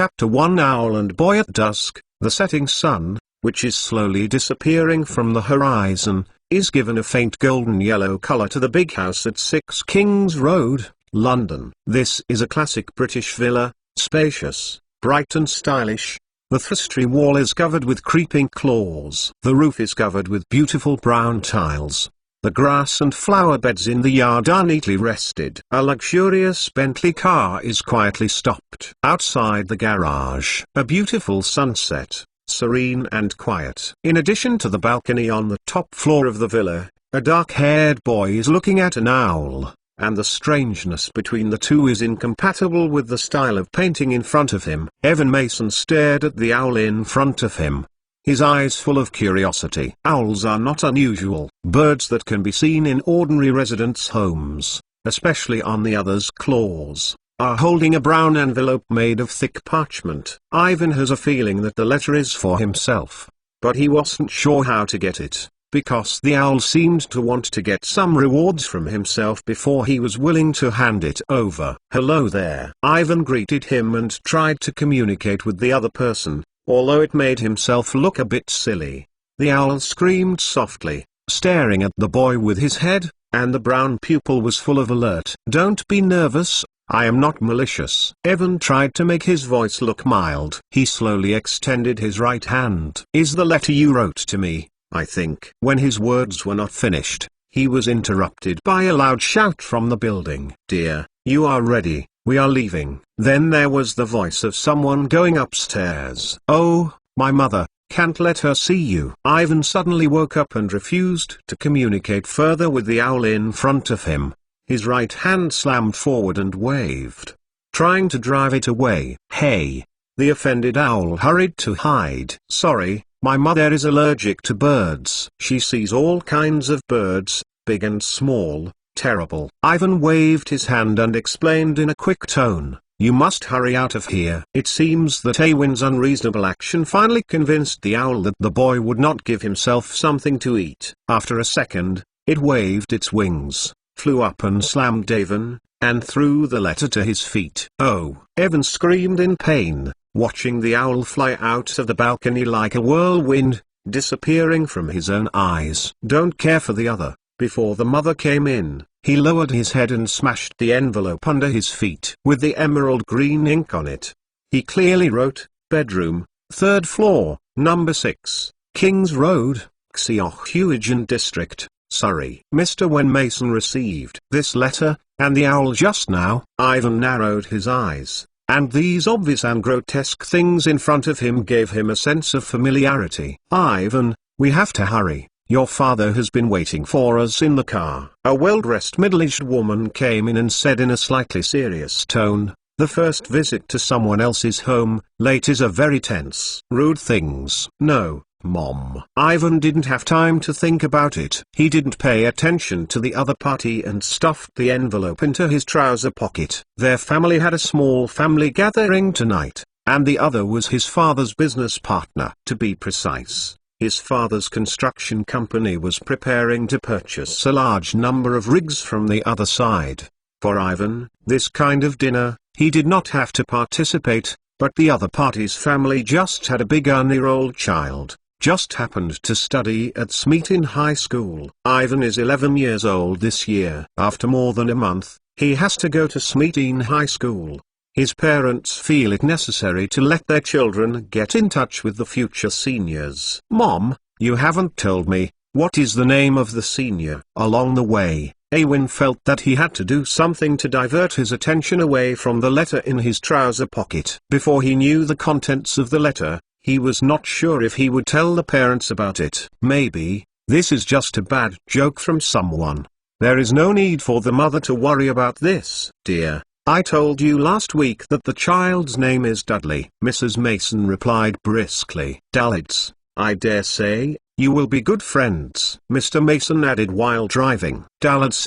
Chapter 1 Owl and Boy at Dusk. The setting sun, which is slowly disappearing from the horizon, is given a faint golden yellow colour to the big house at 6 Kings Road, London. This is a classic British villa, spacious, bright and stylish. The tapestry wall is covered with creeping claws. The roof is covered with beautiful brown tiles. The grass and flower beds in the yard are neatly rested. A luxurious Bentley car is quietly stopped outside the garage. A beautiful sunset, serene and quiet. In addition to the balcony on the top floor of the villa, a dark-haired boy is looking at an owl, and the strangeness between the two is incompatible with the style of painting in front of him. Evan Mason stared at the owl in front of him, his eyes full of curiosity. Owls are not unusual birds that can be seen in ordinary residents' homes, especially on the other's claws, are holding a brown envelope made of thick parchment. Ivan has a feeling that the letter is for himself, but he wasn't sure how to get it, because the owl seemed to want to get some rewards from himself before he was willing to hand it over. "Hello there." Ivan greeted him and tried to communicate with the other person, although it made himself look a bit silly. The owl screamed softly, staring at the boy with his head, and the brown pupil was full of alert. "Don't be nervous, I am not malicious." Evan tried to make his voice look mild. He slowly extended his right hand. "Is the letter you wrote to me, I think?" When his words were not finished, he was interrupted by a loud shout from the building. "Dear, you are ready. We are leaving." Then there was the voice of someone going upstairs. "Oh, my mother, can't let her see you." Ivan suddenly woke up and refused to communicate further with the owl in front of him. His right hand slammed forward and waved, trying to drive it away. "Hey!" The offended owl hurried to hide. "Sorry, my mother is allergic to birds. She sees all kinds of birds, big and small. Terrible." Ivan waved his hand and explained in a quick tone, "You must hurry out of here." It seems that Awen's unreasonable action finally convinced the owl that the boy would not give himself something to eat. After a second, it waved its wings, flew up and slammed Evan, and threw the letter to his feet. "Oh!" Evan screamed in pain, watching the owl fly out of the balcony like a whirlwind, disappearing from his own eyes. "Don't care for the other." Before the mother came in, he lowered his head and smashed the envelope under his feet with the emerald green ink on it. He clearly wrote, "Bedroom, 3rd floor, number 6, Kings Road, Xeohuigen District, Surrey." When Mason received this letter, and the owl just now, Ivan narrowed his eyes, and these obvious and grotesque things in front of him gave him a sense of familiarity. "Ivan, we have to hurry. Your father has been waiting for us in the car." A well-dressed middle-aged woman came in and said in a slightly serious tone, "The first visit to someone else's home, late is a very tense. Rude things." "No, Mom." Ivan didn't have time to think about it. He didn't pay attention to the other party and stuffed the envelope into his trouser pocket. Their family had a small family gathering tonight, and the other was his father's business partner. To be precise, his father's construction company was preparing to purchase a large number of rigs from the other side. For Ivan, this kind of dinner, he did not have to participate, but the other party's family just had a big 9-year-old child, just happened to study at Smeaton High School. Ivan is 11 years old this year. After more than a month, he has to go to Smeaton High School. His parents feel it necessary to let their children get in touch with the future seniors. "Mom, you haven't told me, what is the name of the senior?" Along the way, Awen felt that he had to do something to divert his attention away from the letter in his trouser pocket. Before he knew the contents of the letter, he was not sure if he would tell the parents about it. Maybe this is just a bad joke from someone. There is no need for the mother to worry about this. "Dear, I told you last week that the child's name is Dudley." Mrs. Mason replied briskly. "Dulles, I dare say, you will be good friends." Mr. Mason added while driving. "Dulles,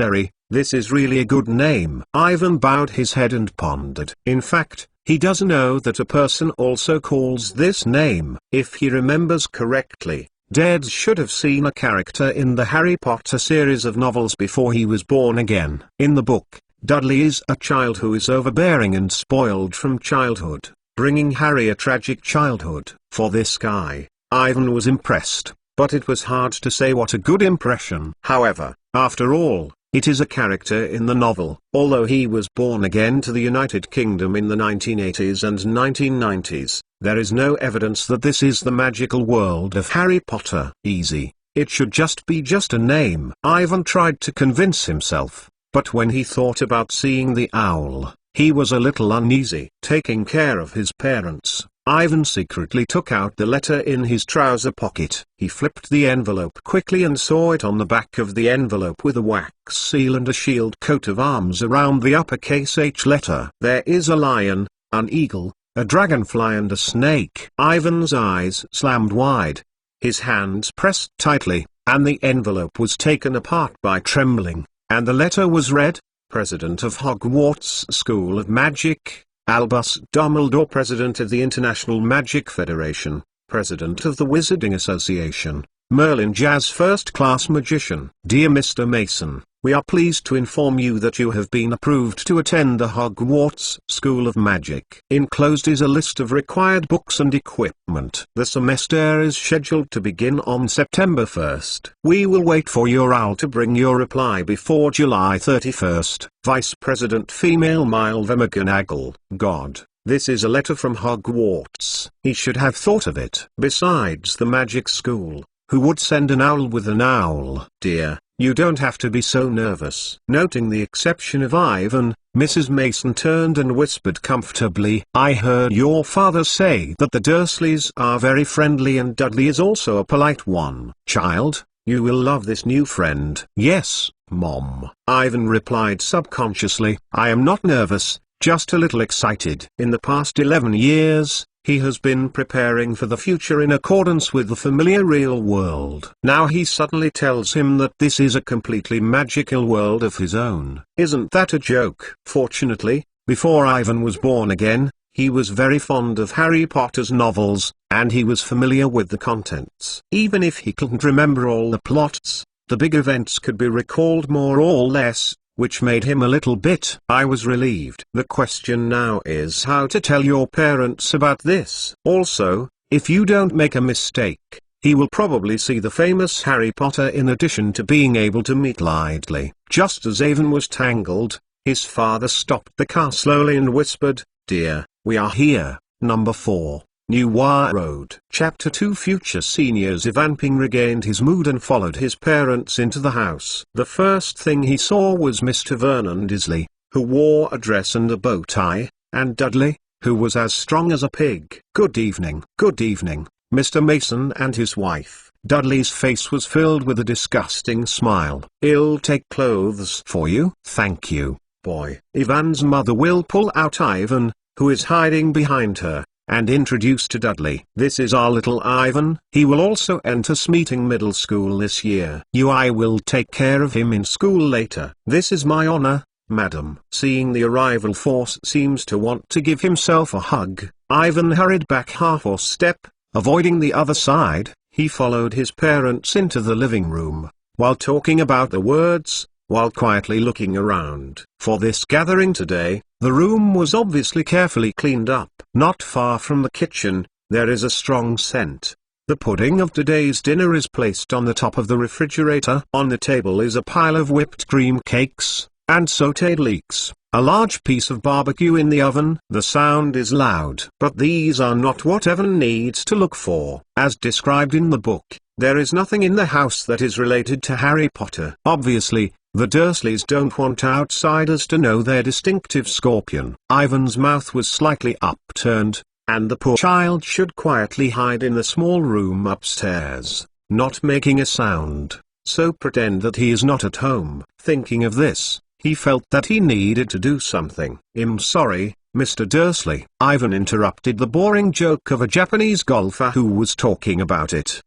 this is really a good name." Ivan bowed his head and pondered. In fact, he does know that a person also calls this name. If he remembers correctly, Dad should have seen a character in the Harry Potter series of novels before he was born again. In the book, Dudley is a child who is overbearing and spoiled from childhood. bringing Harry a tragic childhood. For this guy, Ivan was impressed, but it was hard to say what a good impression. However, after all, it is a character in the novel. Although he was born again to the United Kingdom in the 1980s and 1990s, there is no evidence that this is the magical world of Harry Potter. Easy. It should just be a name. Ivan tried to convince himself, but when he thought about seeing the owl, he was a little uneasy. Taking care of his parents, Ivan secretly took out the letter in his trouser pocket. He flipped the envelope quickly and saw it on the back of the envelope with a wax seal and a shield coat of arms around the uppercase H letter. There is a lion, an eagle, a dragonfly and a snake. Ivan's eyes slammed wide. His hands pressed tightly, and the envelope was taken apart by trembling, and the letter was read: President of Hogwarts School of Magic, Albus Dumbledore, President of the International Magic Federation, President of the Wizarding Association, Merlin Jazz First Class Magician. Dear Mr. Mason, we are pleased to inform you that you have been approved to attend the Hogwarts School of Magic. Enclosed is a list of required books and equipment. The semester is scheduled to begin on September 1st. We will wait for your owl to bring your reply before July 31st. Vice President Female Milva McGonagall. God, this is a letter from Hogwarts. He should have thought of it. Besides the magic school, who would send an owl with an owl? Dear, you don't have to be so nervous. Noting the exception of Ivan, Mrs. Mason turned and whispered comfortably, I heard your father say that the Dursleys are very friendly and Dudley is also a polite one. Child, you will love this new friend. Yes, Mom, Ivan replied subconsciously. I am not nervous, just a little excited. In the past 11 years, he has been preparing for the future in accordance with the familiar real world. Now he suddenly tells him that this is a completely magical world of his own. Isn't that a joke? Fortunately, before Ivan was born again, he was very fond of Harry Potter's novels, and he was familiar with the contents. Even if he couldn't remember all the plots, the big events could be recalled more or less, which made him a little bit. I was relieved. The question now is how to tell your parents about this. Also, if you don't make a mistake, he will probably see the famous Harry Potter in addition to being able to meet Lidley. Just as Ivan was tangled, his father stopped the car slowly and whispered, Dear, we are here, number 4. New Wire Road. Chapter 2. Future seniors. Ivan Ping regained his mood and followed his parents into the house. The first thing he saw was Mr. Vernon Disley, who wore a dress and a bow tie, and Dudley, who was as strong as a pig. Good evening, Mr. Mason and his wife. Dudley's face was filled with a disgusting smile. I'll take clothes for you. Thank you, boy. Ivan's mother will pull out Ivan, who is hiding behind her, and introduce to Dudley. This is our little Ivan. He will also enter Smeating Middle School this year. I will take care of him in school later. This is my honor, madam. Seeing the arrival force seems to want to give himself a hug, Ivan hurried back half a step. Avoiding the other side, he followed his parents into the living room, while talking about the words, while quietly looking around. For this gathering today, the room was obviously carefully cleaned up. Not far from the kitchen, there is a strong scent. The pudding of today's dinner is placed on the top of the refrigerator. On the table is a pile of whipped cream cakes, and sautéed leeks, a large piece of barbecue in the oven. The sound is loud. But these are not what Evan needs to look for. As described in the book, there is nothing in the house that is related to Harry Potter. Obviously, the Dursleys don't want outsiders to know their distinctive scorpion. Ivan's mouth was slightly upturned, and the poor child should quietly hide in the small room upstairs, not making a sound, so pretend that he is not at home. Thinking of this, he felt that he needed to do something. I'm sorry, Mr. Dursley. Ivan interrupted the boring joke of a Japanese golfer who was talking about it.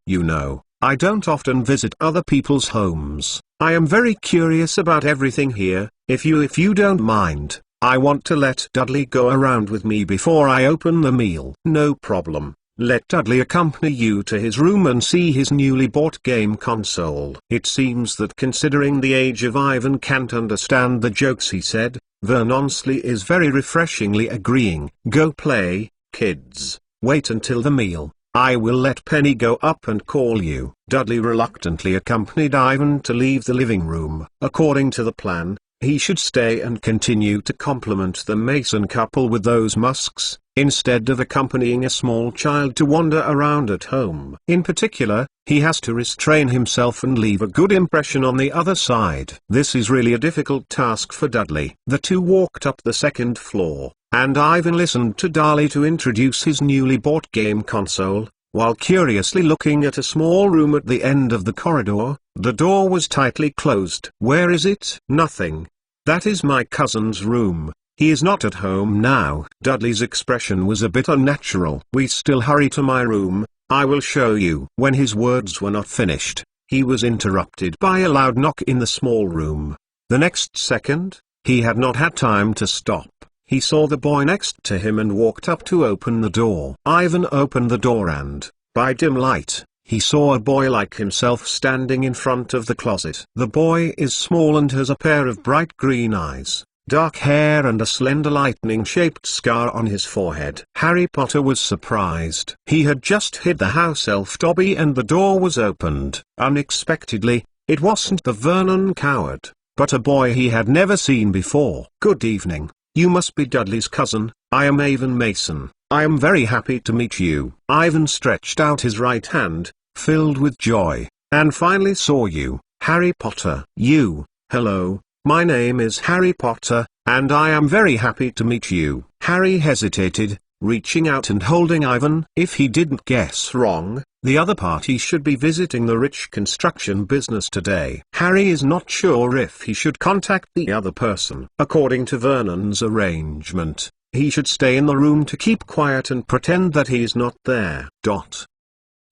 I don't often visit other people's homes. I am very curious about everything here. If you don't mind, I want to let Dudley go around with me before I open the meal. No problem. Let Dudley accompany you to his room and see his newly bought game console. It seems that considering the age of Ivan can't understand the jokes he said, Vernonsley is very refreshingly agreeing. Go play, Kids, wait until the meal. I will let Penny go up and call you. Dudley reluctantly accompanied Ivan to leave the living room. According to the plan, he should stay and continue to compliment the Mason couple with those musks, instead of accompanying a small child to wander around at home. In particular, he has to restrain himself and leave a good impression on the other side. This is really a difficult task for Dudley. The two walked up the second floor, and Ivan listened to Dudley to introduce his newly bought game console, while curiously looking at a small room at the end of the corridor. The door was tightly closed. Where is it? Nothing. That is my cousin's room. He is not at home now. Dudley's expression was a bit unnatural. We still hurry to my room. I will show you. When his words were not finished, he was interrupted by a loud knock in the small room. The next second, he had not had time to stop. He saw the boy next to him and walked up to open the door. Ivan opened the door and, by dim light, he saw a boy like himself standing in front of the closet. The boy is small and has a pair of bright green eyes, dark hair and a slender lightning-shaped scar on his forehead. Harry Potter was surprised. He had just hid the house elf Dobby and the door was opened. Unexpectedly, it wasn't the Vernon coward, but a boy he had never seen before. Good evening. You must be Dudley's cousin. I am Ivan Mason. I am very happy to meet you. Ivan stretched out his right hand, filled with joy, and finally saw you, Harry Potter. Hello, my name is Harry Potter, and I am very happy to meet you. Harry hesitated, reaching out and holding Ivan. If he didn't guess wrong, the other party should be visiting the rich construction business today. Harry is not sure if he should contact the other person. According to Vernon's arrangement, he should stay in the room to keep quiet and pretend that he is not there.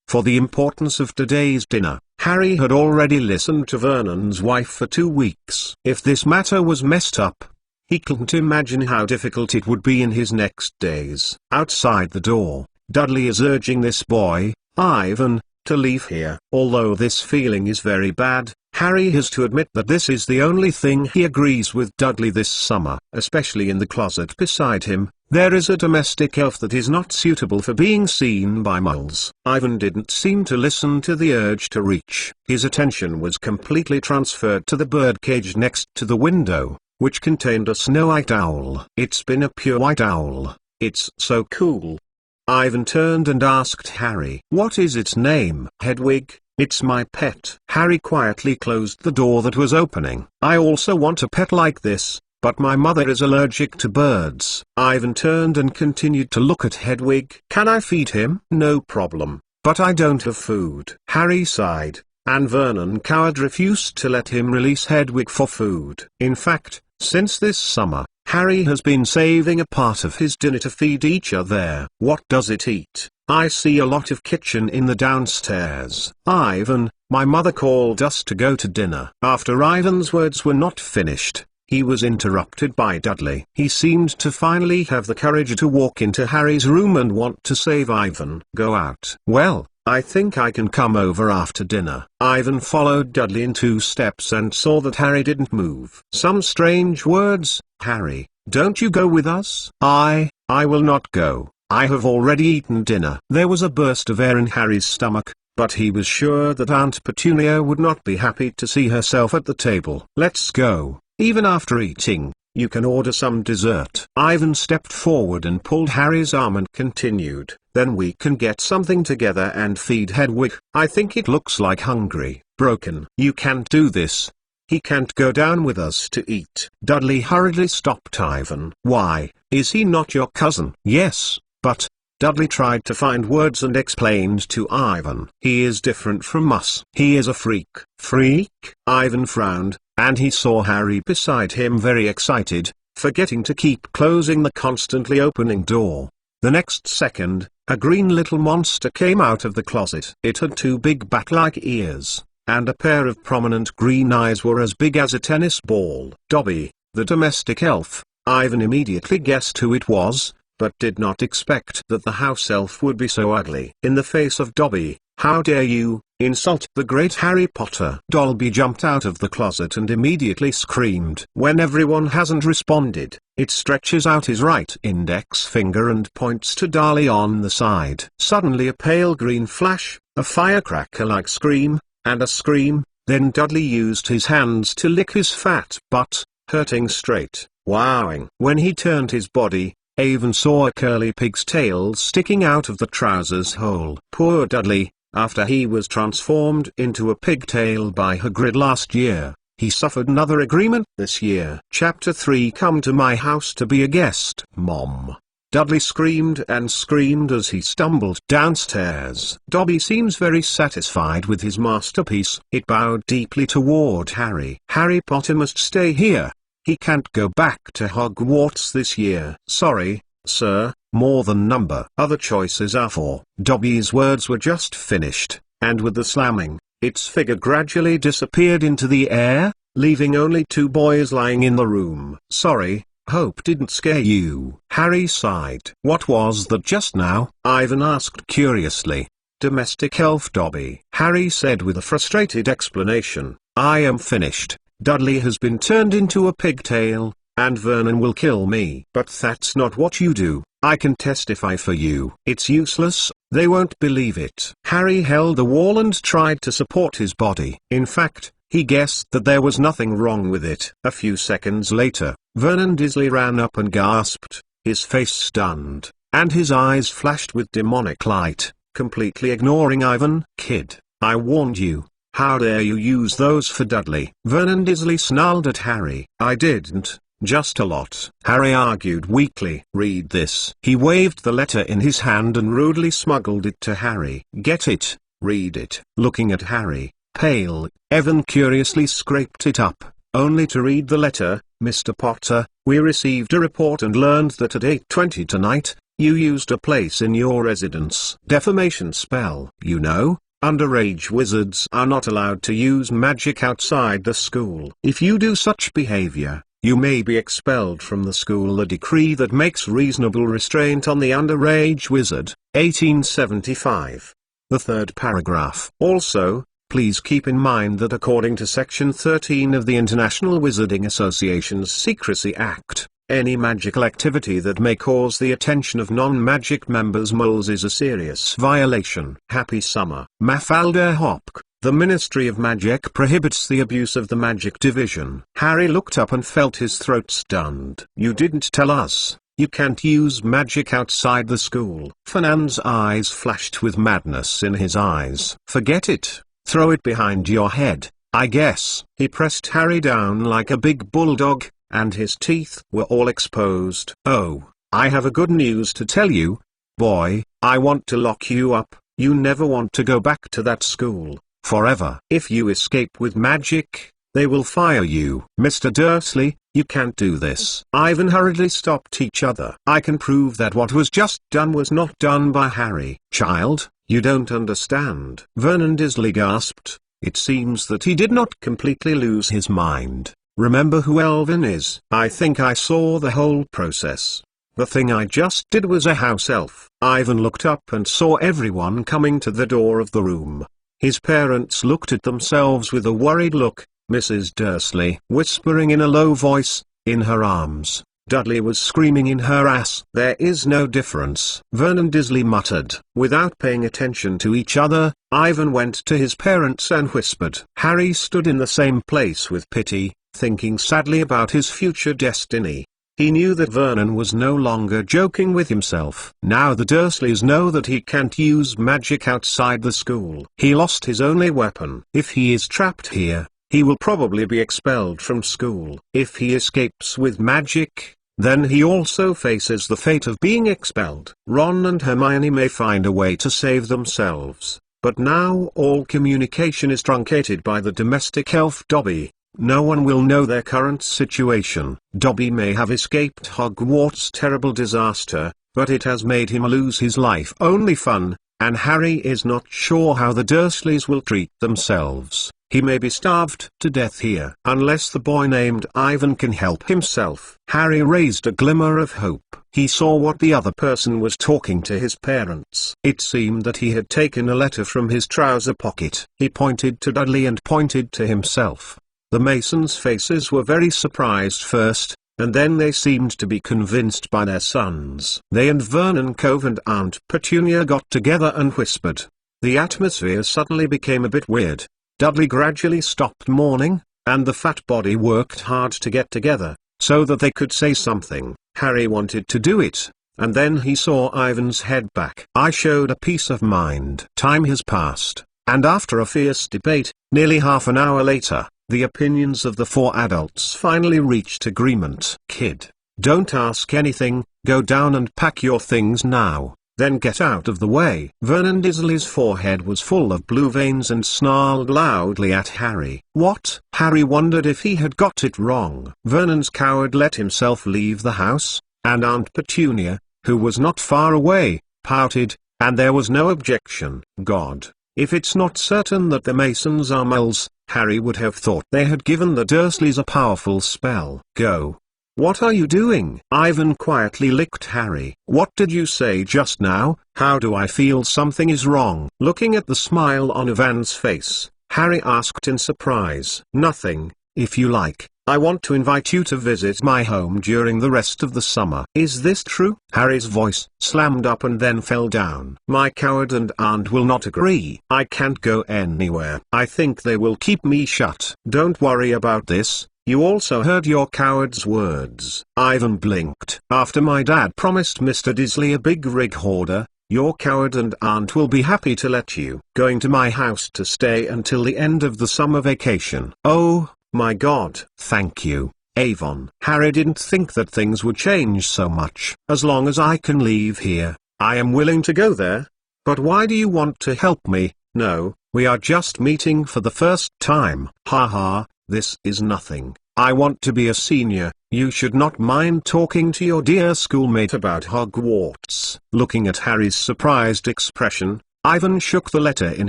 For the importance of today's dinner, Harry had already listened to Vernon's wife for 2 weeks. If this matter was messed up, he couldn't imagine how difficult it would be in his next days. Outside the door, Dudley is urging this boy, Ivan, to leave here. Although this feeling is very bad, Harry has to admit that this is the only thing he agrees with Dudley this summer. Especially in the closet beside him, there is a domestic elf that is not suitable for being seen by muggles. Ivan didn't seem to listen to the urge to reach. His attention was completely transferred to the birdcage next to the window, which contained a snow white owl. It's been a pure white owl. It's so cool. Ivan turned and asked Harry, "What is its name?" "Hedwig. It's my pet." Harry quietly closed the door that was opening. "I also want a pet like this, but my mother is allergic to birds." Ivan turned and continued to look at Hedwig. "Can I feed him?" "No problem, but I don't have food." Harry sighed, and Vernon Coward refused to let him release Hedwig for food. In fact, since this summer, Harry has been saving a part of his dinner to feed each other. "What does it eat?" "I see a lot of kitchen in the downstairs." "Ivan, my mother called us to go to dinner." After Ivan's words were not finished, he was interrupted by Dudley. He seemed to finally have the courage to walk into Harry's room and want to save Ivan. "Go out." "Well, I think I can come over after dinner." Ivan followed Dudley in 2 steps and saw that Harry didn't move. Some strange words. "Harry, don't you go with us?" I will not go. I have already eaten dinner." There was a burst of air in Harry's stomach, but he was sure that Aunt Petunia would not be happy to see herself at the table. "Let's go. Even after eating, you can order some dessert." Ivan stepped forward and pulled Harry's arm and continued, "Then we can get something together and feed Hedwig. I think it looks like hungry." "Broken. You can't do this. He can't go down with us to eat." Dudley hurriedly stopped Ivan. "Why, is he not your cousin?" "Yes, but..." Dudley tried to find words and explained to Ivan. "He is different from us. He is a freak." "Freak?" Ivan frowned, and he saw Harry beside him very excited, forgetting to keep closing the constantly opening door. The next second, a green little monster came out of the closet. It had 2 big bat-like ears, and a pair of prominent green eyes were as big as a tennis ball. Dobby, the domestic elf. Ivan immediately guessed who it was, but did not expect that the house elf would be so ugly. In the face of Dobby, How dare you insult the great Harry Potter? Dobby jumped out of the closet and immediately screamed. When everyone hasn't responded, it stretches out his right index finger and points to Darlie on the side. Suddenly a pale green flash, a firecracker-like scream, and a scream. Then Dudley used his hands to lick his fat butt, hurting straight, wowing. When he turned his body, Avon saw a curly pig's tail sticking out of the trousers hole. Poor Dudley, after he was transformed into a pigtail by Hagrid last year, he suffered another agreement this year. Chapter 3 Come to my house to be a guest, Mom. Dudley screamed and screamed as he stumbled downstairs. Dobby seems very satisfied with his masterpiece. It bowed deeply toward Harry. Harry Potter must stay here. He can't go back to Hogwarts this year. Sorry, sir, more than number. Other choices are for. Dobby's words were just finished, and with the slamming, its figure gradually disappeared into the air, leaving only two boys lying in the room. Sorry, hope didn't scare you. Harry sighed. What was that just now? Ivan asked curiously. Domestic elf Dobby. Harry said with a frustrated explanation. I am finished. Dudley has been turned into a pigtail, and Vernon will kill me. But that's not what you do. I can testify for you. It's useless, they won't believe it. Harry held the wall and tried to support his body. In fact, he guessed that there was nothing wrong with it. A few seconds later, Vernon Dursley ran up and gasped, his face stunned, and his eyes flashed with demonic light, completely ignoring Ivan. Kid, I warned you. How dare you use those for Dudley? Vernon Dursley snarled at Harry. I didn't, just a lot. Harry argued weakly. Read this. He waved the letter in his hand and rudely smuggled it to Harry. Get it, read it. Looking at Harry, pale, Evan curiously scraped it up, only to read the letter. Mr. Potter, we received a report and learned that at 8:20 tonight, you used a place in your residence. Defamation spell. You know, underage wizards are not allowed to use magic outside the school. If you do such behavior, you may be expelled from the school. A decree that makes reasonable restraint on the underage wizard, 1875. The third paragraph. Also, please keep in mind that according to Section 13 of the International Wizarding Association's Secrecy Act, any magical activity that may cause the attention of non-magic members moles is a serious violation. Happy summer. Mafalda Hopk. The Ministry of Magic prohibits the abuse of the Magic Division. Harry looked up and felt his throat stunned. You didn't tell us. You can't use magic outside the school. Fernand's eyes flashed with madness in his eyes. Forget it. Throw it behind your head, I guess. He pressed Harry down like a big bulldog, and his teeth were all exposed. Oh, I have a good news to tell you, boy. I want to lock you up. You never want to go back to that school, forever. If you escape with magic, they will fire you. Mr. Dursley, you can't do this. Ivan hurriedly stopped each other. I can prove that what was just done was not done by Harry. Child, you don't understand. Vernon Dursley gasped. It seems that he did not completely lose his mind. Remember who Elvin is? I think I saw the whole process. The thing I just did was a house elf. Ivan looked up and saw everyone coming to the door of the room. His parents looked at themselves with a worried look. Mrs. Dursley, whispering in a low voice, in her arms. Dudley was screaming in her ass. There is no difference, Vernon Dursley muttered. Without paying attention to each other, Ivan went to his parents and whispered. Harry stood in the same place with pity, thinking sadly about his future destiny. He knew that Vernon was no longer joking with himself. Now the Dursleys know that he can't use magic outside the school. He lost his only weapon. If he is trapped here, he will probably be expelled from school. If he escapes with magic, then he also faces the fate of being expelled. Ron and Hermione may find a way to save themselves, but now all communication is truncated by the domestic elf Dobby. No one will know their current situation. Dobby may have escaped Hogwarts' terrible disaster, but it has made him lose his life-only fun, and Harry is not sure how the Dursleys will treat themselves. He may be starved to death here. Unless the boy named Ivan can help himself. Harry raised a glimmer of hope. he saw what the other person was talking to his parents. It seemed that he had taken a letter from his trouser pocket. He pointed to Dudley and pointed to himself. The Masons' faces were very surprised first, and then they seemed to be convinced by their sons. They and Vernon Cove and Aunt Petunia got together and whispered. The atmosphere suddenly became a bit weird. Dudley gradually stopped mourning, and the fat body worked hard to get together, so that they could say something. Harry wanted to do it, and then he saw Ivan's head back. I showed a peace of mind. Time has passed, and after a fierce debate, nearly half an hour later, the opinions of the four adults finally reached agreement. Kid, don't ask anything, go down and pack your things now, then get out of the way. Vernon Dursley's forehead was full of blue veins and snarled loudly at Harry. What? Harry wondered if he had got it wrong. Vernon's coward let himself leave the house, and Aunt Petunia, who was not far away, pouted, and there was no objection. God, if it's not certain that the Masons are moles, Harry would have thought they had given the Dursleys a powerful spell. Go. What are you doing? Ivan quietly licked Harry. What did you say just now? How do I feel something is wrong? Looking at the smile on Ivan's face, Harry asked in surprise. Nothing, if you like. I want to invite you to visit my home during the rest of the summer. Is this true? Harry's voice slammed up and then fell down. My coward and aunt will not agree. I can't go anywhere. I think they will keep me shut. Don't worry about this. You also heard your coward's words. Ivan blinked. After my dad promised Mr. Dursley a big rig hoarder, your coward and aunt will be happy to let you going to my house to stay until the end of the summer vacation. Oh, my God. Thank you, Avon. Harry didn't think that things would change so much. As long as I can leave here, I am willing to go there. But why do you want to help me? No, we are just meeting for the first time. Ha ha, this is nothing. I want to be a senior. You should not mind talking to your dear schoolmate about Hogwarts. Looking at Harry's surprised expression, Ivan shook the letter in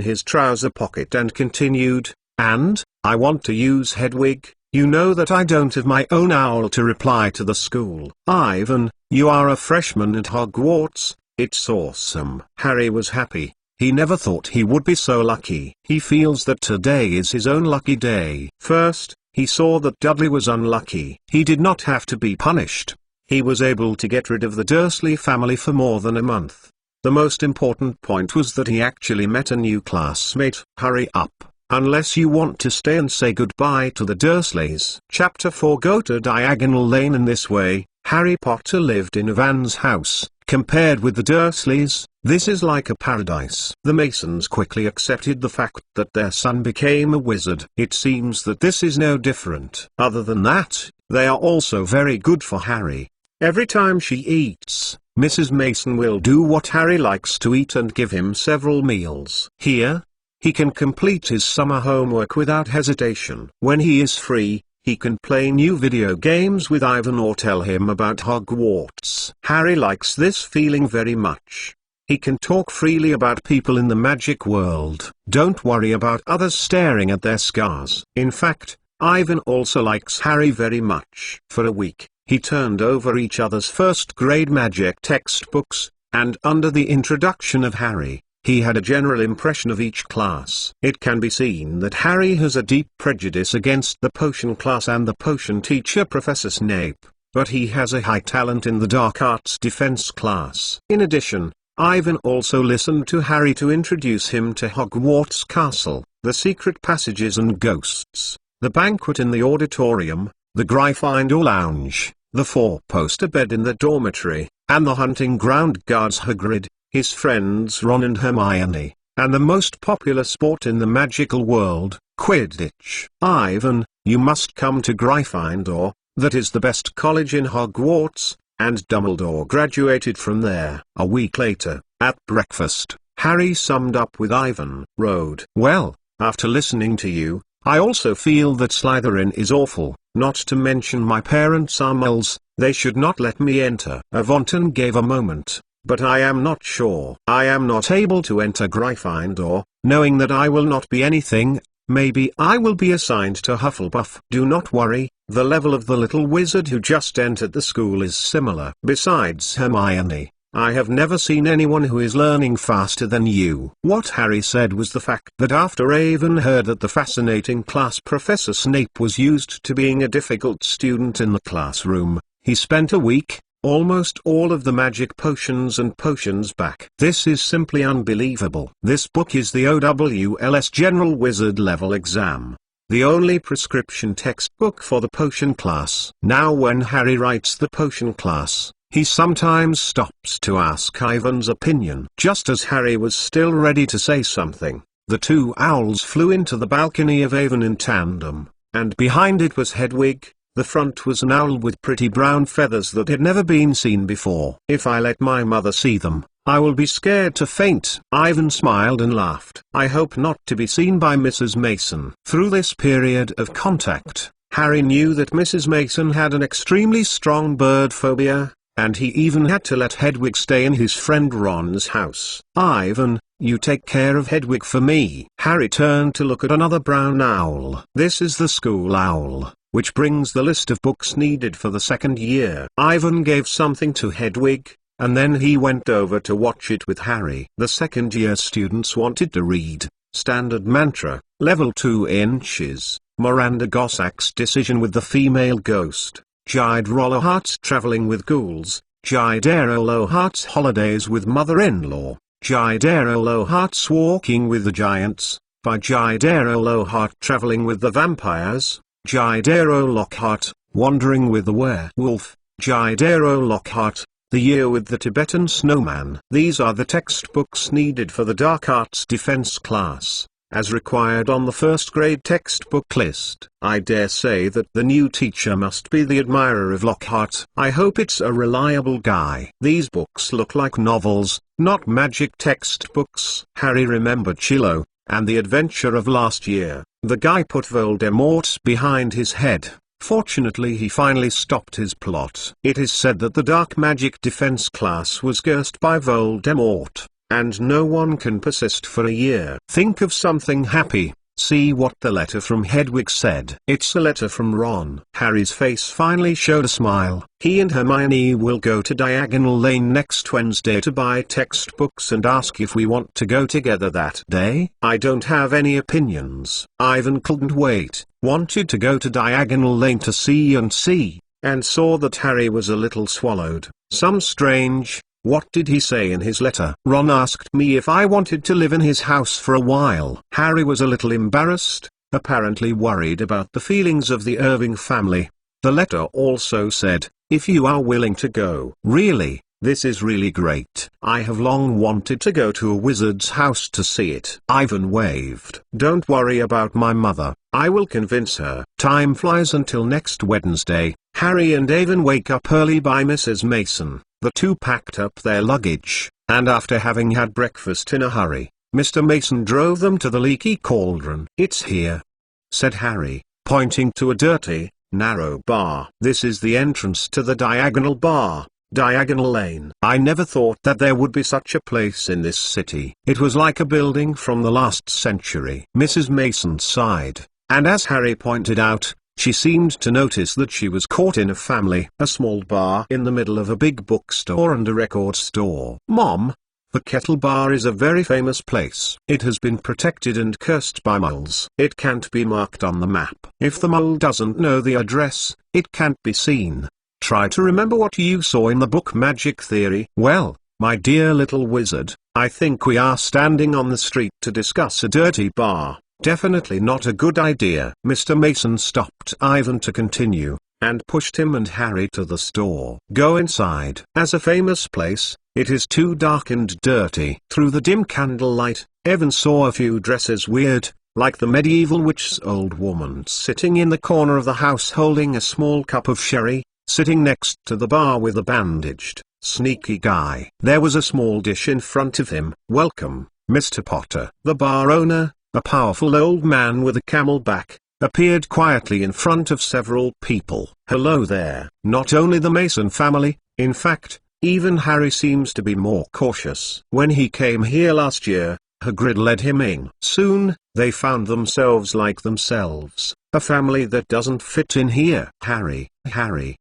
his trouser pocket and continued, and, I want to use Hedwig. You know that I don't have my own owl to reply to the school. Ivan, you are a freshman at Hogwarts. It's awesome. Harry was happy. He never thought he would be so lucky. He feels that today is his own lucky day. First, he saw that Dudley was unlucky. He did not have to be punished. He was able to get rid of the Dursley family for more than a month. The most important point was that he actually met a new classmate. Hurry up, unless you want to stay and say goodbye to the Dursleys. Chapter 4. Go to Diagonal Lane. In this way, Harry Potter lived in Ivan's house. Compared with the Dursleys, this is like a paradise. The Masons quickly accepted the fact that their son became a wizard. It seems that this is no different. Other than that, they are also very good for Harry. Every time she eats, Mrs. Mason will do what Harry likes to eat and give him several meals. Here, he can complete his summer homework without hesitation. When he is free, he can play new video games with Ivan or tell him about Hogwarts. Harry likes this feeling very much. He can talk freely about people in the magic world. Don't worry about others staring at their scars. In fact, Ivan also likes Harry very much. For a week, he turned over each other's first grade magic textbooks, and under the introduction of Harry, he had a general impression of each class. It can be seen that Harry has a deep prejudice against the potion class and the potion teacher Professor Snape, but he has a high talent in the dark arts defense class. In addition, Ivan also listened to Harry to introduce him to Hogwarts Castle, the secret passages and ghosts, the banquet in the auditorium, the Gryffindor lounge, the four-poster bed in the dormitory, and the hunting ground guards Hagrid, his friends Ron and Hermione, and the most popular sport in the magical world, Quidditch. Ivan, you must come to Gryffindor, that is the best college in Hogwarts, and Dumbledore graduated from there. A week later, at breakfast, Harry summed up with Ivan. Road. Well, after listening to you, I also feel that Slytherin is awful, not to mention my parents are moles, they should not let me enter. Avonton gave a moment. But I am not sure. I am not able to enter Gryffindor, knowing that I will not be anything. Maybe I will be assigned to Hufflepuff. Do not worry, The level of the little wizard who just entered the school is similar. Besides Hermione, I have never seen anyone who is learning faster than you. What Harry said was the fact that after Avon heard that the fascinating class Professor Snape was used to being a difficult student in the classroom, he spent a week, almost all of the magic potions and potions back. This is simply unbelievable. This book is the OWLS General Wizard level exam. The only prescription textbook for the potion class. Now when Harry writes the potion class, he sometimes stops to ask Ivan's opinion. Just as Harry was still ready to say something, the two owls flew into the balcony of Avon in tandem, and behind it was Hedwig. The front was an owl with pretty brown feathers that had never been seen before. If I let my mother see them, I will be scared to faint. Ivan smiled and laughed. I hope not to be seen by Mrs. Mason. Through this period of contact, Harry knew that Mrs. Mason had an extremely strong bird phobia, and he even had to let Hedwig stay in his friend Ron's house. Ivan, you take care of Hedwig for me. Harry turned to look at another brown owl. This is the school owl, which brings the list of books needed for the second year. Ivan gave something to Hedwig, and then he went over to watch it with Harry. The second year students wanted to read Standard Mantra, Level 2 Inches, Miranda Gossak's Decision with the Female Ghost, Jide Rollohart's Traveling with Ghouls, Jidero Lohart's Holidays with Mother-in-Law, Jidero Lohart's Walking with the Giants, by Jidero Lohart Traveling with the Vampires, Jidero Lockhart, Wandering with the Werewolf, Jidero Lockhart, The Year with the Tibetan Snowman. These are the textbooks needed for the Dark Arts Defense class, as required on the first grade textbook list. I dare say that the new teacher must be the admirer of Lockhart. I hope it's a reliable guy. These books look like novels, not magic textbooks. Harry remembered Chilo, and the adventure of last year. The guy put Voldemort behind his head. Fortunately he finally stopped his plot. It is said that the Dark Magic Defense class was cursed by Voldemort, and no one can persist for a year. Think of something happy. See what the letter from Hedwig said. It's a letter from Ron. Harry's face finally showed a smile. He and Hermione will go to Diagonal Lane next Wednesday to buy textbooks and ask if we want to go together that day. I don't have any opinions. Ivan couldn't wait, wanted to go to Diagonal Lane to see, and saw that Harry was a little swallowed. Some strange. What did he say in his letter? Ron asked me if I wanted to live in his house for a while. Harry was a little embarrassed, apparently worried about the feelings of the Irving family. The letter also said, if you are willing to go. Really, this is really great. I have long wanted to go to a wizard's house to see it. Ivan waved. Don't worry about my mother. I will convince her. Time flies until next Wednesday. Harry and Avon wake up early by Mrs. Mason. The two packed up their luggage, and after having had breakfast in a hurry, Mr. Mason drove them to the Leaky Cauldron. It's here, said Harry, pointing to a dirty, narrow bar. This is the entrance to the Diagonal Bar, Diagonal Lane. I never thought that there would be such a place in this city. It was like a building from the last century. Mrs. Mason sighed, and as Harry pointed out, she seemed to notice that she was caught in a family. A small bar in the middle of a big bookstore and a record store. Mom, the Kettle Bar is a very famous place. It has been protected and cursed by moles. It can't be marked on the map. If the mole doesn't know the address, it can't be seen. Try to remember what you saw in the book Magic Theory. Well, my dear little wizard, I think we are standing on the street to discuss a dirty bar. Definitely not a good idea. Mr. Mason stopped Ivan to continue, and pushed him and Harry to the store. Go inside. As a famous place, it is too dark and dirty. Through the dim candlelight, Evan saw a few dresses weird, like the medieval witch's old woman sitting in the corner of the house holding a small cup of sherry, sitting next to the bar with a bandaged, sneaky guy. There was a small dish in front of him. Welcome, Mr. Potter. The bar owner, a powerful old man with a camel back, appeared quietly in front of several people. Hello there. Not only the Mason family, in fact, even Harry seems to be more cautious. When he came here last year, Hagrid led him in. Soon, they found themselves like themselves, a family that doesn't fit in here. Harry,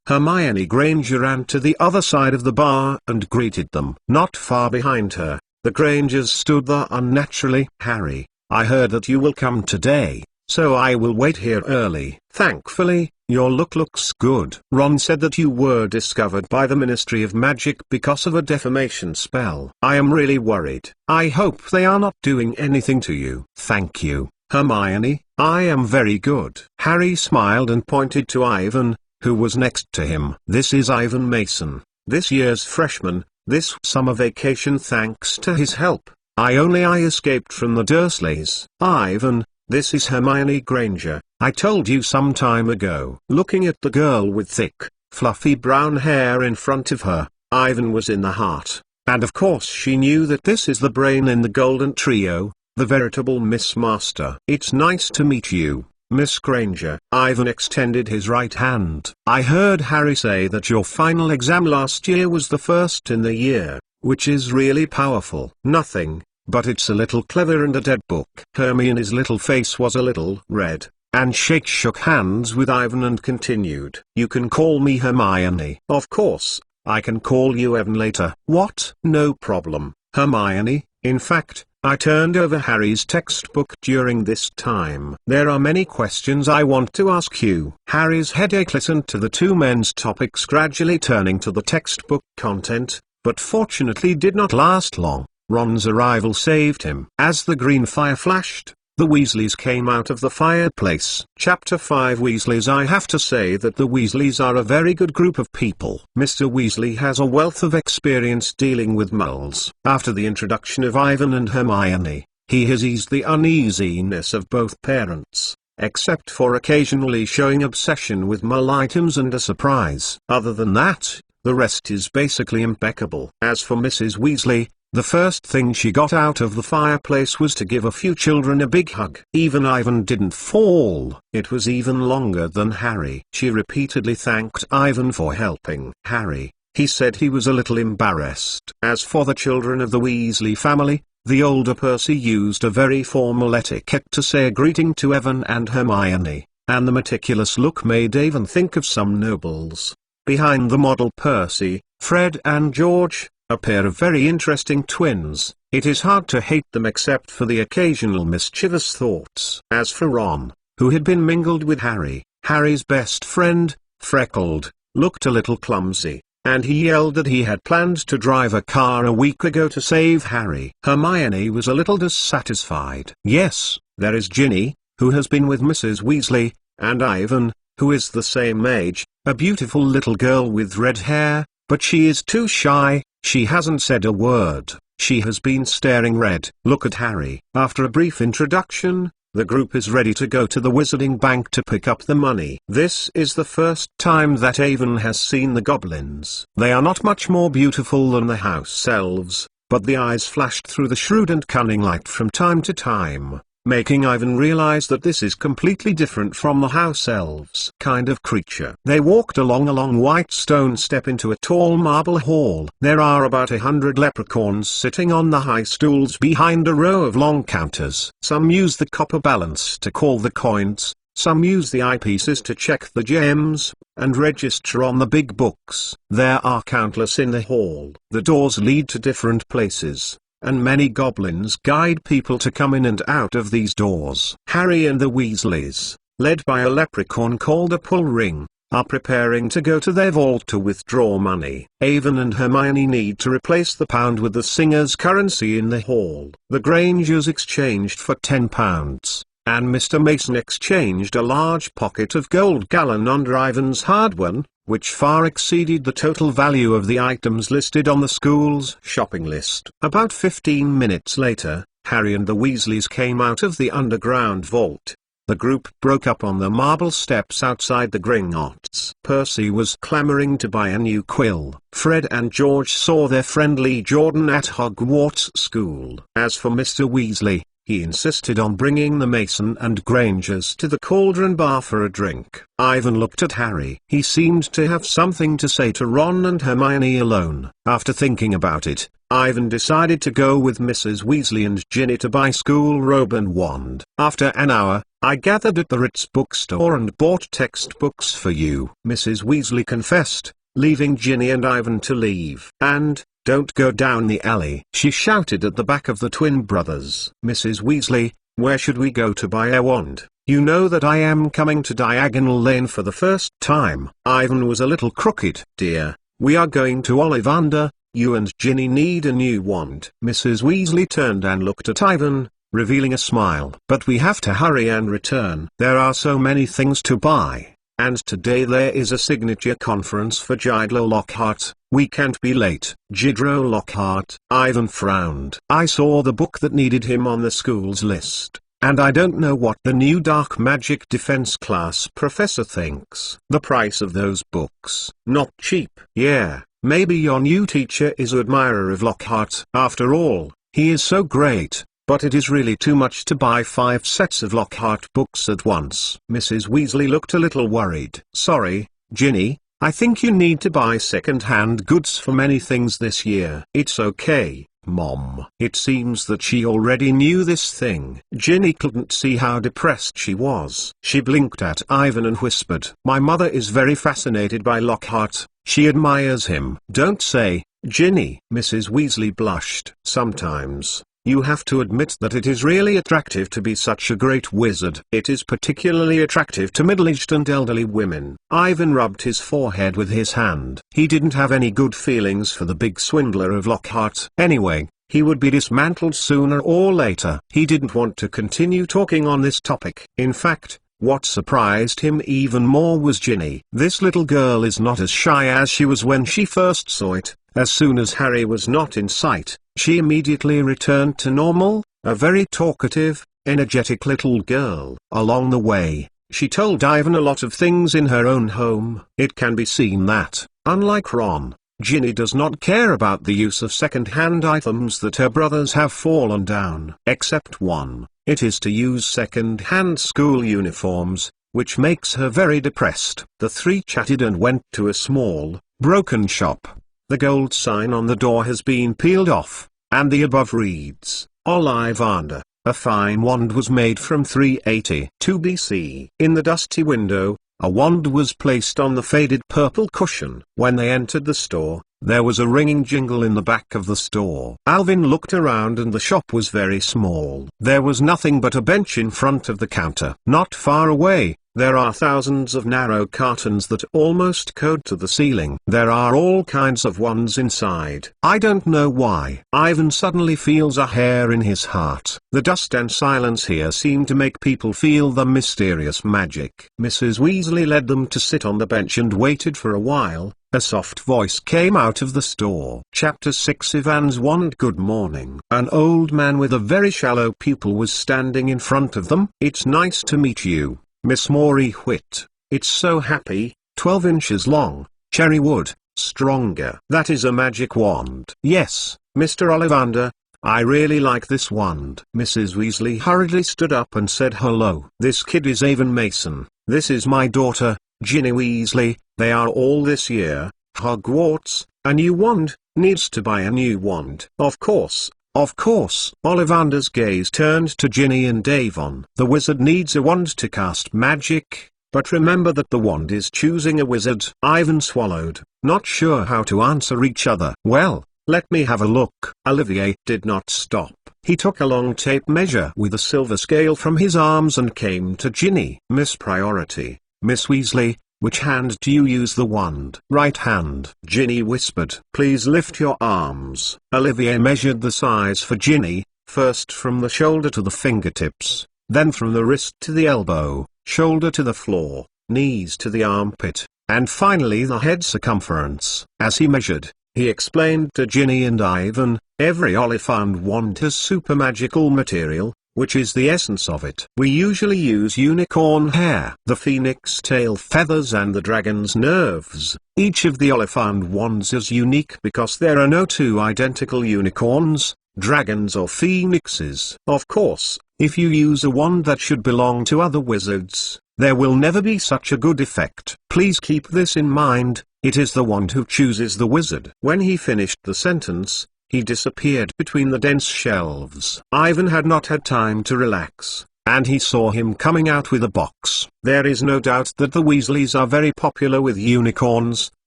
Hermione Granger ran to the other side of the bar and greeted them. Not far behind her, the Grangers stood there unnaturally. Harry, I heard that you will come today, so I will wait here early. Thankfully, your look looks good. Ron said that you were discovered by the Ministry of Magic because of a defamation spell. I am really worried. I hope they are not doing anything to you. Thank you, Hermione, I am very good. Harry smiled and pointed to Ivan, who was next to him. This is Ivan Mason, this year's freshman. This summer vacation, thanks to his help, I escaped from the Dursleys. Ivan, this is Hermione Granger, I told you some time ago. Looking at the girl with thick, fluffy brown hair in front of her, Ivan was in the heart, and of course she knew that this is the brain in the Golden Trio, the veritable Miss Master. It's nice to meet you, Miss Granger. Ivan extended his right hand. I heard Harry say that your final exam last year was the first in the year, which is really powerful. Nothing, but it's a little clever and a dead book. Hermione's little face was a little red, and shook hands with Ivan and continued. You can call me Hermione. Of course, I can call you Evan later. What? No problem, Hermione. In fact, I turned over Harry's textbook during this time. There are many questions I want to ask you. Harry's headache listened to the two men's topics gradually turning to the textbook content, but fortunately did not last long. Ron's arrival saved him. As the green fire flashed, the Weasleys came out of the fireplace. Chapter 5 Weasleys. I have to say that the Weasleys are a very good group of people. Mr. Weasley has a wealth of experience dealing with muggles. After the introduction of Ivan and Hermione, he has eased the uneasiness of both parents, except for occasionally showing obsession with mull items and a surprise. Other than that, the rest is basically impeccable. As for Mrs. Weasley, the first thing she got out of the fireplace was to give a few children a big hug. Even Ivan didn't fall. It was even longer than Harry. She repeatedly thanked Ivan for helping Harry. He said he was a little embarrassed. As for the children of the Weasley family, the older Percy used a very formal etiquette to say a greeting to Evan and Hermione, and the meticulous look made Evan think of some nobles. Behind the model Percy, Fred and George, a pair of very interesting twins, it is hard to hate them except for the occasional mischievous thoughts. As for Ron, who had been mingled with Harry, Harry's best friend, freckled, looked a little clumsy, and he yelled that he had planned to drive a car a week ago to save Harry. Hermione was a little dissatisfied. Yes, there is Ginny, who has been with Mrs. Weasley, and Ivan, who is the same age, a beautiful little girl with red hair, but she is too shy. She hasn't said a word. She has been staring red. Look at Harry. After a brief introduction, the group is ready to go to the Wizarding Bank to pick up the money. This is the first time that Avon has seen the goblins. They are not much more beautiful than the house elves, but the eyes flashed through the shrewd and cunning light from time to time, making Ivan realize that this is completely different from the house elves kind of creature. They walked along a long white stone step into a tall marble hall. There are about 100 leprechauns sitting on the high stools behind a row of long counters. Some use the copper balance to call the coins, some use the eyepieces to check the gems, and register on the big books. There are countless in the hall. The doors lead to different places, and many goblins guide people to come in and out of these doors. Harry and the Weasleys, led by a leprechaun called a pull ring, are preparing to go to their vault to withdraw money. Avon and Hermione need to replace the pound with the singer's currency in the hall. The Grangers exchanged for £10, and Mr. Mason exchanged a large pocket of gold galleon under Ivan's hard one, which far exceeded the total value of the items listed on the school's shopping list. About 15 minutes later, Harry and the Weasleys came out of the underground vault. The group broke up on the marble steps outside the Gringotts. Percy was clamoring to buy a new quill. Fred and George saw their friend Lee Jordan at Hogwarts School. As for Mr. Weasley, He insisted on bringing the Mason and Grangers to the Cauldron Bar for a drink. Ivan looked at Harry. He seemed to have something to say to Ron and Hermione alone. After thinking about it, Ivan decided to go with Mrs. Weasley and Ginny to buy school robe and wand. After an hour, I gathered at the Ritz bookstore and bought textbooks for you, Mrs. Weasley confessed, leaving Ginny and Ivan to leave. And, don't go down the alley, she shouted at the back of the twin brothers. Mrs. Weasley, where should we go to buy a wand? You know that I am coming to Diagonal Lane for the first time. Ivan was a little crooked. Dear, we are going to Ollivander. You and Ginny need a new wand. Mrs. Weasley turned and looked at Ivan, revealing a smile. But we have to hurry and return. There are so many things to buy. And today there is a signature conference for Gidro Lockhart. We can't be late. Gidro Lockhart. Ivan frowned. I saw the book that needed him on the school's list, and I don't know what the new dark magic defense class professor thinks. The price of those books. Not cheap. Yeah, maybe your new teacher is an admirer of Lockhart. After all, he is so great. But it is really too much to buy 5 sets of Lockhart books at once. Mrs. Weasley looked a little worried. Sorry, Ginny, I think you need to buy second-hand goods for many things this year. It's okay, Mom. It seems that she already knew this thing. Ginny couldn't see how depressed she was. She blinked at Ivan and whispered, My mother is very fascinated by Lockhart. She admires him. Don't say, Ginny. Mrs. Weasley blushed. Sometimes you have to admit that it is really attractive to be such a great wizard. It is particularly attractive to middle-aged and elderly women. Ivan rubbed his forehead with his hand. He didn't have any good feelings for the big swindler of Lockhart. Anyway, he would be dismantled sooner or later. He didn't want to continue talking on this topic. In fact, what surprised him even more was Ginny. This little girl is not as shy as she was when she first saw it. As soon as Harry was not in sight, she immediately returned to normal, a very talkative, energetic little girl. Along the way, she told Ivan a lot of things in her own home. It can be seen that, unlike Ron, Ginny does not care about the use of second-hand items that her brothers have fallen down. Except one. It is to use second-hand school uniforms, which makes her very depressed. The three chatted and went to a small, broken shop. The gold sign on the door has been peeled off, and the above reads, Ollivander. A fine wand was made from 382 BC. In the dusty window, a wand was placed on the faded purple cushion. When they entered the store, there was a ringing jingle in the back of the store. Alvin looked around and the shop was very small. There was nothing but a bench in front of the counter. Not far away, there are thousands of narrow cartons that almost code to the ceiling. There are all kinds of wands inside. I don't know why. Ivan suddenly feels a hair in his heart. The dust and silence here seem to make people feel the mysterious magic. Mrs. Weasley led them to sit on the bench and waited for a while. A soft voice came out of the store. Chapter 6 Ivan's Wand. Good morning. An old man with a very shallow pupil was standing in front of them. It's nice to meet you, Miss Maury Whit. It's so happy, 12 inches long, cherry wood, stronger. That is a magic wand. Yes, Mr. Ollivander, I really like this wand. Mrs. Weasley hurriedly stood up and said hello. This kid is Avon Mason. This is my daughter, Ginny Weasley. They are all this year. Hogwarts, a new wand, needs to buy a new wand. Of course. Ollivander's gaze turned to Ginny and Avon. The wizard needs a wand to cast magic, but remember that the wand is choosing a wizard. Ivan swallowed, not sure how to answer each other. Well, let me have a look. Olivier did not stop. He took a long tape measure with a silver scale from his arms and came to Ginny. Miss Priority, Miss Weasley, which hand do you use the wand? Right hand. Ginny whispered. Please lift your arms. Olivier measured the size for Ginny, first from the shoulder to the fingertips, then from the wrist to the elbow, shoulder to the floor, knees to the armpit, and finally the head circumference. As he measured, he explained to Ginny and Ivan, every Ollivander wand has super magical material, which is the essence of it. We usually use unicorn hair, the phoenix tail feathers and the dragon's nerves. Each of the Ollivander wands is unique because there are no two identical unicorns, dragons or phoenixes. Of course, if you use a wand that should belong to other wizards, there will never be such a good effect. Please keep this in mind, it is the wand who chooses the wizard. When he finished the sentence, he disappeared between the dense shelves. Ivan had not had time to relax, and he saw him coming out with a box. There is no doubt that the Weasleys are very popular with unicorns,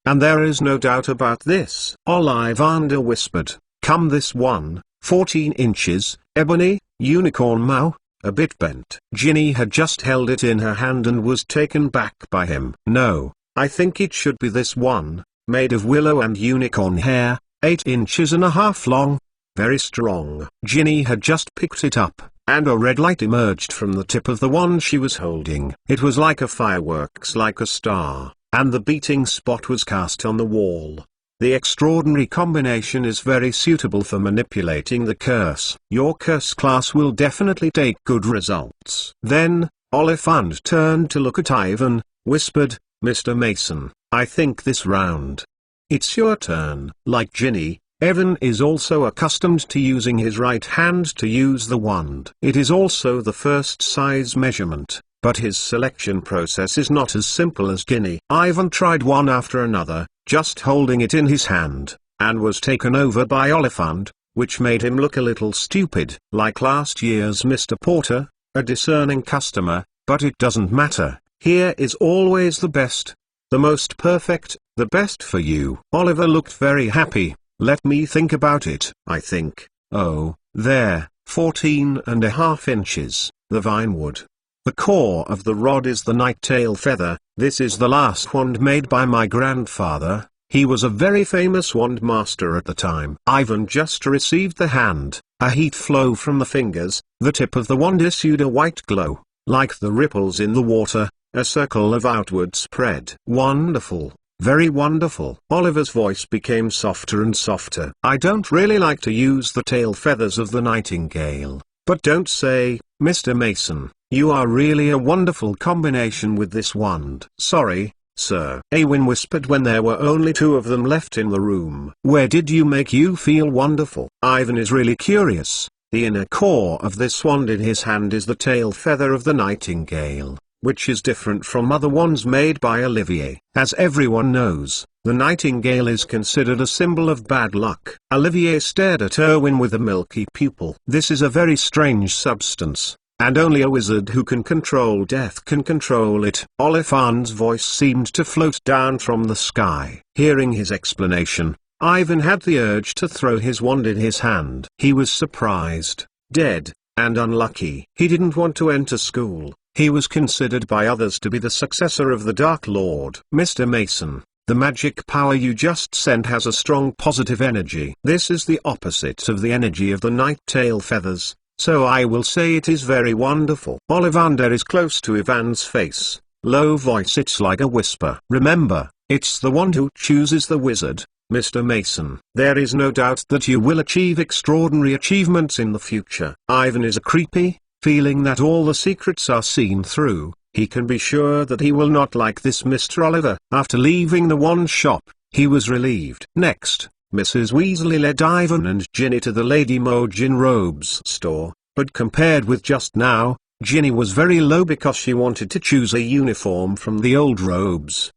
and there is no doubt about this. Ollivander whispered, "Come this one, 14 inches, ebony, unicorn mow, a bit bent." Ginny had just held it in her hand and was taken back by him. "No, I think it should be this one, made of willow and unicorn hair, 8 inches and a half long, very strong." Ginny had just picked it up, and a red light emerged from the tip of the wand she was holding. It was like a fireworks, like a star, and the beating spot was cast on the wall. The extraordinary combination is very suitable for manipulating the curse. Your curse class will definitely take good results. Then, Oliphant turned to look at Ivan, whispered, "Mr. Mason, I think this round, it's your turn." Like Ginny, Evan is also accustomed to using his right hand to use the wand. It is also the first size measurement, but his selection process is not as simple as Ginny. Ivan tried one after another, just holding it in his hand, and was taken over by Oliphant, which made him look a little stupid. Like last year's Mr. Porter, a discerning customer, but it doesn't matter, here is always the best, the most perfect, the best for you. Oliver looked very happy. "Let me think about it. I think, oh, there, 14.5 inches, the vinewood. The core of the rod is the night-tail feather. This is the last wand made by my grandfather. He was a very famous wand master at the time." Ivan just received the hand, a heat flow from the fingers, the tip of the wand issued a white glow, like the ripples in the water, a circle of outward spread. "Wonderful. Very wonderful." Oliver's voice became softer and softer. "I don't really like to use the tail feathers of the nightingale, but don't say, Mr. Mason, you are really a wonderful combination with this wand." "Sorry, sir," Awin whispered when there were only 2 of them left in the room. "Where did you make you feel wonderful?" Ivan is really curious. The inner core of this wand in his hand is the tail feather of the nightingale, which is different from other wands made by Olivier. As everyone knows, the nightingale is considered a symbol of bad luck. Olivier stared at Erwin with a milky pupil. "This is a very strange substance, and only a wizard who can control death can control it." Oliphant's voice seemed to float down from the sky. Hearing his explanation, Ivan had the urge to throw his wand in his hand. He was surprised, dead, and unlucky. He didn't want to enter school. He was considered by others to be the successor of the Dark Lord. "Mr. Mason, the magic power you just sent has a strong positive energy. This is the opposite of the energy of the night-tail feathers, so I will say it is very wonderful." Ollivander is close to Ivan's face. Low voice, it's like a whisper. "Remember, it's the wand who chooses the wizard, Mr. Mason. There is no doubt that you will achieve extraordinary achievements in the future." Ivan is a creepy, feeling that all the secrets are seen through. He can be sure that he will not like this Mr. Oliver. After leaving the wand shop, he was relieved. Next, Mrs. Weasley led Ivan and Ginny to the Lady Mojin robes store, but compared with just now, Ginny was very low because she wanted to choose a uniform from the old robes.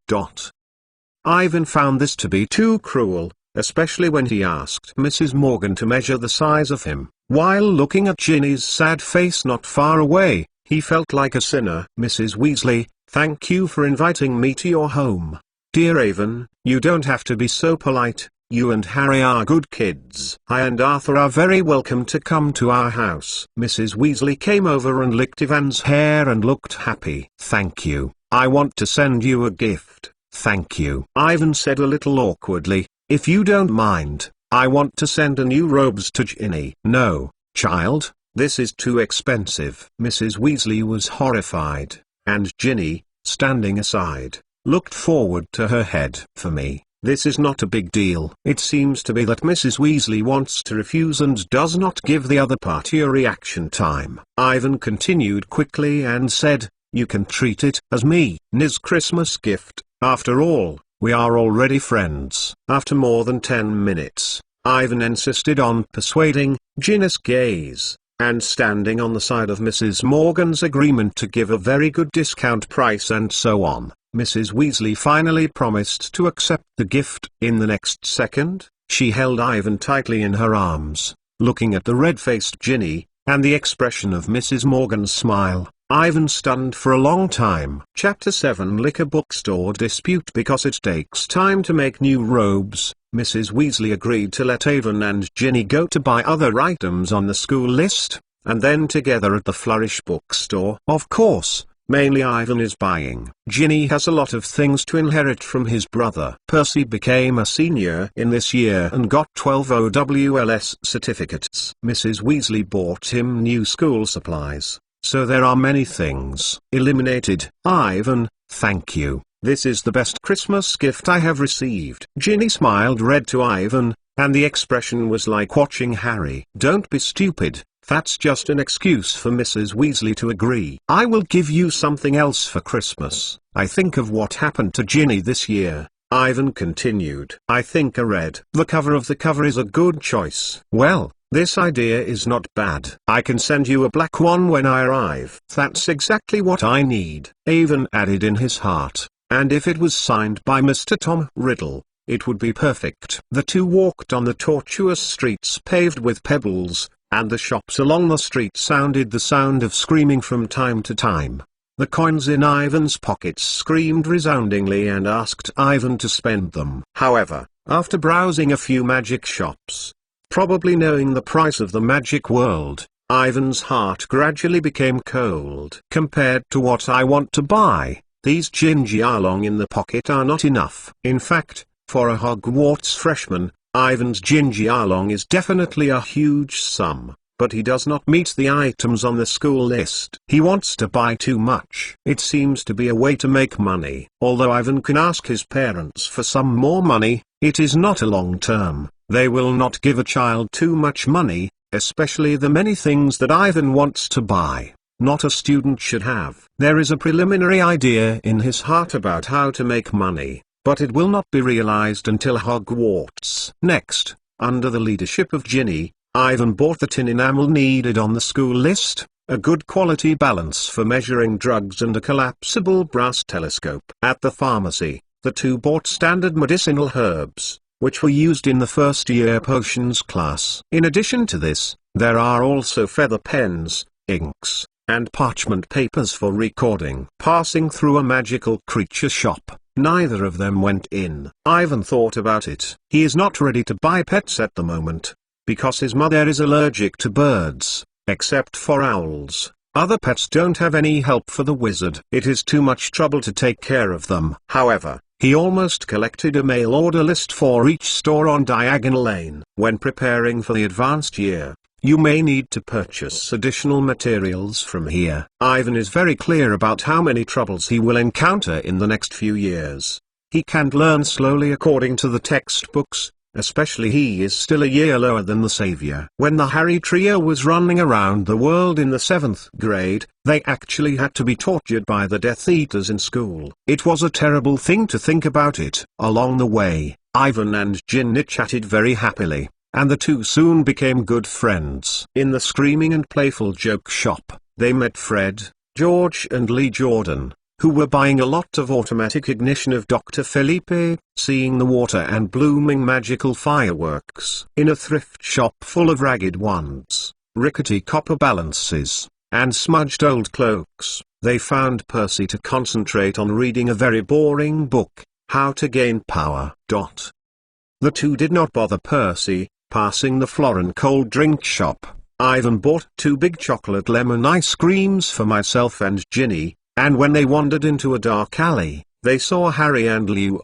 Ivan found this to be too cruel, especially when he asked Mrs. Morgan to measure the size of him. While looking at Ginny's sad face not far away, he felt like a sinner. "Mrs. Weasley, thank you for inviting me to your home. Dear Ivan, you don't have to be so polite, you and Harry are good kids. I and Arthur are very welcome to come to our house." Mrs. Weasley came over and licked Ivan's hair and looked happy. "Thank you. I want to send you a gift." "Thank you," Ivan said a little awkwardly. "If you don't mind, I want to send a new robes to Ginny." "No, child, this is too expensive." Mrs. Weasley was horrified, and Ginny, standing aside, looked forward to her head. "For me, this is not a big deal." It seems to be that Mrs. Weasley wants to refuse and does not give the other party a reaction time. Ivan continued quickly and said, "You can treat it as N's Christmas gift. After all, we are already friends." After more than 10 minutes, Ivan insisted on persuading Ginny's gaze, and standing on the side of Mrs. Morgan's agreement to give a very good discount price and so on. Mrs. Weasley finally promised to accept the gift. In the next second, she held Ivan tightly in her arms, looking at the red-faced Ginny, and the expression of Mrs. Morgan's smile. Ivan stunned for a long time. Chapter 7 Liquor Bookstore Dispute. Because it takes time to make new robes, Mrs. Weasley agreed to let Ivan and Ginny go to buy other items on the school list, and then together at the Flourish bookstore. Of course, mainly Ivan is buying. Ginny has a lot of things to inherit from his brother. Percy became a senior in this year and got 12 OWLS certificates. Mrs. Weasley bought him new school supplies. So there are many things eliminated. Ivan, thank you. This is the best Christmas gift I have received. Ginny smiled red to Ivan, and the expression was like watching Harry. Don't be stupid. That's just an excuse for Mrs. Weasley to agree. I will give you something else for Christmas. I think of what happened to Ginny this year. Ivan continued. I think a red. The cover of the cover is a good choice. Well, this idea is not bad. I can send you a black one when I arrive. That's exactly what I need, Ivan added in his heart. And if it was signed by Mr. Tom Riddle, it would be perfect. The two walked on the tortuous streets paved with pebbles, and the shops along the street sounded the sound of screaming from time to time. The coins in Ivan's pockets screamed resoundingly and asked Ivan to spend them. However, after browsing a few magic shops, probably knowing the price of the magic world, Ivan's heart gradually became cold. Compared to what I want to buy, these gingialong in the pocket are not enough. In fact, for a Hogwarts freshman, Ivan's gingialong is definitely a huge sum, but he does not meet the items on the school list. He wants to buy too much. It seems to be a way to make money. Although Ivan can ask his parents for some more money, it is not a long term. They will not give a child too much money, especially the many things that Ivan wants to buy. Not a student should have. There is a preliminary idea in his heart about how to make money, but it will not be realized until Hogwarts. Next, under the leadership of Ginny, Ivan bought the tin enamel needed on the school list, a good quality balance for measuring drugs and a collapsible brass telescope. At the pharmacy, the two bought standard medicinal herbs, which were used in the first-year potions class. In addition to this, there are also feather pens, inks, and parchment papers for recording. Passing through a magical creature shop, neither of them went in. Ivan thought about it. He is not ready to buy pets at the moment, because his mother is allergic to birds, except for owls. Other pets don't have any help for the wizard. It is too much trouble to take care of them. However, he almost collected a mail order list for each store on Diagonal Lane. When preparing for the advanced year, you may need to purchase additional materials from here. Ivan is very clear about how many troubles he will encounter in the next few years. He can't learn slowly according to the textbooks, especially he is still a year lower than the Savior. When the Harry trio was running around the world in the 7th grade, they actually had to be tortured by the Death Eaters in school. It was a terrible thing to think about it. Along the way, Ivan and Ginny chatted very happily, and the two soon became good friends. In the screaming and playful joke shop, they met Fred, George and Lee Jordan, who were buying a lot of automatic ignition of Dr. Felipe, seeing the water and blooming magical fireworks. In a thrift shop full of ragged wands, rickety copper balances, and smudged old cloaks, they found Percy to concentrate on reading a very boring book, How to Gain Power. The two did not bother Percy. Passing the Florin cold drink shop, Ivan bought 2 big chocolate lemon ice creams for myself and Ginny, and when they wandered into a dark alley, they saw Harry and Lou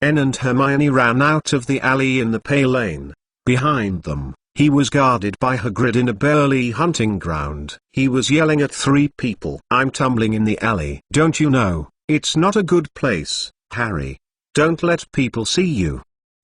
and Hermione ran out of the alley in the pale lane. Behind them, he was guarded by Hagrid in a burly hunting ground. He was yelling at 3 people. I'm tumbling in the alley. Don't you know, it's not a good place, Harry. Don't let people see you.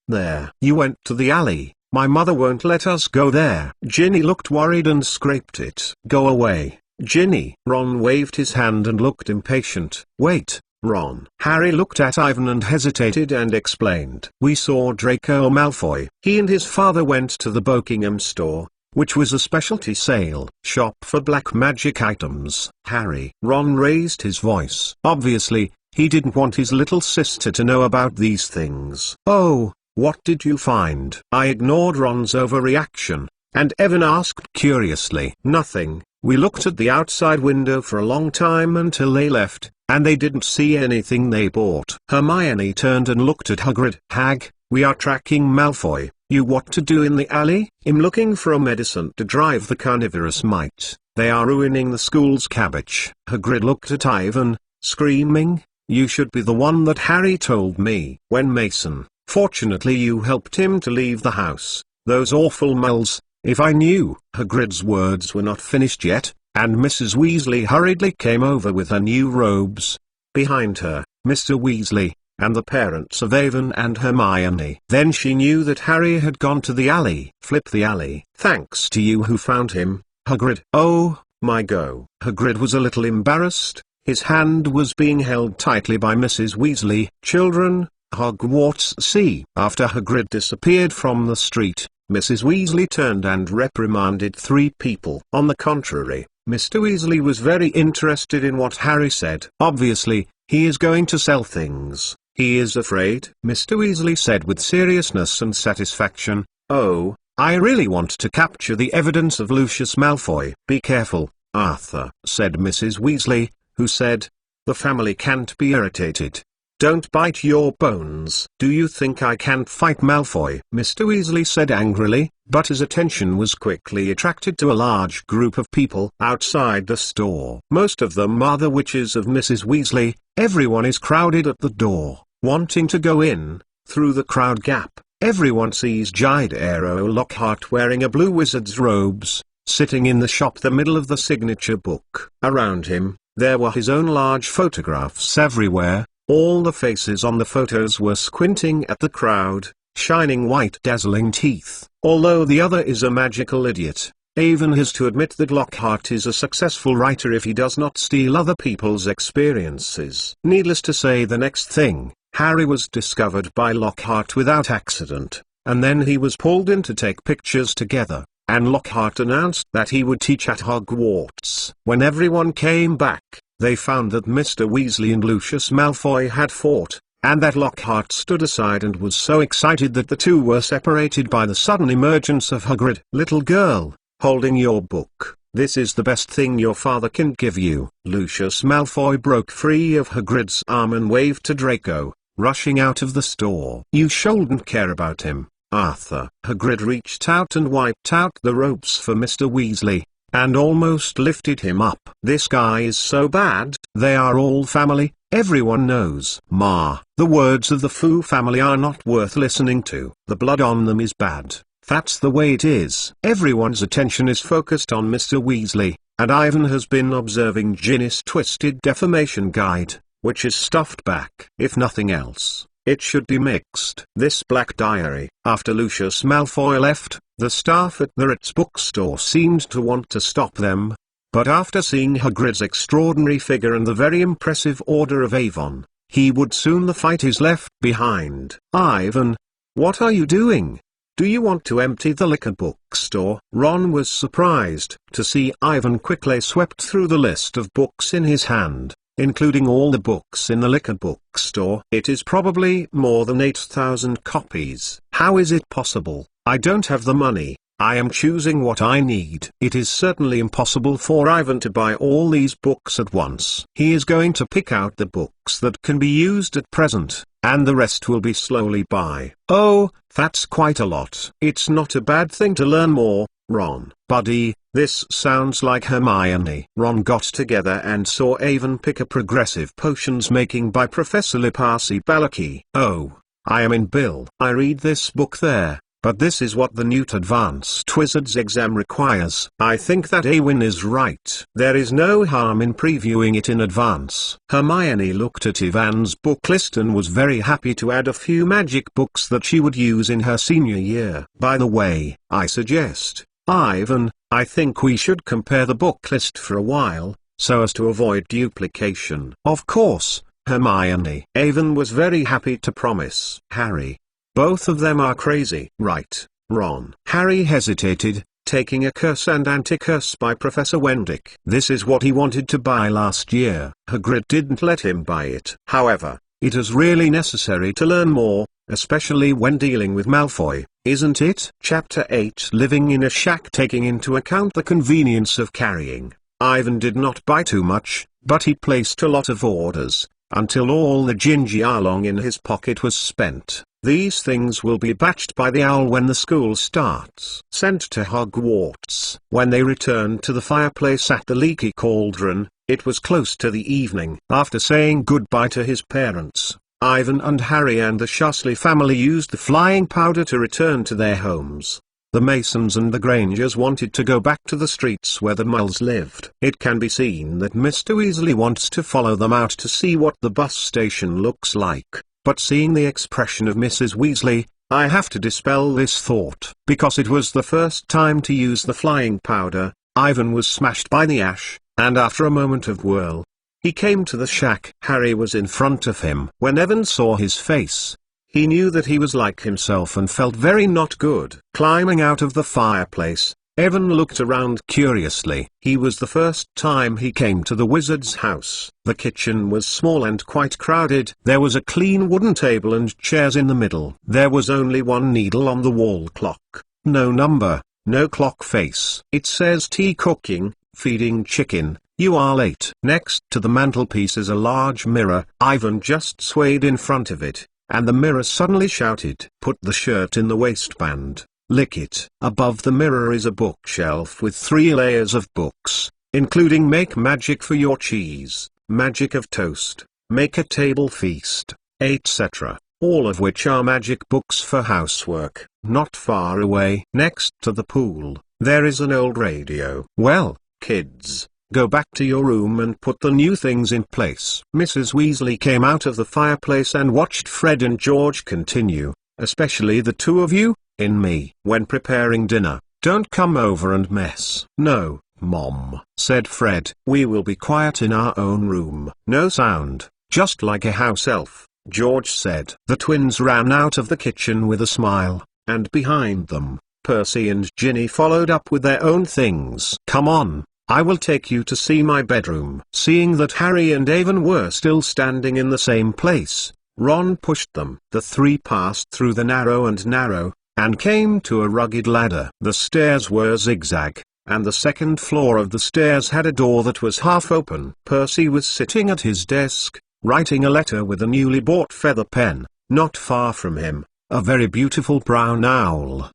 There. You went to the alley. My mother won't let us go there. Ginny looked worried and scraped it. Go away, Ginny. Ron waved his hand and looked impatient. Wait, Ron. Harry looked at Ivan and hesitated and explained. We saw Draco Malfoy. He and his father went to the Bookstore, which was a specialty sale shop for black magic items. Harry. Ron raised his voice. Obviously, he didn't want his little sister to know about these things. Oh, what did you find? I ignored Ron's overreaction, and Evan asked curiously. Nothing. We looked at the outside window for a long time until they left, and they didn't see anything they bought. Hermione turned and looked at Hagrid. Hag, we are tracking Malfoy. You what to do in the alley? I'm looking for a medicine to drive the carnivorous mite. They are ruining the school's cabbage. Hagrid looked at Ivan, screaming, you should be the one that Harry told me. When Mason, fortunately you helped him to leave the house. Those awful moles. If I knew. Hagrid's words were not finished yet, and Mrs. Weasley hurriedly came over with her new robes. Behind her, Mr. Weasley, and the parents of Avon and Hermione. Then she knew that Harry had gone to the alley. Flip the alley. Thanks to you who found him, Hagrid. Oh, my go. Hagrid was a little embarrassed. His hand was being held tightly by Mrs. Weasley. Children, Hogwarts see. After Hagrid disappeared from the street, Mrs. Weasley turned and reprimanded 3 people. On the contrary, Mr. Weasley was very interested in what Harry said. Obviously, he is going to sell things. He is afraid, Mr. Weasley said with seriousness and satisfaction. Oh, I really want to capture the evidence of Lucius Malfoy. Be careful, Arthur, said Mrs. Weasley, who said, the family can't be irritated. Don't bite your bones. Do you think I can't fight Malfoy? Mr. Weasley said angrily, but his attention was quickly attracted to a large group of people outside the store. Most of them are the witches of Mrs. Weasley. Everyone is crowded at the door, wanting to go in. Through the crowd gap, everyone sees Giant Aero Lockhart wearing a blue wizard's robes, sitting in the shop the middle of the signature book. Around him, there were his own large photographs everywhere. All the faces on the photos were squinting at the crowd, shining white dazzling teeth. Although the other is a magical idiot, Avon has to admit that Lockhart is a successful writer if he does not steal other people's experiences. Needless to say, the next thing, Harry was discovered by Lockhart without accident, and then he was pulled in to take pictures together, and Lockhart announced that he would teach at Hogwarts. When everyone came back, they found that Mr. Weasley and Lucius Malfoy had fought, and that Lockhart stood aside and was so excited that the two were separated by the sudden emergence of Hagrid. Little girl, holding your book, this is the best thing your father can give you. Lucius Malfoy broke free of Hagrid's arm and waved to Draco, rushing out of the store. You shouldn't care about him, Arthur. Hagrid reached out and wiped out the ropes for Mr. Weasley, and almost lifted him up. This guy is so bad. They are all family, everyone knows. Ma, the words of the Fu family are not worth listening to. The blood on them is bad. That's the way it is. Everyone's attention is focused on Mr. Weasley, and Ivan has been observing Ginny's twisted defamation guide, which is stuffed back. If nothing else, it should be mixed. This black diary. After Lucius Malfoy left, the staff at the Ritz bookstore seemed to want to stop them. But after seeing Hagrid's extraordinary figure and the very impressive Order of Avon, he would soon fight is left behind. Ivan, what are you doing? Do you want to empty the liquor bookstore? Ron was surprised to see Ivan quickly swept through the list of books in his hand, including all the books in the liquor bookstore. It is probably more than 8,000 copies. How is it possible? I don't have the money. I am choosing what I need. It is certainly impossible for Ivan to buy all these books at once. He is going to pick out the books that can be used at present, and the rest will be slowly buy. Oh, that's quite a lot. It's not a bad thing to learn more, Ron. Buddy, this sounds like Hermione. Ron got together and saw Avon pick a progressive potions making by Professor Lipasi Balaki. Oh, I am in Bill. I read this book there. But this is what the Newt Advanced Wizards exam requires. I think that Awin is right. There is no harm in previewing it in advance. Hermione looked at Ivan's book list and was very happy to add a few magic books that she would use in her senior year. By the way, I suggest, Ivan, I think we should compare the book list for a while, so as to avoid duplication. Of course, Hermione. Avon was very happy to promise Harry. Both of them are crazy, right, Ron? Harry hesitated, taking a Curse and Anti-Curse by Professor Wendick. This is what he wanted to buy last year. Hagrid didn't let him buy it. However, it is really necessary to learn more, especially when dealing with Malfoy, isn't it? Chapter 8 Living in a shack. Taking into account the convenience of carrying, Ivan did not buy too much, but he placed a lot of orders, until all the gingy in his pocket was spent. These things will be batched by the owl when the school starts. Sent to Hogwarts. When they returned to the fireplace at the Leaky Cauldron, it was close to the evening. After saying goodbye to his parents, Ivan and Harry and the Weasley family used the flying powder to return to their homes. The Masons and the Grangers wanted to go back to the streets where the Mulls lived. It can be seen that Mr. Weasley wants to follow them out to see what the bus station looks like. But seeing the expression of Mrs. Weasley, I have to dispel this thought. Because it was the first time to use the flying powder, Ivan was smashed by the ash, and after a moment of whirl, he came to the shack. Harry was in front of him. When Evan saw his face, he knew that he was like himself and felt very not good. Climbing out of the fireplace, Evan looked around curiously. It was the first time he came to the wizard's house. The kitchen was small and quite crowded. There was a clean wooden table and chairs in the middle. There was only one needle on the wall clock. No number, no clock face. It says tea cooking, feeding chicken, you are late. Next to the mantelpiece is a large mirror. Ivan just swayed in front of it, and the mirror suddenly shouted, "Put the shirt in the waistband. Lick it." Above the mirror is a bookshelf with 3 layers of books, including Make Magic for Your Cheese, Magic of Toast, Make a Table Feast, etc., all of which are magic books for housework. Not far away, next to the pool, there is an old radio. Well, kids, go back to your room and put the new things in place. Mrs. Weasley came out of the fireplace and watched Fred and George continue, especially the two of you. In me. When preparing dinner, don't come over and mess. No, Mom, said Fred. We will be quiet in our own room. No sound, just like a house elf, George said. The twins ran out of the kitchen with a smile, and behind them, Percy and Ginny followed up with their own things. Come on, I will take you to see my bedroom. Seeing that Harry and Avon were still standing in the same place, Ron pushed them. The 3 passed through the narrow, and came to a rugged ladder. The stairs were zigzag, and the second floor of the stairs had a door that was half open. Percy was sitting at his desk, writing a letter with a newly bought feather pen. Not far from him, a very beautiful brown owl.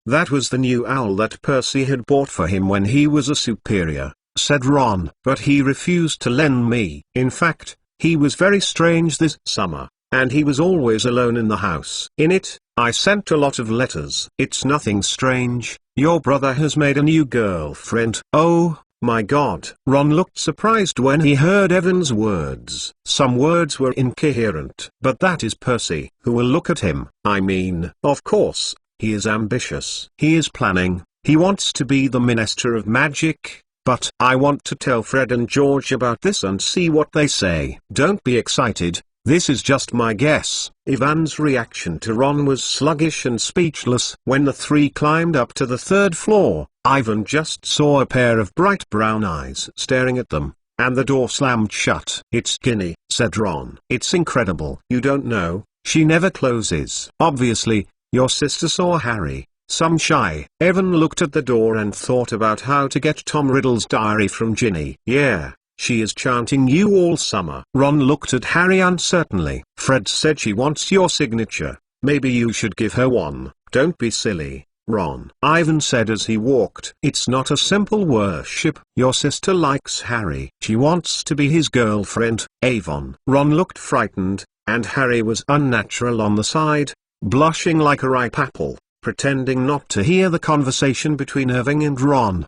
That was the new owl that Percy had bought for him when he was a superior, said Ron. But he refused to lend me. In fact, he was very strange this summer, and he was always alone in the house. In it, I sent a lot of letters. It's nothing strange. Your brother has made a new girlfriend. Oh, my God. Ron looked surprised when he heard Evan's words. Some words were incoherent. But that is Percy. Who will look at him? I mean, of course, he is ambitious. He is planning. He wants to be the Minister of Magic. But I want to tell Fred and George about this and see what they say. Don't be excited. This is just my guess. Ivan's reaction to Ron was sluggish and speechless. When the 3 climbed up to the 3rd floor, Ivan just saw a pair of bright brown eyes staring at them, and the door slammed shut. It's Ginny, said Ron. It's incredible. You don't know, she never closes. Obviously, your sister saw Harry. Some shy. Evan looked at the door and thought about how to get Tom Riddle's diary from Ginny. Yeah. She is chanting you all summer. Ron looked at Harry uncertainly. Fred said she wants your signature. Maybe you should give her one. Don't be silly, Ron. Ivan said as he walked. It's not a simple worship. Your sister likes Harry. She wants to be his girlfriend, Avon. Ron looked frightened, and Harry was unnatural on the side, blushing like a ripe apple, pretending not to hear the conversation between Irving and Ron.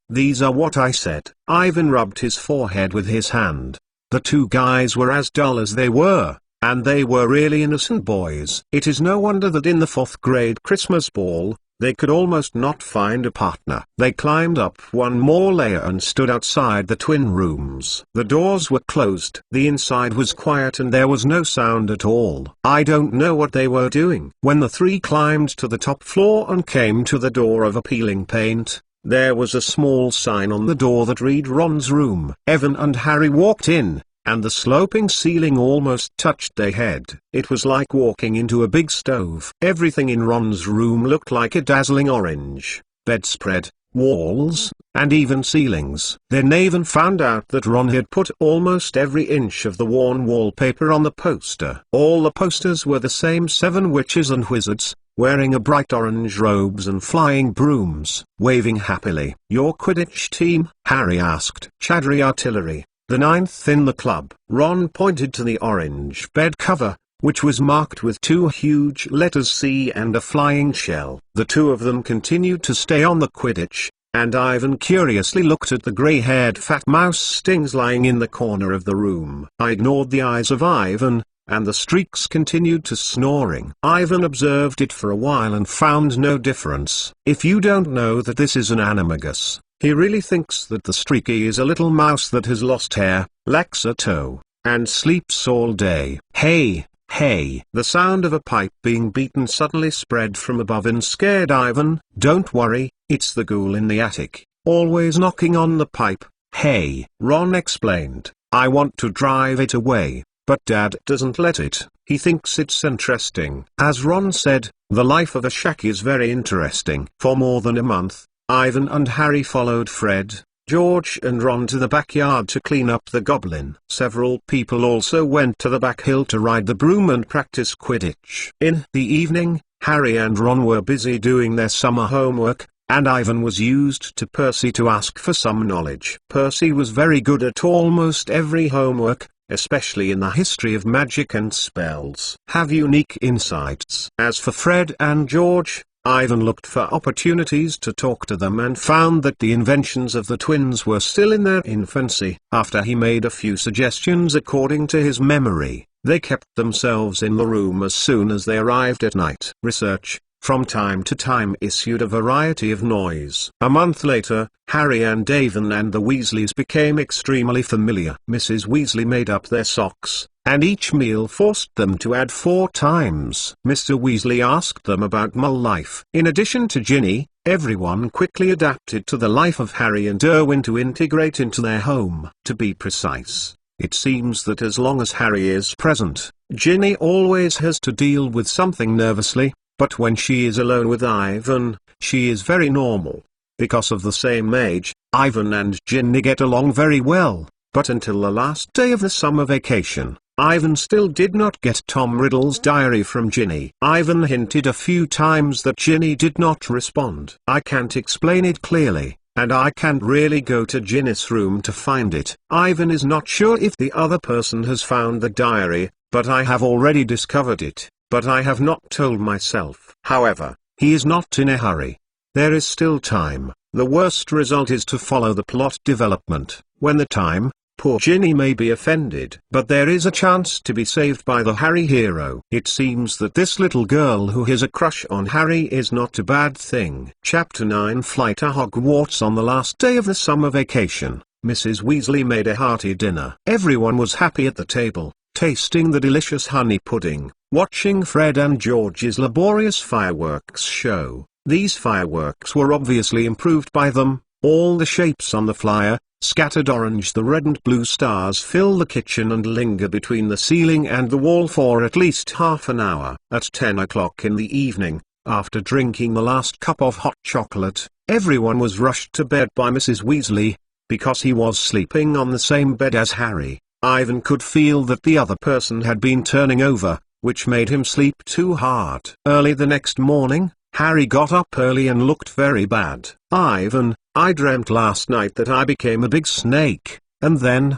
These are what I said. Ivan rubbed his forehead with his hand. The 2 guys were as dull as they were, and they were really innocent boys. It is no wonder that in the 4th grade Christmas ball, They could almost not find a partner. They climbed up one more layer and stood outside the twin rooms. The doors were closed. The inside was quiet and there was no sound at all. I don't know what they were doing. When the three climbed to the top floor and came to the door of appealing paint, there was a small sign on the door that read Ron's room. Evan and Harry walked in, and the sloping ceiling almost touched their head. It was like walking into a big stove. Everything in Ron's room looked like a dazzling orange: bedspread, walls, and even ceilings. Then Evan found out that Ron had put almost every inch of the worn wallpaper on the poster. All the posters were the same 7 witches and wizards, wearing a bright orange robes and flying brooms, waving happily. "Your Quidditch team?" Harry asked. "Chadri Artillery, the 9th in the club." Ron pointed to the orange bed cover, which was marked with 2 huge letters C and a flying shell. The two of them continued to stay on the Quidditch, and Ivan curiously looked at the grey-haired fat mouse stings lying in the corner of the room. I ignored the eyes of Ivan, and the streaks continued to snoring. Ivan observed it for a while and found no difference. If you don't know that this is an animagus, he really thinks that the streaky is a little mouse that has lost hair, lacks a toe, and sleeps all day. "Hey, hey!" The sound of a pipe being beaten suddenly spread from above and scared Ivan. "Don't worry, it's the ghoul in the attic, always knocking on the pipe. Hey!" Ron explained. "I want to drive it away, but Dad doesn't let it. He thinks it's interesting." As Ron said, the life of a shack is very interesting. For more than a month, Ivan and Harry followed Fred, George and Ron to the backyard to clean up the goblin. Several people also went to the back hill to ride the broom and practice Quidditch. In the evening, Harry and Ron were busy doing their summer homework, and Ivan was used to Percy to ask for some knowledge. Percy was very good at almost every homework, especially in the history of magic and spells. Have unique insights. As for Fred and George, Ivan looked for opportunities to talk to them and found that the inventions of the twins were still in their infancy. After he made a few suggestions according to his memory, they kept themselves in the room as soon as they arrived at night. Research, from time to time, issued a variety of noise. A month later, Harry and Evan and the Weasleys became extremely familiar. Mrs. Weasley made up their socks, and each meal forced them to add 4 times. Mr. Weasley asked them about mole life. In addition to Ginny, everyone quickly adapted to the life of Harry and Erwin to integrate into their home. To be precise, it seems that as long as Harry is present, Ginny always has to deal with something nervously, but when she is alone with Ivan, she is very normal. Because of the same age, Ivan and Ginny get along very well, but until the last day of the summer vacation, Ivan still did not get Tom Riddle's diary from Ginny. Ivan hinted a few times that Ginny did not respond. "I can't explain it clearly, and I can't really go to Ginny's room to find it." Ivan is not sure if the other person has found the diary, but I have already discovered it, but I have not told myself. However, he is not in a hurry. There is still time. The worst result is to follow the plot development. When the time, poor Ginny may be offended, but there is a chance to be saved by the Harry hero. It seems that this little girl who has a crush on Harry is not a bad thing. Chapter 9: Flight to Hogwarts. On the last day of the summer vacation, Mrs. Weasley made a hearty dinner. Everyone was happy at the table, tasting the delicious honey pudding, watching Fred and George's laborious fireworks show. These fireworks were obviously improved by them. All the shapes on the flyer, scattered orange, the red and blue stars, fill the kitchen and linger between the ceiling and the wall for at least half an hour. At 10 o'clock in the evening, after drinking the last cup of hot chocolate, everyone was rushed to bed by Mrs. Weasley. Because he was sleeping on the same bed as Harry, Ivan could feel that the other person had been turning over, which made him sleep too hard. Early the next morning, Harry got up early and looked very bad. "Ivan, I dreamt last night that I became a big snake, and then...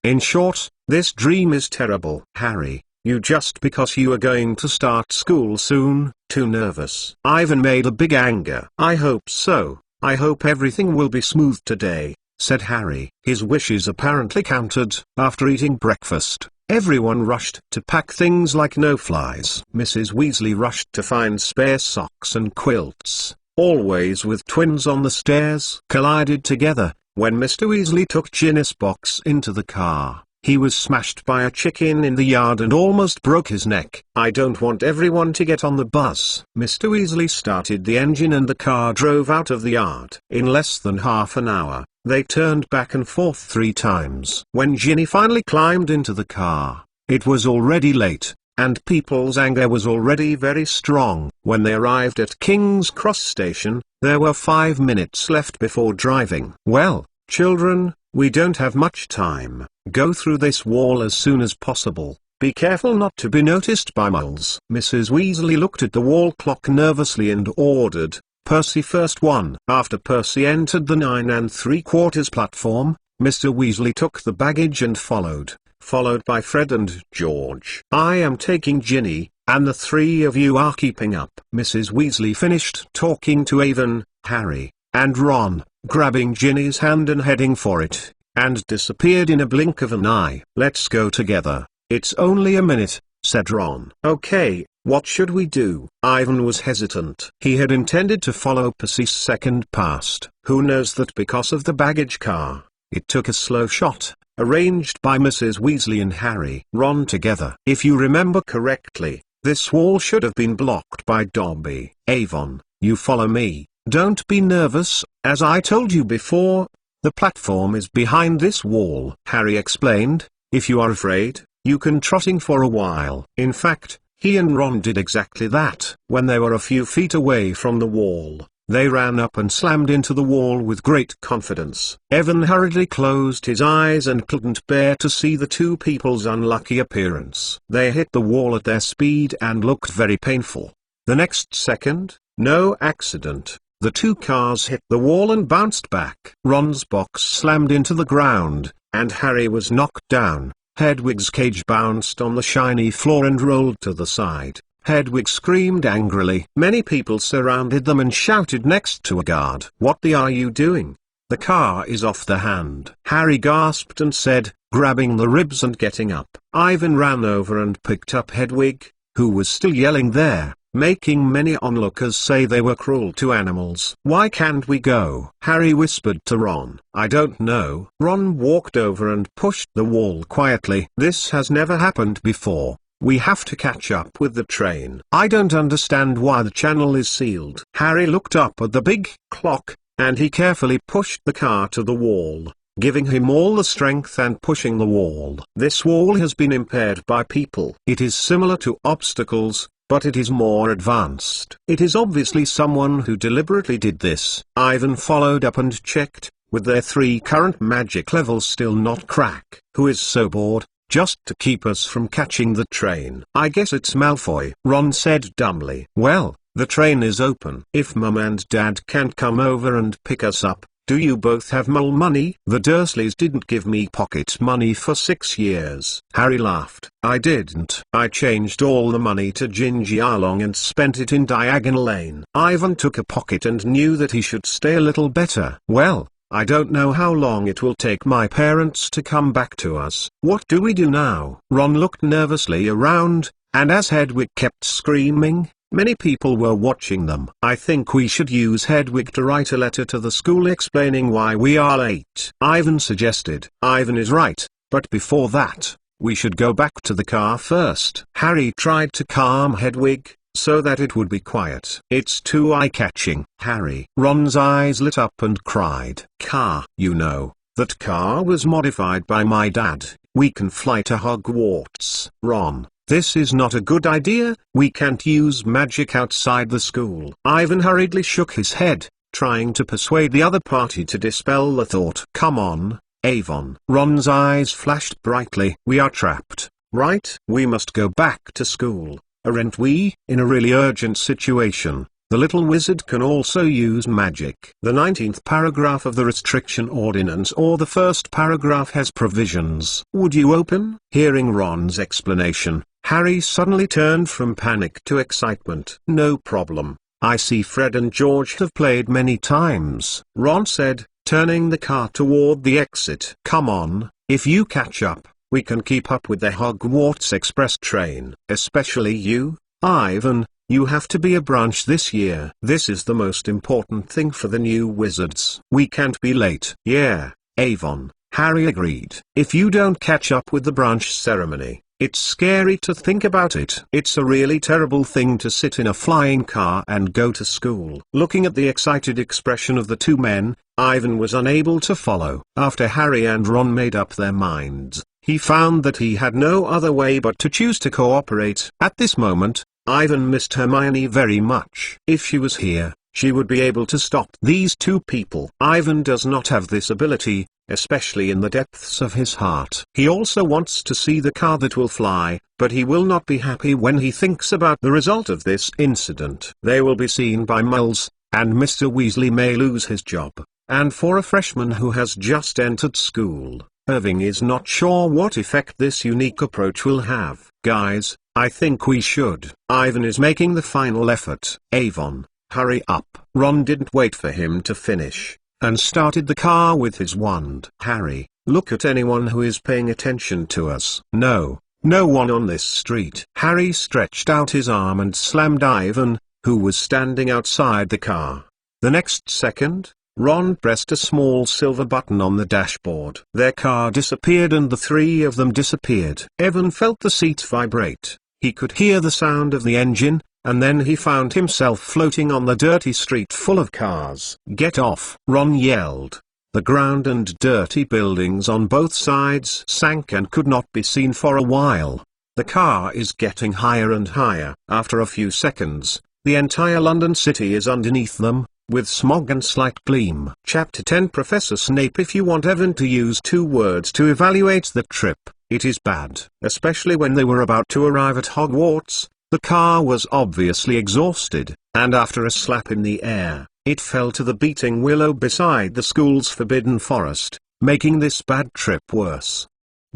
In short, this dream is terrible." "Harry, you just because you are going to start school soon, too nervous." Ivan made a big anger. "I hope so. I hope everything will be smooth today," said Harry. His wishes apparently counted. After eating breakfast, everyone rushed to pack things like no-flies. Mrs. Weasley rushed to find spare socks and quilts. always with twins on the stairs, collided together. When Mr. Weasley took Ginny's box into the car, he was smashed by a chicken in the yard and almost broke his neck. I don't want everyone to get on the bus. Mr. Weasley started the engine and the car drove out of the yard. In less than half an hour, they turned back and forth 3 times. When Ginny finally climbed into the car, it was already late, and people's anger was already very strong. When they arrived at King's Cross Station, there were 5 minutes left before driving. Well, children, we don't have much time. Go through this wall as soon as possible. Be careful not to be noticed by moles. Mrs. Weasley looked at the wall clock nervously and ordered, "Percy first one." After Percy entered the 9 3/4 platform, Mr. Weasley took the baggage and followed by Fred and George. "I am taking Ginny, and the 3 of you are keeping up." Mrs. Weasley finished talking to Avon, Harry, and Ron, grabbing Ginny's hand and heading for it, and disappeared in a blink of an eye. "Let's go together, it's only a minute," said Ron. "Okay, what should we do?" Ivan was hesitant. He had intended to follow Percy's second past. Who knows that because of the baggage car, it took a slow shot, arranged by Mrs. Weasley and Harry. Ron together. "If you remember correctly, this wall should have been blocked by Dobby." "Avon, you follow me. Don't be nervous, as I told you before. The platform is behind this wall," Harry explained. "If you are afraid, you can trotting for a while." In fact, he and Ron did exactly that. When they were a few feet away from the wall, they ran up and slammed into the wall with great confidence. Evan hurriedly closed his eyes and couldn't bear to see the 2 people's unlucky appearance. They hit the wall at their speed and looked very painful. The next second, no accident, the 2 cars hit the wall and bounced back. Ron's box slammed into the ground, and Harry was knocked down. Hedwig's cage bounced on the shiny floor and rolled to the side. Hedwig screamed angrily. Many people surrounded them and shouted next to a guard, "What are you doing? The car is off the hand." Harry gasped and said, grabbing the ribs and getting up. Ivan ran over and picked up Hedwig, who was still yelling there, making many onlookers say they were cruel to animals. "Why can't we go?" Harry whispered to Ron. "I don't know." Ron walked over and pushed the wall quietly. "This has never happened before. We have to catch up with the train. I don't understand why the channel is sealed." Harry looked up at the big clock, and he carefully pushed the car to the wall, giving him all the strength and pushing the wall. "This wall has been impaired by people. It is similar to obstacles, but it is more advanced. It is obviously someone who deliberately did this." Ivan followed up and checked, with their 3 current magic levels still not cracked. "Who is so bored, just to keep us from catching the train?" "I guess it's Malfoy," Ron said dumbly. "Well, the train is open. If Mum and Dad can't come over and pick us up, do you both have mole money?" "The Dursleys didn't give me pocket money for 6 years." Harry laughed. "I didn't. I changed all the money to Gingy Arlong and spent it in Diagon Lane." Ivan took a pocket and knew that he should stay a little better. "Well, I don't know how long it will take my parents to come back to us. What do we do now?" Ron looked nervously around, and as Hedwig kept screaming, many people were watching them. "I think we should use Hedwig to write a letter to the school explaining why we are late," Ivan suggested. "Ivan is right, but before that, we should go back to the car first." Harry tried to calm Hedwig, so that it would be quiet. "It's too eye-catching." "Harry." Ron's eyes lit up and cried. "Car. You know, that car was modified by my dad. We can fly to Hogwarts." "Ron, this is not a good idea. We can't use magic outside the school." Ivan hurriedly shook his head, trying to persuade the other party to dispel the thought. "Come on, Avon." Ron's eyes flashed brightly. "We are trapped, right? We must go back to school, aren't we?" In a really urgent situation, the little wizard can also use magic. The 19th paragraph of the restriction ordinance or the first paragraph has provisions. "Would you open?" Hearing Ron's explanation, Harry suddenly turned from panic to excitement. "No problem. I see Fred and George have played many times," Ron said, turning the car toward the exit. "Come on, if you catch up, we can keep up with the Hogwarts Express train." "Especially you, Ivan," You have to be a branch this year. This is the most important thing for the new wizards. We can't be late. Yeah, Avon, Harry agreed. If you don't catch up with the branch ceremony, it's scary to think about it. It's a really terrible thing to sit in a flying car and go to school. Looking at the excited expression of the two men, Ivan was unable to follow. After Harry and Ron made up their minds, he found that he had no other way but to choose to cooperate. At this moment, Ivan missed Hermione very much. If she was here, she would be able to stop these two people. Ivan does not have this ability, especially in the depths of his heart. He also wants to see the car that will fly, but he will not be happy when he thinks about the result of this incident. They will be seen by muggles, and Mr. Weasley may lose his job. And for a freshman who has just entered school, Irving is not sure what effect this unique approach will have. Guys, I think we should. Ivan is making the final effort. Avon, hurry up. Ron didn't wait for him to finish, and started the car with his wand. Harry, look at anyone who is paying attention to us. No, no one on this street. Harry stretched out his arm and slammed Ivan, who was standing outside the car. The next second, Ron pressed a small silver button on the dashboard. Their car disappeared and the three of them disappeared. Evan felt the seat vibrate. He could hear the sound of the engine, and then he found himself floating on the dirty street full of cars. Get off! Ron yelled. The ground and dirty buildings on both sides sank and could not be seen for a while. The car is getting higher and higher. After a few seconds, the entire London city is underneath them, with smog and slight gleam. Chapter 10 Professor Snape. If you want Evan to use 2 words to evaluate the trip, it is bad. Especially when they were about to arrive at Hogwarts, the car was obviously exhausted, and after a slap in the air, it fell to the beating willow beside the school's forbidden forest, making this bad trip worse.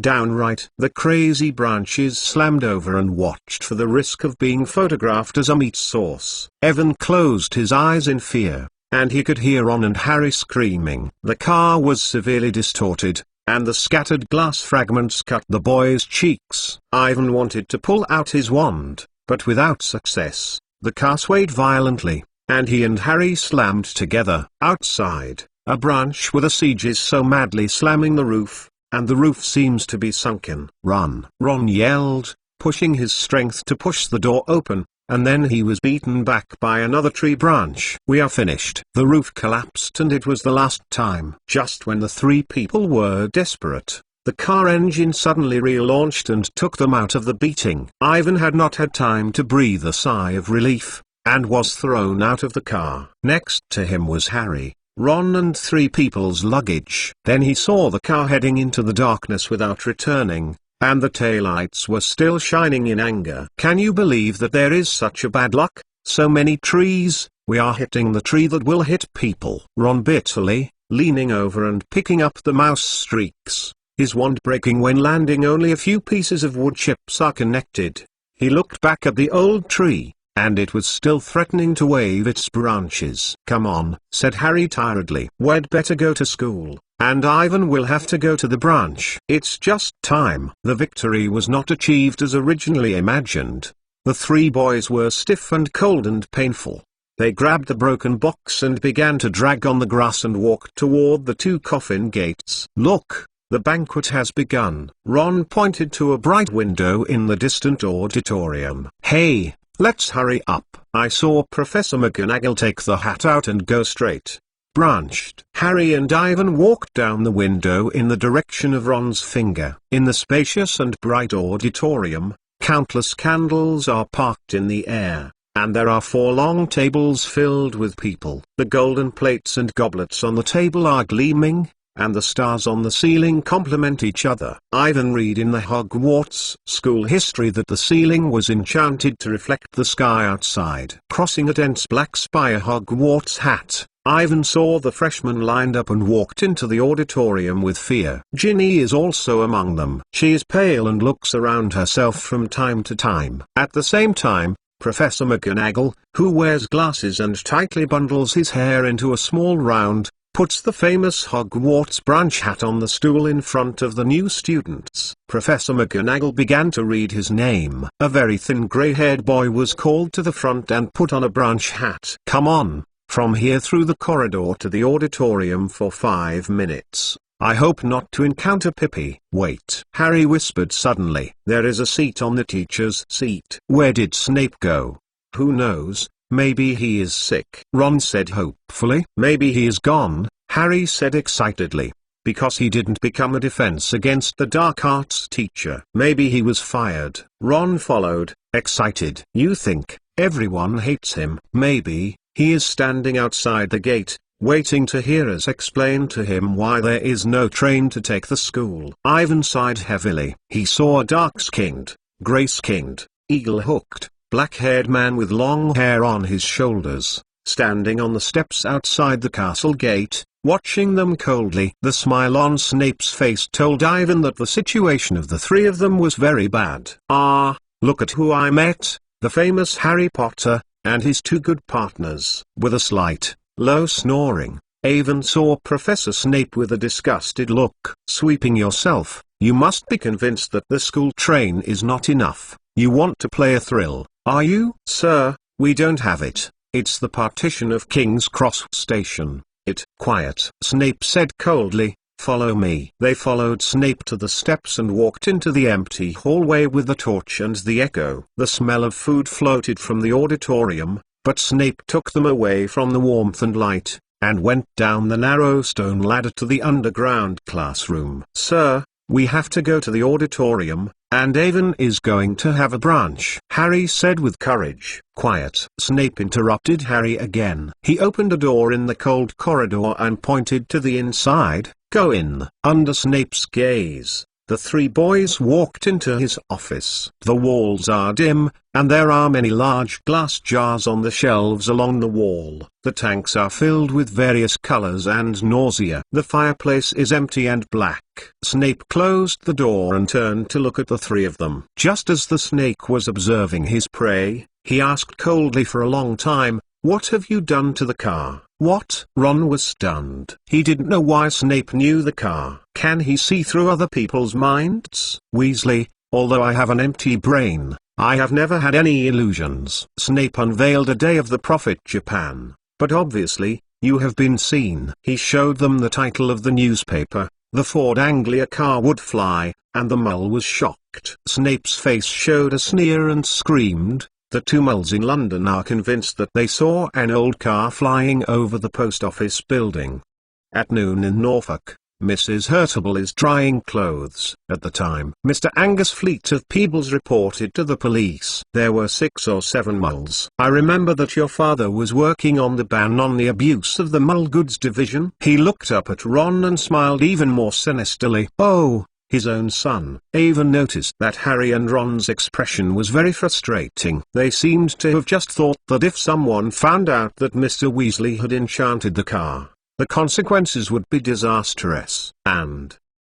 Downright, the crazy branches slammed over and watched for the risk of being photographed as a meat sauce. Evan closed his eyes in fear, and he could hear Ron and Harry screaming. The car was severely distorted, and the scattered glass fragments cut the boy's cheeks. Ivan wanted to pull out his wand, but without success. The car swayed violently, and he and Harry slammed together. Outside, a branch with a siege is so madly slamming the roof, and the roof seems to be sunken. Run! Ron yelled, pushing his strength to push the door open, and then he was beaten back by another tree branch. We are finished. The roof collapsed and it was the last time. Just when the 3 people were desperate, the car engine suddenly relaunched and took them out of the beating. Ivan had not had time to breathe a sigh of relief, and was thrown out of the car. Next to him was Harry, Ron and 3 people's luggage. Then he saw the car heading into the darkness without returning, and the taillights were still shining in anger. Can you believe that there is such a bad luck? So many trees, we are hitting the tree that will hit people. Ron bitterly, leaning over and picking up the mouse streaks, his wand breaking when landing. Only a few pieces of wood chips are connected. He looked back at the old tree, and it was still threatening to wave its branches. Come on, said Harry tiredly. We'd better go to school, and Ivan will have to go to the branch. It's just time. The victory was not achieved as originally imagined. The 3 boys were stiff and cold and painful. They grabbed the broken box and began to drag on the grass and walked toward the 2 coffin gates. Look! The banquet has begun. Ron pointed to a bright window in the distant auditorium. Hey! Let's hurry up. I saw Professor Mcgonagall take the hat out and go straight. Branched. Harry and Ivan walked down the window in the direction of Ron's finger. In the spacious and bright auditorium, countless candles are parked in the air, and there are 4 long tables filled with people. The golden plates and goblets on the table are gleaming, and the stars on the ceiling complement each other. Ivan read in the Hogwarts school history that the ceiling was enchanted to reflect the sky outside. Crossing a dense black spire Hogwarts hat, Ivan saw the freshmen lined up and walked into the auditorium with fear. Ginny is also among them. She is pale and looks around herself from time to time. At the same time, Professor Mcgonagall, who wears glasses and tightly bundles his hair into a small round, puts the famous Hogwarts branch hat on the stool in front of the new students. Professor McGonagall began to read his name. A very thin grey-haired boy was called to the front and put on a branch hat. "Come on, from here through the corridor to the auditorium for 5 minutes. I hope not to encounter Pippi." "Wait," Harry whispered suddenly. "There is a seat on the teacher's seat." "Where did Snape go?" "Who knows, maybe he is sick," Ron said hopefully. "Maybe he is gone," Harry said excitedly, "because he didn't become a defense against the dark arts teacher. Maybe he was fired." Ron followed, excited. "You think everyone hates him?" "Maybe he is standing outside the gate, waiting to hear us explain to him why there is no train to take the school." Ivan sighed heavily. He saw a dark-skinned, grey-skinned, eagle-hooked, black-haired man with long hair on his shoulders, standing on the steps outside the castle gate, watching them coldly. The smile on Snape's face told Ivan that the situation of the three of them was very bad. "Ah, look at who I met, the famous Harry Potter, and his two good partners." With a slight, low snoring, Ivan saw Professor Snape with a disgusted look. "Sweeping yourself, you must be convinced that the school train is not enough. You want to play a thrill, are you?" "Sir, we don't have it. It's the partition of King's Cross Station. Quiet," Snape said coldly. "Follow me." They followed Snape to the steps and walked into the empty hallway with the torch and the echo. The smell of food floated from the auditorium, but Snape took them away from the warmth and light, and went down the narrow stone ladder to the underground classroom. "Sir, we have to go to the auditorium, and Ivan is going to have a branch," Harry said with courage. "Quiet," Snape interrupted Harry again. He opened a door in the cold corridor and pointed to the inside. "Go in." Under Snape's gaze, the three boys walked into his office. The walls are dim, and there are many large glass jars on the shelves along the wall. The tanks are filled with various colors and nausea. The fireplace is empty and black. Snape closed the door and turned to look at the three of them. Just as the snake was observing his prey, he asked coldly for a long time, "What have you done to the car?" "What?" Ron was stunned. He didn't know why Snape knew the car. Can he see through other people's minds? "Weasley, although I have an empty brain, I have never had any illusions." Snape unveiled a Day of the Prophet Japan. "But obviously, you have been seen." He showed them the title of the newspaper, "The Ford Anglia Car Would Fly," and the mole was shocked. Snape's face showed a sneer and screamed, "The two moles in London are convinced that they saw an old car flying over the post office building." At noon in Norfolk, Mrs. Hurtable is drying clothes. At the time, Mr. Angus Fleet of Peebles reported to the police. "There were 6 or 7 moles. I remember that your father was working on the ban on the abuse of the mole goods division." He looked up at Ron and smiled even more sinisterly. "Oh, his own son." Ivan noticed that Harry and Ron's expression was very frustrating. They seemed to have just thought that if someone found out that Mr. Weasley had enchanted the car, the consequences would be disastrous. And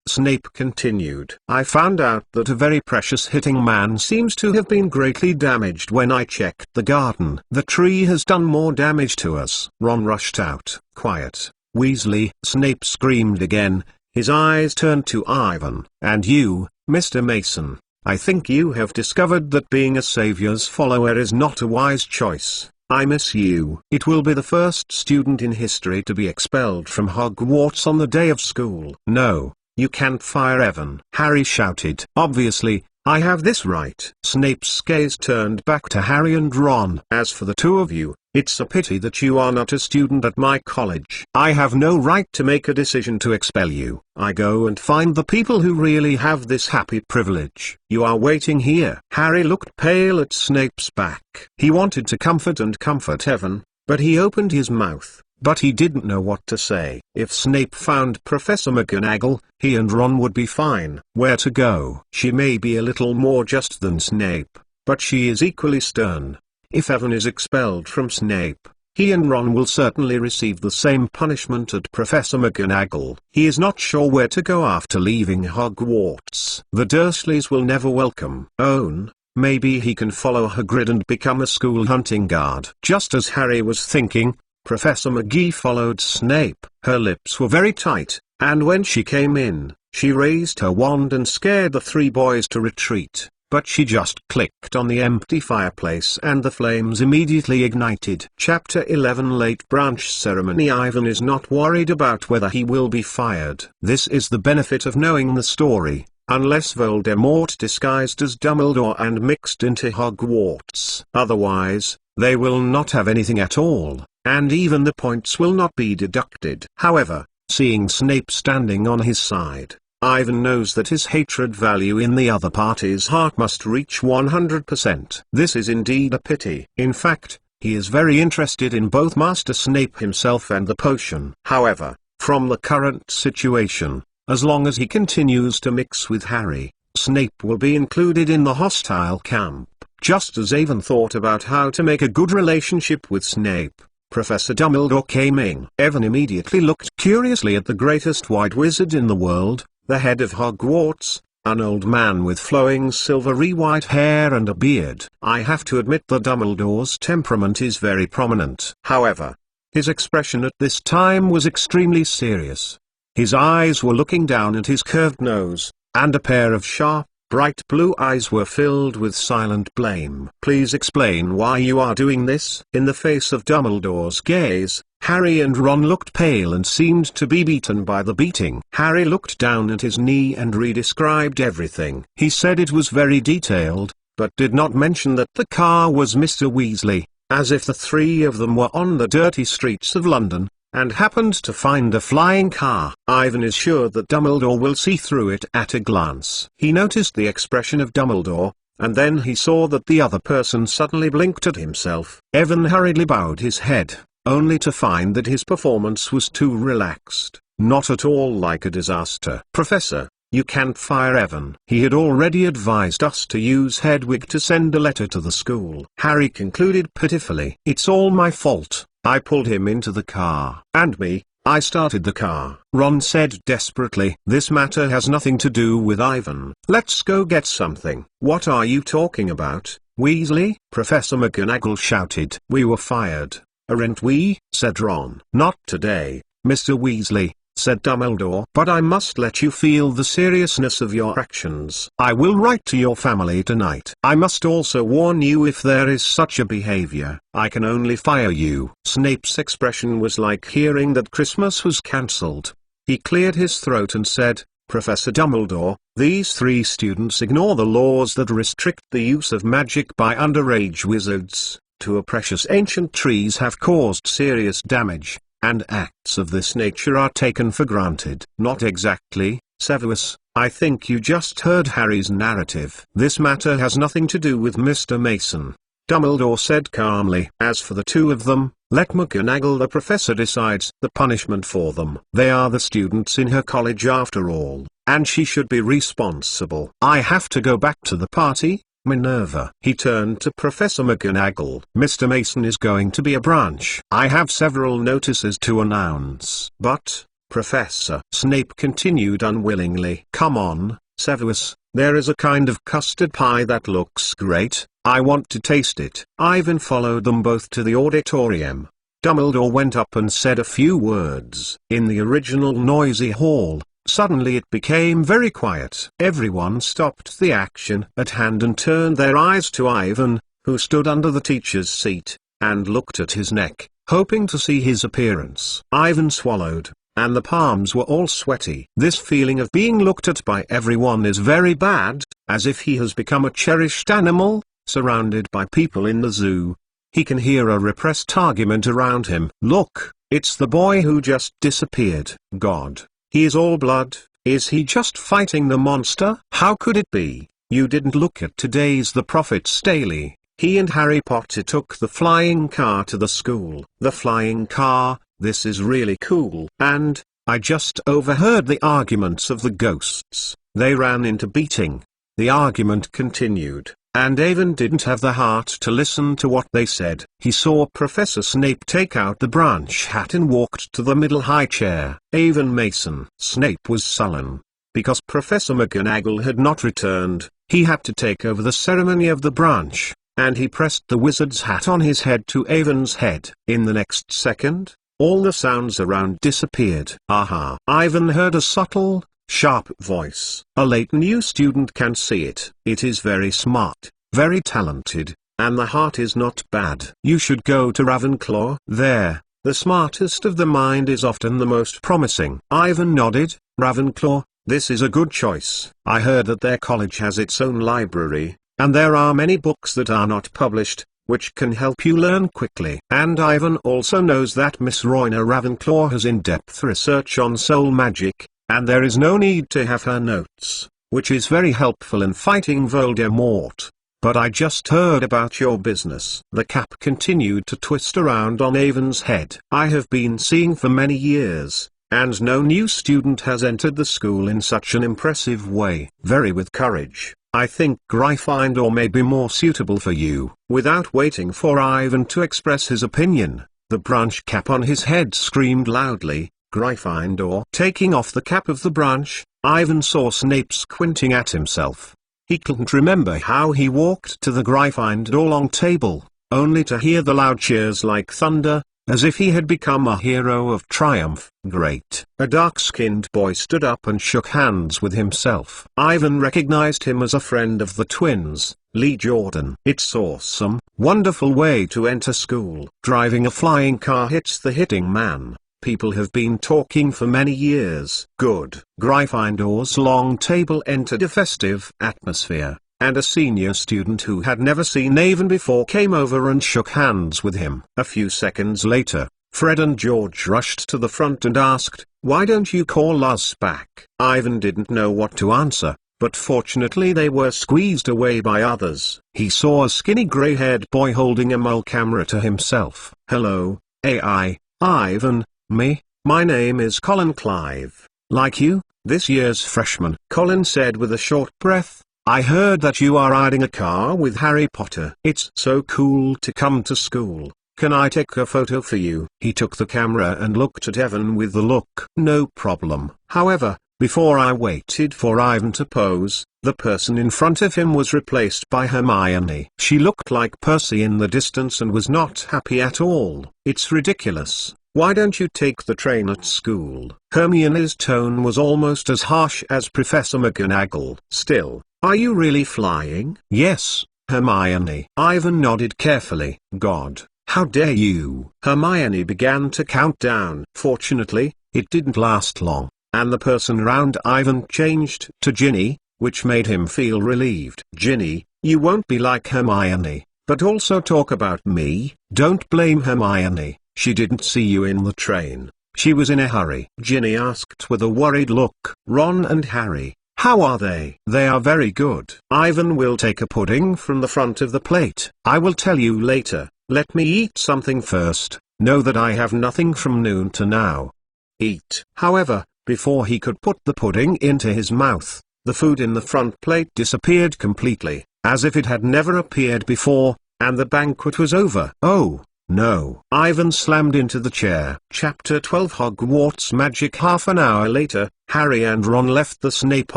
Snape continued, "I found out that a very precious hitting man seems to have been greatly damaged when I checked the garden. The tree has done more damage to us." Ron rushed out. "Quiet, Weasley," Snape screamed again. His eyes turned to Ivan. "And you, Mr. Mason, I think you have discovered that being a savior's follower is not a wise choice. I miss you." It will be the first student in history to be expelled from Hogwarts on the day of school. "No, you can't fire Evan," Harry shouted. "Obviously, I have this right." Snape's gaze turned back to Harry and Ron. "As for the two of you, it's a pity that you are not a student at my college. I have no right to make a decision to expel you. I go and find the people who really have this happy privilege. You are waiting here." Harry looked pale at Snape's back. He wanted to comfort Evan, but he opened his mouth, but he didn't know what to say. If Snape found Professor McGonagall, he and Ron would be fine. Where to go? She may be a little more just than Snape, but she is equally stern. If Evan is expelled from Snape, he and Ron will certainly receive the same punishment at Professor McGonagall. He is not sure where to go after leaving Hogwarts. The Dursleys will never welcome Owen. Maybe he can follow Hagrid and become a school hunting guard. Just as Harry was thinking, Professor McGee followed Snape. Her lips were very tight, and when she came in, she raised her wand and scared the three boys to retreat. But she just clicked on the empty fireplace and the flames immediately ignited. Chapter 11 Late Branch Ceremony. Ivan is not worried about whether he will be fired. This is the benefit of knowing the story. Unless Voldemort disguised as Dumbledore and mixed into Hogwarts. Otherwise, they will not have anything at all, and even the points will not be deducted. However, seeing Snape standing on his side, Ivan knows that his hatred value in the other party's heart must reach 100%. This is indeed a pity. In fact, he is very interested in both Master Snape himself and the potion. However, from the current situation, as long as he continues to mix with Harry, Snape will be included in the hostile camp. Just as Ivan thought about how to make a good relationship with Snape, Professor Dumbledore came in. Ivan immediately looked curiously at the greatest white wizard in the world, the head of Hogwarts, an old man with flowing silvery white hair and a beard. I have to admit that Dumbledore's temperament is very prominent. However, his expression at this time was extremely serious. His eyes were looking down at his curved nose, and a pair of sharp, bright blue eyes were filled with silent blame. Please explain why you are doing this. In the face of Dumbledore's gaze, Harry and Ron looked pale and seemed to be beaten by the beating. Harry looked down at his knee and re-described everything. He said it was very detailed, but did not mention that the car was Mr. Weasley, as if the three of them were on the dirty streets of London, and happened to find a flying car. Ivan is sure that Dumbledore will see through it at a glance. He noticed the expression of Dumbledore, and then he saw that the other person suddenly blinked at himself. Ivan hurriedly bowed his head, only to find that his performance was too relaxed, not at all like a disaster. Professor, you can't fire Ivan. He had already advised us to use Hedwig to send a letter to the school. Harry concluded pitifully. It's all my fault. I pulled him into the car. And me, I started the car. Ron said desperately. This matter has nothing to do with Ivan. Let's go get something. What are you talking about, Weasley? Professor McGonagall shouted. We were fired, aren't we? Said Ron. Not today, Mr. Weasley, said Dumbledore. But I must let you feel the seriousness of your actions. I will write to your family tonight. I must also warn you, if there is such a behavior, I can only fire you. Snape's expression was like hearing that Christmas was cancelled. He cleared his throat and said, Professor Dumbledore, these three students ignore the laws that restrict the use of magic by underage wizards to a precious ancient trees have caused serious damage, and acts of this nature are taken for granted. Not exactly, Severus. I think you just heard Harry's narrative. This matter has nothing to do with Mr. Mason, Dumbledore said calmly. As for the two of them, let McGonagall the professor decides the punishment for them. They are the students in her college after all, and she should be responsible. I have to go back to the party, Minerva. He turned to Professor McGonagall. Mr. Mason is going to be a branch. I have several notices to announce. But, Professor, Snape continued unwillingly. Come on, Severus, there is a kind of custard pie that looks great. I want to taste it. Ivan followed them both to the auditorium. Dumbledore went up and said a few words. In the original noisy hall, suddenly it became very quiet. Everyone stopped the action at hand and turned their eyes to Ivan, who stood under the teacher's seat, and looked at his neck, hoping to see his appearance. Ivan swallowed, and the palms were all sweaty. This feeling of being looked at by everyone is very bad, as if he has become a cherished animal, surrounded by people in the zoo. He can hear a repressed argument around him. Look, it's the boy who just disappeared. God. He is all blood. Is he just fighting the monster? How could it be? You didn't look at today's The Prophet's Daily. He and Harry Potter took the flying car to the school. The flying car, this is really cool. And, I just overheard the arguments of the ghosts. They ran into beating. The argument continued, and Ivan didn't have the heart to listen to what they said. He saw Professor Snape take out the branch hat and walked to the middle high chair. Ivan Mason. Snape was sullen. Because Professor McGonagall had not returned, he had to take over the ceremony of the branch. and he pressed the wizard's hat on his head to Ivan's head. In the next second, all the sounds around disappeared. Aha! Ivan heard a subtle, sharp voice. A late new student can see it. It is very smart, very talented, and the heart is not bad. You should go to Ravenclaw. There, the smartest of the mind is often the most promising. Ivan nodded. Ravenclaw, this is a good choice. I heard that their college has its own library, and there are many books that are not published, which can help you learn quickly. And Ivan also knows that Miss Royna Ravenclaw has in-depth research on soul magic, and there is no need to have her notes, which is very helpful in fighting Voldemort. But I just heard about your business. The cap continued to twist around on Ivan's head. I have been seeing for many years, and no new student has entered the school in such an impressive way. Very with courage. I think Gryffindor may be more suitable for you. Without waiting for Ivan to express his opinion, the branch cap on his head screamed loudly, Gryffindor. Taking off the cap of the branch, Ivan saw Snape squinting at himself. He couldn't remember how he walked to the Gryffindor long table, only to hear the loud cheers like thunder, as if he had become a hero of triumph. Great. A dark-skinned boy stood up and shook hands with himself. Ivan recognized him as a friend of the twins, Lee Jordan. It's awesome, wonderful way to enter school. Driving a flying car hits the hitting man. People have been talking for many years. Good. Gryffindor's long table entered a festive atmosphere, and a senior student who had never seen Ivan before came over and shook hands with him. A few seconds later, Fred and George rushed to the front and asked, "Why don't you call us back?" Ivan didn't know what to answer, but fortunately they were squeezed away by others. He saw a skinny grey-haired boy holding a mole camera to himself. "Hello, AI, Ivan, my name is Colin Clive. Like you, this year's freshman," Colin said with a short breath. "I heard that you are riding a car with Harry Potter. It's so cool to come to school. Can I take a photo for you?" He took the camera and looked at Evan with the look. "No problem." However, before I waited for Ivan to pose, the person in front of him was replaced by Hermione. She looked like Percy in the distance and was not happy at all. "It's ridiculous. Why don't you take the train at school?" Hermione's tone was almost as harsh as Professor Mcgonagall. "Still, are you really flying?" "Yes, Hermione." Ivan nodded carefully. "God, how dare you!" Hermione began to count down. Fortunately, it didn't last long, and the person around Ivan changed to Ginny, which made him feel relieved. "Ginny, you won't be like Hermione, but also talk about me." "Don't blame Hermione. She didn't see you in the train. She was in a hurry." Ginny asked with a worried look. "Ron and Harry, how are they?" "They are very good. Ivan will take a pudding from the front of the plate. I will tell you later. Let me eat something first. Know that I have nothing from noon to now." Eat. However, before he could put the pudding into his mouth, the food in the front plate disappeared completely, as if it had never appeared before, and the banquet was over. "Oh, no." Ivan slammed into the chair. Chapter 12 Hogwarts Magic. Half an hour later, Harry and Ron left the Snape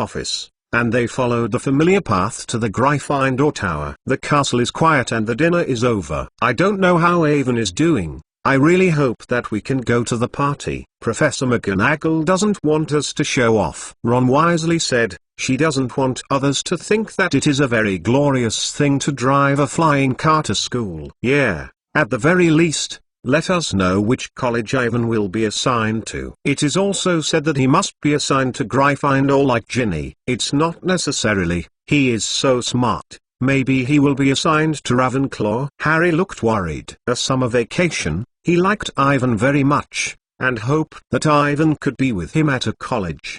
office, and they followed the familiar path to the Gryffindor Tower. The castle is quiet and the dinner is over. "I don't know how Ivan is doing. I really hope that we can go to the party. Professor McGonagall doesn't want us to show off," Ron wisely said. "She doesn't want others to think that it is a very glorious thing to drive a flying car to school." "Yeah. At the very least, let us know which college Ivan will be assigned to." "It is also said that he must be assigned to Gryffindor like Ginny." "It's not necessarily. He is so smart. Maybe he will be assigned to Ravenclaw." Harry looked worried. A summer vacation. He liked Ivan very much, and hoped that Ivan could be with him at a college.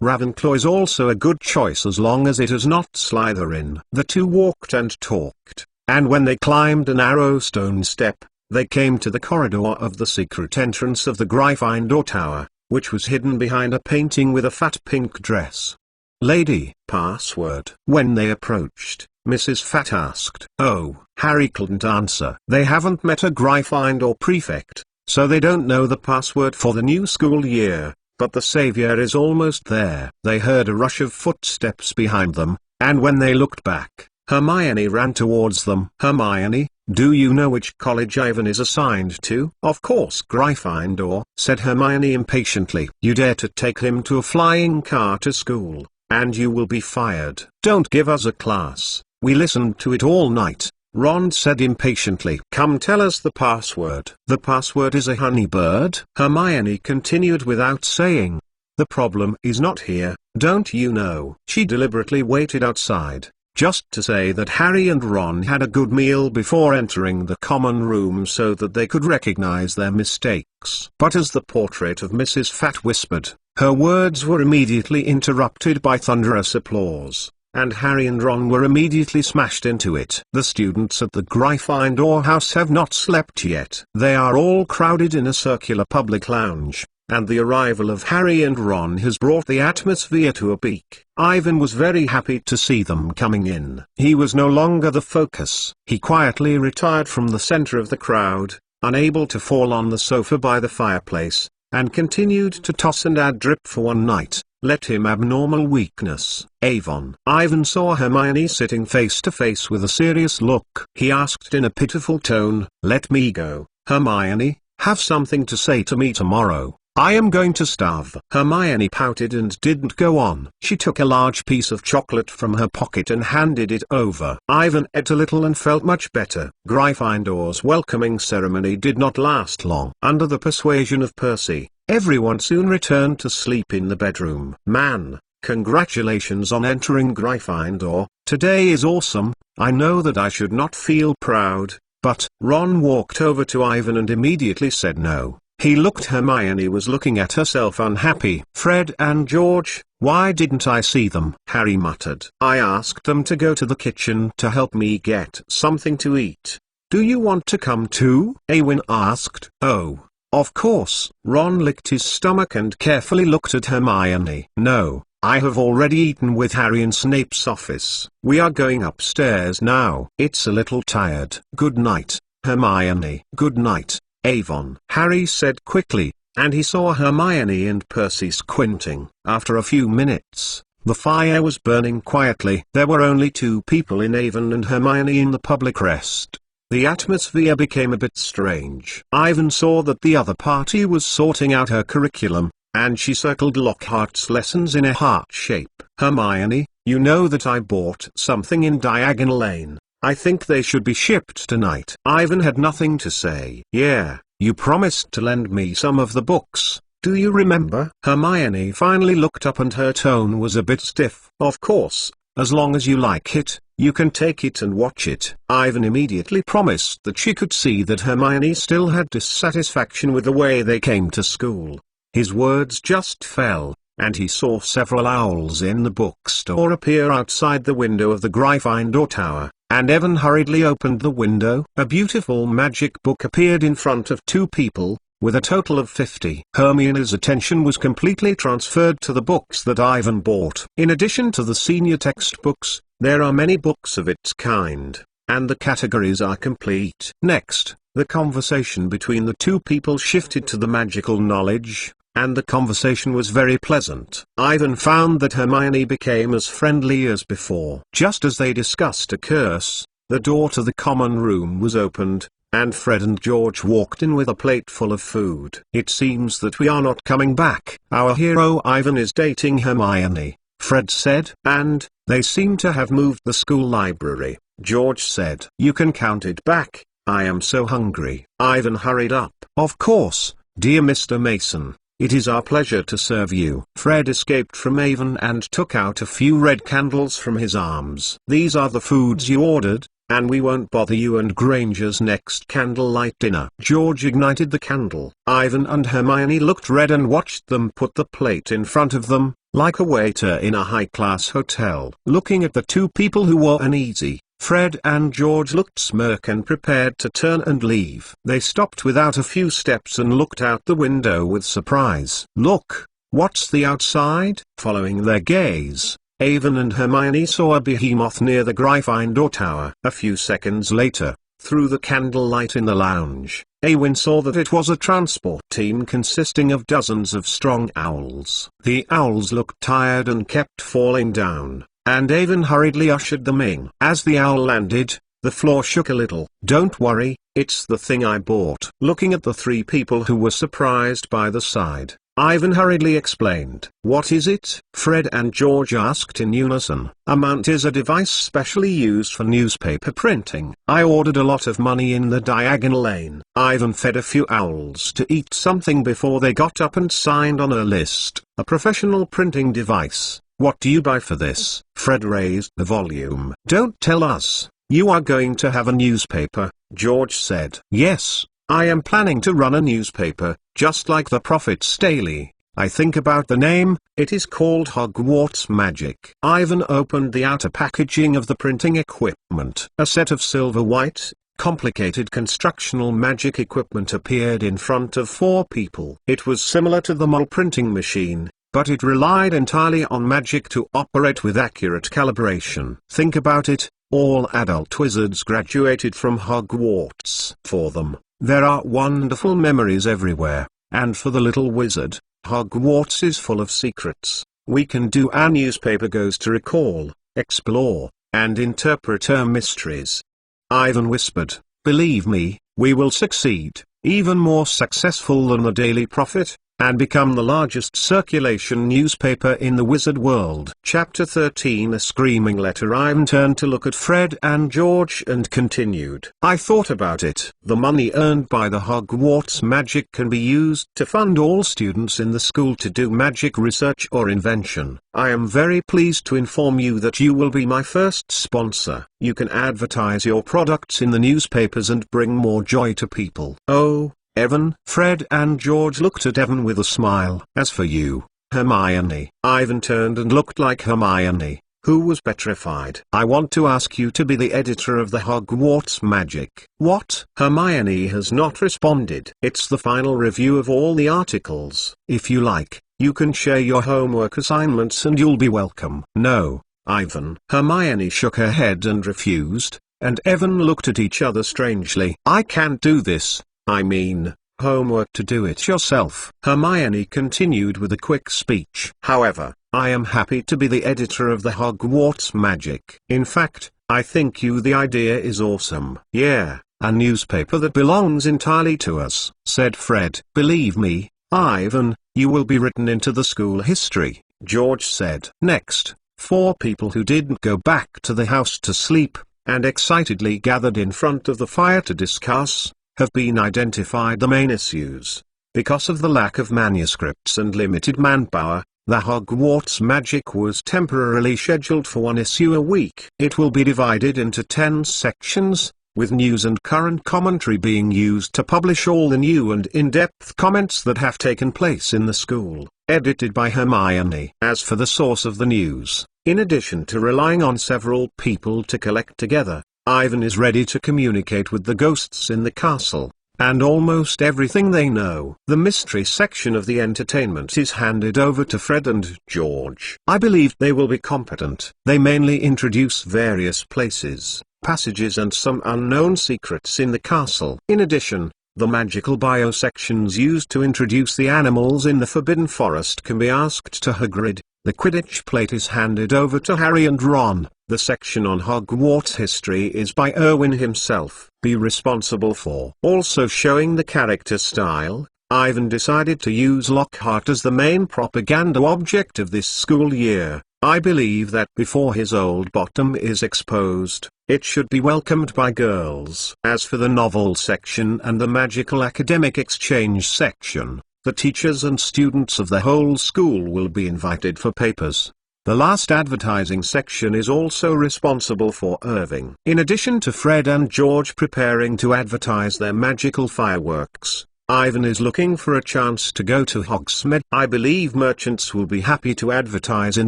Ravenclaw is also a good choice as long as it is not Slytherin. The two walked and talked, and when they climbed a narrow stone step, they came to the corridor of the secret entrance of the Gryffindor Tower, which was hidden behind a painting with a fat pink dress. "Lady, password." When they approached, Mrs. Fat asked. "Oh." Harry couldn't answer. They haven't met a Gryffindor prefect, so they don't know the password for the new school year, but the savior is almost there. They heard a rush of footsteps behind them, and when they looked back, Hermione ran towards them. "Hermione, do you know which college Ivan is assigned to?" "Of course, Gryffindor," said Hermione impatiently. "You dare to take him to a flying car to school, and you will be fired." "Don't give us a class, we listened to it all night," Ron said impatiently. "Come, tell us the password." "The password is a honeybird," Hermione continued without saying. "The problem is not here, don't you know?" She deliberately waited outside, just to say that Harry and Ron had a good meal before entering the common room so that they could recognize their mistakes. But as the portrait of Mrs. Fat whispered, her words were immediately interrupted by thunderous applause, and Harry and Ron were immediately smashed into it. The students at the Gryffindor house have not slept yet. They are all crowded in a circular public lounge, and the arrival of Harry and Ron has brought the atmosphere to a peak. Ivan was very happy to see them coming in. He was no longer the focus. He quietly retired from the center of the crowd, unable to fall on the sofa by the fireplace, and continued to toss and add drip for one night. Let him abnormal weakness. Ivan saw Hermione sitting face to face with a serious look. He asked in a pitiful tone, "Let me go, Hermione, have something to say to me tomorrow. I am going to starve." Hermione pouted and didn't go on. She took a large piece of chocolate from her pocket and handed it over. Ivan ate a little and felt much better. Gryffindor's welcoming ceremony did not last long. Under the persuasion of Percy, everyone soon returned to sleep in the bedroom. "Man, congratulations on entering Gryffindor. Today is awesome. I know that I should not feel proud, but..." Ron walked over to Ivan and immediately said no. He looked. Hermione was looking at herself unhappy. "Fred and George, why didn't I see them?" Harry muttered. "I asked them to go to the kitchen to help me get something to eat. Do you want to come too?" Eowyn asked. "Oh, of course." Ron licked his stomach and carefully looked at Hermione. "No, I have already eaten with Harry in Snape's office. We are going upstairs now. It's a little tired." "Good night, Hermione." "Good night, Avon," Harry said quickly, and he saw Hermione and Percy squinting. After a few minutes, the fire was burning quietly. There were only two people in Avon and Hermione in the public rest. The atmosphere became a bit strange. Ivan saw that the other party was sorting out her curriculum, and she circled Lockhart's lessons in a heart shape. "Hermione, you know that I bought something in Diagon Lane. I think they should be shipped tonight." Ivan had nothing to say. "Yeah, you promised to lend me some of the books, do you remember?" Hermione finally looked up and her tone was a bit stiff. "Of course, as long as you like it, you can take it and watch it." Ivan immediately promised that she could see that Hermione still had dissatisfaction with the way they came to school. His words just fell, and he saw several owls in the bookstore appear outside the window of the Gryffindor Tower, and Evan hurriedly opened the window. A beautiful magic book appeared in front of two people, with a total of 50. Hermione's attention was completely transferred to the books that Ivan bought. In addition to the senior textbooks, there are many books of its kind, and the categories are complete. Next, the conversation between the two people shifted to the magical knowledge, and the conversation was very pleasant. Ivan found that Hermione became as friendly as before. Just as they discussed a curse, the door to the common room was opened, and Fred and George walked in with a plate full of food. "It seems that we are not coming back. Our hero Ivan is dating Hermione," Fred said. "And, they seem to have moved the school library," George said. "You can count it back. I am so hungry." Ivan hurried up. "Of course, dear Mr. Mason. It is our pleasure to serve you." Fred escaped from Avon and took out a few red candles from his arms. "These are the foods you ordered, and we won't bother you and Granger's next candlelight dinner." George ignited the candle. Ivan and Hermione looked red and watched them put the plate in front of them, like a waiter in a high-class hotel. Looking at the two people who were uneasy, Fred and George looked smirk and prepared to turn and leave. They stopped without a few steps and looked out the window with surprise. "Look, what's the outside?" Following their gaze, Avon and Hermione saw a behemoth near the Gryffindor Tower. A few seconds later, through the candlelight in the lounge, Eowyn saw that it was a transport team consisting of dozens of strong owls. The owls looked tired and kept falling down, and Avon hurriedly ushered them in. As the owl landed, the floor shook a little. "Don't worry, it's the thing I bought." Looking at the three people who were surprised by the side, Ivan hurriedly explained. "What is it?" Fred and George asked in unison. "A mount is a device specially used for newspaper printing. I ordered a lot of money in the diagonal lane." Ivan fed a few owls to eat something before they got up and signed on a list. "A professional printing device. What do you buy for this?" Fred raised the volume. "Don't tell us. You are going to have a newspaper," George said. "Yes, I am planning to run a newspaper, just like the Prophet's Daily. I think about the name, it is called Hogwarts Magic." Ivan opened the outer packaging of the printing equipment. A set of silver-white, complicated constructional magic equipment appeared in front of four people. It was similar to the mole printing machine, but it relied entirely on magic to operate with accurate calibration. Think about it, all adult wizards graduated from Hogwarts. For them, there are wonderful memories everywhere, and for the little wizard, Hogwarts is full of secrets. We can do our newspaper goes to recall, explore, and interpret her mysteries. Ivan whispered, "Believe me, we will succeed, even more successful than the Daily Prophet, and become the largest circulation newspaper in the wizard world." Chapter 13. A screaming letter. Ivan turned to look at Fred and George and continued. "I thought about it. The money earned by the Hogwarts magic can be used to fund all students in the school to do magic research or invention. I am very pleased to inform you that you will be my first sponsor. You can advertise your products in the newspapers and bring more joy to people." "Oh, Evan." Fred and George looked at Evan with a smile. "As for you, Hermione." Ivan turned and looked like Hermione, who was petrified. "I want to ask you to be the editor of the Hogwarts Magic." "What?" Hermione has not responded. "It's the final review of all the articles. If you like, you can share your homework assignments and you'll be welcome." "No, Ivan." Hermione shook her head and refused, and Evan looked at each other strangely. "I can't do this. I mean, homework to do it yourself." Hermione continued with a quick speech. "However, I am happy to be the editor of the Hogwarts Magic. In fact, I think the idea is awesome." "Yeah, a newspaper that belongs entirely to us," said Fred. "Believe me, Ivan, you will be written into the school history," George said. Next, four people who didn't go back to the house to sleep, and excitedly gathered in front of the fire to discuss, have been identified. The main issues. Because of the lack of manuscripts and limited manpower, the Hogwarts Magic was temporarily scheduled for one issue a week. It will be divided into 10 sections, with news and current commentary being used to publish all the new and in-depth comments that have taken place in the school, edited by Hermione. As for the source of the news, in addition to relying on several people to collect together, Ivan is ready to communicate with the ghosts in the castle, and almost everything they know. The mystery section of the entertainment is handed over to Fred and George. I believe they will be competent. They mainly introduce various places, passages and some unknown secrets in the castle. In addition, the magical bio sections used to introduce the animals in the Forbidden Forest can be asked to Hagrid. The Quidditch plate is handed over to Harry and Ron. The section on Hogwarts history is by Erwin himself. Be responsible for. Also showing the character style, Ivan decided to use Lockhart as the main propaganda object of this school year. I believe that before his old bottom is exposed, it should be welcomed by girls. As for the novel section and the magical academic exchange section, the teachers and students of the whole school will be invited for papers. The last advertising section is also responsible for Irving. In addition to Fred and George preparing to advertise their magical fireworks, Ivan is looking for a chance to go to Hogsmeade. I believe merchants will be happy to advertise in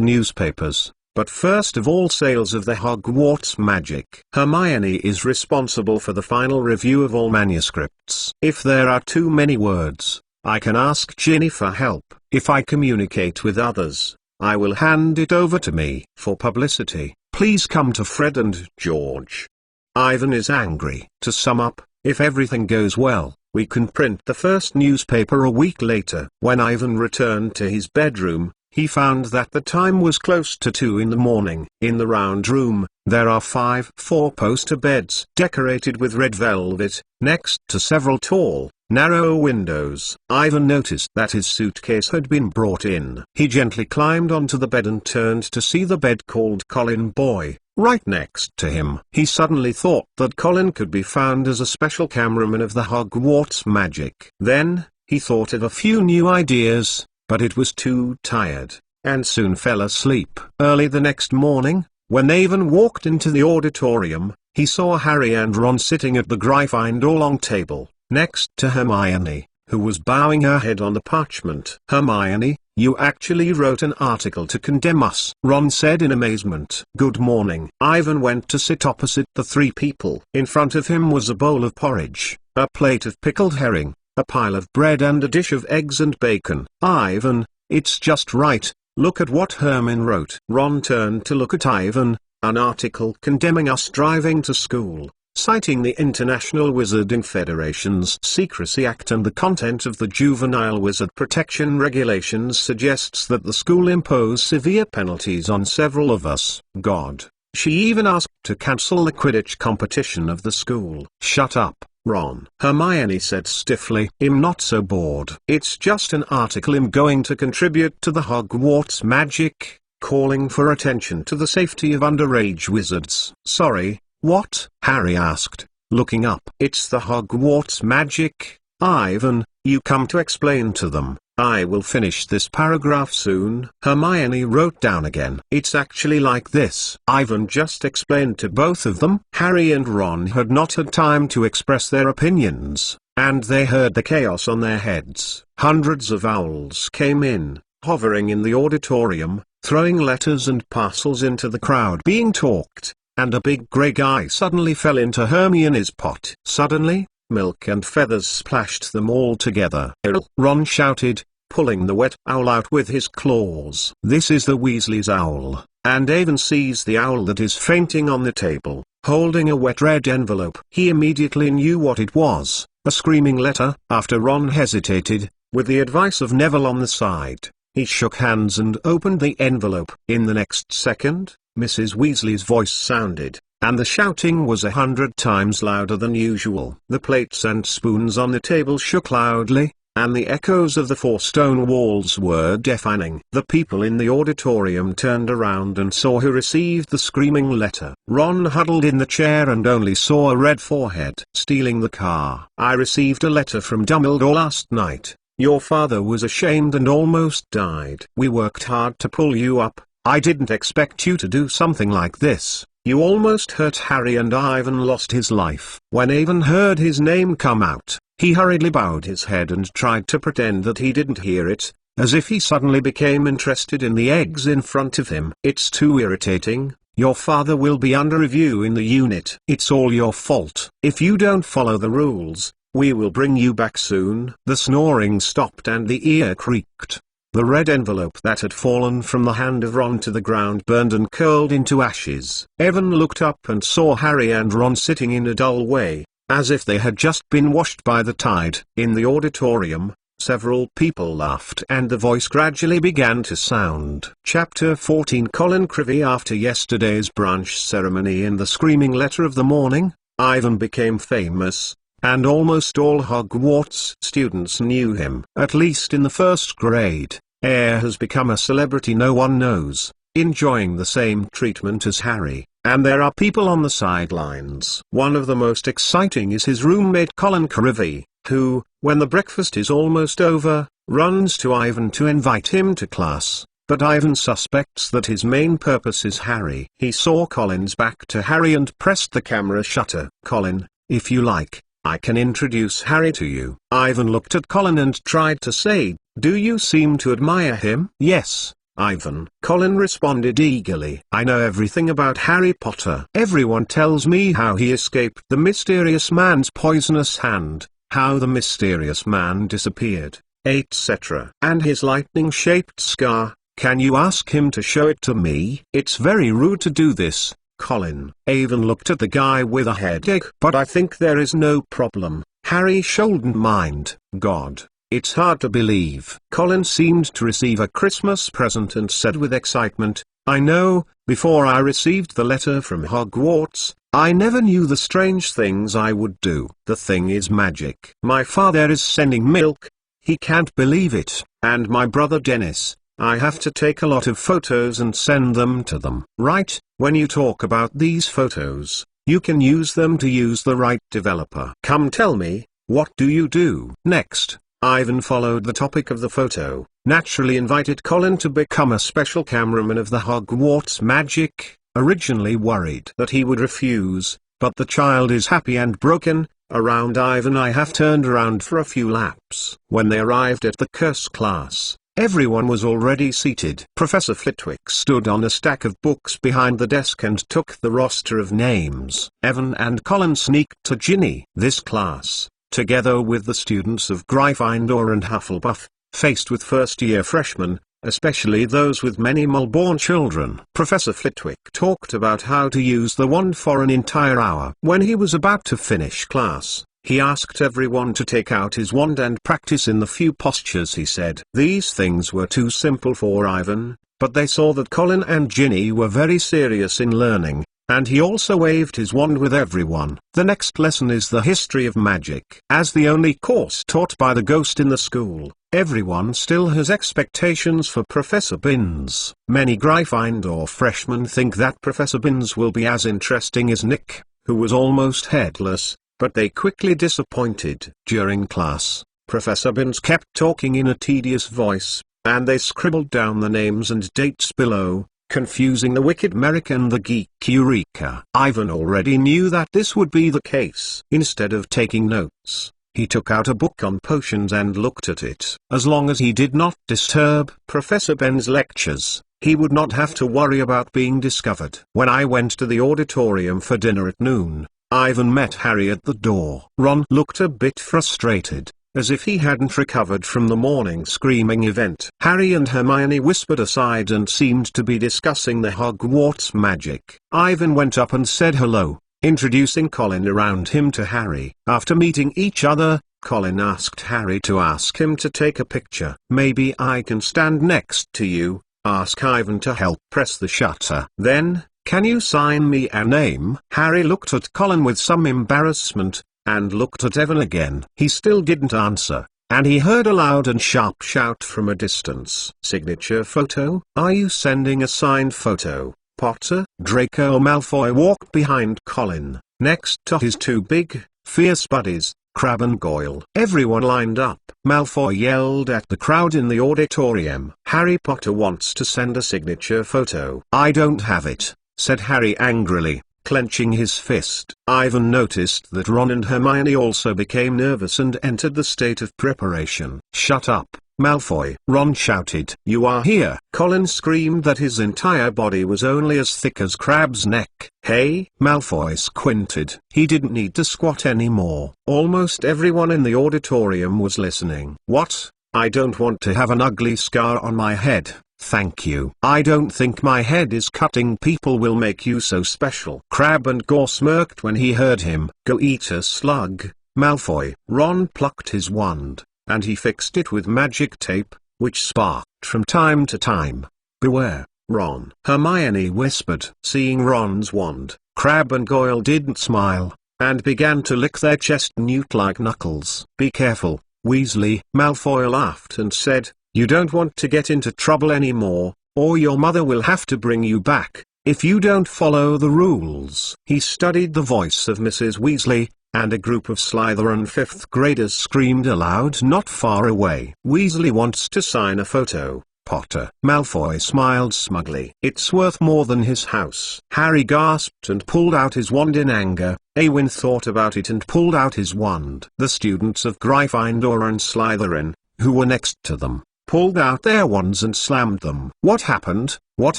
newspapers, but first of all sales of the Hogwarts Magic. Hermione is responsible for the final review of all manuscripts. If there are too many words, I can ask Ginny for help. If I communicate with others, I will hand it over to me. For publicity, please come to Fred and George. Ivan is angry. To sum up, if everything goes well, we can print the first newspaper a week later. When Ivan returned to his bedroom, he found that the time was close to 2 in the morning. In the round room, there are 5 four-poster beds decorated with red velvet, next to several tall, narrow windows. Ivan noticed that his suitcase had been brought in. He gently climbed onto the bed and turned to see the bed called Colin Boy right next to him. He suddenly thought that Colin could be found as a special cameraman of the Hogwarts magic. Then, he thought of a few new ideas, but it was too tired, and soon fell asleep. Early the next morning, when Ivan walked into the auditorium, he saw Harry and Ron sitting at the Gryffindor long table, next to Hermione, who was bowing her head on the parchment. "Hermione, you actually wrote an article to condemn us," Ron said in amazement. "Good morning." Ivan went to sit opposite the 3 people. In front of him was a bowl of porridge, a plate of pickled herring, a pile of bread and a dish of eggs and bacon. "Ivan, it's just right, look at what Hermione wrote." Ron turned to look at Ivan. "An article condemning us driving to school, citing the International Wizarding Federation's Secrecy Act and the content of the Juvenile Wizard Protection Regulations suggests that the school impose severe penalties on several of us. God, she even asked to cancel the Quidditch competition of the school." "Shut up, Ron," Hermione said stiffly. "I'm not so bored. It's just an article I'm going to contribute to the Hogwarts magic, calling for attention to the safety of underage wizards." "Sorry, what?" Harry asked, looking up. "It's the Hogwarts magic, Ivan, you come to explain to them. I will finish this paragraph soon." Hermione wrote down again. "It's actually like this." Ivan just explained to both of them. Harry and Ron had not had time to express their opinions, and they heard the chaos on their heads. Hundreds of owls came in, hovering in the auditorium, throwing letters and parcels into the crowd being talked, and a big grey guy suddenly fell into Hermione's pot. Suddenly, milk and feathers splashed them all together. Ron shouted, pulling the wet owl out with his claws. "This is the Weasleys' owl," and Avon sees the owl that is fainting on the table, holding a wet red envelope. He immediately knew what it was, a screaming letter. After Ron hesitated, with the advice of Neville on the side, he shook hands and opened the envelope. In the next second, Mrs. Weasley's voice sounded, and the shouting was 100 times louder than usual. The plates and spoons on the table shook loudly, and the echoes of the 4 stone walls were deafening. The people in the auditorium turned around and saw who received the screaming letter. Ron huddled in the chair and only saw a red forehead. "Stealing the car. I received a letter from Dumbledore last night. Your father was ashamed and almost died. We worked hard to pull you up. I didn't expect you to do something like this. You almost hurt Harry and Ivan lost his life." When Ivan heard his name come out, he hurriedly bowed his head and tried to pretend that he didn't hear it, as if he suddenly became interested in the eggs in front of him. "It's too irritating. Your father will be under review in the unit. It's all your fault. If you don't follow the rules, we will bring you back soon." The snoring stopped and the ear creaked. The red envelope that had fallen from the hand of Ron to the ground burned and curled into ashes. Evan looked up and saw Harry and Ron sitting in a dull way, as if they had just been washed by the tide. In the auditorium, several people laughed and the voice gradually began to sound. Chapter 14 Colin Crevey. After yesterday's branch ceremony and the screaming letter of the morning, Ivan became famous, and almost all Hogwarts students knew him. At least in the 1st grade, Air has become a celebrity no one knows, enjoying the same treatment as Harry, and there are people on the sidelines. One of the most exciting is his roommate Colin Crevey, who, when the breakfast is almost over, runs to Ivan to invite him to class. But Ivan suspects that his main purpose is Harry. He saw Colin's back to Harry and pressed the camera shutter. "Colin, if you like, I can introduce Harry to you." Ivan looked at Colin and tried to say, "Do you seem to admire him?" "Yes, Ivan," Colin responded eagerly. "I know everything about Harry Potter. Everyone tells me how he escaped the mysterious man's poisonous hand, how the mysterious man disappeared, etc. And his lightning-shaped scar. Can you ask him to show it to me?" "It's very rude to do this, Colin." Avon looked at the guy with a headache. "But I think there is no problem. Harry shouldn't mind." "God, It's hard to believe. Colin seemed to receive a Christmas present and said with excitement, I know, before I received the letter from Hogwarts, I never knew the strange things I would do. The thing is magic. My father is sending milk. He can't believe it. And my brother Dennis, I have to take a lot of photos and send them to them. Right, when you talk about these photos, you can use them to use the right developer. Come tell me, what do you do? Next, Ivan followed the topic of the photo, naturally invited Colin to become a special cameraman of the Hogwarts magic, originally worried that he would refuse, but the child is happy and broken. Around Ivan I have turned around for a few laps. When they arrived at the curse class, everyone was already seated. Professor Flitwick stood on a stack of books behind the desk and took the roster of names. Evan and Colin sneaked to Ginny. This class, together with the students of Gryffindor and Hufflepuff, faced with first-year freshmen, especially those with many Mulborn children. Professor Flitwick talked about how to use the wand for an entire hour. When he was about to finish class, he asked everyone to take out his wand and practice in the few postures he said. These things were too simple for Ivan, but they saw that Colin and Ginny were very serious in learning, and he also waved his wand with everyone. The next lesson is the history of magic. As the only course taught by the ghost in the school, everyone still has expectations for Professor Binns. Many Gryffindor freshmen think that Professor Binns will be as interesting as Nick, who was almost headless, but they quickly disappointed. During class, Professor Binns kept talking in a tedious voice, and they scribbled down the names and dates below, confusing the wicked Merrick and the geek Eureka. Ivan already knew that this would be the case. Instead of taking notes, he took out a book on potions and looked at it. As long as he did not disturb Professor Ben's lectures, he would not have to worry about being discovered. When I went to the auditorium for dinner at noon, Ivan met Harry at the door. Ron looked a bit frustrated, as if he hadn't recovered from the morning screaming event. Harry and Hermione whispered aside and seemed to be discussing the Hogwarts magic. Ivan went up and said hello, introducing Colin around him to Harry. After meeting each other, Colin asked Harry to ask him to take a picture. Maybe I can stand next to you, ask Ivan to help press the shutter. Then, can you sign me a name? Harry looked at Colin with some embarrassment, and looked at Evan again. He still didn't answer, and he heard a loud and sharp shout from a distance. Signature photo? Are you sending a signed photo, Potter? Draco Malfoy walked behind Colin, next to his two big, fierce buddies, Crabbe and Goyle. Everyone lined up. Malfoy yelled at the crowd in the auditorium. Harry Potter wants to send a signature photo. I don't have it, said Harry angrily, clenching his fist. Ivan noticed that Ron and Hermione also became nervous and entered the state of preparation. Shut up, Malfoy, Ron shouted. You are here. Colin screamed that his entire body was only as thick as Crabbe's neck. Hey, Malfoy squinted. He didn't need to squat anymore. Almost everyone in the auditorium was listening. What? I don't want to have an ugly scar on my head. Thank you. I don't think my head is cutting people will make you so special. Crabbe and Gore smirked when he heard him. Go eat a slug, Malfoy. Ron plucked his wand, and he fixed it with magic tape, which sparked from time to time. Beware, Ron. Hermione whispered. Seeing Ron's wand, Crabbe and Goyle didn't smile, and began to lick their chest newt-like knuckles. Be careful, Weasley. Malfoy laughed and said, you don't want to get into trouble anymore, or your mother will have to bring you back, if you don't follow the rules. He studied the voice of Mrs. Weasley, and a group of Slytherin 5th graders screamed aloud not far away. Weasley wants to sign a photo, Potter. Malfoy smiled smugly. It's worth more than his house. Harry gasped and pulled out his wand in anger. Awin thought about it and pulled out his wand. The students of Gryffindor and Slytherin, who were next to them, pulled out their wands and slammed them. What happened? What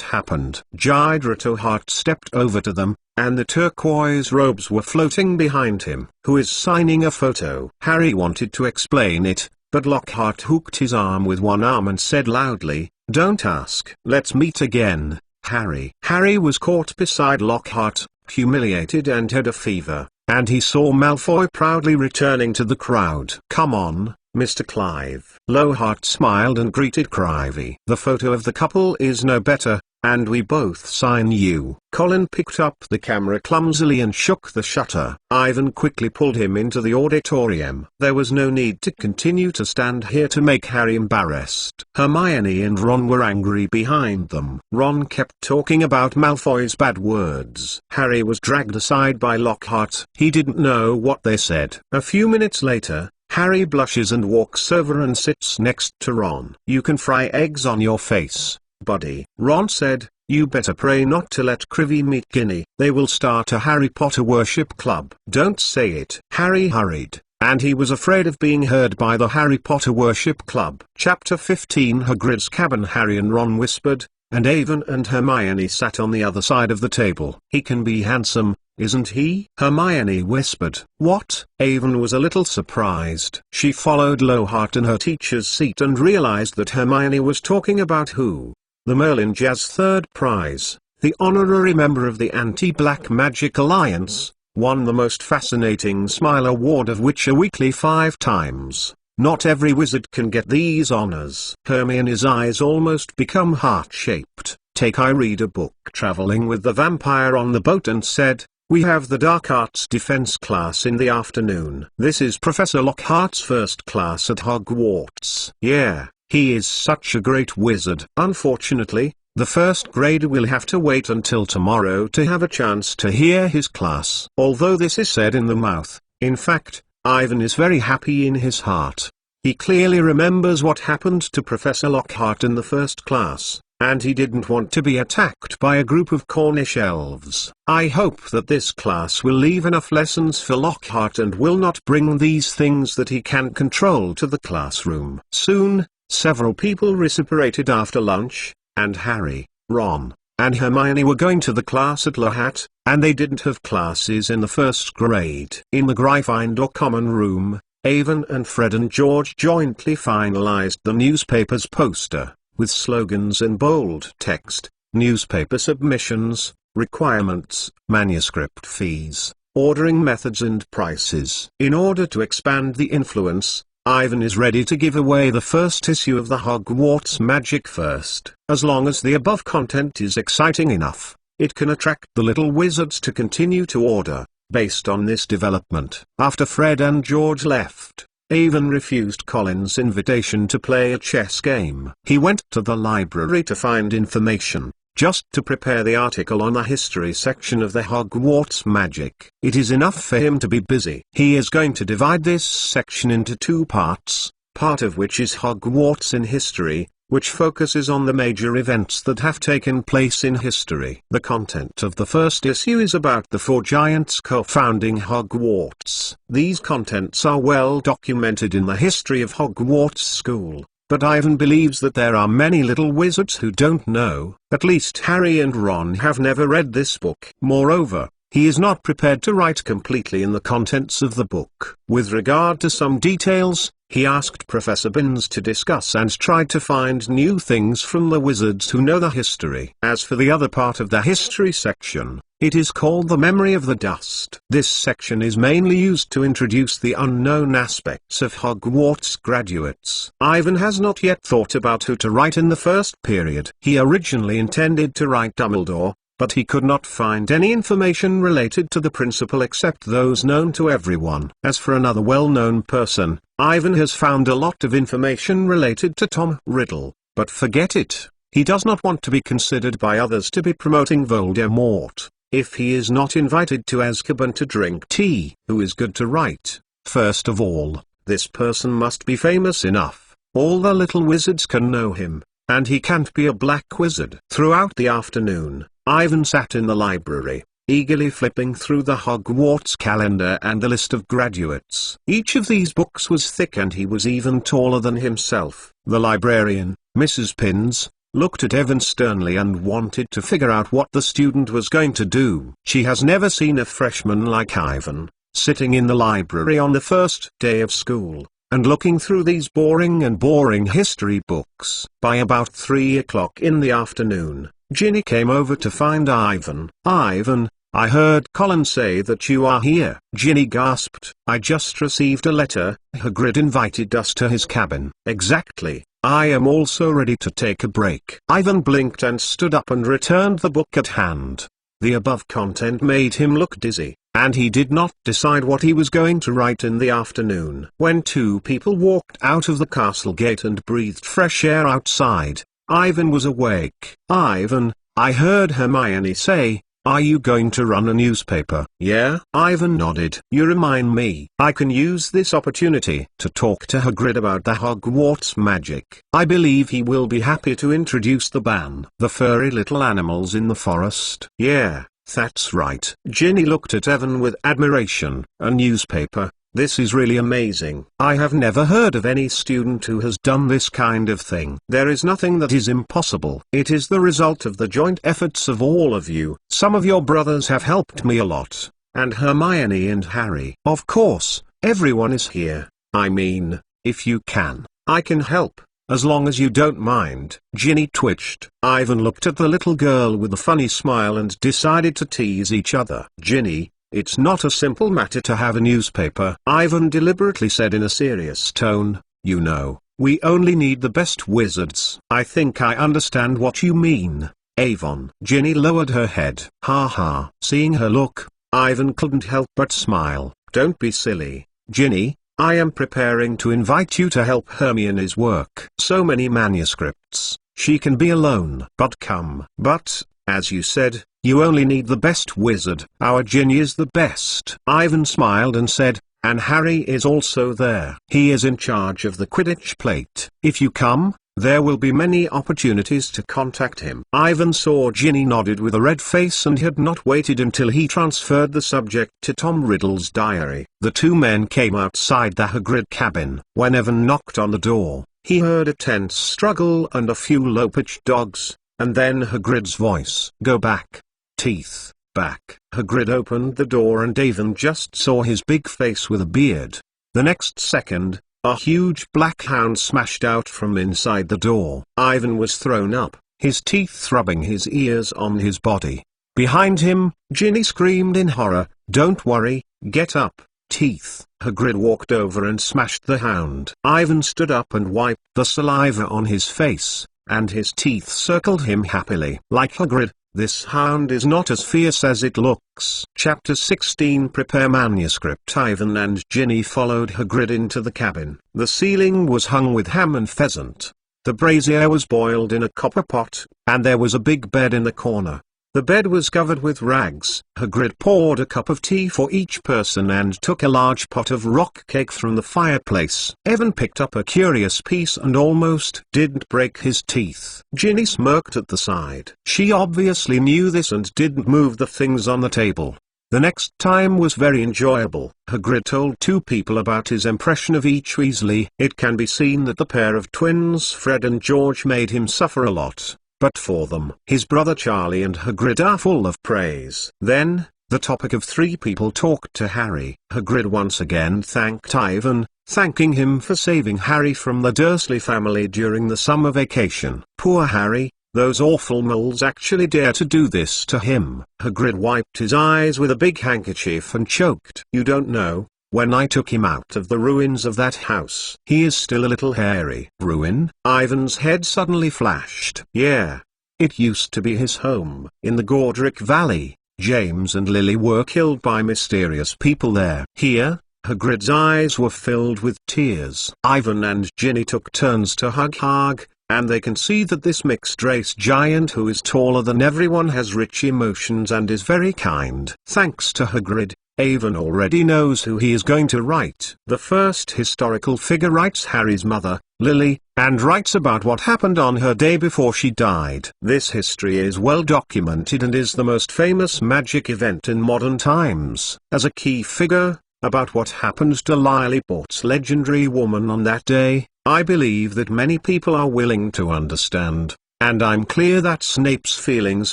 happened? Jydra Hart stepped over to them, and the turquoise robes were floating behind him. Who is signing a photo? Harry wanted to explain it, but Lockhart hooked his arm with one arm and said loudly, don't ask. Let's meet again, Harry. Harry was caught beside Lockhart, humiliated and had a fever, and he saw Malfoy proudly returning to the crowd. Come on, Mr. Clive. Lockhart smiled and greeted Crevey. The photo of the couple is no better, and we both sign you. Colin picked up the camera clumsily and shook the shutter. Ivan quickly pulled him into the auditorium. There was no need to continue to stand here to make Harry embarrassed. Hermione and Ron were angry behind them. Ron kept talking about Malfoy's bad words. Harry was dragged aside by Lockhart. He didn't know what they said. A few minutes later, Harry blushes and walks over and sits next to Ron. "You can fry eggs on your face, buddy," Ron said. "You better pray not to let Crevey meet Ginny. They will start a Harry Potter worship club." "Don't say it." Harry hurried, and he was afraid of being heard by the Harry Potter worship club. Chapter 15 Hagrid's Cabin. Harry and Ron whispered, and Avon and Hermione sat on the other side of the table. "He can be handsome, isn't he?" Hermione whispered. "What?" Avon was a little surprised. She followed Lockhart in her teacher's seat and realized that Hermione was talking about who? The Merlin Jazz third prize, the honorary member of the Anti-Black Magic Alliance, won the most fascinating smile award of which a weekly 5 times. Not every wizard can get these honors. Hermione's eyes almost become heart-shaped. I read a book traveling with the vampire on the boat and said, "We have the dark arts defense class in the afternoon." This is Professor Lockhart's first class at Hogwarts. Yeah, he is such a great wizard. Unfortunately, the first grader will have to wait until tomorrow to have a chance to hear his class. Although this is said in the mouth, in fact, Ivan is very happy in his heart. He clearly remembers what happened to Professor Lockhart in the first class, and he didn't want to be attacked by a group of Cornish elves. I hope that this class will leave enough lessons for Lockhart and will not bring these things that he can't control to the classroom. Soon, several people reciprocated after lunch, and Harry, Ron, and Hermione were going to the class at Lockhart, and they didn't have classes in the first grade. In the Gryffindor common room, Avon and Fred and George jointly finalized the newspaper's poster, with slogans in bold text: newspaper submissions, requirements, manuscript fees, ordering methods and prices. In order to expand the influence, Ivan is ready to give away the first issue of the Hogwarts Magic first. As long as the above content is exciting enough, it can attract the little wizards to continue to order. Based on this development, after Fred and George left, Avon refused Colin's invitation to play a chess game. He went to the library to find information, just to prepare the article on the history section of the Hogwarts Magic. It is enough for him to be busy. He is going to divide this section into 2 parts, part of which is Hogwarts in history, which focuses on the major events that have taken place in history. The content of the first issue is about the 4 giants co-founding Hogwarts. These contents are well documented in the history of Hogwarts School, but Ivan believes that there are many little wizards who don't know. At least Harry and Ron have never read this book. Moreover, he is not prepared to write completely in the contents of the book. With regard to some details, he asked Professor Binns to discuss and tried to find new things from the wizards who know the history. As for the other part of the history section, it is called the Memory of the Dust. This section is mainly used to introduce the unknown aspects of Hogwarts graduates. Ivan has not yet thought about who to write in the first period. He originally intended to write Dumbledore, but he could not find any information related to the principal except those known to everyone. As for another well-known person, Ivan has found a lot of information related to Tom Riddle, but forget it. He does not want to be considered by others to be promoting Voldemort. If he is not invited to Azkaban to drink tea, who is good to write? First of all, this person must be famous enough. All the little wizards can know him, and he can't be a black wizard. Throughout the afternoon, Ivan sat in the library, eagerly flipping through the Hogwarts calendar and the list of graduates. Each of these books was thick and he was even taller than himself. The librarian, Mrs. Pins, looked at Evan sternly and wanted to figure out what the student was going to do. She has never seen a freshman like Ivan, sitting in the library on the first day of school, and looking through these boring history books. By about 3 o'clock in the afternoon, Ginny came over to find Ivan. "Ivan, I heard Colin say that you are here. Ginny gasped. I just received a letter. Hagrid invited us to his cabin. Exactly. I am also ready to take a break. Ivan blinked and stood up and returned the book at hand. The above content made him look dizzy, and he did not decide what he was going to write in the afternoon. When two people walked out of the castle gate and breathed fresh air outside, Ivan was awake. Ivan, I heard Hermione say, are you going to run a newspaper? Yeah? Ivan nodded. You remind me. I can use this opportunity to talk to Hagrid about the Hogwarts magic. I believe he will be happy to introduce the ban. The furry little animals in the forest. Yeah, that's right. Ginny looked at Evan with admiration. A newspaper? This is really amazing. I have never heard of any student who has done this kind of thing. There is nothing that is impossible. It is the result of the joint efforts of all of you. Some of your brothers have helped me a lot, and Hermione and Harry. Of course, everyone is here. I mean, if you can, I can help, as long as you don't mind. Ginny twitched. Ivan looked at the little girl with a funny smile and decided to tease each other. Ginny, it's not a simple matter to have a newspaper, Ivan deliberately said in a serious tone. You know, we only need the best wizards. I think I understand what you mean, Avon. Ginny lowered her head. Ha ha. Seeing her look, Ivan couldn't help but smile. Don't be silly, Ginny. I am preparing to invite you to help Hermione's work. So many manuscripts. She can be alone. But come. But, as you said, you only need the best wizard. Our Ginny is the best. Ivan smiled and said, and Harry is also there. He is in charge of the Quidditch plate. If you come, there will be many opportunities to contact him. Ivan saw Ginny nodded with a red face and had not waited until he transferred the subject to Tom Riddle's diary. The two men came outside the Hagrid cabin. When Evan knocked on the door, he heard a tense struggle and a few low-pitched dogs, and then Hagrid's voice. Go back. Teeth, back. Hagrid opened the door and Avon just saw his big face with a beard. The next second, a huge black hound smashed out from inside the door. Ivan was thrown up, his teeth rubbing his ears on his body. Behind him, Ginny screamed in horror, don't worry, get up, Teeth. Hagrid walked over and smashed the hound. Ivan stood up and wiped the saliva on his face, and his teeth circled him happily. Like Hagrid, this hound is not as fierce as it looks. Chapter 16 Prepare manuscript. Ivan and Ginny followed Hagrid into the cabin. The ceiling was hung with ham and pheasant. The brazier was boiled in a copper pot, and there was a big bed in the corner. The bed was covered with rags. Hagrid poured a cup of tea for each person and took a large pot of rock cake from the fireplace. Evan picked up a curious piece and almost didn't break his teeth. Ginny smirked at the side. She obviously knew this and didn't move the things on the table. The next time was very enjoyable. Hagrid told two people about his impression of each Weasley. It can be seen that the pair of twins Fred and George made him suffer a lot. But for them, his brother Charlie and Hagrid are full of praise. Then, the topic of three people talked to Harry. Hagrid once again thanked Ivan, thanking him for saving Harry from the Dursley family during the summer vacation. Poor Harry, those awful moles actually dare to do this to him. Hagrid wiped his eyes with a big handkerchief and choked. You don't know. When I took him out of the ruins of that house, he is still a little hairy. Ruin? Ivan's head suddenly flashed. Yeah. It used to be his home. In the Godric Valley, James and Lily were killed by mysterious people there. Here? Hagrid's eyes were filled with tears. Ivan and Ginny took turns to hug, and they can see that this mixed-race giant who is taller than everyone has rich emotions and is very kind. Thanks to Hagrid, Avon already knows who he is going to write. The first historical figure writes Harry's mother, Lily, and writes about what happened on her day before she died. This history is well documented and is the most famous magic event in modern times. As a key figure, about what happened to Lilyport's legendary woman on that day, I believe that many people are willing to understand, and I'm clear that Snape's feelings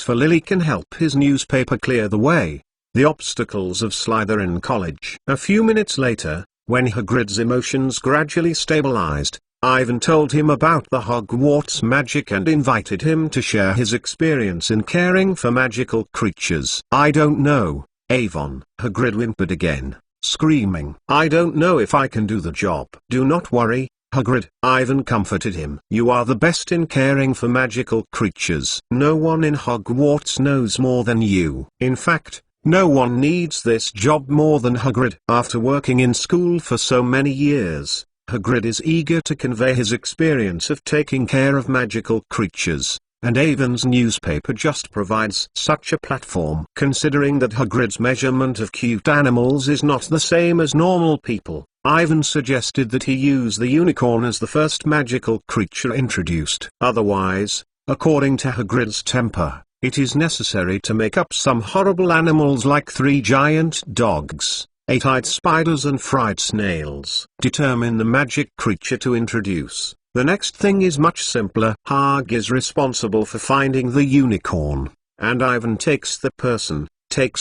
for Lily can help his newspaper clear the way. The obstacles of Slytherin College. A few minutes later, when Hagrid's emotions gradually stabilized, Ivan told him about the Hogwarts magic and invited him to share his experience in caring for magical creatures. "I don't know, Avon," Hagrid whimpered again, screaming. "I don't know if I can do the job." "Do not worry, Hagrid," Ivan comforted him. "You are the best in caring for magical creatures. No one in Hogwarts knows more than you. In fact, no one needs this job more than Hagrid." After working in school for so many years, Hagrid is eager to convey his experience of taking care of magical creatures, and Avon's newspaper just provides such a platform. Considering that Hagrid's measurement of cute animals is not the same as normal people, Ivan suggested that he use the unicorn as the first magical creature introduced. Otherwise, according to Hagrid's temper, it is necessary to make up some horrible animals like 3 giant dogs, 8-eyed spiders and fried snails. Determine the magic creature to introduce. The next thing is much simpler. Hag is responsible for finding the unicorn, and Ivan takes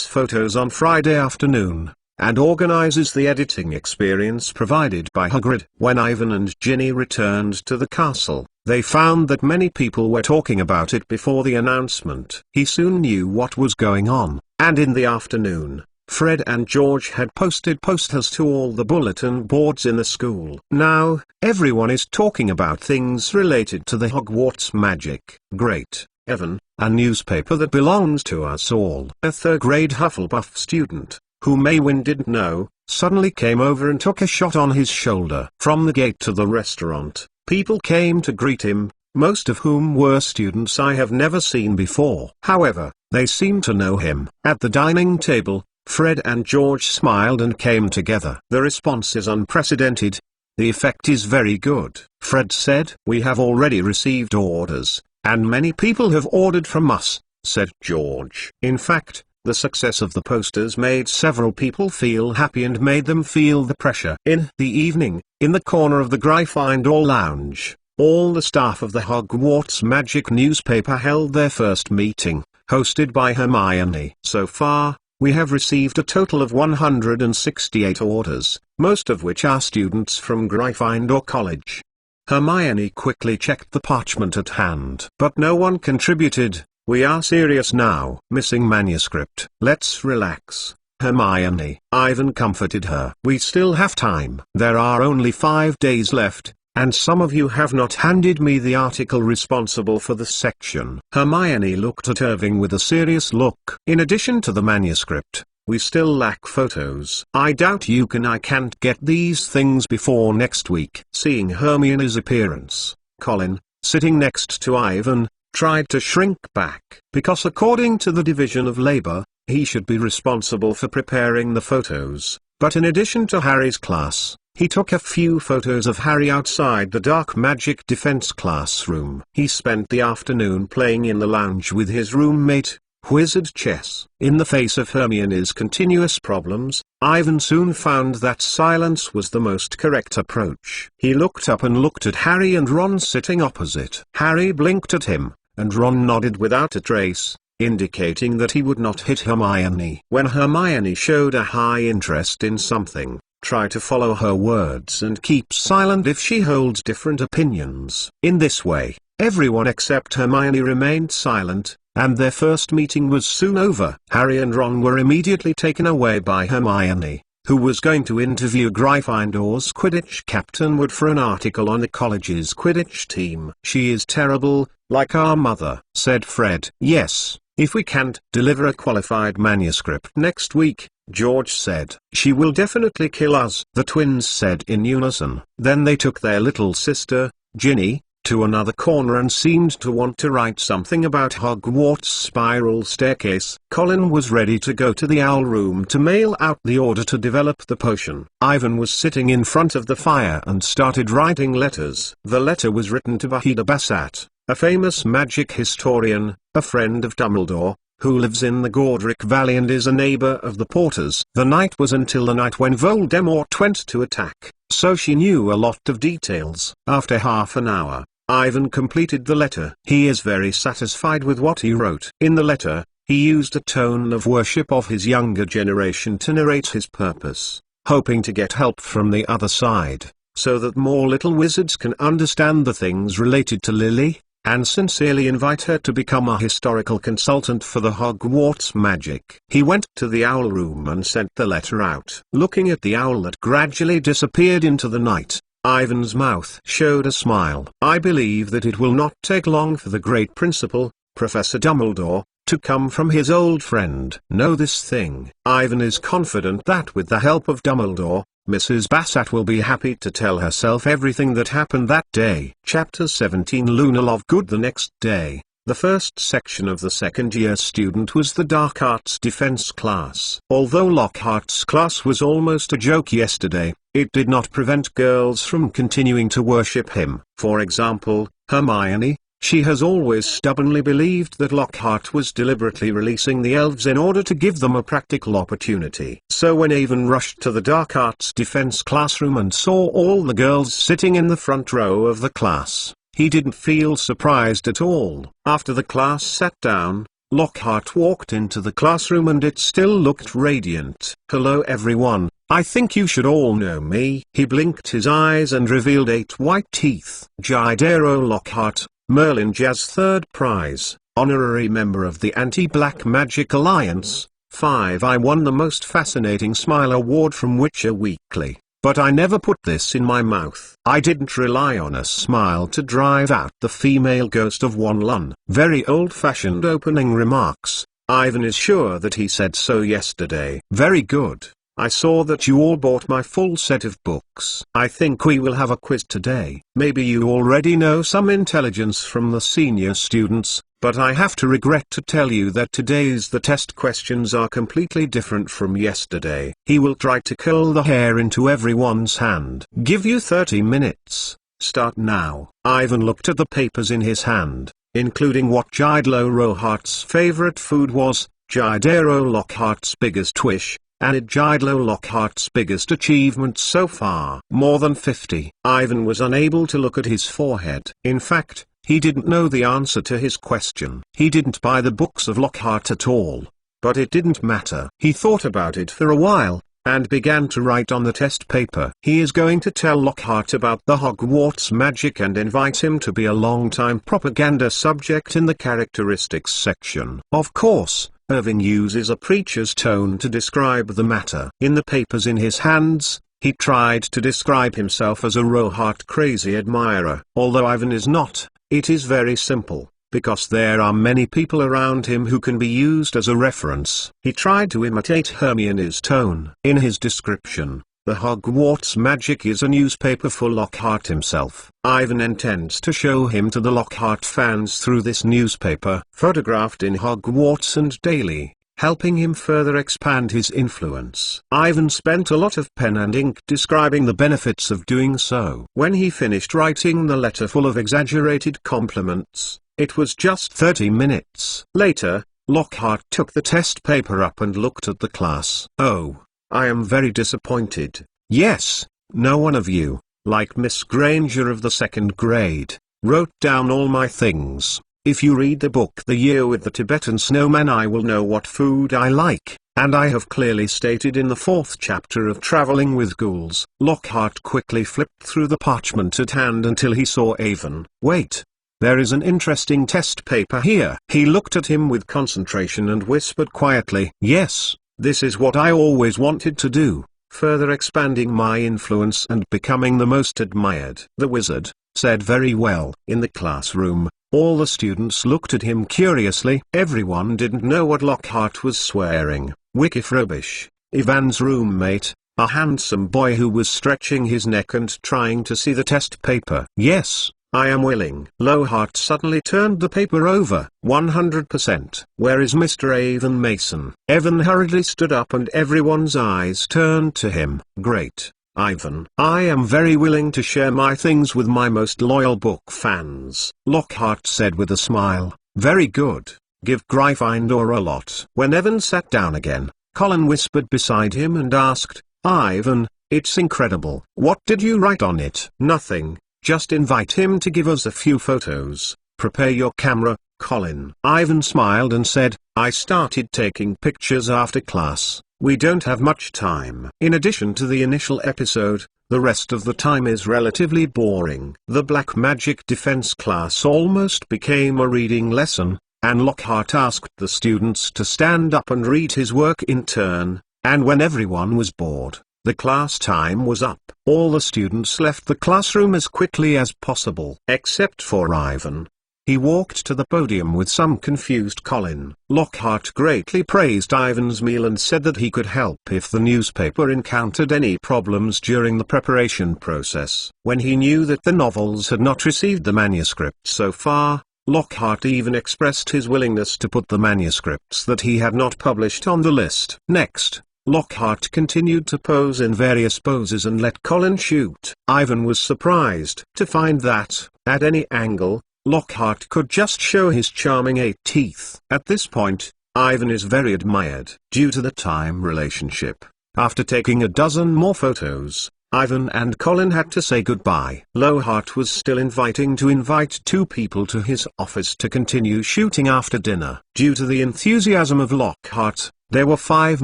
photos on Friday afternoon, and organizes the editing experience provided by Hagrid. When Ivan and Ginny returned to the castle, they found that many people were talking about it before the announcement. He soon knew what was going on, and in the afternoon, Fred and George had posted posters to all the bulletin boards in the school. "Now, everyone is talking about things related to the Hogwarts magic." "Great, Evan, a newspaper that belongs to us all." A third-grade Hufflepuff student, whom Maewyn didn't know, suddenly came over and took a shot on his shoulder. From the gate to the restaurant, people came to greet him, most of whom were students I have never seen before. However, they seemed to know him. At the dining table, Fred and George smiled and came together. "The response is unprecedented. The effect is very good," Fred said. "We have already received orders, and many people have ordered from us," said George. In fact, the success of the posters made several people feel happy and made them feel the pressure. In the evening, in the corner of the Gryffindor lounge, all the staff of the Hogwarts Magic newspaper held their first meeting, hosted by Hermione. "So far, we have received a total of 168 orders, most of which are students from Gryffindor College." Hermione quickly checked the parchment at hand. "But no one contributed. We are serious now." "Missing manuscript." "Let's relax, Hermione," Ivan comforted her. "We still have time. There are only 5 days left, and some of you have not handed me the article responsible for the section." Hermione looked at Irving with a serious look. "In addition to the manuscript, we still lack photos. I doubt I can't get these things before next week." Seeing Hermione's appearance, Colin, sitting next to Ivan, tried to shrink back. Because according to the division of labor, he should be responsible for preparing the photos. But in addition to Harry's class, he took a few photos of Harry outside the dark magic defense classroom. He spent the afternoon playing in the lounge with his roommate, wizard chess. In the face of Hermione's continuous problems, Ivan soon found that silence was the most correct approach. He looked up and looked at Harry and Ron sitting opposite. Harry blinked at him, and Ron nodded without a trace, indicating that he would not hit Hermione. When Hermione showed a high interest in something, try to follow her words and keep silent if she holds different opinions. In this way, everyone except Hermione remained silent, and their first meeting was soon over. Harry and Ron were immediately taken away by Hermione, who was going to interview Gryffindor's Quidditch captain Wood for an article on the college's Quidditch team. "She is terrible, like our mother," said Fred. "Yes, if we can't deliver a qualified manuscript next week," George said. "She will definitely kill us," the twins said in unison. Then they took their little sister, Ginny, to another corner and seemed to want to write something about Hogwarts' spiral staircase. Colin was ready to go to the owl room to mail out the order to develop the potion. Ivan was sitting in front of the fire and started writing letters. The letter was written to Vahida Bassat, a famous magic historian, a friend of Dumbledore, who lives in the Godric Valley and is a neighbor of the Porters. The night was until the night when Voldemort went to attack, so she knew a lot of details. After half an hour, Ivan completed the letter. He is very satisfied with what he wrote. In the letter, he used a tone of worship of his younger generation to narrate his purpose, hoping to get help from the other side. so that more little wizards can understand the things related to Lily, and sincerely invite her to become a historical consultant for the Hogwarts magic. He went to the owl room and sent the letter out. Looking at the owl that gradually disappeared into the night, Ivan's mouth showed a smile. I believe that it will not take long for the great principal, Professor Dumbledore, to come from his old friend. Know this thing. Ivan is confident that with the help of Dumbledore, Mrs. Bassett will be happy to tell herself everything that happened that day. Chapter 17 Luna Lovegood. The next day, the first section of the second-year student was the Dark Arts Defense class. Although Lockhart's class was almost a joke yesterday, it did not prevent girls from continuing to worship him. For example, Hermione. She has always stubbornly believed that Lockhart was deliberately releasing the elves in order to give them a practical opportunity. So when Avon rushed to the Dark Arts Defense classroom and saw all the girls sitting in the front row of the class, he didn't feel surprised at all. After the class sat down, Lockhart walked into the classroom and it still looked radiant. "Hello everyone, I think you should all know me." He blinked his eyes and revealed 8 white teeth. Jidero Lockhart, Merlin Jazz 3rd Prize, Honorary Member of the Anti-Black Magic Alliance. 5. I won the Most Fascinating Smile Award from Witcher Weekly, but I never put this in my mouth. I didn't rely on a smile to drive out the female ghost of Wan Lun. Very old-fashioned opening remarks. Ivan is sure that he said so yesterday. Very good. I saw that you all bought my full set of books. I think we will have a quiz today. Maybe you already know some intelligence from the senior students, but I have to regret to tell you that today's the test questions are completely different from yesterday. He will try to curl the hair into everyone's hand. Give you 30 minutes. Start now. Ivan looked at the papers in his hand, including what Jidelo Lockhart's favorite food was, Jidero Lockhart's biggest wish, and Jidelo Lockhart's biggest achievement so far. More than 50. Ivan was unable to look at his forehead. In fact, he didn't know the answer to his question. He didn't buy the books of Lockhart at all. But it didn't matter. He thought about it for a while, and began to write on the test paper. He is going to tell Lockhart about the Hogwarts magic and invite him to be a long-time propaganda subject in the characteristics section. Of course, Irving uses a preacher's tone to describe the matter. In the papers in his hands, he tried to describe himself as a Rohart crazy admirer. Although Ivan is not, it is very simple, because there are many people around him who can be used as a reference. He tried to imitate Hermione's tone. In his description, the Hogwarts magic is a newspaper for Lockhart himself. Ivan intends to show him to the Lockhart fans through this newspaper, photographed in Hogwarts and daily, helping him further expand his influence. Ivan spent a lot of pen and ink describing the benefits of doing so. When he finished writing the letter full of exaggerated compliments, it was just 30 minutes. Later, Lockhart took the test paper up and looked at the class. "Oh, I am very disappointed. Yes, no one of you, like Miss Granger of the 2nd grade, wrote down all my things. If you read the book The Year with the Tibetan Snowman, I will know what food I like, and I have clearly stated in the 4th chapter of Traveling with Ghouls." Lockhart quickly flipped through the parchment at hand until he saw Avon. "Wait. There is an interesting test paper here." He looked at him with concentration and whispered quietly, "Yes, this is what I always wanted to do, further expanding my influence and becoming the most admired." The wizard said very well. In the classroom, all the students looked at him curiously. Everyone didn't know what Lockhart was swearing. Wycliffe Rubbish, Ivan's roommate, a handsome boy who was stretching his neck and trying to see the test paper. "Yes, I am willing." Lockhart suddenly turned the paper over. 100%. "Where is Mr. Avon Mason?" Evan hurriedly stood up and everyone's eyes turned to him. "Great, Ivan. I am very willing to share my things with my most loyal book fans," Lockhart said with a smile. "Very good. Give Gryffindor a lot." When Evan sat down again, Colin whispered beside him and asked, "Ivan, it's incredible. What did you write on it?" "Nothing. Just invite him to give us a few photos. Prepare your camera, Colin." Ivan smiled and said, "I started taking pictures after class. we don't have much time. In addition to the initial episode, the rest of the time is relatively boring. The Black Magic Defense class almost became a reading lesson, and Lockhart asked the students to stand up and read his work in turn, and when everyone was bored, the class time was up. All the students left the classroom as quickly as possible, except for Ivan. He walked to the podium with some confused Colin. Lockhart greatly praised Ivan's meal and said that he could help if the newspaper encountered any problems during the preparation process. When he knew that the novels had not received the manuscript so far, Lockhart even expressed his willingness to put the manuscripts that he had not published on the list. Next, Lockhart continued to pose in various poses and let Colin shoot. Ivan was surprised to find that, at any angle, Lockhart could just show his charming 8 teeth. At this point, Ivan is very admired. Due to the time relationship, after taking a dozen more photos, Ivan and Colin had to say goodbye. Lockhart was still inviting to invite 2 people to his office to continue shooting after dinner. Due to the enthusiasm of Lockhart, they were 5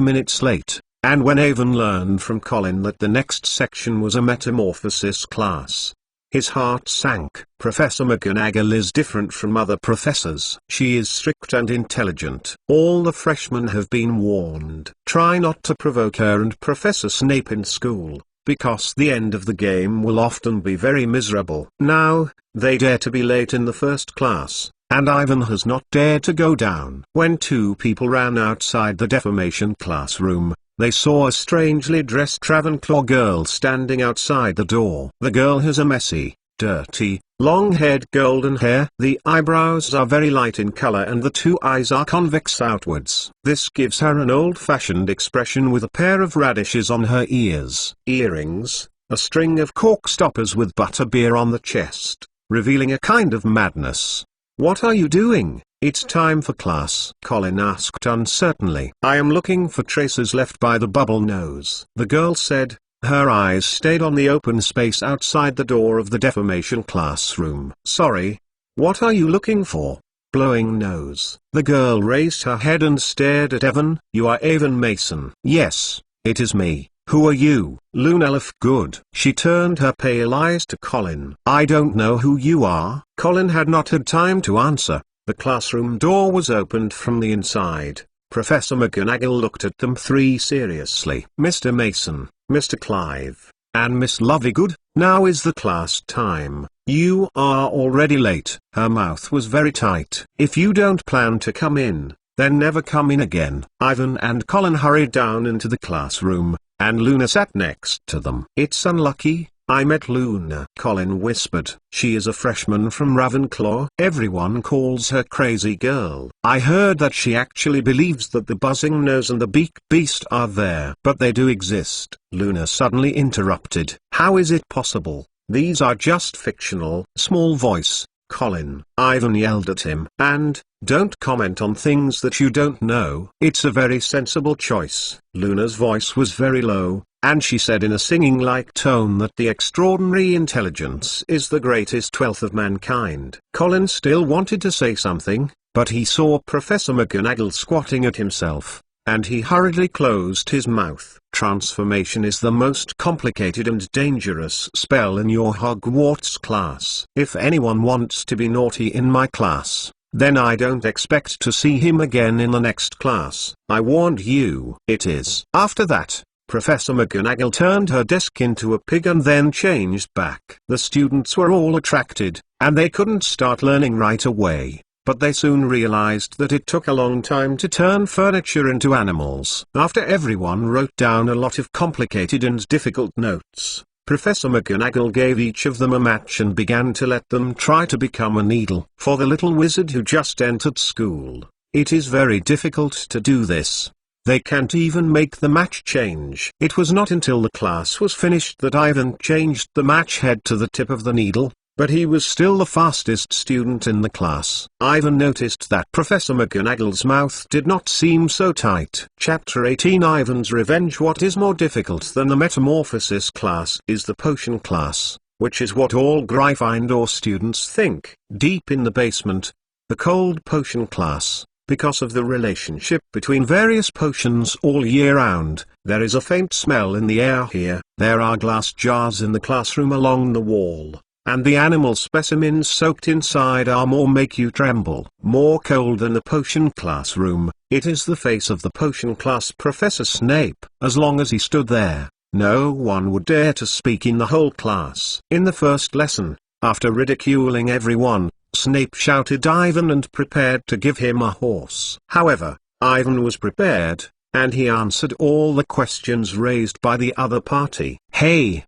minutes late, and when Ivan learned from Colin that the next section was a metamorphosis class, his heart sank. Professor Mcgonagall is different from other professors. She is strict and intelligent. All the freshmen have been warned. Try not to provoke her and Professor Snape in school, because the end of the game will often be very miserable. Now, they dare to be late in the first class, and Ivan has not dared to go down. When 2 people ran outside the defamation classroom, they saw a strangely dressed Ravenclaw girl standing outside the door. The girl has a messy, dirty, long-haired golden hair. The eyebrows are very light in color and the 2 eyes are convex outwards. This gives her an old-fashioned expression with a pair of radishes on her ears, earrings, a string of cork stoppers with butterbeer on the chest, revealing a kind of madness. "What are you doing? It's time for class," Colin asked uncertainly. "I am looking for traces left by the bubble nose," the girl said. Her eyes stayed on the open space outside the door of the defamation classroom. "Sorry. What are you looking for?" "Blowing nose." The girl raised her head and stared at Evan. "You are Evan Mason." "Yes, it is me. Who are you?" "Lunelf Good." She turned her pale eyes to Colin. "I don't know who you are." Colin had not had time to answer. The classroom door was opened from the inside. Professor Mcgonagall looked at them 3 seriously. "Mr. Mason, Mr. Clive, and Miss Lovegood, now is the class time. You are already late." Her mouth was very tight. "If you don't plan to come in, then never come in again." Ivan and Colin hurried down into the classroom, and Luna sat next to them. "It's unlucky, I met Luna," Colin whispered. "She is a freshman from Ravenclaw. Everyone calls her Crazy Girl. I heard that she actually believes that the buzzing nose and the beak beast are there. But they do exist." Luna suddenly interrupted. "How is it possible? These are just fictional." "Small voice, Colin," Ivan yelled at him. "And, don't comment on things that you don't know." "It's a very sensible choice." Luna's voice was very low, and she said in a singing-like tone that the extraordinary intelligence is the greatest wealth of mankind. Colin still wanted to say something, but he saw Professor Mcgonagall squatting at himself, and he hurriedly closed his mouth. "Transformation is the most complicated and dangerous spell in your Hogwarts class. If anyone wants to be naughty in my class, then I don't expect to see him again in the next class. I warned you." "It is." After that, Professor Mcgonagall turned her desk into a pig and then changed back. The students were all attracted, and they couldn't start learning right away, but they soon realized that it took a long time to turn furniture into animals. After everyone wrote down a lot of complicated and difficult notes, Professor Mcgonagall gave each of them a match and began to let them try to become a needle. For the little wizard who just entered school, it is very difficult to do this. They can't even make the match change. It was not until the class was finished that Ivan changed the match head to the tip of the needle, but he was still the fastest student in the class. Ivan noticed that Professor McGonagall's mouth did not seem so tight. Chapter 18 Ivan's Revenge. What is more difficult than the Metamorphosis class is the Potion class, which is what all Gryffindor students think. Deep in the basement, the Cold Potion class, Because of the relationship between various potions all year round, there is a faint smell in the air here. There are glass jars in the classroom along the wall, and the animal specimens soaked inside are more make you tremble. More cold than the potion classroom, it is the face of the potion class Professor Snape. As long as he stood there, no one would dare to speak in the whole class. In the first lesson, after ridiculing everyone, Snape shouted Ivan and prepared to give him a horse. However, Ivan was prepared, and he answered all the questions raised by the other party. Hey,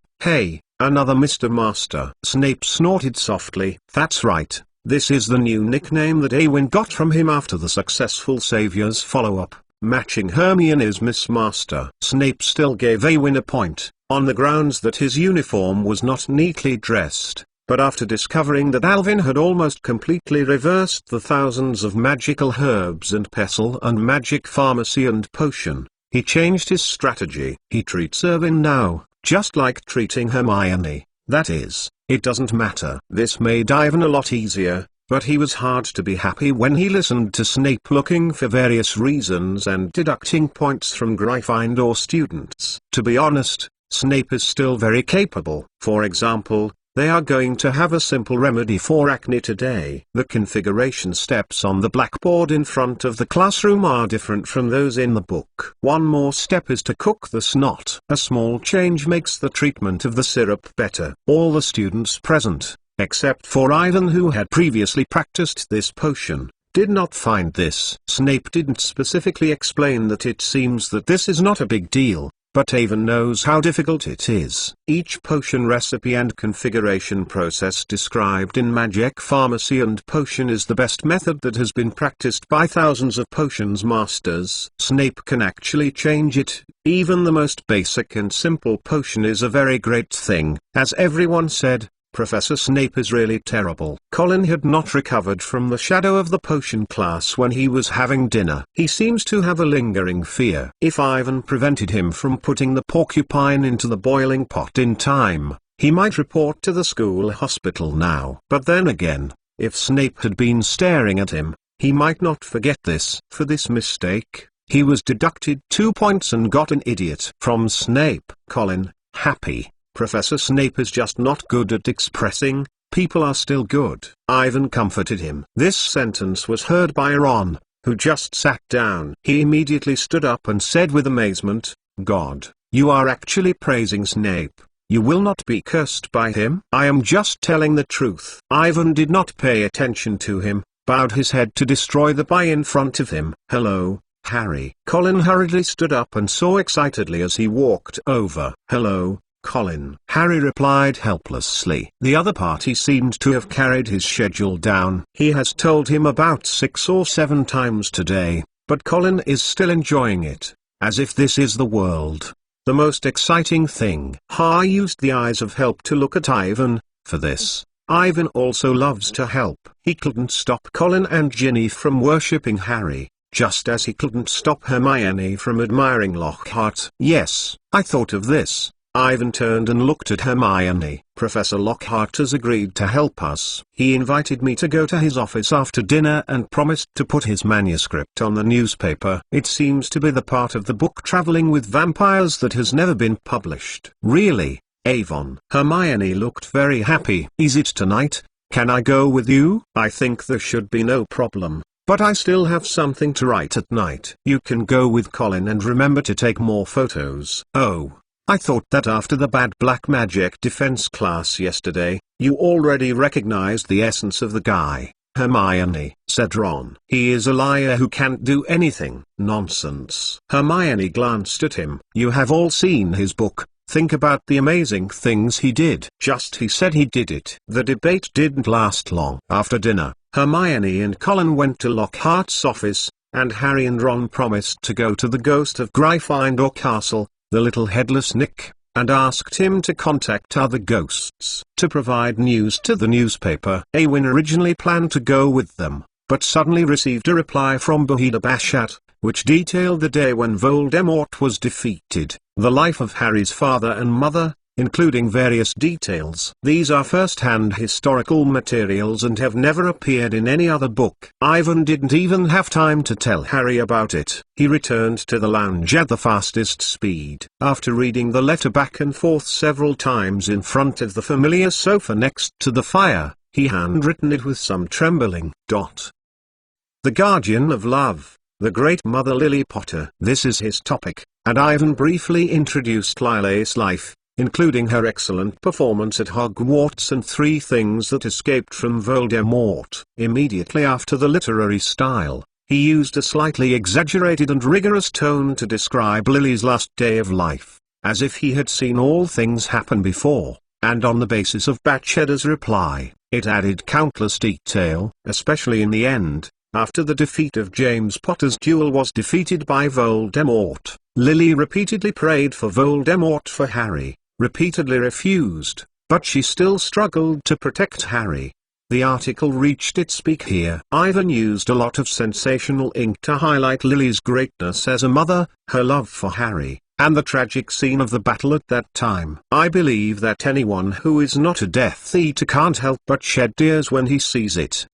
another Mr. Master. Snape snorted softly. That's right, this is the new nickname that Awin got from him after the successful Savior's follow-up, matching Hermione's Miss Master. Snape still gave Awin a point, on the grounds that his uniform was not neatly dressed. But after discovering that Alvin had almost completely reversed the thousands of magical herbs and pestle and magic pharmacy and potion, he changed his strategy. He treats Irvin now, just like treating Hermione. That is, it doesn't matter. This made Ivan a lot easier, but he was hard to be happy when he listened to Snape looking for various reasons and deducting points from Gryffindor students. To be honest, Snape is still very capable. For example, they are going to have a simple remedy for acne today. The configuration steps on the blackboard in front of the classroom are different from those in the book. One more step is to cook the snot. A small change makes the treatment of the syrup better. All the students present, except for Ivan who had previously practiced this potion, did not find this. Snape didn't specifically explain that it seems that this is not a big deal, but Avon knows how difficult it is. Each potion recipe and configuration process described in Magic Pharmacy and Potion is the best method that has been practiced by thousands of potions masters. Snape can actually change it. Even the most basic and simple potion is a very great thing. As everyone said, Professor Snape is really terrible. Colin had not recovered from the shadow of the potion class when he was having dinner. He seems to have a lingering fear. If Ivan prevented him from putting the porcupine into the boiling pot in time, he might report to the school hospital now. But then again, if Snape had been staring at him, he might not forget this. For this mistake, he was deducted 2 points and got an idiot from Snape. Colin, happy. Professor Snape is just not good at expressing, people are still good. Ivan comforted him. This sentence was heard by Ron, who just sat down. He immediately stood up and said with amazement, God, you are actually praising Snape. You will not be cursed by him? I am just telling the truth. Ivan did not pay attention to him, bowed his head to destroy the pie in front of him. Hello, Harry. Colin hurriedly stood up and saw excitedly as he walked over. Hello, Colin. Harry replied helplessly. The other party seemed to have carried his schedule down. He has told him about 6 or 7 times today, but Colin is still enjoying it, as if this is the world. The most exciting thing. Harry used the eyes of help to look at Ivan. For this, Ivan also loves to help. He couldn't stop Colin and Ginny from worshipping Harry, just as he couldn't stop Hermione from admiring Lockhart. Yes, I thought of this. Ivan turned and looked at Hermione. Professor Lockhart has agreed to help us. He invited me to go to his office after dinner and promised to put his manuscript on the newspaper. It seems to be the part of the book Traveling with Vampires that has never been published. Really, Avon? Hermione looked very happy. Is it tonight? Can I go with you? I think there should be no problem. But I still have something to write at night. You can go with Colin and remember to take more photos. Oh. I thought that after the bad black magic defense class yesterday, you already recognized the essence of the guy. Hermione, said Ron. He is a liar who can't do anything. Nonsense. Hermione glanced at him. You have all seen his book. Think about the amazing things he did. Just he said he did it. The debate didn't last long. After dinner, Hermione and Colin went to Lockhart's office, and Harry and Ron promised to go to the ghost of Gryffindor Castle, the little headless Nick, and asked him to contact other ghosts to provide news to the newspaper. Awin originally planned to go with them, but suddenly received a reply from Bahida Bashat, which detailed the day when Voldemort was defeated, the life of Harry's father and mother, including various details. These are first-hand historical materials and have never appeared in any other book. Ivan didn't even have time to tell Harry about it. He returned to the lounge at the fastest speed. After reading the letter back and forth several times in front of the familiar sofa next to the fire, he handwritten it with some trembling. The guardian of love, the great mother Lily Potter. This is his topic, and Ivan briefly introduced Lily's life, including her excellent performance at Hogwarts and 3 things that escaped from Voldemort. Immediately after the literary style, he used a slightly exaggerated and rigorous tone to describe Lily's last day of life, as if he had seen all things happen before, and on the basis of Batchedda's reply, it added countless detail, especially in the end, after the defeat of James Potter's duel was defeated by Voldemort. Lily repeatedly prayed for Voldemort for Harry, repeatedly refused, but she still struggled to protect Harry. The article reached its peak here. Ivan used a lot of sensational ink to highlight Lily's greatness as a mother, her love for Harry, and the tragic scene of the battle at that time. I believe that anyone who is not a Death Eater can't help but shed tears when he sees it.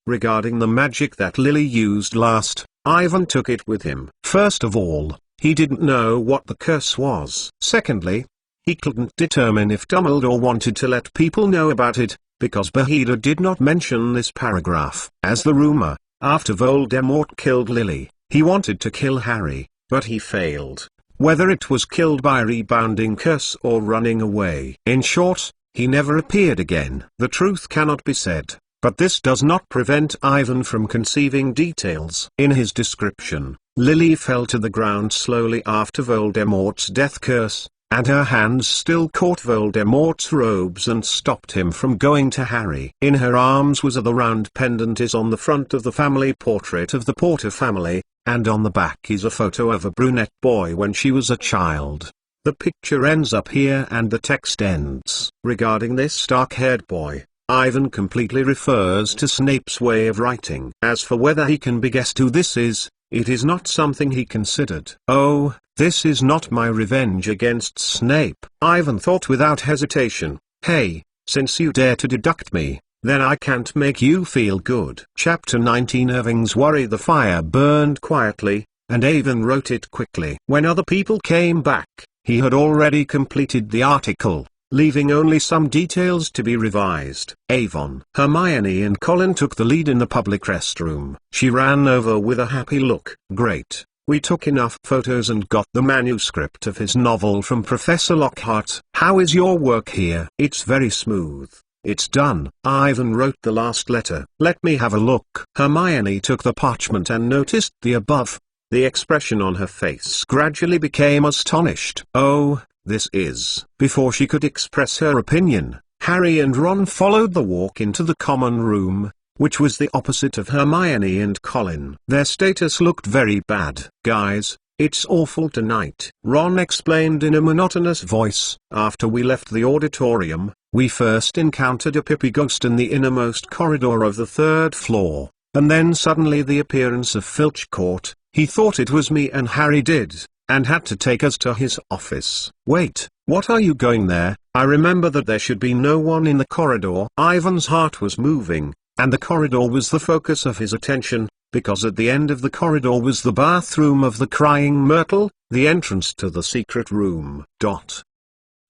Regarding the magic that Lily used last, Ivan took it with him. First of all, he didn't know what the curse was. Secondly, he couldn't determine if Dumbledore wanted to let people know about it, because Bahida did not mention this paragraph. As the rumor, after Voldemort killed Lily, he wanted to kill Harry, but he failed. Whether it was killed by a rebounding curse or running away. In short, he never appeared again. The truth cannot be said. But this does not prevent Ivan from conceiving details. In his description, Lily fell to the ground slowly after Voldemort's death curse, and her hands still caught Voldemort's robes and stopped him from going to Harry. In her arms was the round pendant is on the front of the family portrait of the Potter family, and on the back is a photo of a brunette boy when she was a child. The picture ends up here and the text ends. Regarding this dark-haired boy, Ivan completely refers to Snape's way of writing. As for whether he can be guessed who this is, it is not something he considered. Oh, this is not my revenge against Snape. Ivan thought without hesitation, hey, since you dare to deduct me, then I can't make you feel good. Chapter 19. Irving's worry. The fire burned quietly, and Ivan wrote it quickly. When other people came back, he had already completed the article, leaving only some details to be revised. Avon. Hermione and Colin took the lead in the public restroom. She ran over with a happy look. Great, we took enough photos and got the manuscript of his novel from Professor Lockhart. How is your work here? It's very smooth. It's done. Ivan wrote the last letter. Let me have a look. Hermione took the parchment and noticed the above. The expression on her face gradually became astonished. Oh, this is. Before she could express her opinion, Harry and Ron followed the walk into the common room, which was the opposite of Hermione and Colin. Their status looked very bad. Guys, it's awful tonight, Ron explained in a monotonous voice. After we left the auditorium, we first encountered a Pippi ghost in the innermost corridor of the 3rd floor, and then suddenly the appearance of Filch Court. He thought it was me and Harry did, and had to take us to his office. Wait, what are you going there? I remember that there should be no one in the corridor. Ivan's heart was moving, and the corridor was the focus of his attention, because at the end of the corridor was the bathroom of the Crying Myrtle, the entrance to the secret room.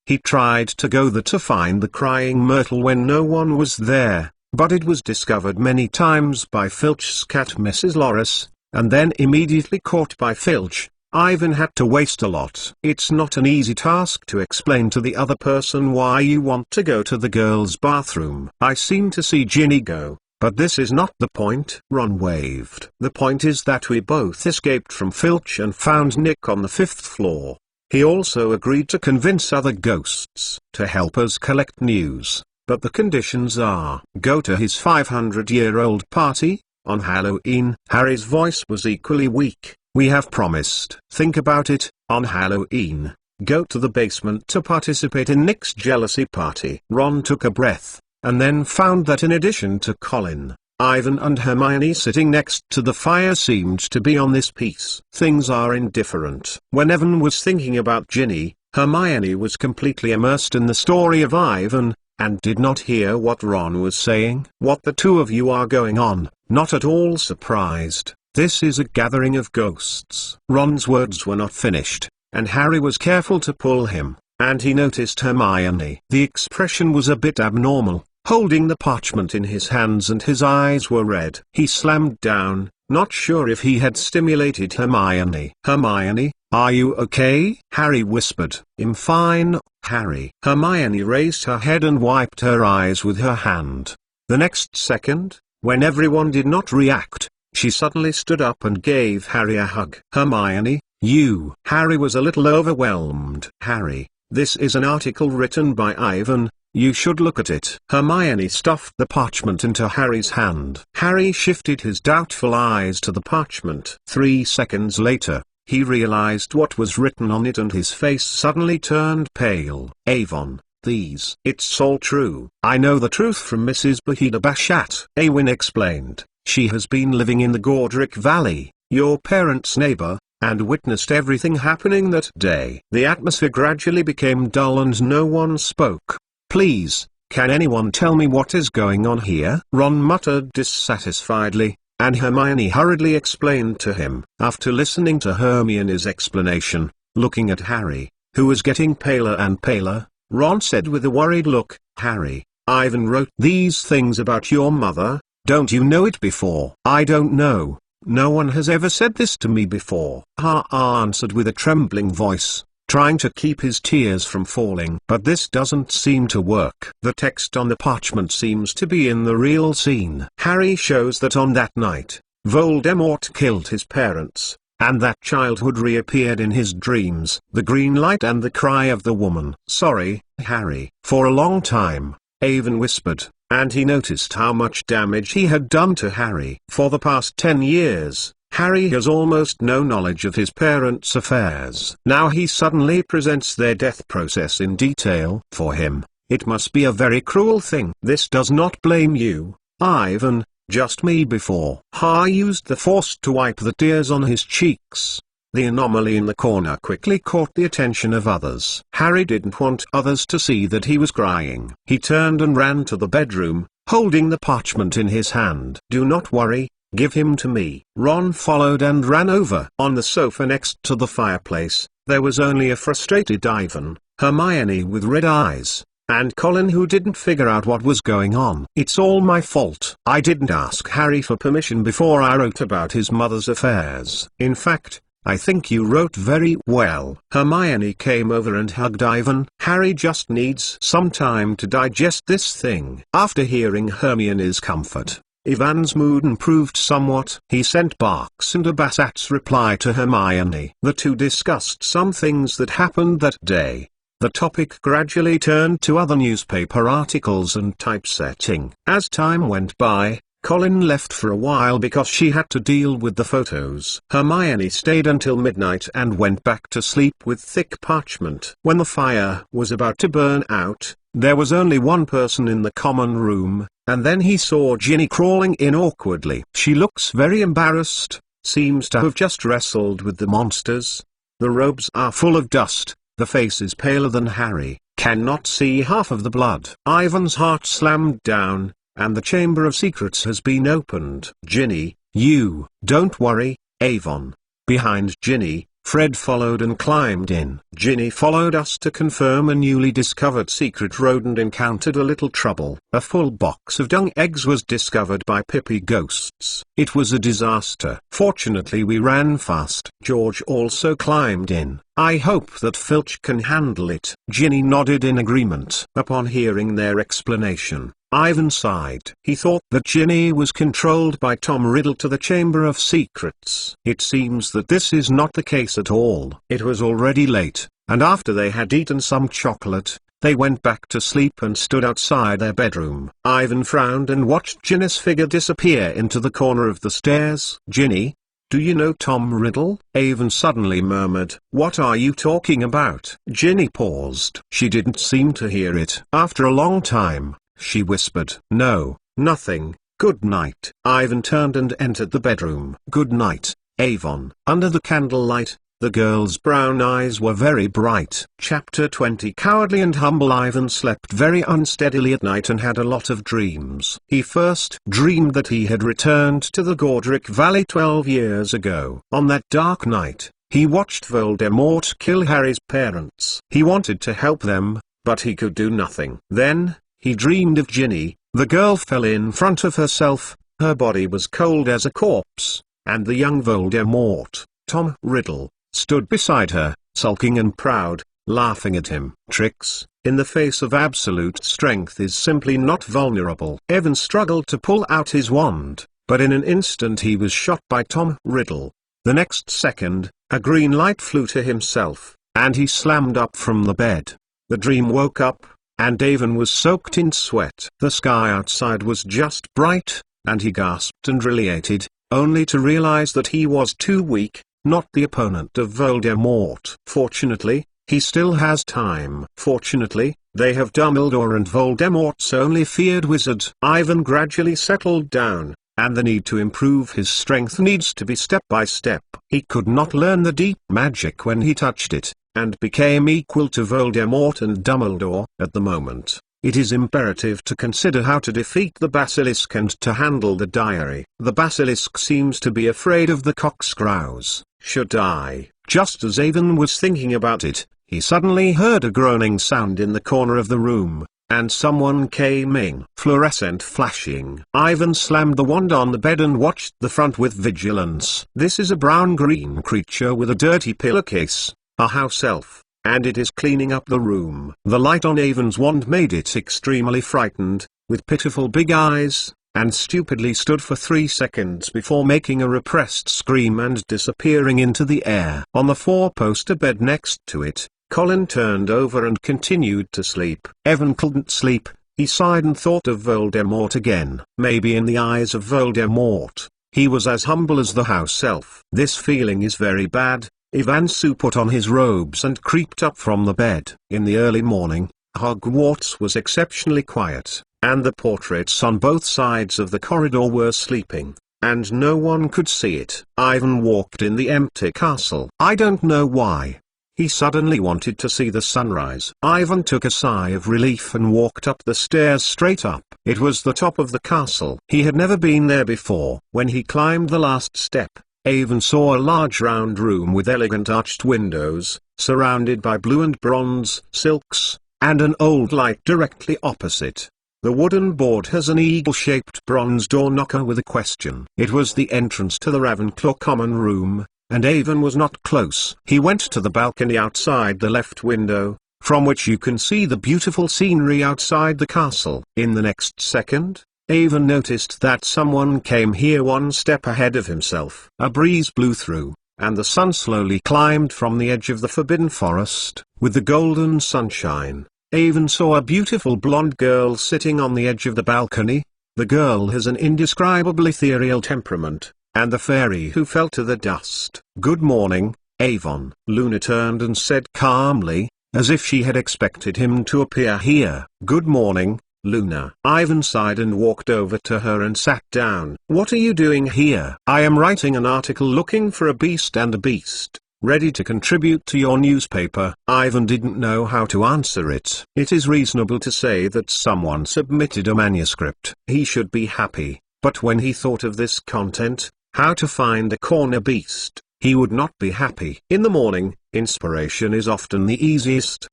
He tried to go there to find the Crying Myrtle when no one was there, but it was discovered many times by Filch's cat Mrs. Loris, and then immediately caught by Filch. Ivan had to waste a lot. It's not an easy task to explain to the other person why you want to go to the girls' bathroom. I seem to see Ginny go, but this is not the point. Ron waved. The point is that we both escaped from Filch and found Nick on the 5th floor. He also agreed to convince other ghosts to help us collect news, but the conditions are: go to his 500-year-old party on Halloween. Harry's voice was equally weak. We have promised. Think about it. On Halloween, go to the basement to participate in Nick's jealousy party. Ron took a breath, and then found that in addition to Colin, Ivan and Hermione sitting next to the fire seemed to be on this piece. Things are indifferent. When Evan was thinking about Ginny, Hermione was completely immersed in the story of Ivan, and did not hear what Ron was saying. "What the two of you are going on?" Not at all surprised. "This is a gathering of ghosts." Ron's words were not finished, and Harry was careful to pull him, and he noticed Hermione. The expression was a bit abnormal, holding the parchment in his hands, and his eyes were red. He slammed down, not sure if he had stimulated Hermione. "Hermione, are you okay?" Harry whispered. "I'm fine, Harry." Hermione raised her head and wiped her eyes with her hand. The next second, when everyone did not react, she suddenly stood up and gave Harry a hug. "Hermione, you." Harry was a little overwhelmed. "Harry, this is an article written by Ivan. You should look at it." Hermione stuffed the parchment into Harry's hand. Harry shifted his doubtful eyes to the parchment. 3 seconds later, he realized what was written on it, and his face suddenly turned pale. "Avon, these." "It's all true. I know the truth from Mrs. Bahida Bashat," Awin explained. "She has been living in the Godric Valley, your parents' neighbor, and witnessed everything happening that day." The atmosphere gradually became dull and no one spoke. "Please, can anyone tell me what is going on here?" Ron muttered dissatisfiedly, and Hermione hurriedly explained to him. After listening to Hermione's explanation, looking at Harry, who was getting paler and paler, Ron said with a worried look, "Harry, Ivan wrote these things about your mother. Don't you know it before?" "I don't know. No one has ever said this to me before," Ha answered with a trembling voice, trying to keep his tears from falling. "But this doesn't seem to work. The text on the parchment seems to be in the real scene. Harry shows that on that night, Voldemort killed his parents, and that childhood reappeared in his dreams. The green light and the cry of the woman." "Sorry, Harry." For a long time, Avon whispered, and he noticed how much damage he had done to Harry. For the past 10 years, Harry has almost no knowledge of his parents' affairs. Now he suddenly presents their death process in detail. For him, it must be a very cruel thing. "This does not blame you, Ivan, just me." Before Ha used the force to wipe the tears on his cheeks, the anomaly in the corner quickly caught the attention of others. Harry didn't want others to see that he was crying. He turned and ran to the bedroom, holding the parchment in his hand. "Do not worry. Give him to me." Ron followed and ran over. On the sofa next to the fireplace, there was only a frustrated Ivan, Hermione with red eyes, and Colin, who didn't figure out what was going on. "It's all my fault. I didn't ask Harry for permission before I wrote about his mother's affairs. In fact, I think you wrote very well." Hermione came over and hugged Ivan. "Harry just needs some time to digest this thing." After hearing Hermione's comfort, Ivan's mood improved somewhat. He sent barks and a Bassat's reply to Hermione. The two discussed some things that happened that day. The topic gradually turned to other newspaper articles and typesetting. As time went by, Colin left for a while because she had to deal with the photos. Hermione stayed until midnight and went back to sleep with thick parchment. When the fire was about to burn out, there was only one person in the common room, and then he saw Ginny crawling in awkwardly. She looks very embarrassed, seems to have just wrestled with the monsters. The robes are full of dust, the face is paler than Harry, cannot see half of the blood. Ivan's heart slammed down, and the Chamber of Secrets has been opened. "Ginny, you." "Don't worry, Avon." Behind Ginny, Fred followed and climbed in. Ginny followed us to confirm a newly discovered secret road and encountered a little trouble. A full box of dung eggs was discovered by Pippi ghosts. It was a disaster. Fortunately we ran fast. George also climbed in. "I hope that Filch can handle it." Ginny nodded in agreement. Upon hearing their explanation, Ivan sighed. He thought that Ginny was controlled by Tom Riddle to the Chamber of Secrets. It seems that this is not the case at all. It was already late, and after they had eaten some chocolate, they went back to sleep and stood outside their bedroom. Ivan frowned and watched Ginny's figure disappear into the corner of the stairs. "Ginny, do you know Tom Riddle?" Ivan suddenly murmured. "What are you talking about?" Ginny paused. She didn't seem to hear it. After a long time, she whispered, "No, nothing. Good night." Ivan turned and entered the bedroom. "Good night, Avon." Under the candlelight, The girl's brown eyes were very bright. Chapter 20. Cowardly and humble Ivan slept very unsteadily at night and had a lot of dreams. He first dreamed that he had returned to the Godric Valley 12 years ago. On that dark night, he watched Voldemort kill Harry's parents. He wanted to help them, but he could do nothing. Then, he dreamed of Ginny. The girl fell in front of herself, her body was cold as a corpse, and the young Voldemort, Tom Riddle, stood beside her, sulking and proud, laughing at him. Tricks, in the face of absolute strength, is simply not vulnerable. Evan struggled to pull out his wand, but in an instant he was shot by Tom Riddle. The next second, a green light flew to himself, and he slammed up from the bed. The dream woke up, and Evan was soaked in sweat. The sky outside was just bright, and he gasped and related, only to realize that he was too weak, not the opponent of Voldemort. Fortunately, he still has time. Fortunately, they have Dumbledore and Voldemort's only feared wizard. Ivan gradually settled down, and the need to improve his strength needs to be step by step. He could not learn the deep magic when he touched it, and became equal to Voldemort and Dumbledore. At the moment, it is imperative to consider how to defeat the basilisk and to handle the diary. The basilisk seems to be afraid of the cockscrows. Should I? Just as Ivan was thinking about it, he suddenly heard a groaning sound in the corner of the room, and someone came in. Fluorescent flashing. Ivan slammed the wand on the bed and watched the front with vigilance. This is a brown-green creature with a dirty pillowcase, a house elf, and it is cleaning up the room. The light on Ivan's wand made it extremely frightened, with pitiful big eyes, and stupidly stood for 3 seconds before making a repressed scream and disappearing into the air. On the four-poster bed next to it, Colin turned over and continued to sleep. Evan couldn't sleep. He sighed and thought of Voldemort again. Maybe in the eyes of Voldemort, he was as humble as the house elf. This feeling is very bad. Ivan put on his robes and creeped up from the bed. In the early morning, Hogwarts was exceptionally quiet, and the portraits on both sides of the corridor were sleeping, and no one could see it. Ivan walked in the empty castle. I don't know why. He suddenly wanted to see the sunrise. Ivan took a sigh of relief and walked up the stairs straight up. It was the top of the castle. He had never been there before. When he climbed the last step, Ivan saw a large round room with elegant arched windows, surrounded by blue and bronze silks, and an old light directly opposite. The wooden board has an eagle-shaped bronze door knocker with a question. It was the entrance to the Ravenclaw common room, and Ivan was not close. He went to the balcony outside the left window, from which you can see the beautiful scenery outside the castle. In the next second, Ivan noticed that someone came here one step ahead of himself. A breeze blew through, and the sun slowly climbed from the edge of the forbidden forest. With the golden sunshine, Ivan saw a beautiful blonde girl sitting on the edge of the balcony. The girl has an indescribable ethereal temperament, and the fairy who fell to the dust. Good morning, Ivan. Luna turned and said calmly, as if she had expected him to appear here. Good morning, Luna. Ivan sighed and walked over to her and sat down. What are you doing here? I am writing an article looking for a beast and a beast, ready to contribute to your newspaper. Ivan didn't know how to answer it. It is reasonable to say that someone submitted a manuscript. He should be happy, but when he thought of this content, how to find a corner beast, he would not be happy. In the morning, inspiration is often the easiest.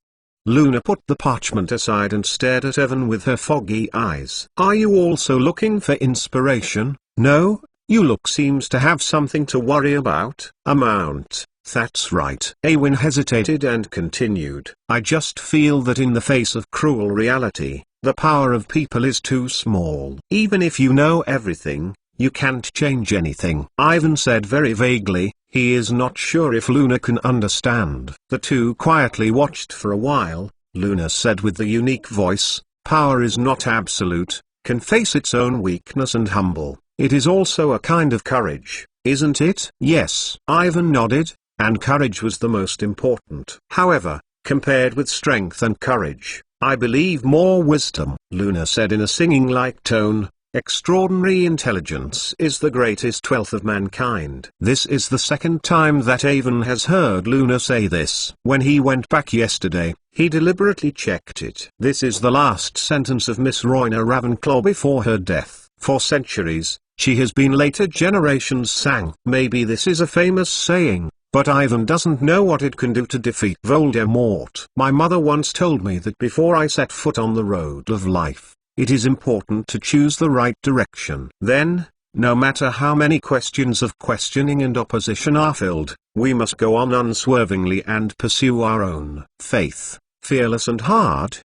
Luna put the parchment aside and stared at Evan with her foggy eyes. Are you also looking for inspiration? No, you look seems to have something to worry about. A mount, that's right. Ewan hesitated and continued. I just feel that in the face of cruel reality, the power of people is too small. Even if you know everything, you can't change anything. Ivan said very vaguely. He is not sure if Luna can understand. The two quietly watched for a while. Luna said with the unique voice, power is not absolute, can face its own weakness and humble. It is also a kind of courage, isn't it? Yes. Ivan nodded, and courage was the most important. However, compared with strength and courage, I believe more wisdom. Luna said in a singing-like tone, Extraordinary intelligence is the greatest wealth of mankind. This is the second time that Avon has heard Luna say this. When he went back yesterday, he deliberately checked it. This is the last sentence of Miss Rowena Ravenclaw before her death. For centuries, she has been later generations sang. Maybe this is a famous saying, but Ivan doesn't know what it can do to defeat Voldemort. My mother once told me that before I set foot on the road of life, it is important to choose the right direction. Then, no matter how many questions of questioning and opposition are filled, we must go on unswervingly and pursue our own faith, fearless and heart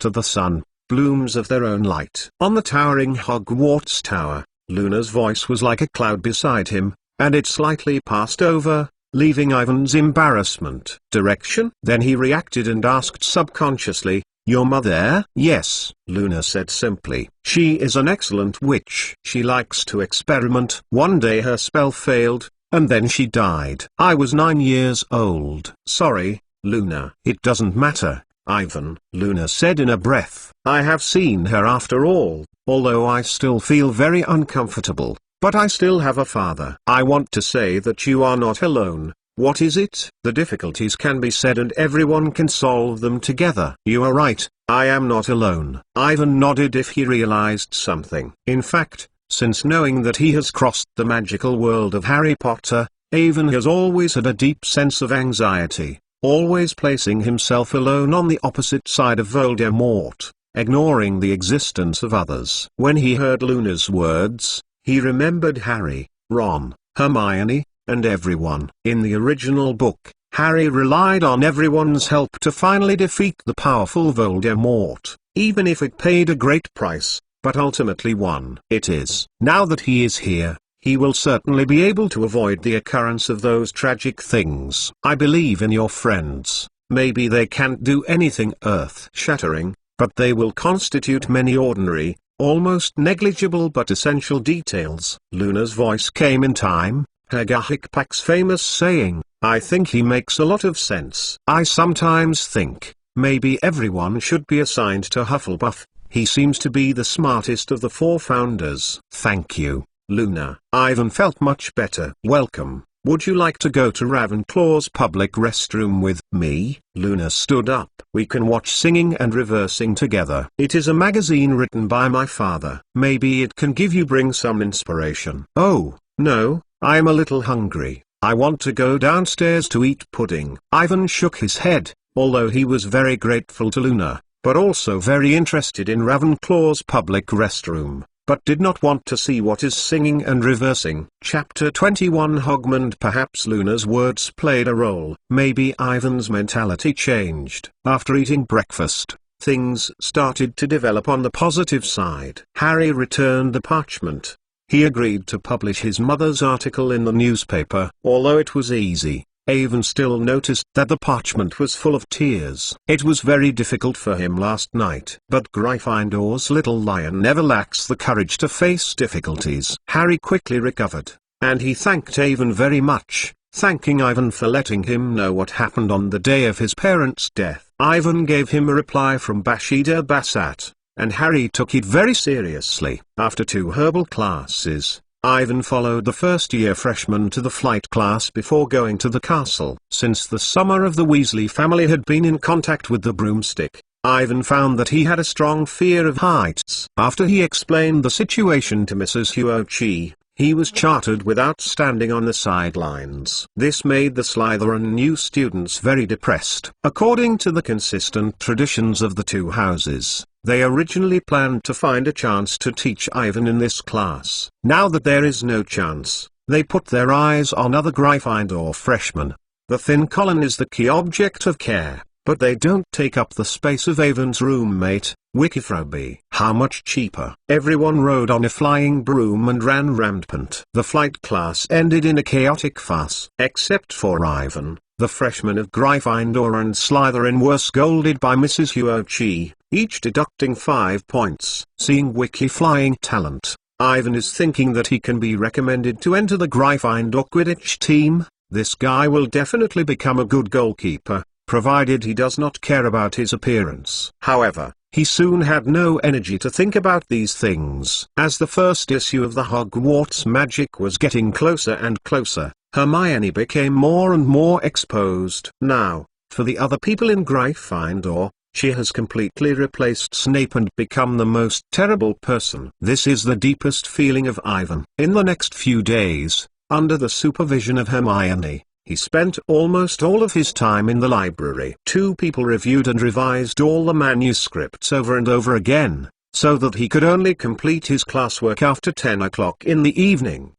to the sun, blooms of their own light. On the towering Hogwarts tower, Luna's voice was like a cloud beside him, and it slightly passed over, leaving Ivan's embarrassment. Direction? Then he reacted and asked subconsciously, "Your mother?" "Yes," Luna said simply. "She is an excellent witch. She likes to experiment." One day her spell failed, and then she died. I was 9 years old. "Sorry, Luna." "It doesn't matter, Ivan," Luna said in a breath. "I have seen her after all, although I still feel very uncomfortable. But I still have a father." "I want to say that you are not alone." "What is it?" "The difficulties can be said and everyone can solve them together." "You are right, I am not alone." Ivan nodded if he realized something. In fact, since knowing that he has crossed the magical world of Harry Potter, Ivan has always had a deep sense of anxiety, always placing himself alone on the opposite side of Voldemort, ignoring the existence of others. When he heard Luna's words, he remembered Harry, Ron, Hermione, and everyone. In the original book, Harry relied on everyone's help to finally defeat the powerful Voldemort, even if it paid a great price, but ultimately won. It is. Now that he is here, he will certainly be able to avoid the occurrence of those tragic things. "I believe in your friends. Maybe they can't do anything earth-shattering, but they will constitute many ordinary, almost negligible but essential details." Luna's voice came in time. Hagahikpak's famous saying, "I think he makes a lot of sense." I sometimes think, maybe everyone should be assigned to Hufflepuff. He seems to be the smartest of the 4 founders. "Thank you, Luna." Ivan felt much better. "Welcome. Would you like to go to Ravenclaw's public restroom with me?" Luna stood up. "We can watch Singing and Reversing together. It is a magazine written by my father. Maybe it can bring some inspiration." "Oh, no, I'm a little hungry. I want to go downstairs to eat pudding." Ivan shook his head, although he was very grateful to Luna, but also very interested in Ravenclaw's public restroom, but did not want to see what is Singing and Reversing. Chapter 21 Hogmund. Perhaps Luna's words played a role. Maybe Ivan's mentality changed. After eating breakfast, things started to develop on the positive side. Harry returned the parchment. He agreed to publish his mother's article in the newspaper. Although it was easy, Ivan still noticed that the parchment was full of tears. It was very difficult for him last night. But Gryffindor's little lion never lacks the courage to face difficulties. Harry quickly recovered, and he thanked Ivan very much, thanking Ivan for letting him know what happened on the day of his parents' death. Ivan gave him a reply from Bashida Bassat, and Harry took it very seriously. After 2 herbal classes, Ivan followed the first-year freshman to the flight class before going to the castle. Since the summer of the Weasley family had been in contact with the broomstick, Ivan found that he had a strong fear of heights. After he explained the situation to Mrs. Huochi, he was chartered without standing on the sidelines. This made the Slytherin new students very depressed. According to the consistent traditions of the 2 houses, they originally planned to find a chance to teach Ivan in this class. Now that there is no chance, they put their eyes on other Gryffindor freshmen. The thin Colin is the key object of care, but they don't take up the space of Ivan's roommate, Crevey. How much cheaper. Everyone rode on a flying broom and ran rampant. The flight class ended in a chaotic fuss. Except for Ivan, the freshmen of Gryffindor and Slytherin were scolded by Mrs. Huochi, each deducting 5 points. Seeing Wiki flying talent, Ivan is thinking that he can be recommended to enter the Gryffindor Quidditch team. This guy will definitely become a good goalkeeper, provided he does not care about his appearance. However, he soon had no energy to think about these things. As the first issue of the Hogwarts magic was getting closer and closer, Hermione became more and more exposed. Now, for the other people in Gryffindor, she has completely replaced Snape and become the most terrible person. This is the deepest feeling of Ivan. In the next few days, under the supervision of Hermione, he spent almost all of his time in the library. 2 people reviewed and revised all the manuscripts over and over again, so that he could only complete his classwork after 10 o'clock in the evening.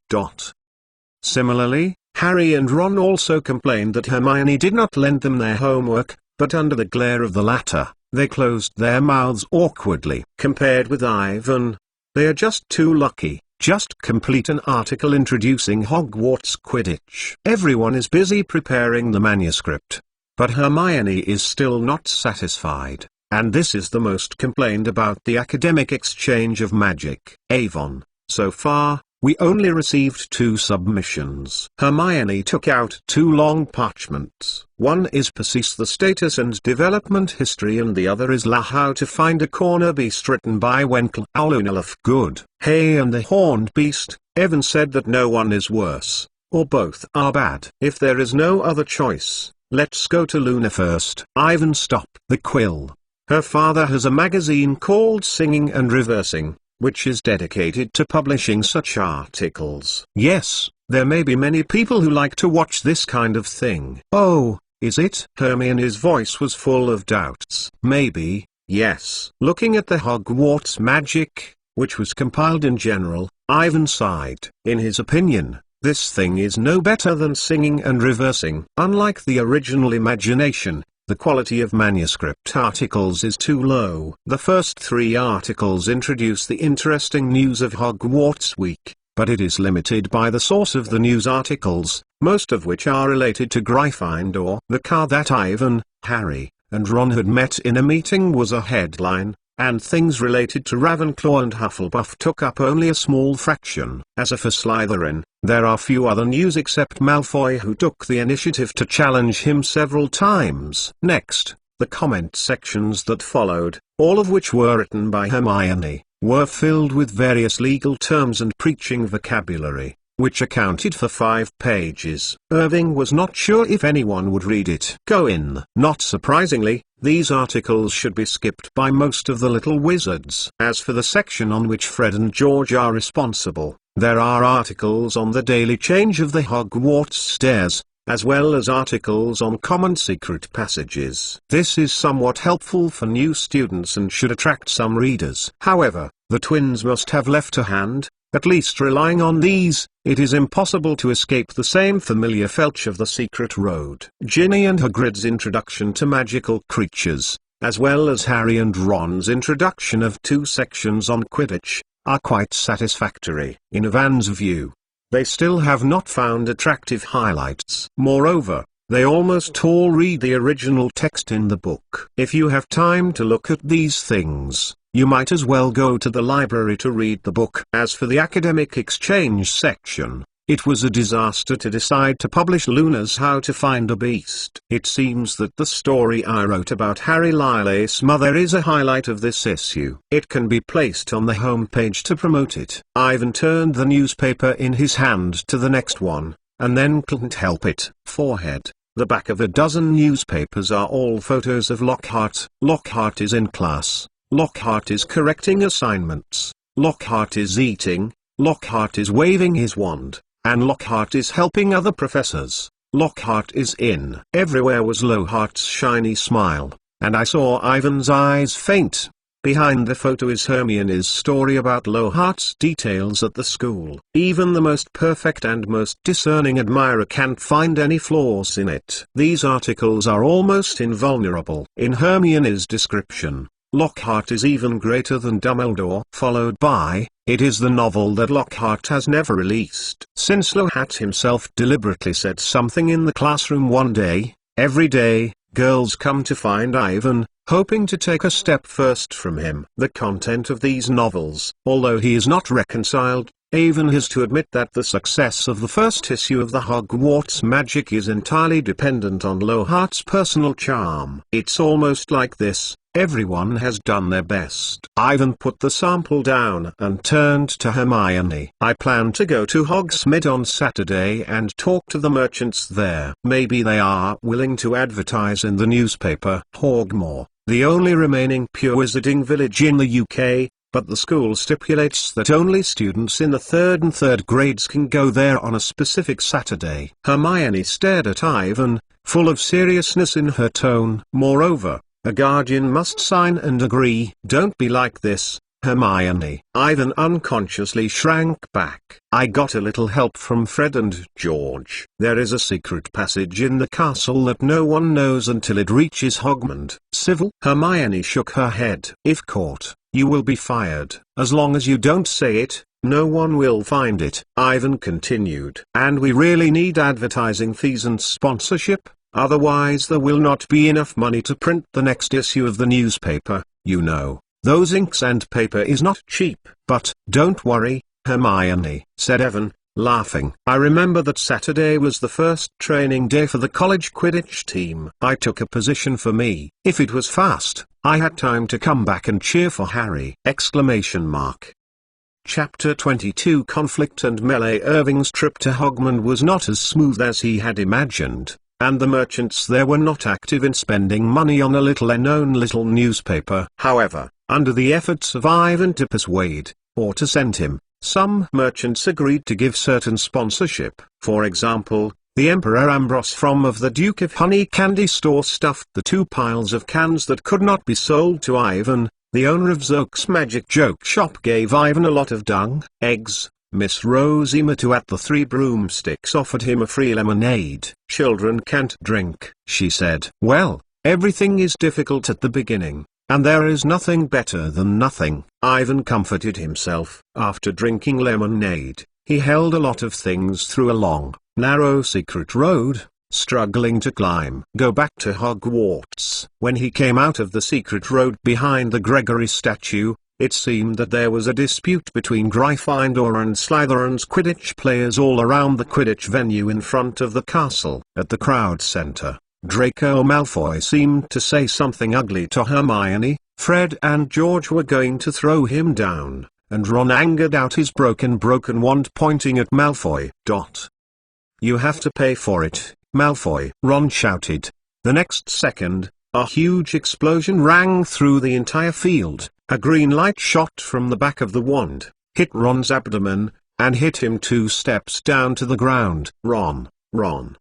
Similarly, Harry and Ron also complained that Hermione did not lend them their homework, but under the glare of the latter, they closed their mouths awkwardly. Compared with Ivan, they are just too lucky. Just complete an article introducing Hogwarts Quidditch. Everyone is busy preparing the manuscript. But Hermione is still not satisfied, and this is the most complained about the academic exchange of magic. Avon, so far, we only received 2 submissions. Hermione took out 2 long parchments. One is Perseus the Status and Development History and the other is La How to Find a Corner Beast written by Wenkle Aulunalef. Good. Hay and the Horned Beast, Evan said that no one is worse, or both are bad. If there is no other choice, let's go to Luna first. Ivan stopped the quill. Her father has a magazine called Singing and Reversing, which is dedicated to publishing such articles. Yes, there may be many people who like to watch this kind of thing. Oh, is it? Hermione's voice was full of doubts. Maybe, yes. Looking at the Hogwarts magic, which was compiled in general, Ivan sighed. In his opinion, this thing is no better than Singing and Reversing. Unlike the original imagination, the quality of manuscript articles is too low. The first 3 articles introduce the interesting news of Hogwarts Week, but it is limited by the source of the news articles, most of which are related to Gryffindor. The car that Ivan, Harry, and Ron had met in a meeting was a headline, and things related to Ravenclaw and Hufflepuff took up only a small fraction. As for Slytherin, there are few other news except Malfoy, who took the initiative to challenge him several times. Next, the comment sections that followed, all of which were written by Hermione, were filled with various legal terms and preaching vocabulary, which accounted for 5 pages. Irving was not sure if anyone would read it. Not surprisingly, these articles should be skipped by most of the little wizards. As for the section on which Fred and George are responsible, there are articles on the daily change of the Hogwarts stairs, as well as articles on common secret passages. This is somewhat helpful for new students and should attract some readers. However, the twins must have left a hand. At least relying on these, it is impossible to escape the same familiar filch of the secret road. Ginny and Hagrid's introduction to magical creatures, as well as Harry and Ron's introduction of 2 sections on Quidditch, are quite satisfactory. In Van's view, they still have not found attractive highlights. Moreover, they almost all read the original text in the book. If you have time to look at these things, you might as well go to the library to read the book. As for the academic exchange section, it was a disaster to decide to publish Luna's How to Find a Beast. It seems that the story I wrote about Harry Lily's mother is a highlight of this issue. It can be placed on the home page to promote it. Ivan turned the newspaper in his hand to the next one, and then couldn't help it. Forehead. The back of a dozen newspapers are all photos of Lockhart. Lockhart is in class. Lockhart is correcting assignments. Lockhart is eating. Lockhart is waving his wand. And Lockhart is helping other professors. Lockhart is in. Everywhere was Lockhart's shiny smile, and I saw Ivan's eyes faint. Behind the photo is Hermione's story about Lockhart's details at the school. Even the most perfect and most discerning admirer can't find any flaws in it. These articles are almost invulnerable. In Hermione's description, Lockhart is even greater than Dumbledore, followed by, it is the novel that Lockhart has never released. Since Lockhart himself deliberately said something in the classroom one day, every day, girls come to find Ivan, hoping to take a step first from him. The content of these novels, although he is not reconciled, Ivan has to admit that the success of the first issue of the Hogwarts magic is entirely dependent on Lockhart's personal charm. It's almost like this. Everyone has done their best. Ivan put the sample down and turned to Hermione. I plan to go to Hogsmeade on Saturday and talk to the merchants there. Maybe they are willing to advertise in the newspaper. Hogmoor, the only remaining pure wizarding village in the UK, but the school stipulates that only students in the 3rd and 3rd grades can go there on a specific Saturday. Hermione stared at Ivan, full of seriousness in her tone. Moreover, a guardian must sign and agree. Don't be like this, Hermione. Ivan unconsciously shrank back. I got a little help from Fred and George. There is a secret passage in the castle that no one knows until it reaches Hogwarts. Civil? Hermione shook her head. If caught, you will be fired. As long as you don't say it, no one will find it. Ivan continued. And we really need advertising fees and sponsorship, otherwise there will not be enough money to print the next issue of the newspaper, you know. Those inks and paper is not cheap. But, don't worry, Hermione, said Evan, laughing. I remember that Saturday was the first training day for the college Quidditch team. I took a position for me. If it was fast, I had time to come back and cheer for Harry! Chapter 22 Conflict and Melee. Irving's trip to Hogwarts was not as smooth as he had imagined, and the merchants there were not active in spending money on a little-known little newspaper. However, under the efforts of Ivan to persuade, or to send him, some merchants agreed to give certain sponsorship. For example, the Emperor Ambrose of the Duke of Honey candy store stuffed the 2 piles of cans that could not be sold to Ivan. The owner of Zook's Magic Joke Shop gave Ivan a lot of dung, eggs. Miss Rosie Matu at the 3 Broomsticks offered him a free lemonade. Children can't drink, she said. Well, everything is difficult at the beginning, and there is nothing better than nothing. Ivan comforted himself. After drinking lemonade, he held a lot of things through a long, narrow secret road, struggling to climb. Go back to Hogwarts. When he came out of the secret road behind the Gregory statue, it seemed that there was a dispute between Gryffindor and Slytherin's Quidditch players all around the Quidditch venue in front of the castle. At the crowd center, Draco Malfoy seemed to say something ugly to Hermione. Fred and George were going to throw him down, and Ron angered out his broken wand pointing at Malfoy. You have to pay for it, Malfoy, Ron shouted. The next second, a huge explosion rang through the entire field. A green light shot from the back of the wand, hit Ron's abdomen, and hit him 2 steps down to the ground. Ron,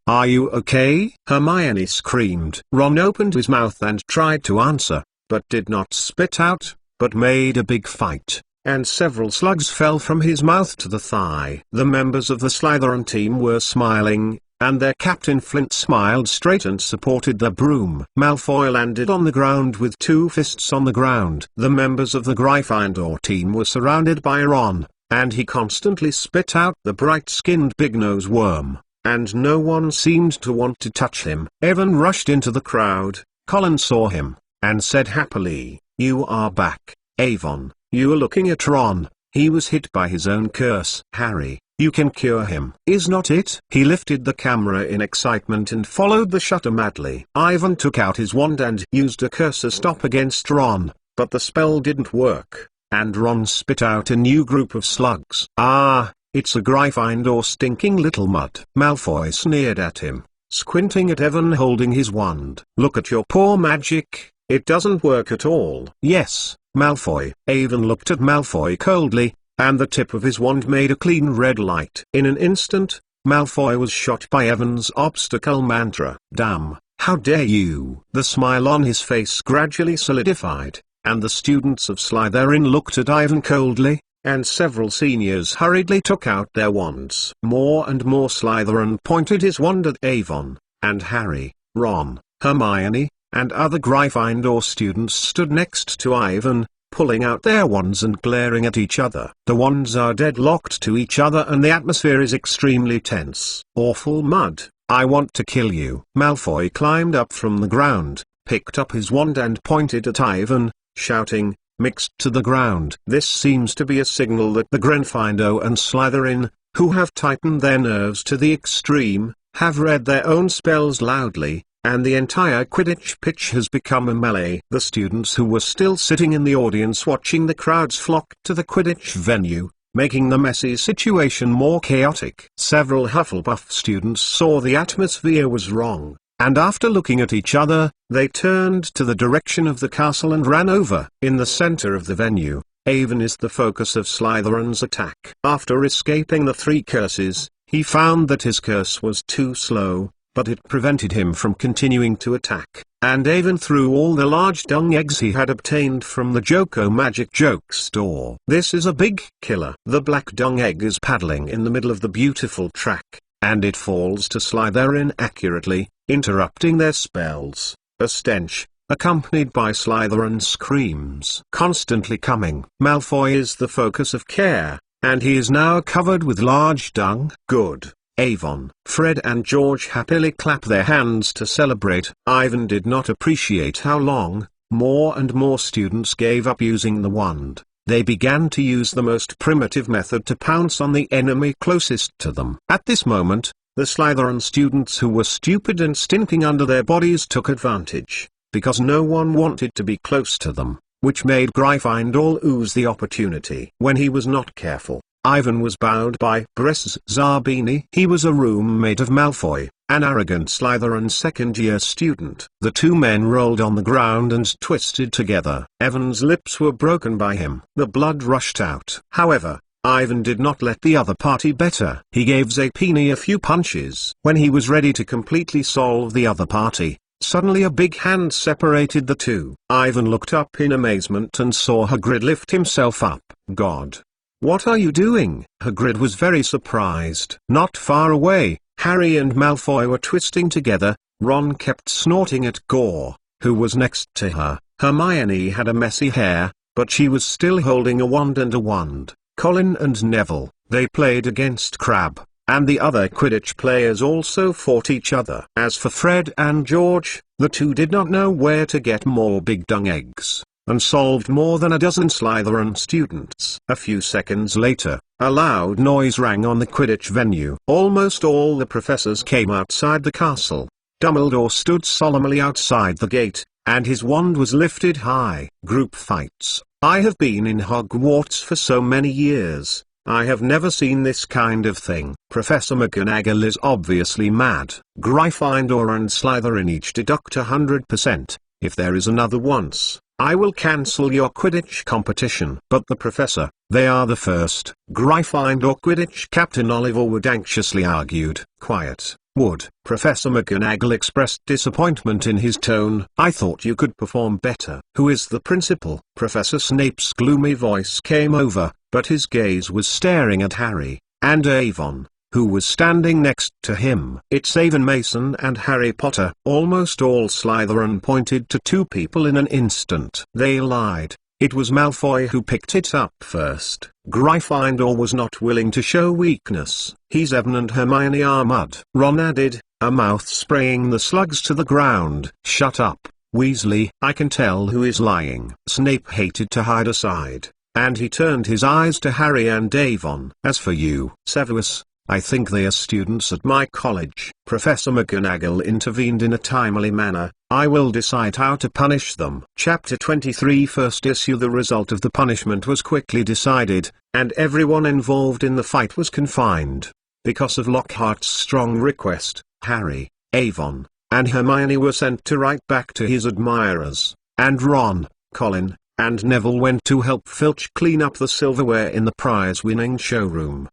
are you okay? Hermione screamed. Ron opened his mouth and tried to answer, but did not spit out, but made a big fight, and several slugs fell from his mouth to the thigh. The members of the Slytherin team were smiling, and their captain Flint smiled straight and supported the broom. Malfoy landed on the ground with 2 fists on the ground. The members of the Gryffindor team were surrounded by Ron, and he constantly spit out the bright-skinned big-nose worm, and no one seemed to want to touch him. Evan rushed into the crowd. Colin saw him, and said happily, "You are back, Avon." You are looking at Ron. He was hit by his own curse. Harry, you can cure him. Is not it? He lifted the camera in excitement and followed the shutter madly. Ivan took out his wand and used a cursor stop against Ron, but the spell didn't work, and Ron spit out a new group of slugs. Ah, it's a Gryffindor stinking little mud. Malfoy sneered at him, squinting at Evan holding his wand. Look at your poor magic, it doesn't work at all. Yes, Malfoy. Avon looked at Malfoy coldly, and the tip of his wand made a clean red light. In an instant, Malfoy was shot by Evan's obstacle mantra. Damn, how dare you! The smile on his face gradually solidified, and the students of Slytherin looked at Ivan coldly, and several seniors hurriedly took out their wands. More and more Slytherin pointed his wand at Avon, and Harry, Ron, Hermione, and other Gryffindor students stood next to Ivan, pulling out their wands and glaring at each other. The wands are deadlocked to each other and the atmosphere is extremely tense. Awful mud, I want to kill you. Malfoy climbed up from the ground, picked up his wand and pointed at Ivan, shouting, mixed to the ground. This seems to be a signal that the Gryffindor and Slytherin, who have tightened their nerves to the extreme, have read their own spells loudly, and the entire Quidditch pitch has become a melee. The students who were still sitting in the audience watching the crowds flocked to the Quidditch venue, making the messy situation more chaotic. Several Hufflepuff students saw the atmosphere was wrong, and after looking at each other, they turned to the direction of the castle and ran over. In the center of the venue, Avon is the focus of Slytherin's attack. After escaping the 3 curses, he found that his curse was too slow, but it prevented him from continuing to attack, and Avon threw all the large dung eggs he had obtained from the Joko Magic Joke store. This is a big killer. The black dung egg is paddling in the middle of the beautiful track, and it falls to Slytherin accurately, interrupting their spells. A stench, accompanied by Slytherin screams, constantly coming. Malfoy is the focus of care, and he is now covered with large dung. Good. Avon. Fred and George happily clap their hands to celebrate. Ivan did not appreciate how long, more and more students gave up using the wand. They began to use the most primitive method to pounce on the enemy closest to them. At this moment, the Slytherin students who were stupid and stinking under their bodies took advantage, because no one wanted to be close to them, which made Gryffindor ooze the opportunity. When he was not careful, Ivan was bowed by Bress Zarbini. He was a roommate of Malfoy, an arrogant Slytherin second-year student. The 2 men rolled on the ground and twisted together. Evan's lips were broken by him. The blood rushed out. However, Ivan did not let the other party better. He gave Zapini a few punches. When he was ready to completely solve the other party, suddenly a big hand separated the 2. Ivan looked up in amazement and saw Hagrid lift himself up. God! What are you doing? Hagrid was very surprised. Not far away, Harry and Malfoy were twisting together. Ron kept snorting at Gore, who was next to her. Hermione had a messy hair, but she was still holding a wand and a wand. Colin and Neville, they played against Crabbe, and the other Quidditch players also fought each other. As for Fred and George, the 2 did not know where to get more big dung eggs, and solved more than a dozen Slytherin students. A few seconds later, a loud noise rang on the Quidditch venue. Almost all the professors came outside the castle. Dumbledore stood solemnly outside the gate, and his wand was lifted high. Group fights. I have been in Hogwarts for so many years, I have never seen this kind of thing. Professor McGonagall is obviously mad. Gryffindor and Slytherin each deduct 100%. If there is another once, I will cancel your Quidditch competition. But the professor, they are the first. Gryffindor Quidditch Captain Oliver Wood anxiously argued. Quiet, Wood. Professor McGonagall expressed disappointment in his tone. I thought you could perform better. Who is the principal? Professor Snape's gloomy voice came over, but his gaze was staring at Harry, and Avon, who was standing next to him. It's Avon Mason and Harry Potter. Almost all Slytherin pointed to 2 people in an instant. They lied. It was Malfoy who picked it up first. Gryffindor was not willing to show weakness. He's Evan and Hermione are mud. Ron added, a mouth spraying the slugs to the ground. Shut up, Weasley. I can tell who is lying. Snape hated to hide a side, and he turned his eyes to Harry and Avon. As for you, Severus, I think they are students at my college. Professor McGonagall intervened in a timely manner. I will decide how to punish them. Chapter 23 First issue. The result of the punishment was quickly decided, and everyone involved in the fight was confined. Because of Lockhart's strong request, Harry, Avon, and Hermione were sent to write back to his admirers, and Ron, Colin, and Neville went to help Filch clean up the silverware in the prize-winning showroom.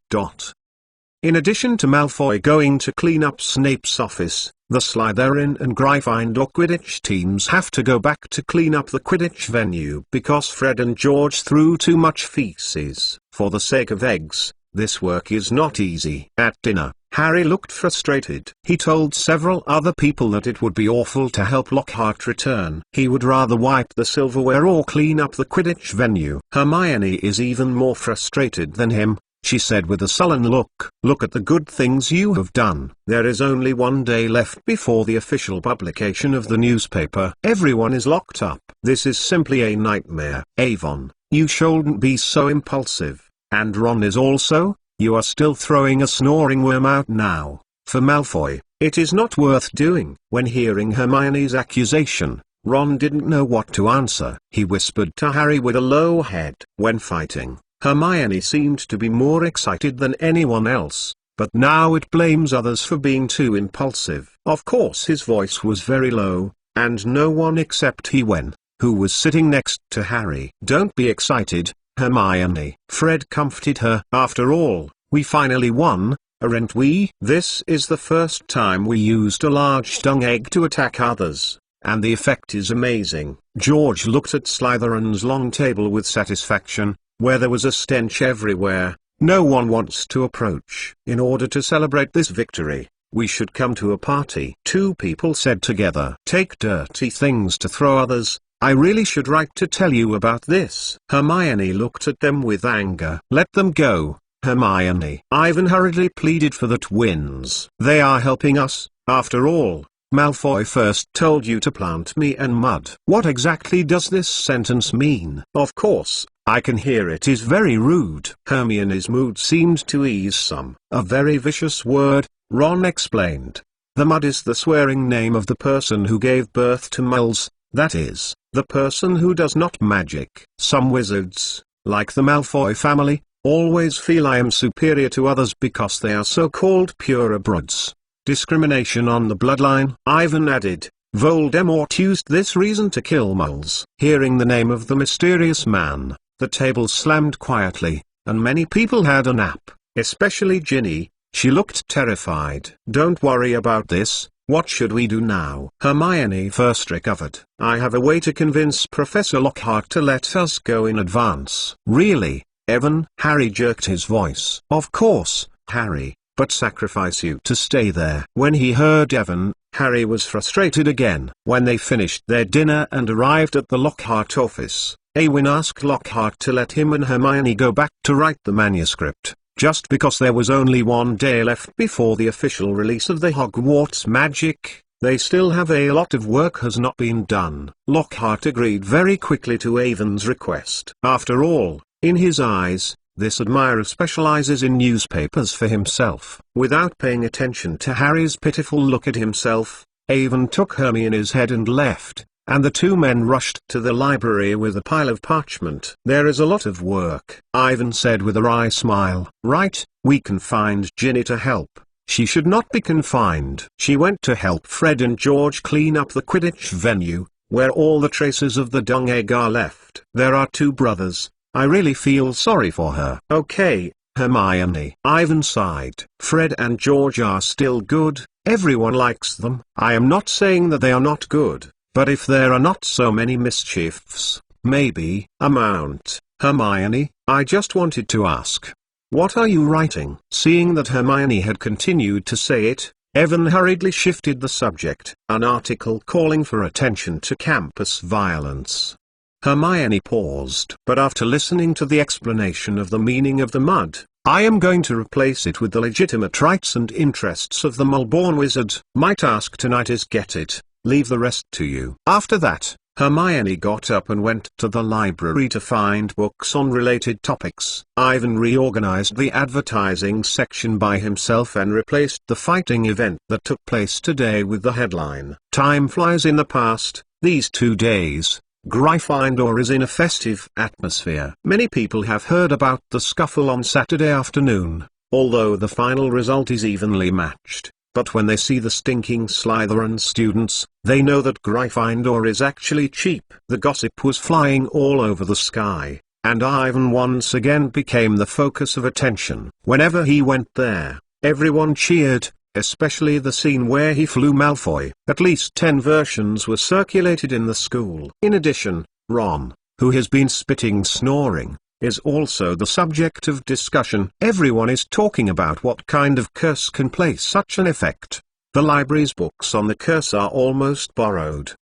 In addition to Malfoy going to clean up Snape's office, the Slytherin and Gryffindor Quidditch teams have to go back to clean up the Quidditch venue because Fred and George threw too much feces. For the sake of eggs, this work is not easy. At dinner, Harry looked frustrated. He told several other people that it would be awful to help Lockhart return. He would rather wipe the silverware or clean up the Quidditch venue. Hermione is even more frustrated than him. She said with a sullen look, look at the good things you have done. There is only 1 day left before the official publication of the newspaper. Everyone is locked up. This is simply a nightmare. Avon, you shouldn't be so impulsive. And Ron is also, you are still throwing a snoring worm out now. For Malfoy, It is not worth doing. When hearing Hermione's accusation, Ron didn't know what to answer. He whispered to Harry with a low head. When fighting, Hermione seemed to be more excited than anyone else, but now it blames others for being too impulsive. Of course his voice was very low, and no one except Gwen, who was sitting next to Harry. Don't be excited, Hermione. Fred comforted her. After all, we finally won, aren't we? This is the first time we used a large dung egg to attack others, and the effect is amazing. George looked at Slytherin's long table with satisfaction, where there was a stench everywhere. No one wants to approach. In order to celebrate this victory, we should come to a party. Two people said together. Take dirty things to throw others. I really should write to tell you about this. Hermione looked at them with anger. Let them go, Hermione. Ivan hurriedly pleaded for the twins. They are helping us, after all. Malfoy first told you to plant me and mud. What exactly does this sentence mean? Of course, I can hear it is very rude. Hermione's mood seemed to ease some. A very vicious word, Ron explained. The mud is the swearing name of the person who gave birth to muggles, that is, the person who does not magic. Some wizards, like the Malfoy family, always feel I am superior to others because they are so-called purebreds. Discrimination on the bloodline. Ivan added, Voldemort used this reason to kill muggles. Hearing the name of the mysterious man, the table slammed quietly, and many people had a nap, especially Ginny. She looked terrified. Don't worry about this. What should we do now? Hermione first recovered. I have a way to convince Professor Lockhart to let us go in advance. Really, Evan? Harry jerked his voice. Of course, Harry, but sacrifice you to stay there. When he heard Evan, Harry was frustrated again. When they finished their dinner and arrived at the Lockhart office, Eowyn asked Lockhart to let him and Hermione go back to write the manuscript, just because there was only one day left before the official release of the Hogwarts magic. They still have a lot of work has not been done. Lockhart agreed very quickly to Avon's request. After all, in his eyes, this admirer specializes in newspapers for himself. Without paying attention to Harry's pitiful look at himself, Avon took Hermione's head and left, and the two men rushed to the library with a pile of parchment. There is a lot of work, Ivan said with a wry smile. Right, we can find Ginny to help. She should not be confined. She went to help Fred and George clean up the Quidditch venue, where all the traces of the dung egg are left. There are two brothers. I really feel sorry for her. Okay, Hermione. Ivan sighed. Fred and George are still good. Everyone likes them. I am not saying that they are not good, but if there are not so many mischiefs, maybe amount. Hermione, I just wanted to ask. What are you writing? Seeing that Hermione had continued to say it, Evan hurriedly shifted the subject. An article calling for attention to campus violence. Hermione paused. But after listening to the explanation of the meaning of the mud, I am going to replace it with the legitimate rights and interests of the Mulborn wizard. My task tonight is get it, leave the rest to you. After that, Hermione got up and went to the library to find books on related topics. Ivan reorganized the advertising section by himself and replaced the fighting event that took place today with the headline, Time flies in the past, these 2 days. Gryffindor is in a festive atmosphere. Many people have heard about the scuffle on Saturday afternoon, although the final result is evenly matched. But when they see the stinking Slytherin students, they know that Gryffindor is actually cheap. The gossip was flying all over the sky, and Ivan once again became the focus of attention. Whenever he went there, everyone cheered, especially the scene where he flew Malfoy. At least 10 versions were circulated in the school. In addition, Ron, who has been spitting snoring, is also the subject of discussion. Everyone is talking about what kind of curse can play such an effect. The library's books on the curse are almost borrowed.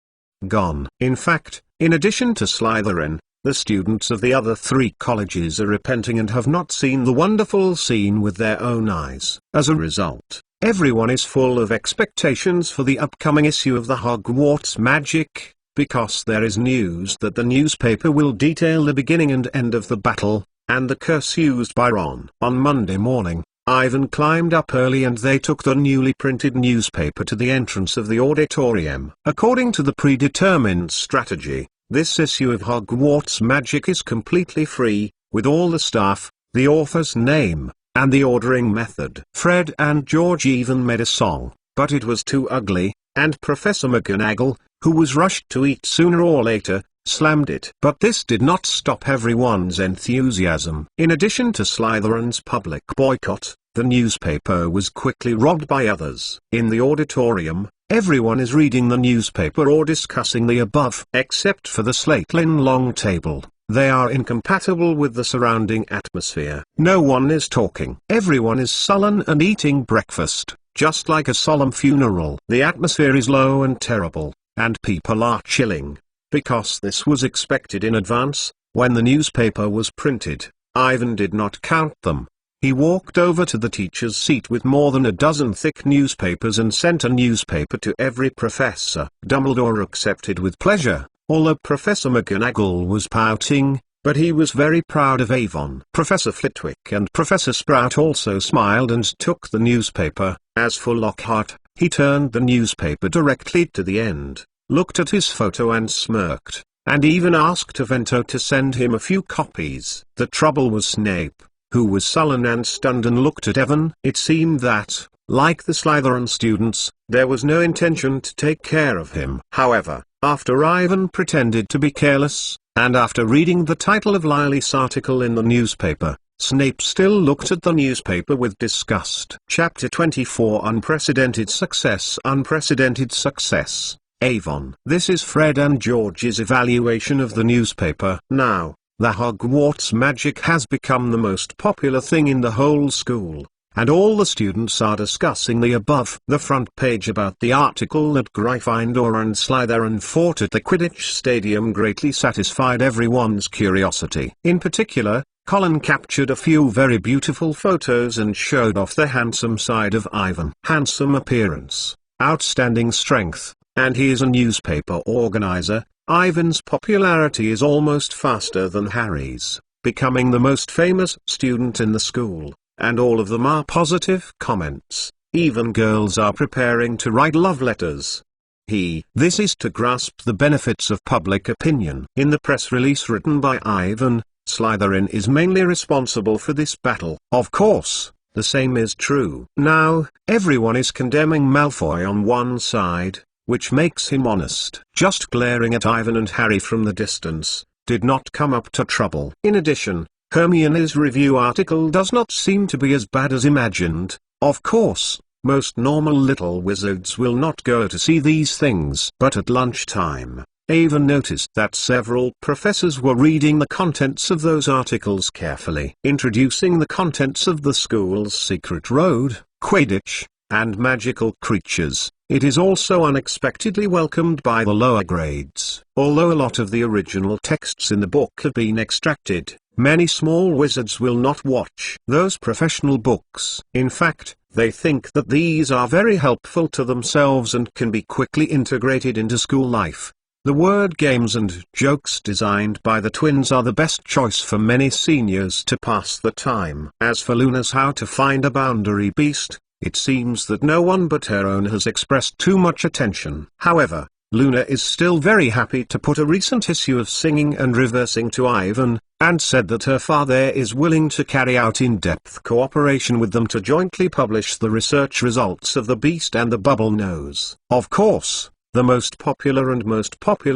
Gone. In fact, in addition to Slytherin, the students of the other 3 colleges are repenting and have not seen the wonderful scene with their own eyes. As a result, everyone is full of expectations for the upcoming issue of the Hogwarts Magic, because there is news that the newspaper will detail the beginning and end of the battle, and the curse used by Ron. On Monday morning, Ivan climbed up early and they took the newly printed newspaper to the entrance of the auditorium. According to the predetermined strategy, this issue of Hogwarts Magic is completely free, with all the staff, the author's name, and the ordering method. Fred and George even made a song, but it was too ugly, and Professor Mcgonagall, who was rushed to eat sooner or later, slammed it. But this did not stop everyone's enthusiasm. In addition to Slytherin's public boycott, the newspaper was quickly robbed by others. In the auditorium, everyone is reading the newspaper or discussing the above. Except for the Slatelyn long table, they are incompatible with the surrounding atmosphere. No one is talking. Everyone is sullen and eating breakfast, just like a solemn funeral. The atmosphere is low and terrible, and people are chilling. Because this was expected in advance, when the newspaper was printed, Ivan did not count them. He walked over to the teacher's seat with more than a dozen thick newspapers and sent a newspaper to every professor. Dumbledore accepted with pleasure, although Professor Mcgonagall was pouting, but he was very proud of Avon. Professor Flitwick and Professor Sprout also smiled and took the newspaper. As for Lockhart, he turned the newspaper directly to the end, looked at his photo and smirked, and even asked Avento to send him a few copies. The trouble was Snape, who was sullen and stunned and looked at Evan. It seemed that, like the Slytherin students, there was no intention to take care of him. However, after Ivan pretended to be careless, and after reading the title of Lily's article in the newspaper, Snape still looked at the newspaper with disgust. Chapter 24 Unprecedented Success. Unprecedented Success. Avon. This is Fred and George's evaluation of the newspaper. Now, the Hogwarts Magic has become the most popular thing in the whole school, and all the students are discussing the above. The front page about the article that Gryffindor and Slytherin fought at the Quidditch Stadium greatly satisfied everyone's curiosity. In particular, Colin captured a few very beautiful photos and showed off the handsome side of Ivan. Handsome appearance, outstanding strength, and he is a newspaper organizer. Ivan's popularity is almost faster than Harry's, becoming the most famous student in the school, and all of them are positive comments. Even girls are preparing to write love letters. This is to grasp the benefits of public opinion. In the press release written by Ivan, Slytherin is mainly responsible for this battle. Of course, the same is true. Now, everyone is condemning Malfoy on one side, which makes him honest. Just glaring at Ivan and Harry from the distance, did not come up to trouble. In addition, Hermione's review article does not seem to be as bad as imagined. Of course, most normal little wizards will not go to see these things. But at lunchtime, Avon noticed that several professors were reading the contents of those articles carefully. Introducing the contents of the school's secret road, Quidditch, and magical creatures, it is also unexpectedly welcomed by the lower grades. Although a lot of the original texts in the book have been extracted, many small wizards will not watch those professional books. In fact, they think that these are very helpful to themselves and can be quickly integrated into school life. The word games and jokes designed by the twins are the best choice for many seniors to pass the time. As for Luna's How to Find a Boundary Beast, it seems that no one but her own has expressed too much attention. However, Luna is still very happy to put a recent issue of Singing and Reversing to Ivan, and said that her father is willing to carry out in-depth cooperation with them to jointly publish the research results of The Beast and the Bubble Nose. Of course, the most popular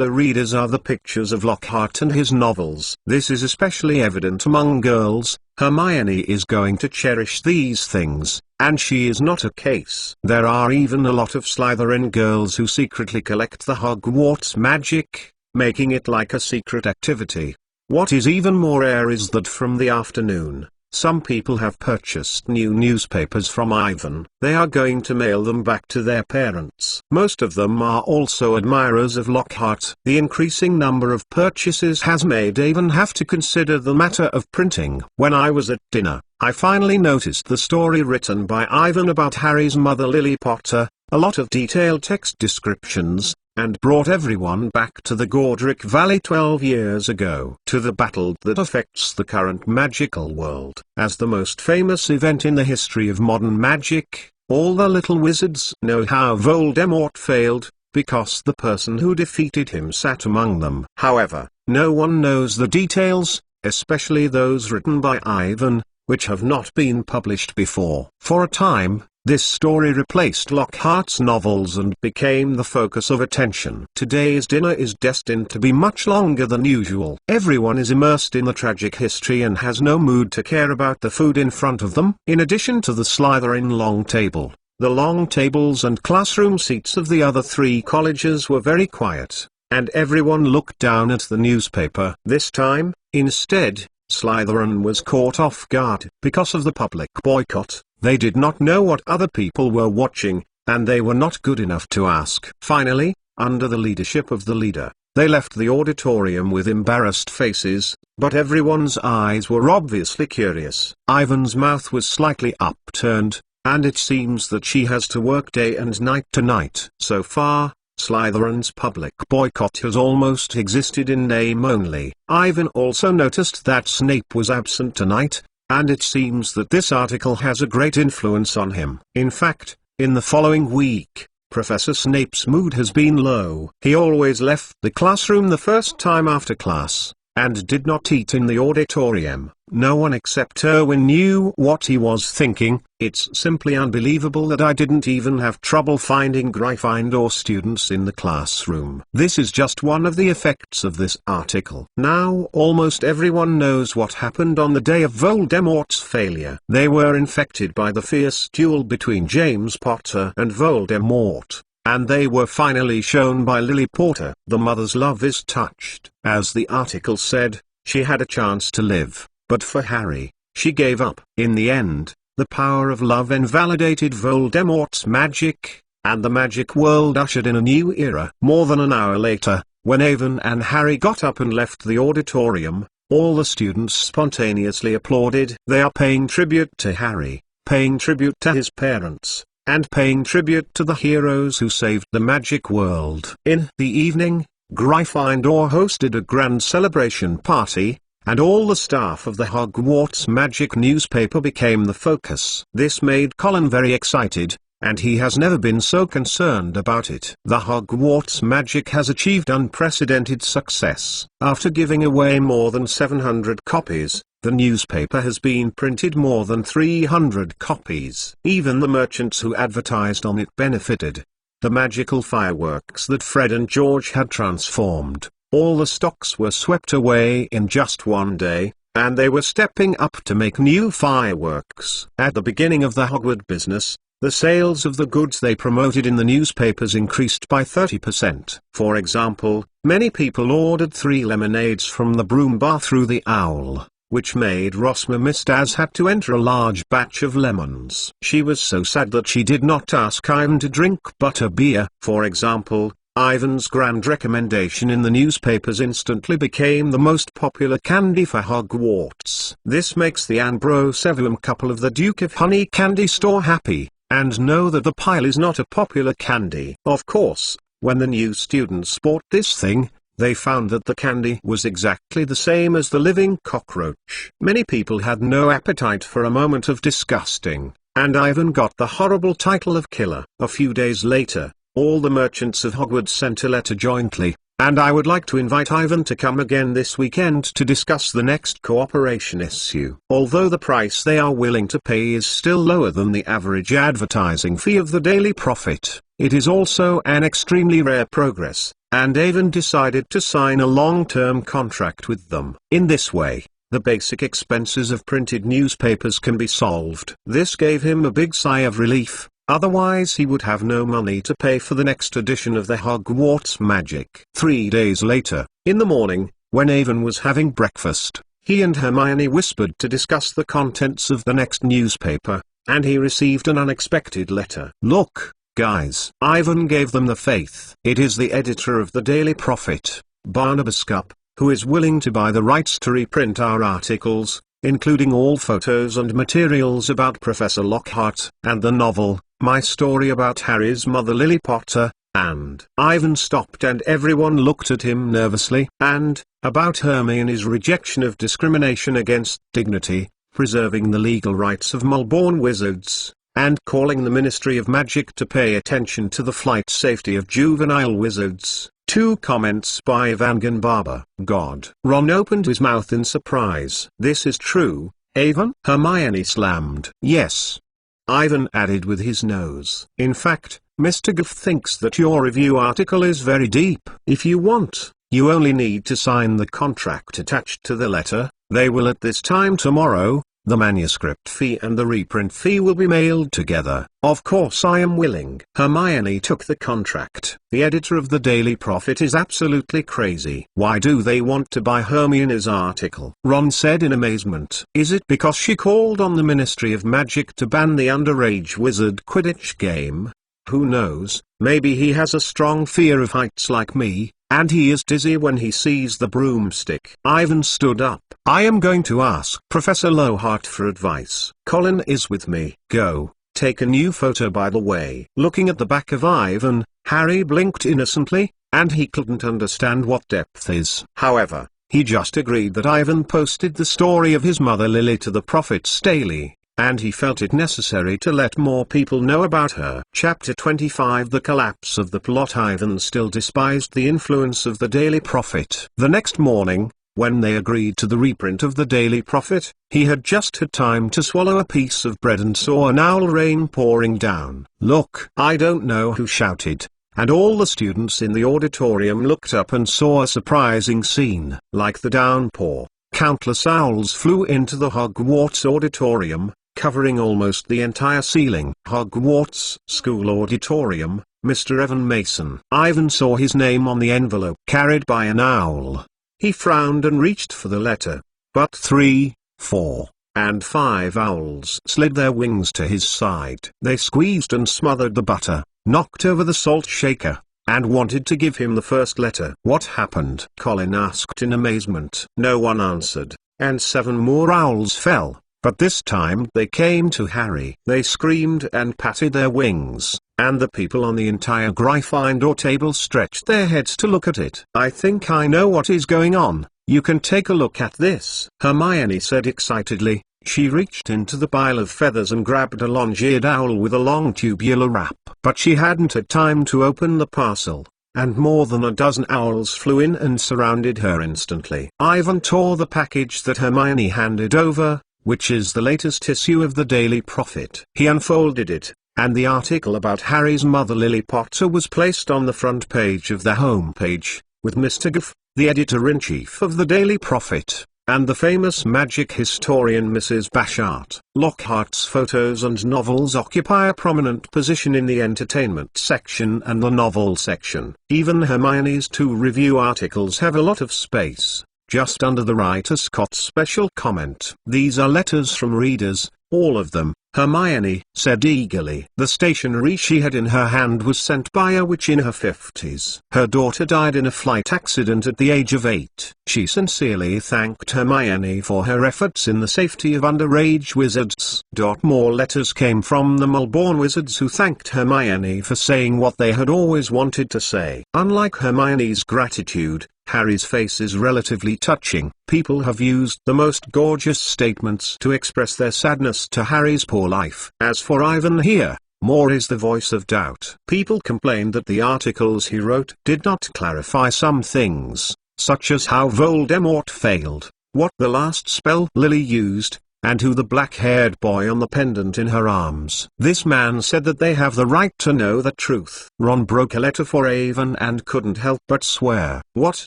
readers are the pictures of Lockhart and his novels. This is especially evident among girls. Hermione is going to cherish these things, and she is not a case. There are even a lot of Slytherin girls who secretly collect the Hogwarts Magic, making it like a secret activity. What is even more rare is that from the afternoon, some people have purchased new newspapers from Ivan. They are going to mail them back to their parents. Most of them are also admirers of Lockhart. The increasing number of purchases has made Ivan have to consider the matter of printing. When I was at dinner, I finally noticed the story written by Ivan about Harry's mother Lily Potter, a lot of detailed text descriptions, and brought everyone back to the Godric Valley 12 years ago. To the battle that affects the current magical world. As the most famous event in the history of modern magic, all the little wizards know how Voldemort failed, because the person who defeated him sat among them. However, no one knows the details, especially those written by Ivan, which have not been published before. For a time, this story replaced Lockhart's novels and became the focus of attention. Today's dinner is destined to be much longer than usual. Everyone is immersed in the tragic history and has no mood to care about the food in front of them. In addition to the Slytherin long table, the long tables and classroom seats of the other three colleges were very quiet, and everyone looked down at the newspaper. This time, instead, Slytherin was caught off guard. Because of the public boycott, they did not know what other people were watching, and they were not good enough to ask. Finally, under the leadership of the leader, they left the auditorium with embarrassed faces, but everyone's eyes were obviously curious. Ivan's mouth was slightly upturned, and it seems that she has to work day and night tonight. So far, Slytherin's public boycott has almost existed in name only. Ivan also noticed that Snape was absent tonight, and it seems that this article has a great influence on him. In fact, in the following week, Professor Snape's mood has been low. He always left the classroom the first time after class, and did not eat in the auditorium. No one except Erwin knew what he was thinking. It's simply unbelievable that I didn't even have trouble finding Gryffindor students in the classroom. This is just one of the effects of this article. Now almost everyone knows what happened on the day of Voldemort's failure. They were infected by the fierce duel between James Potter and Voldemort, and they were finally shown by Lily Potter. The mother's love is touched. As the article said, she had a chance to live, but for Harry, she gave up. In the end, the power of love invalidated Voldemort's magic, and the magic world ushered in a new era. More than an hour later, when Avon and Harry got up and left the auditorium, all the students spontaneously applauded. They are paying tribute to Harry, paying tribute to his parents, and paying tribute to the heroes who saved the magic world. In the evening, Gryffindor hosted a grand celebration party, and all the staff of the Hogwarts Magic newspaper became the focus. This made Colin very excited, and he has never been so concerned about it. The Hogwarts Magic has achieved unprecedented success. After giving away more than 700 copies, the newspaper has been printed more than 300 copies. Even the merchants who advertised on it benefited. The magical fireworks that Fred and George had transformed, all the stocks were swept away in just one day, and they were stepping up to make new fireworks. At the beginning of the Hogwarts business, the sales of the goods they promoted in the newspapers increased by 30%. For example, many people ordered 3 lemonades from the broom bar through the Owl, which made Rosmer Mistaz had to enter a large batch of lemons. She was so sad that she did not ask Ivan to drink butterbeer. For example, Ivan's grand recommendation in the newspapers instantly became the most popular candy for Hogwarts. This makes the Ambrosevum couple of the Duke of Honey candy store happy, and know that the pile is not a popular candy. Of course, when the new students bought this thing, they found that the candy was exactly the same as the living cockroach. Many people had no appetite for a moment of disgusting, and Ivan got the horrible title of killer. A few days later, all the merchants of Hogwarts sent a letter jointly, and I would like to invite Ivan to come again this weekend to discuss the next cooperation issue. Although the price they are willing to pay is still lower than the average advertising fee of the Daily Prophet, it is also an extremely rare progress, and Ivan decided to sign a long-term contract with them. In this way, the basic expenses of printed newspapers can be solved. This gave him a big sigh of relief. Otherwise he would have no money to pay for the next edition of the Hogwarts Magic. 3 days later, in the morning, when Avon was having breakfast, he and Hermione whispered to discuss the contents of the next newspaper, and he received an unexpected letter. "Look, guys." Ivan gave them the faith. "It is the editor of the Daily Prophet, Barnabas Cup, who is willing to buy the rights to reprint our articles, including all photos and materials about Professor Lockhart, and the novel, My Story About Harry's Mother Lily Potter, and Ivan stopped and everyone looked at him nervously. And, about Hermione's rejection of discrimination against dignity, preserving the legal rights of Mulborn wizards, and calling the Ministry of Magic to pay attention to the flight safety of juvenile wizards. 2 comments by Vangan Barber. God. Ron opened his mouth in surprise. This is true, Avon? Hermione slammed. Yes. Ivan added with his nose. In fact, Mr. Goff thinks that your review article is very deep. If you want, you only need to sign the contract attached to the letter. They will at this time tomorrow. The manuscript fee and the reprint fee will be mailed together. Of course I am willing. Hermione took the contract. The editor of the Daily Prophet is absolutely crazy. Why do they want to buy Hermione's article? Ron said in amazement. Is it because she called on the Ministry of Magic to ban the underage wizard Quidditch game? Who knows, maybe he has a strong fear of heights like me, and he is dizzy when he sees the broomstick. Ivan stood up. I am going to ask Professor Lockhart for advice. Colin is with me. Go, take a new photo by the way. Looking at the back of Ivan, Harry blinked innocently, and he couldn't understand what depth is. However, he just agreed that Ivan posted the story of his mother Lily to the Prophet's Daily, and he felt it necessary to let more people know about her. Chapter 25 The collapse of the plot. Ivan still despised the influence of the Daily Prophet. The next morning, when they agreed to the reprint of the Daily Prophet, he had just had time to swallow a piece of bread and saw an owl rain pouring down. Look! I don't know who shouted, and all the students in the auditorium looked up and saw a surprising scene. Like the downpour, countless owls flew into the Hogwarts auditorium, covering almost the entire ceiling. Hogwarts School Auditorium, Mr. Evan Mason. Ivan saw his name on the envelope carried by an owl. He frowned and reached for the letter, but 3, 4, and 5 owls slid their wings to his side. They squeezed and smothered the butter, knocked over the salt shaker, and wanted to give him the first letter. What happened? Colin asked in amazement. No one answered, and 7 more owls fell. But this time they came to Harry. They screamed and patted their wings, and the people on the entire Gryffindor table stretched their heads to look at it. I think I know what is going on. You can take a look at this, Hermione said excitedly. She reached into the pile of feathers and grabbed a long-eared owl with a long tubular wrap. But she hadn't had time to open the parcel, and more than a dozen owls flew in and surrounded her instantly. Ivan tore the package that Hermione handed over, which is the latest issue of the Daily Prophet. He unfolded it, and the article about Harry's mother Lily Potter was placed on the front page of the home page, with Mr. Goff, the editor-in-chief of the Daily Prophet, and the famous magic historian Mrs. Bashart. Lockhart's photos and novels occupy a prominent position in the entertainment section and the novel section. Even Hermione's 2 review articles have a lot of space, just under the Writer Scott special comment. These are letters from readers, all of them, Hermione said eagerly. The stationery she had in her hand was sent by a witch in her 50s. Her daughter died in a flight accident at the age of 8. She sincerely thanked Hermione for her efforts in the safety of underage wizards. More letters came from the Mulborn wizards who thanked Hermione for saying what they had always wanted to say. Unlike Hermione's gratitude, Harry's face is relatively touching. People have used the most gorgeous statements to express their sadness to Harry's poor life. As for Ivan here, more is the voice of doubt. People complained that the articles he wrote did not clarify some things, such as how Voldemort failed, what the last spell Lily used, and who the black-haired boy on the pendant in her arms. This man said that they have the right to know the truth. Ron broke a letter for Avon and couldn't help but swear. What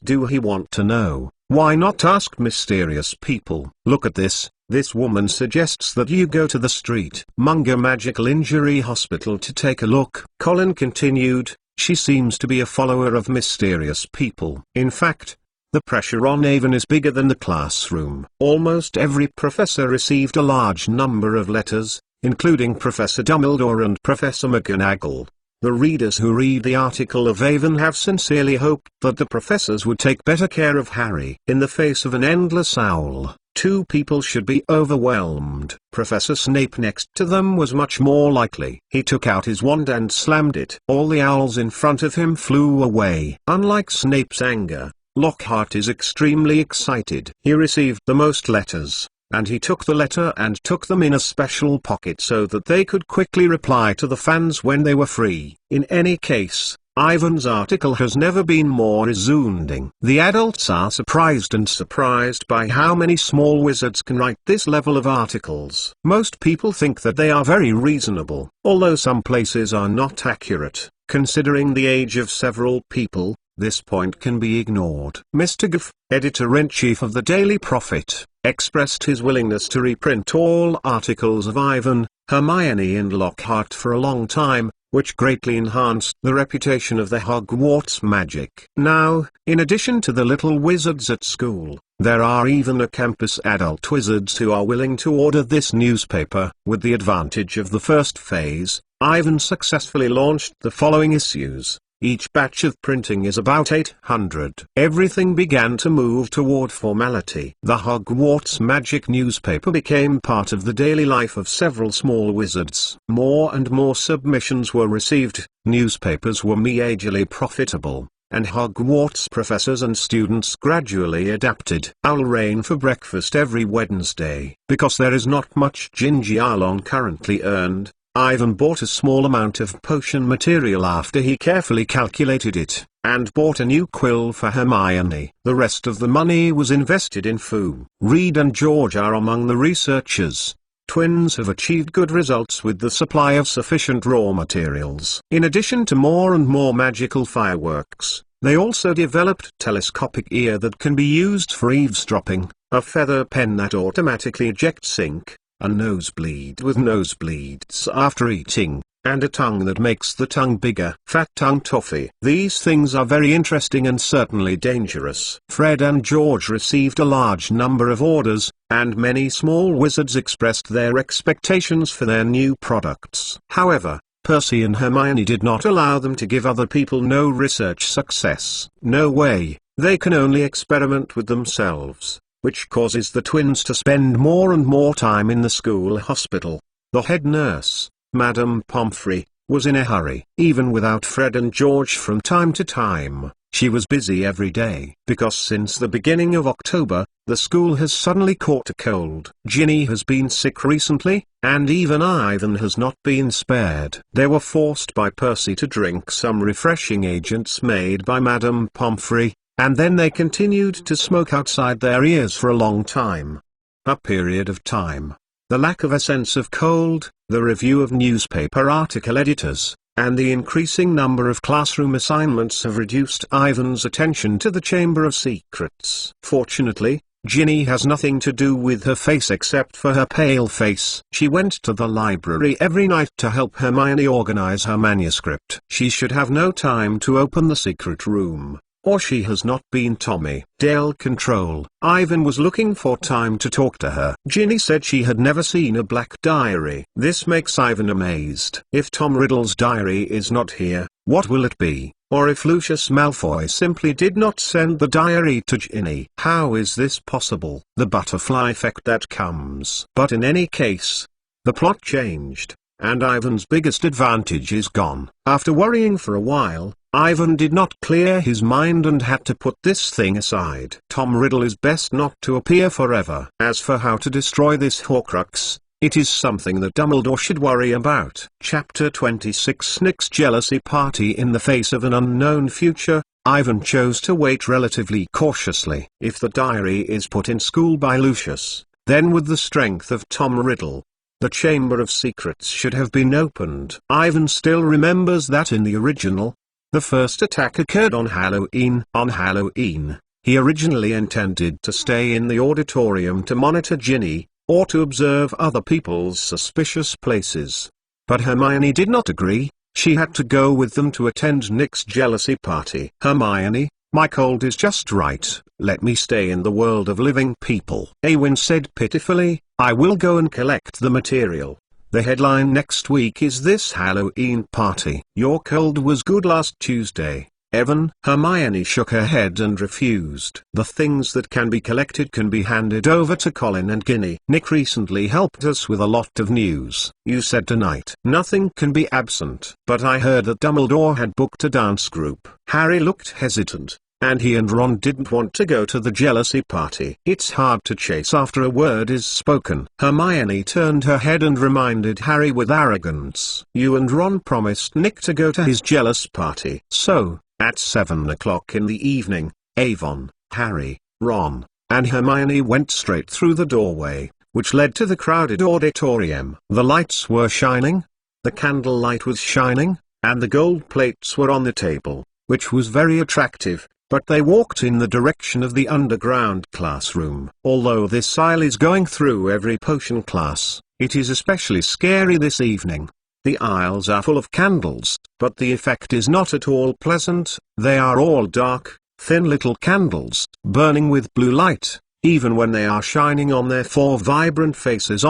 do he want to know? Why not ask mysterious people? Look at this. This woman suggests that you go to the Street Munger Magical Injury Hospital to take a look. Colin continued, she seems to be a follower of mysterious people. In fact, the pressure on Avon is bigger than the classroom. Almost every professor received a large number of letters, including Professor Dumbledore and Professor Mcgonagall. The readers who read the article of Avon have sincerely hoped that the professors would take better care of Harry. In the face of an endless owl two people should be overwhelmed. Professor Snape next to them was much more likely. He took out his wand and slammed it. All the owls in front of him flew away. Unlike Snape's anger, Lockhart is extremely excited. He received the most letters, and he took the letter and took them in a special pocket so that they could quickly reply to the fans when they were free. In any case, Ivan's article has never been more resounding. The adults are surprised by how many small wizards can write this level of articles. Most people think that they are very reasonable, although some places are not accurate. Considering the age of several people, this point can be ignored. Mr. Goff, editor-in-chief of the Daily Prophet, expressed his willingness to reprint all articles of Ivan, Hermione and Lockhart for a long time, which greatly enhanced the reputation of the Hogwarts magic. Now, in addition to the little wizards at school, there are even a campus adult wizards who are willing to order this newspaper. With the advantage of the first phase, Ivan successfully launched the following issues. Each batch of printing is about 800. Everything began to move toward formality. The Hogwarts Magic newspaper became part of the daily life of several small wizards. More and more submissions were received, newspapers were majorly profitable, and Hogwarts professors and students gradually adapted. Owl rain for breakfast every Wednesday. Because there is not much gingy owl currently earned, Ivan bought a small amount of potion material after he carefully calculated it, and bought a new quill for Hermione. The rest of the money was invested in food. Reed and George are among the researchers. Twins have achieved good results with the supply of sufficient raw materials. In addition to more and more magical fireworks, they also developed telescopic ear that can be used for eavesdropping, a feather pen that automatically ejects ink, a nosebleed with nosebleeds after eating, and a tongue that makes the tongue bigger. Fat tongue toffee. These things are very interesting and certainly dangerous. Fred and George received a large number of orders, and many small wizards expressed their expectations for their new products. However, Percy and Hermione did not allow them to give other people no research success. No way, they can only experiment with themselves, which causes the twins to spend more and more time in the school hospital. The head nurse, Madame Pomfrey, was in a hurry. Even without Fred and George from time to time, she was busy every day. Because since the beginning of October, the school has suddenly caught a cold. Ginny has been sick recently, and even Ivan has not been spared. They were forced by Percy to drink some refreshing agents made by Madame Pomfrey, and then they continued to smoke outside their ears for a long time. A period of time. The lack of a sense of cold, the review of newspaper article editors, and the increasing number of classroom assignments have reduced Ivan's attention to the Chamber of Secrets. Fortunately, Ginny has nothing to do with her face except for her pale face. She went to the library every night to help Hermione organize her manuscript. She should have no time to open the secret room, or she has not been Tommy. Dale control. Ivan was looking for time to talk to her. Ginny said she had never seen a black diary. This makes Ivan amazed. If Tom Riddle's diary is not here, what will it be? Or if Lucius Malfoy simply did not send the diary to Ginny? How is this possible? The butterfly effect that comes. But in any case, the plot changed, and Ivan's biggest advantage is gone. After worrying for a while, Ivan did not clear his mind and had to put this thing aside. Tom Riddle is best not to appear forever. As for how to destroy this Horcrux, it is something that Dumbledore should worry about. Chapter 26 Nick's jealousy party. In the face of an unknown future, Ivan chose to wait relatively cautiously. If the diary is put in school by Lucius, then with the strength of Tom Riddle, the Chamber of Secrets should have been opened. Ivan still remembers that in the original, the first attack occurred on Halloween. On Halloween, he originally intended to stay in the auditorium to monitor Ginny, or to observe other people's suspicious places. But Hermione did not agree. She had to go with them to attend Nick's jealousy party. Hermione, my cold is just right. Let me stay in the world of living people. Eowyn said pitifully, I will go and collect the material. The headline next week is This Halloween Party. Your cold was good last Tuesday. Evan? Hermione shook her head and refused. The things that can be collected can be handed over to Colin and Ginny. Nick recently helped us with a lot of news. You said tonight nothing can be absent. But I heard that Dumbledore had booked a dance group. Harry looked hesitant, and he and Ron didn't want to go to the jealousy party. It's hard to chase after a word is spoken. Hermione turned her head and reminded Harry with arrogance. You and Ron promised Nick to go to his jealous party. So, at 7 o'clock in the evening, Avon, Harry, Ron, and Hermione went straight through the doorway, which led to the crowded auditorium. The lights were shining, the candlelight was shining, and the gold plates were on the table, which was very attractive. But they walked in the direction of the underground classroom. Although this aisle is going through every potion class, it is especially scary this evening. The aisles are full of candles, but the effect is not at all pleasant. They are all dark, thin little candles, burning with blue light. Even when they are shining on their four vibrant faces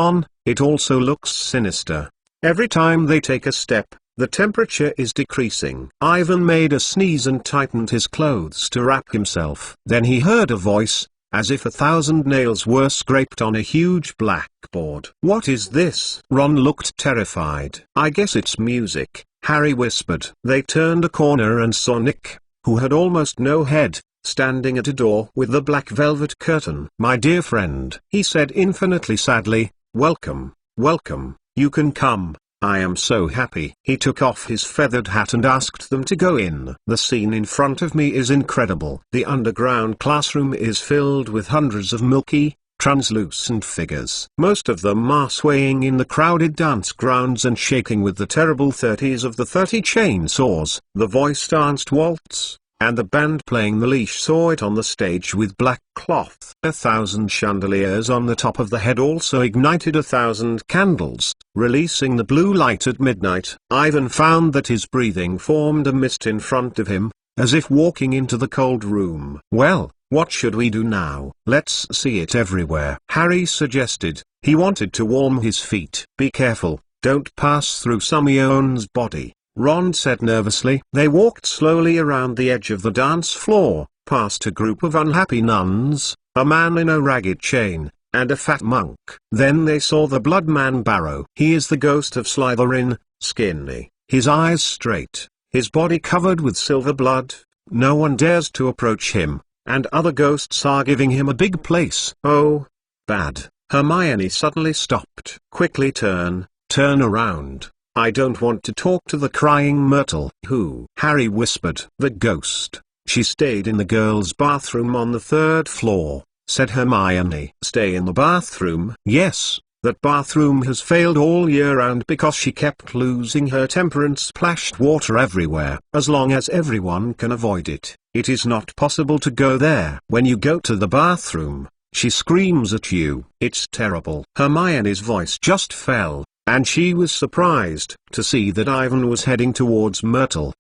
it also looks sinister. Every time they take a step, the temperature is decreasing. Ivan made a sneeze and tightened his clothes to wrap himself. Then he heard a voice, as if 1,000 nails were scraped on a huge blackboard. What is this? Ron looked terrified. I guess it's music, Harry whispered. They turned a corner and saw Nick, who had almost no head, standing at a door with the black velvet curtain. My dear friend, he said infinitely sadly, welcome, welcome, you can come. I am so happy. He took off his feathered hat and asked them to go in. The scene in front of me is incredible. The underground classroom is filled with hundreds of milky, translucent figures. Most of them are swaying in the crowded dance grounds and shaking with the terrible 30s of the 30 chainsaws. The voice danced waltz, and the band playing the leash saw it on the stage with black cloth. 1,000 chandeliers on the top of the head also ignited 1,000 candles, releasing the blue light at midnight. Ivan found that his breathing formed a mist in front of him, as if walking into the cold room. Well, what should we do now? Let's see it everywhere, Harry suggested. He wanted to warm his feet. Be careful, don't pass through Hermione's body, Ron said nervously. They walked slowly around the edge of the dance floor, past a group of unhappy nuns, a man in a ragged chain, and a fat monk. Then they saw the blood man Barrow. He is the ghost of Slytherin, skinny, his eyes straight, his body covered with silver blood. No one dares to approach him, and other ghosts are giving him a big place. Oh, bad. Hermione suddenly stopped. Quickly turn around. I don't want to talk to the crying Myrtle. Who? Harry whispered. The ghost. She stayed in the girls' bathroom on the 3rd floor, said Hermione. Stay in the bathroom? Yes, that bathroom has failed all year round because she kept losing her temper and splashed water everywhere. As long as everyone can avoid it, it is not possible to go there. When you go to the bathroom, she screams at you. It's terrible. Hermione's voice just fell, and she was surprised to see that Ivan was heading towards Myrtle.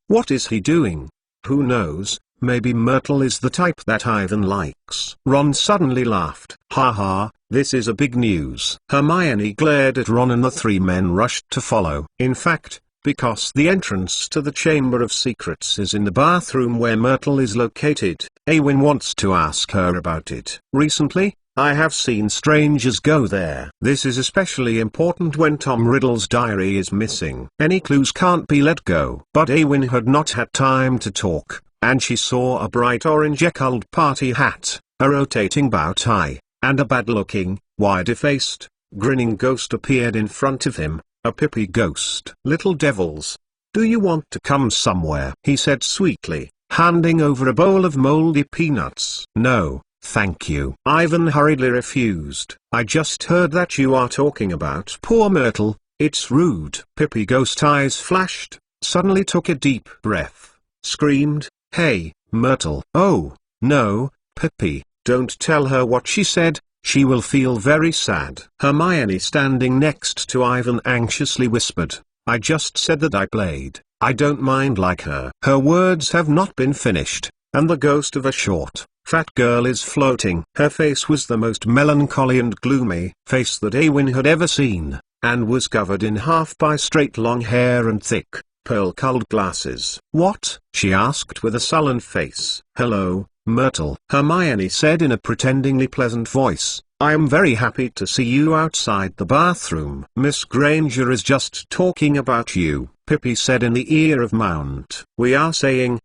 What is he doing? Who knows, maybe Myrtle is the type that Ivan likes. Ron suddenly laughed. Ha ha, this is a big news. Hermione glared at Ron and the three men rushed to follow. In fact, because the entrance to the Chamber of Secrets is in the bathroom where Myrtle is located, Awin wants to ask her about it. Recently, I have seen strangers go there. This is especially important when Tom Riddle's diary is missing. Any clues can't be let go. But Awin had not had time to talk, and she saw a bright orange echoed party hat, a rotating bow tie, and a bad-looking, wide-faced, grinning ghost appeared in front of him, a Pippi ghost. Little devils, do you want to come somewhere? He said sweetly, handing over a bowl of moldy peanuts. No, thank you. Ivan hurriedly refused. I just heard that you are talking about poor Myrtle. It's rude. Pippi ghost eyes flashed, suddenly took a deep breath, screamed, Hey, Myrtle. Oh, no, Pippi, don't tell her what she said. She will feel very sad. Hermione, standing next to Ivan, anxiously whispered, I just said that I played. I don't mind like her. Her words have not been finished, and the ghost of a short, fat girl is floating. Her face was the most melancholy and gloomy face that Awin had ever seen, and was covered in half by straight long hair and thick, pearl-colored glasses. "What?" she asked with a sullen face. "Hello, Myrtle," Hermione said in a pretendingly pleasant voice. "I am very happy to see you outside the bathroom." "Miss Granger is just talking about you," Pippi said in the ear of Mount. "We are saying,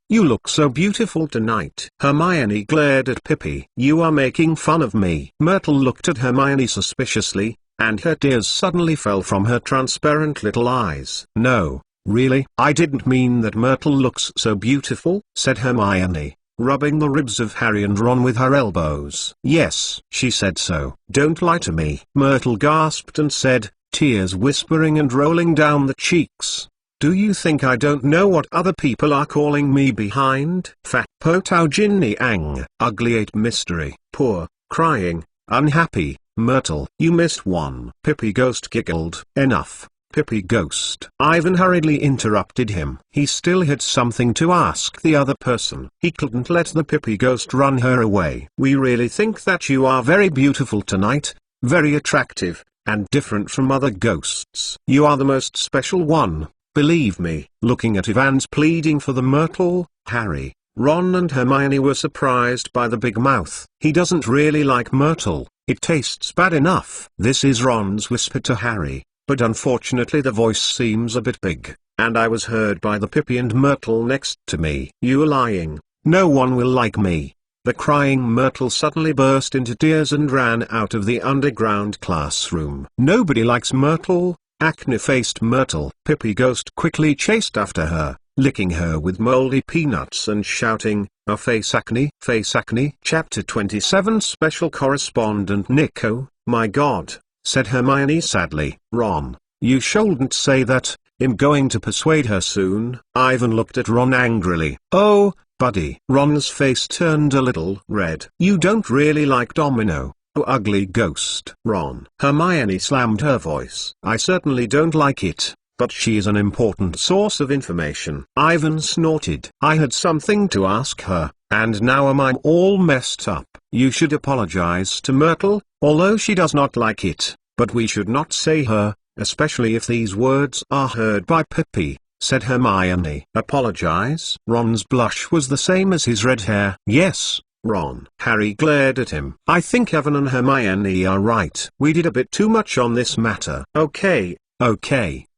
you look so beautiful tonight." Hermione glared at Pippi. "You are making fun of me." Myrtle looked at Hermione suspiciously, and her tears suddenly fell from her transparent little eyes. "No, really, I didn't mean that Myrtle looks so beautiful," said Hermione, rubbing the ribs of Harry and Ron with her elbows. "Yes, she said so." "Don't lie to me," Myrtle gasped and said, tears whispering and rolling down the cheeks. "Do you think I don't know what other people are calling me behind? Fat Potau Ginny Ang, ugly 8 mystery, poor, crying, unhappy, Myrtle." "You missed one." Pippi Ghost giggled. "Enough, Pippi Ghost." Ivan hurriedly interrupted him. He still had something to ask the other person. He couldn't let the Pippi Ghost run her away. "We really think that you are very beautiful tonight, very attractive, and different from other ghosts. You are the most special one, believe me." Looking at Ivan's pleading for the Myrtle, Harry, Ron and Hermione were surprised by the big mouth. "He doesn't really like Myrtle, it tastes bad enough." This is Ron's whisper to Harry, but unfortunately the voice seems a bit big, and I was heard by the Pippi and Myrtle next to me. "You're lying, no one will like me." The crying Myrtle suddenly burst into tears and ran out of the underground classroom. "Nobody likes Myrtle," acne-faced Myrtle. Pippi Ghost quickly chased after her, licking her with moldy peanuts and shouting, "A face acne, face acne." Chapter 27 Special Correspondent Nico. "My God," said Hermione sadly. "Ron, you shouldn't say that, I'm going to persuade her soon." Ivan looked at Ron angrily. "Oh, buddy." Ron's face turned a little red. "You don't really like Domino, you ugly ghost." "Ron." Hermione slammed her voice. "I certainly don't like it, but she is an important source of information." Ivan snorted. "I had something to ask her, and now I'm all messed up." "You should apologize to Myrtle, although she does not like it, but we should not say her, especially if these words are heard by Pippi," said Hermione. "Apologize?" Ron's blush was the same as his red hair. "Yes, Ron." Harry glared at him. "I think Evan and Hermione are right. We did a bit too much on this matter." Okay,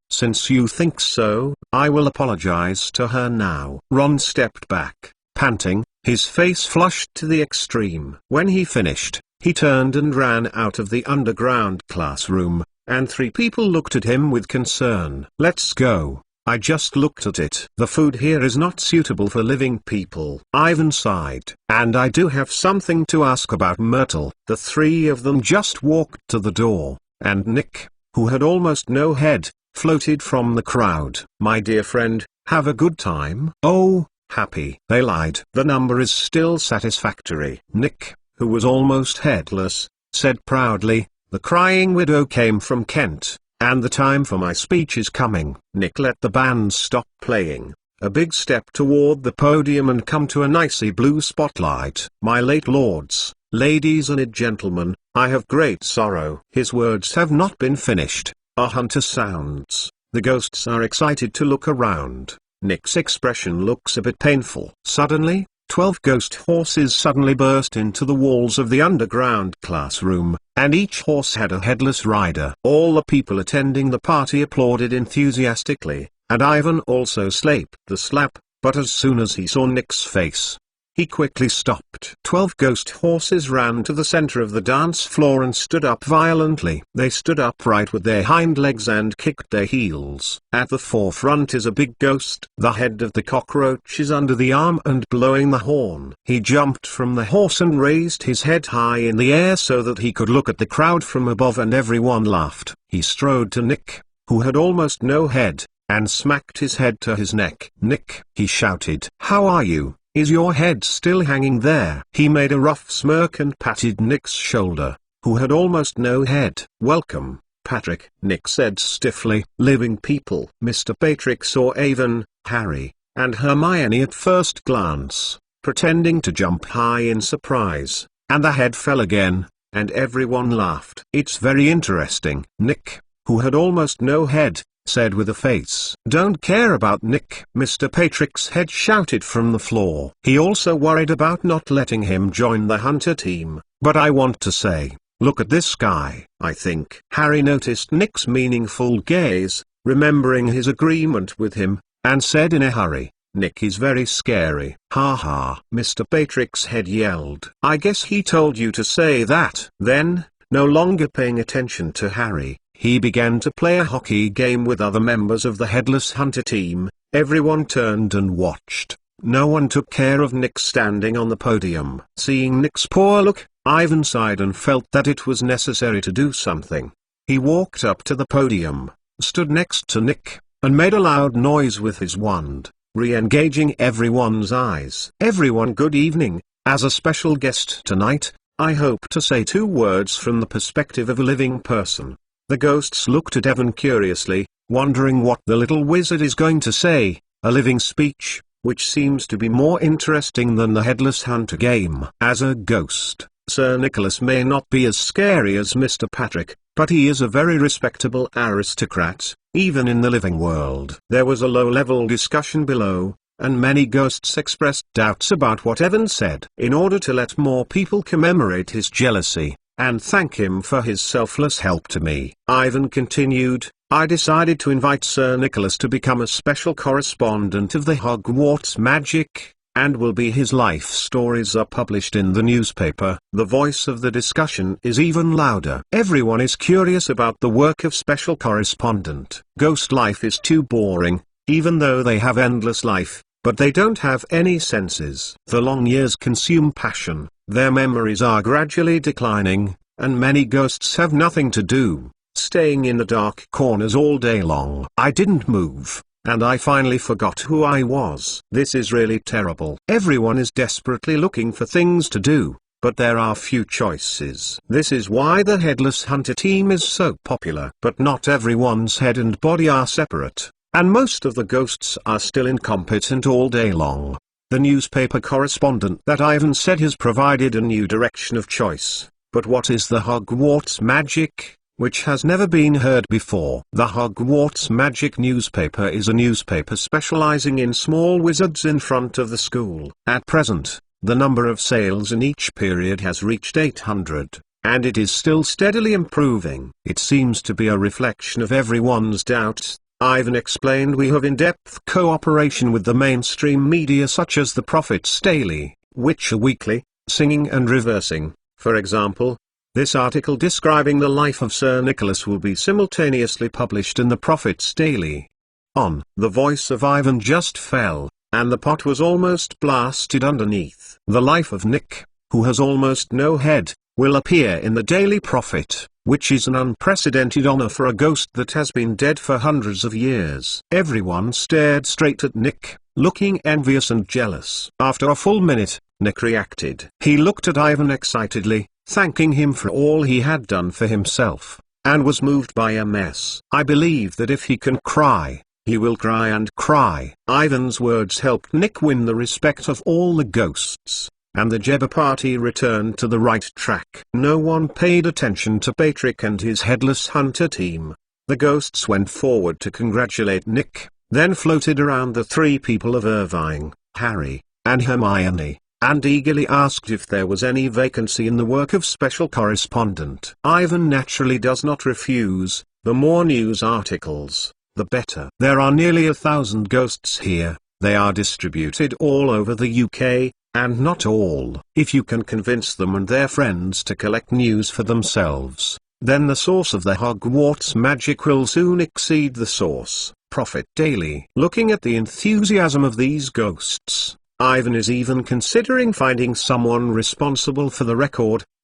since you think so, I will apologize to her now." Ron stepped back, panting, his face flushed to the extreme. When he finished, he turned and ran out of the underground classroom, and 3 people looked at him with concern. "Let's go. I just looked at it. The food here is not suitable for living people." Ivan sighed. "And I do have something to ask about Myrtle." The 3 of them just walked to the door, and Nick, who had almost no head, floated from the crowd. "My dear friend, have a good time?" "Oh, happy." They lied. "The number is still satisfactory." Nick, who was almost headless, said proudly, "The crying widow came from Kent, and the time for my speech is coming." Nick let the band stop playing, a big step toward the podium and come to an icy blue spotlight. "My late lords, ladies and gentlemen, I have great sorrow." His words have not been finished. A hunter sounds. The ghosts are excited to look around. Nick's expression looks a bit painful. Suddenly, 12 ghost horses suddenly burst into the walls of the underground classroom, and each horse had a headless rider. All the people attending the party applauded enthusiastically, and Ivan also slapped the slap, but as soon as he saw Nick's face, he quickly stopped. 12 ghost horses ran to the center of the dance floor and stood up violently. They stood upright with their hind legs and kicked their heels. At the forefront is a big ghost. The head of the cockroach is under the arm and blowing the horn. He jumped from the horse and raised his head high in the air so that he could look at the crowd from above, and everyone laughed. He strode to Nick, who had almost no head, and smacked his head to his neck. "Nick," he shouted, "how are you? Is your head still hanging there?" He made a rough smirk and patted Nick's shoulder, who had almost no head. "Welcome, Patrick," Nick said stiffly. "Living people." Mr. Patrick saw Avon, Harry, and Hermione at first glance, pretending to jump high in surprise, and the head fell again, and everyone laughed. "It's very interesting." Nick, who had almost no head, said with a face. "Don't care about Nick," Mr. Patrick's head shouted from the floor. He also worried about not letting him join the hunter team. "But I want to say, look at this guy." "I think." Harry noticed Nick's meaningful gaze, remembering his agreement with him, and said in a hurry, "Nick is very scary." "Ha ha," Mr. Patrick's head yelled. "I guess he told you to say that." Then, no longer paying attention to Harry, he began to play a hockey game with other members of the Headless Hunter team. Everyone turned and watched. No one took care of Nick standing on the podium. Seeing Nick's poor look, Ivan sighed and felt that it was necessary to do something. He walked up to the podium, stood next to Nick, and made a loud noise with his wand, re-engaging everyone's eyes. "Everyone, good evening. As a special guest tonight, I hope to say 2 words from the perspective of a living person." The ghosts looked at Evan curiously, wondering what the little wizard is going to say. A living speech, which seems to be more interesting than the Headless Hunter game. As a ghost, Sir Nicholas may not be as scary as Mr. Patrick, but he is a very respectable aristocrat, even in the living world. There was a low-level discussion below, and many ghosts expressed doubts about what Evan said. In order to let more people commemorate his jealousy, and thank him for his selfless help to me, Ivan continued, "I decided to invite Sir Nicholas to become a special correspondent of the Hogwarts Magic, and will be his life stories are published in the newspaper." The voice of the discussion is even louder. Everyone is curious about the work of special correspondent. Ghost life is too boring, even though they have endless life, but they don't have any senses. The long years consume passion, their memories are gradually declining, and many ghosts have nothing to do, staying in the dark corners all day long. "I didn't move, and I finally forgot who I was." This is really terrible. Everyone is desperately looking for things to do, but there are few choices. This is why the Headless Hunter team is so popular. But not everyone's head and body are separate, and most of the ghosts are still incompetent all day long. The newspaper correspondent that Ivan said has provided a new direction of choice. But what is the Hogwarts Magic, which has never been heard before? The Hogwarts Magic newspaper is a newspaper specializing in small wizards in front of the school. At present, the number of sales in each period has reached 800, and it is still steadily improving. It seems to be a reflection of everyone's doubts. Ivan explained, "We have in-depth cooperation with the mainstream media such as the Prophet's Daily, Witcher Weekly, Singing and Reversing, for example. This article describing the life of Sir Nicholas will be simultaneously published in the Prophet's Daily." The voice of Ivan just fell, and the pot was almost blasted underneath. "The life of Nick, who has almost no head, will appear in the Daily Prophet, which is an unprecedented honor for a ghost that has been dead for hundreds of years." Everyone stared straight at Nick, looking envious and jealous. After a full minute, Nick reacted. He looked at Ivan excitedly, thanking him for all he had done for himself, and was moved by a mess. "I believe that if he can cry, he will cry and cry." Ivan's words helped Nick win the respect of all the ghosts, and the Jebba party returned to the right track. No one paid attention to Patrick and his Headless Hunter team. The ghosts went forward to congratulate Nick, then floated around the 3 people of Irvine, Harry, and Hermione, and eagerly asked if there was any vacancy in the work of special correspondent. Ivan naturally does not refuse. The more news articles, the better. There are nearly 1,000 ghosts here. They are distributed all over the UK, and not all. If you can convince them and their friends to collect news for themselves, then the source of the Hogwarts Magic will soon exceed the source, Prophet Daily. Looking at the enthusiasm of these ghosts, Ivan is even considering finding someone responsible for the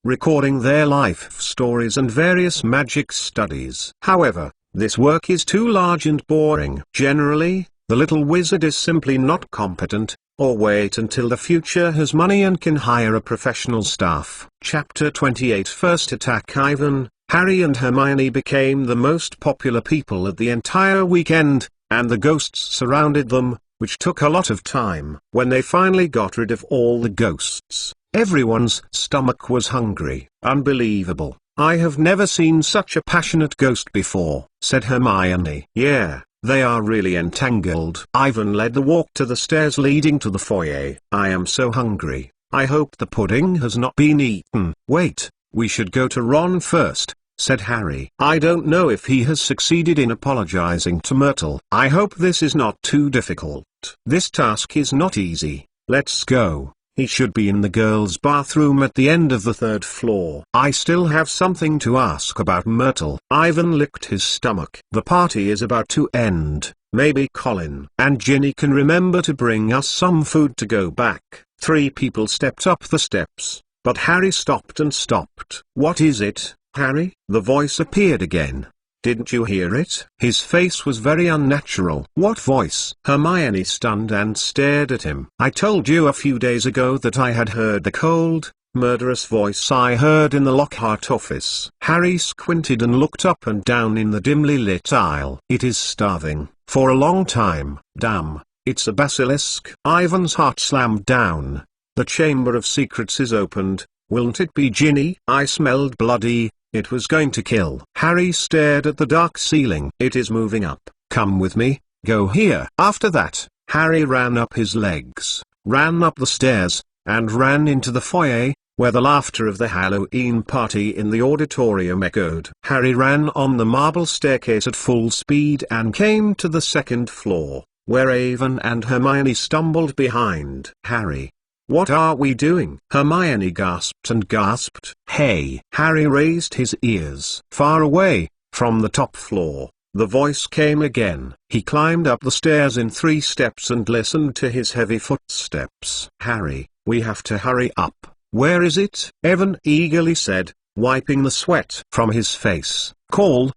recording their life stories and various magic studies. However, this work is too large and boring. Generally, the little wizard is simply not competent, or wait until the future has money and can hire a professional staff. Chapter 28 First Attack. Ivan, Harry and Hermione became the most popular people at the entire weekend, and the ghosts surrounded them, which took a lot of time. When they finally got rid of all the ghosts, everyone's stomach was hungry. Unbelievable. I have never seen such a passionate ghost before, said Hermione. Yeah, they are really entangled. Ivan led the walk to the stairs leading to the foyer. I am so hungry. I hope the pudding has not been eaten. Wait, we should go to Ron first, said Harry. I don't know if he has succeeded in apologizing to Myrtle. I hope this is not too difficult. This task is not easy. Let's go. He should be in the girls' bathroom at the end of the 3rd floor. I still have something to ask about Myrtle. Ivan licked his stomach. The party is about to end. Maybe Colin and Ginny can remember to bring us some food to go back. 3 people stepped up the steps, but Harry stopped and stopped. What is it, Harry? The voice appeared again. Didn't you hear it? His face was very unnatural. What voice? Hermione stunned and stared at him. I told you a few days ago that I had heard the cold, murderous voice I heard in the Lockhart office. Harry squinted and looked up and down in the dimly lit aisle. It is starving. For a long time. Damn, it's a basilisk. Ivan's heart slammed down. The Chamber of Secrets is opened. Won't it be Ginny? I smelled bloody. It was going to kill. Harry stared at the dark ceiling. It is moving up. Come with me. Go here. After that, Harry ran up his legs, ran up the stairs, and ran into the foyer, where the laughter of the Halloween party in the auditorium echoed. Harry ran on the marble staircase at full speed and came to the 2nd floor, where Avon and Hermione stumbled behind. Harry. What are we doing? Hermione gasped and gasped. Hey! Harry raised his ears. Far away, from the top floor, the voice came again. He climbed up the stairs in 3 steps and listened to his heavy footsteps. Harry, we have to hurry up. Where is it? Evan eagerly said, wiping the sweat from his face. Call.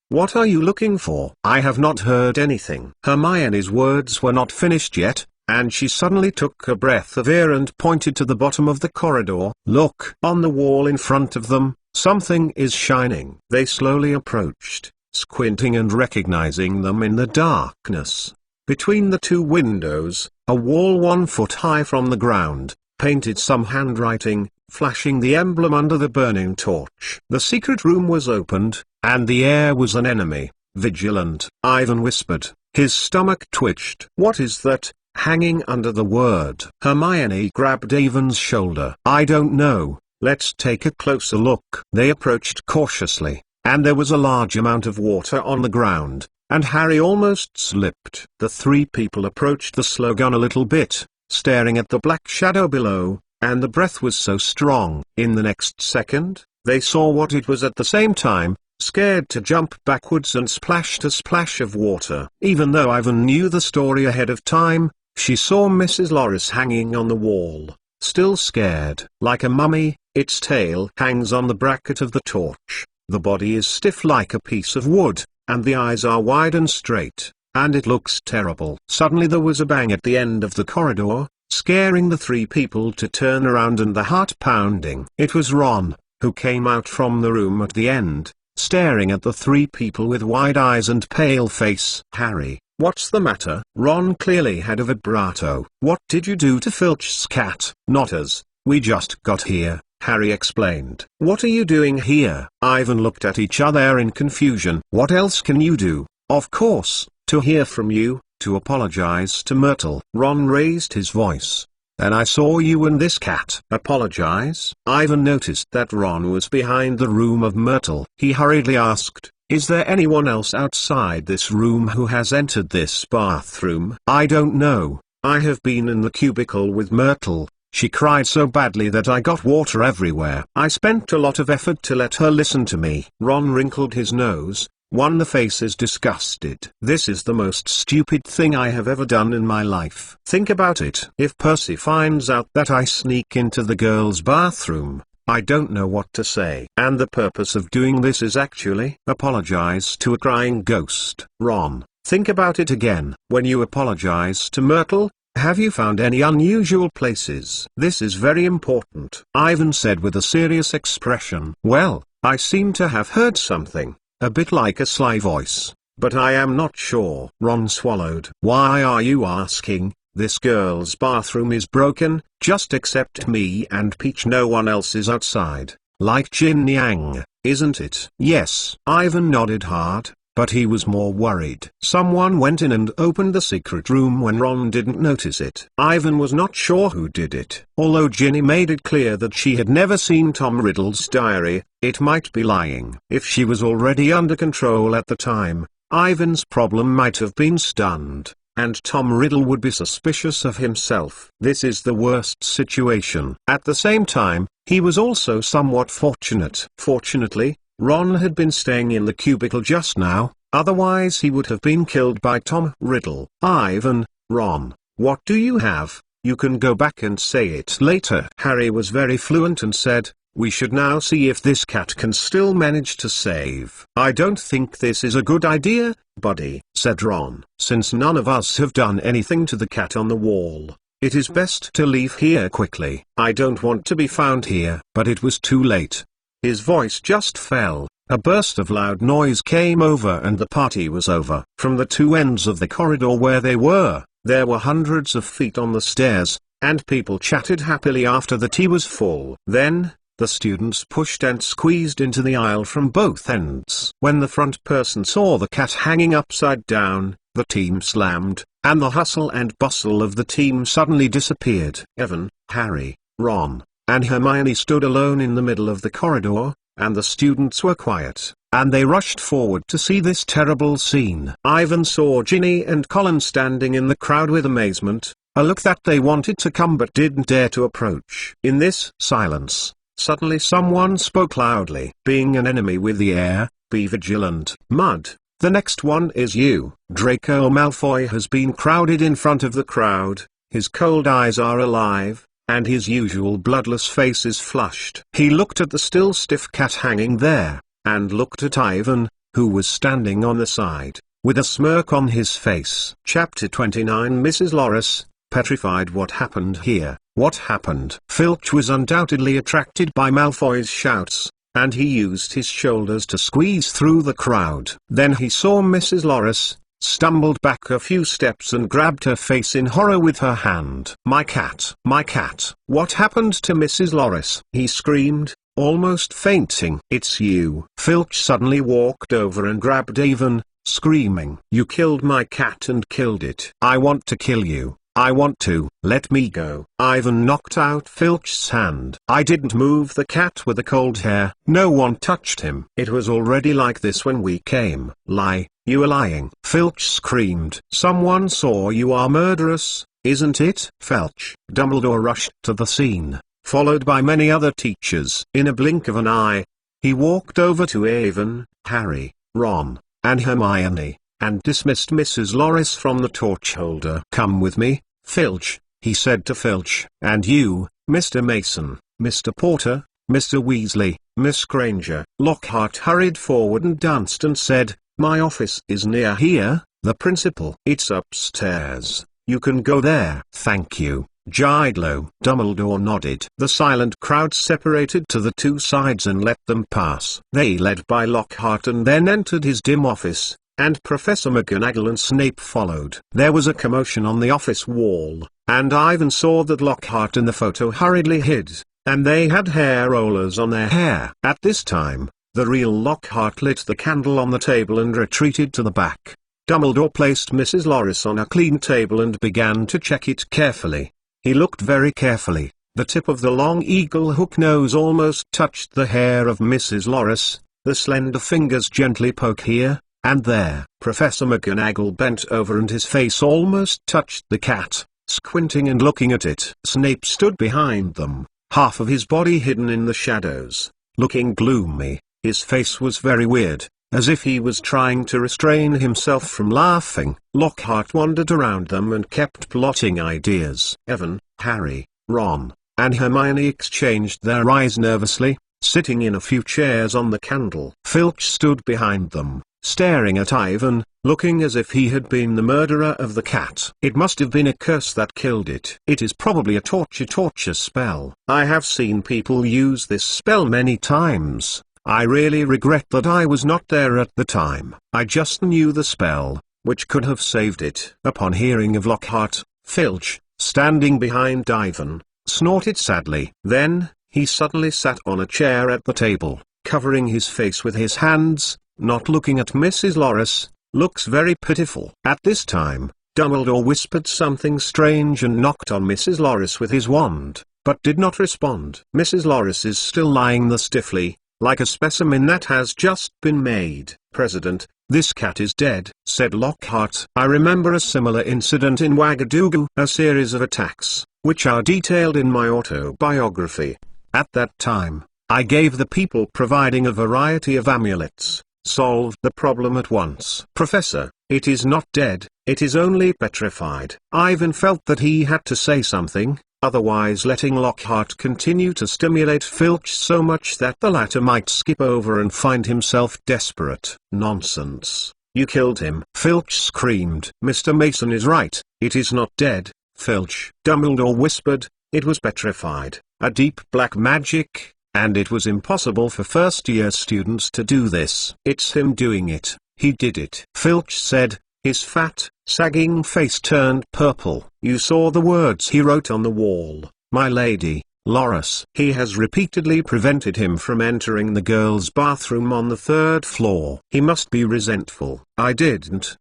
What are you looking for? I have not heard anything. Hermione's words were not finished yet, and she suddenly took a breath of air and pointed to the bottom of the corridor. Look! On the wall in front of them, something is shining. They slowly approached, squinting and recognizing them in the darkness. Between the 2 windows, a wall 1 foot high from the ground, painted some handwriting, flashing the emblem under the burning torch. The secret room was opened, and the air was an enemy, vigilant. Ivan whispered. His stomach twitched. What is that? Hanging under the word. Hermione grabbed Avon's shoulder. I don't know, let's take a closer look. They approached cautiously, and there was a large amount of water on the ground, and Harry almost slipped. The 3 people approached the slogan a little bit, staring at the black shadow below, and the breath was so strong. In the next second, they saw what it was at the same time, scared to jump backwards and splashed a splash of water. Even though Ivan knew the story ahead of time, she saw Mrs. Loris hanging on the wall, still scared. Like a mummy, its tail hangs on the bracket of the torch, the body is stiff like a piece of wood, and the eyes are wide and straight, and it looks terrible. Suddenly there was a bang at the end of the corridor, scaring the 3 people to turn around and the heart pounding. It was Ron, who came out from the room at the end, staring at the 3 people with wide eyes and pale face. Harry. What's the matter? Ron clearly had a vibrato. What did you do to Filch's cat? Not us, we just got here, Harry explained. What are you doing here? Ivan looked at each other in confusion. What else can you do? Of course, to hear from you, to apologize to Myrtle. Ron raised his voice. Then I saw you and this cat. Apologize? Ivan noticed that Ron was behind the room of Myrtle. He hurriedly asked, is there anyone else outside this room who has entered this bathroom? I don't know. I have been in the cubicle with Myrtle. She cried so badly that I got water everywhere. I spent a lot of effort to let her listen to me. Ron wrinkled his nose. The face is disgusted. This is the most stupid thing I have ever done in my life. Think about it. If Percy finds out that I sneak into the girls' bathroom, I don't know what to say. And the purpose of doing this is actually apologize to a crying ghost. Ron, think about it again. When you apologize to Myrtle, have you found any unusual places? This is very important, Ivan said with a serious expression. Well, I seem to have heard something, a bit like a sly voice, but I am not sure. Ron swallowed. Why are you asking? This girl's bathroom is broken, just except me and Peach. No one else is outside. like Jin Yang, isn't it? Yes. Ivan nodded hard, but he was more worried. Someone went in and opened the secret room when Ron didn't notice it. Ivan was not sure who did it. Although Ginny made it clear that she had never seen Tom Riddle's diary, it might be lying. If she was already under control at the time, Ivan's problem might have been stunned, and Tom Riddle would be suspicious of himself. This is the worst situation. At the same time, he was also somewhat fortunate. Fortunately, Ron had been staying in the cubicle just now, otherwise he would have been killed by Tom Riddle. Ivan, Ron, what do you have? You can go back and say it later. Harry was very fluent and said, we should now see if this cat can still manage to save. I don't think this is a good idea, buddy, said Ron. Since none of us have done anything to the cat on the wall, it is best to leave here quickly. I don't want to be found here. But it was too late. His voice just fell. A burst of loud noise came over and the party was over. From the two ends of the corridor where they were, there were hundreds of feet on the stairs, and people chatted happily after the tea was full. Then, the students pushed and squeezed into the aisle from both ends. When the front person saw the cat hanging upside down, the team slammed, and the hustle and bustle of the team suddenly disappeared. Evan, Harry, Ron, and Hermione stood alone in the middle of the corridor, and the students were quiet, and they rushed forward to see this terrible scene. Ivan saw Ginny and Colin standing in the crowd with amazement, a look that they wanted to come but didn't dare to approach. In this silence, suddenly someone spoke loudly. Being an enemy with the air, be vigilant. Mud, the next one is you. Draco Malfoy has been crowded in front of the crowd, his cold eyes are alive, and his usual bloodless face is flushed. He looked at the still stiff cat hanging there, and looked at Ivan, who was standing on the side, with a smirk on his face. Chapter 29. Mrs. Loris, petrified. What happened here? What happened? Filch was undoubtedly attracted by Malfoy's shouts, and he used his shoulders to squeeze through the crowd. Then he saw Mrs. Loris, stumbled back a few steps and grabbed her face in horror with her hand. My cat! My cat! What happened to Mrs. Loris? He screamed, almost fainting. It's you. Filch suddenly walked over and grabbed Ivan, screaming. You killed my cat and killed it. I want to kill you. I want to. Let me go. Ivan knocked out Filch's hand. I didn't move the cat with the cold hair. No one touched him. It was already like this when we came. Lie. You are lying. Filch screamed. Someone saw you are murderous, isn't it? Filch. Dumbledore rushed to the scene, followed by many other teachers. In a blink of an eye, he walked over to Ivan, Harry, Ron, and Hermione, and dismissed Mrs. Loris from the torch holder. Come with me, Filch, he said to Filch. And you, Mr. Mason, Mr. Porter, Mr. Weasley, Miss Granger. Lockhart hurried forward and danced and said, my office is near here, the principal. It's upstairs. You can go there. Thank you, Gidlow. Dumbledore nodded. The silent crowd separated to the two sides and let them pass. They led by Lockhart and then entered his dim office, and Professor McGonagall and Snape followed. There was a commotion on the office wall, and Ivan saw that Lockhart in the photo hurriedly hid, and they had hair rollers on their hair. At this time, the real Lockhart lit the candle on the table and retreated to the back. Dumbledore placed Mrs. Loris on a clean table and began to check it carefully. He looked very carefully. The tip of the long eagle hook nose almost touched the hair of Mrs. Loris, the slender fingers gently poke here and there. Professor McGonagall bent over and his face almost touched the cat, squinting and looking at it. Snape stood behind them, half of his body hidden in the shadows, looking gloomy. His face was very weird, as if he was trying to restrain himself from laughing. Lockhart wandered around them and kept plotting ideas. Evan, Harry, Ron, and Hermione exchanged their eyes nervously, sitting in a few chairs on the candle. Filch stood behind them, staring at Ivan, looking as if he had been the murderer of the cat. It must have been a curse that killed it. It is probably a torture spell. I have seen people use this spell many times. I really regret that I was not there at the time. I just knew the spell, which could have saved it. Upon hearing of Lockhart, Filch, standing behind Ivan, snorted sadly. Then, He suddenly sat on a chair at the table, covering his face with his hands, not looking at Mrs. Loris. Looks very pitiful. At this time, Dumbledore whispered something strange and knocked on Mrs. Loris with his wand, but did not respond. Mrs. Loris is still lying there stiffly, like a specimen that has just been made. "President, this cat is dead," said Lockhart. "I remember a similar incident in Wagadoodle, a series of attacks, which are detailed in my autobiography. At that time, I gave the people providing a variety of amulets, solved the problem at once." "Professor, it is not dead, it is only petrified." Ivan felt that he had to say something, otherwise letting Lockhart continue to stimulate Filch so much that the latter might skip over and find himself desperate. "Nonsense. You killed him," Filch screamed. "Mr. Mason is right, it is not dead, Filch," Dumbledore whispered. "It was petrified, a deep black magic, and it was impossible for first-year students to do this." "It's him doing it, he did it," Filch said. His fat, sagging face turned purple. "You saw the words he wrote on the wall, my lady, Loris." "He has repeatedly prevented him from entering the girls' bathroom on the 3rd floor. He must be resentful." I didn't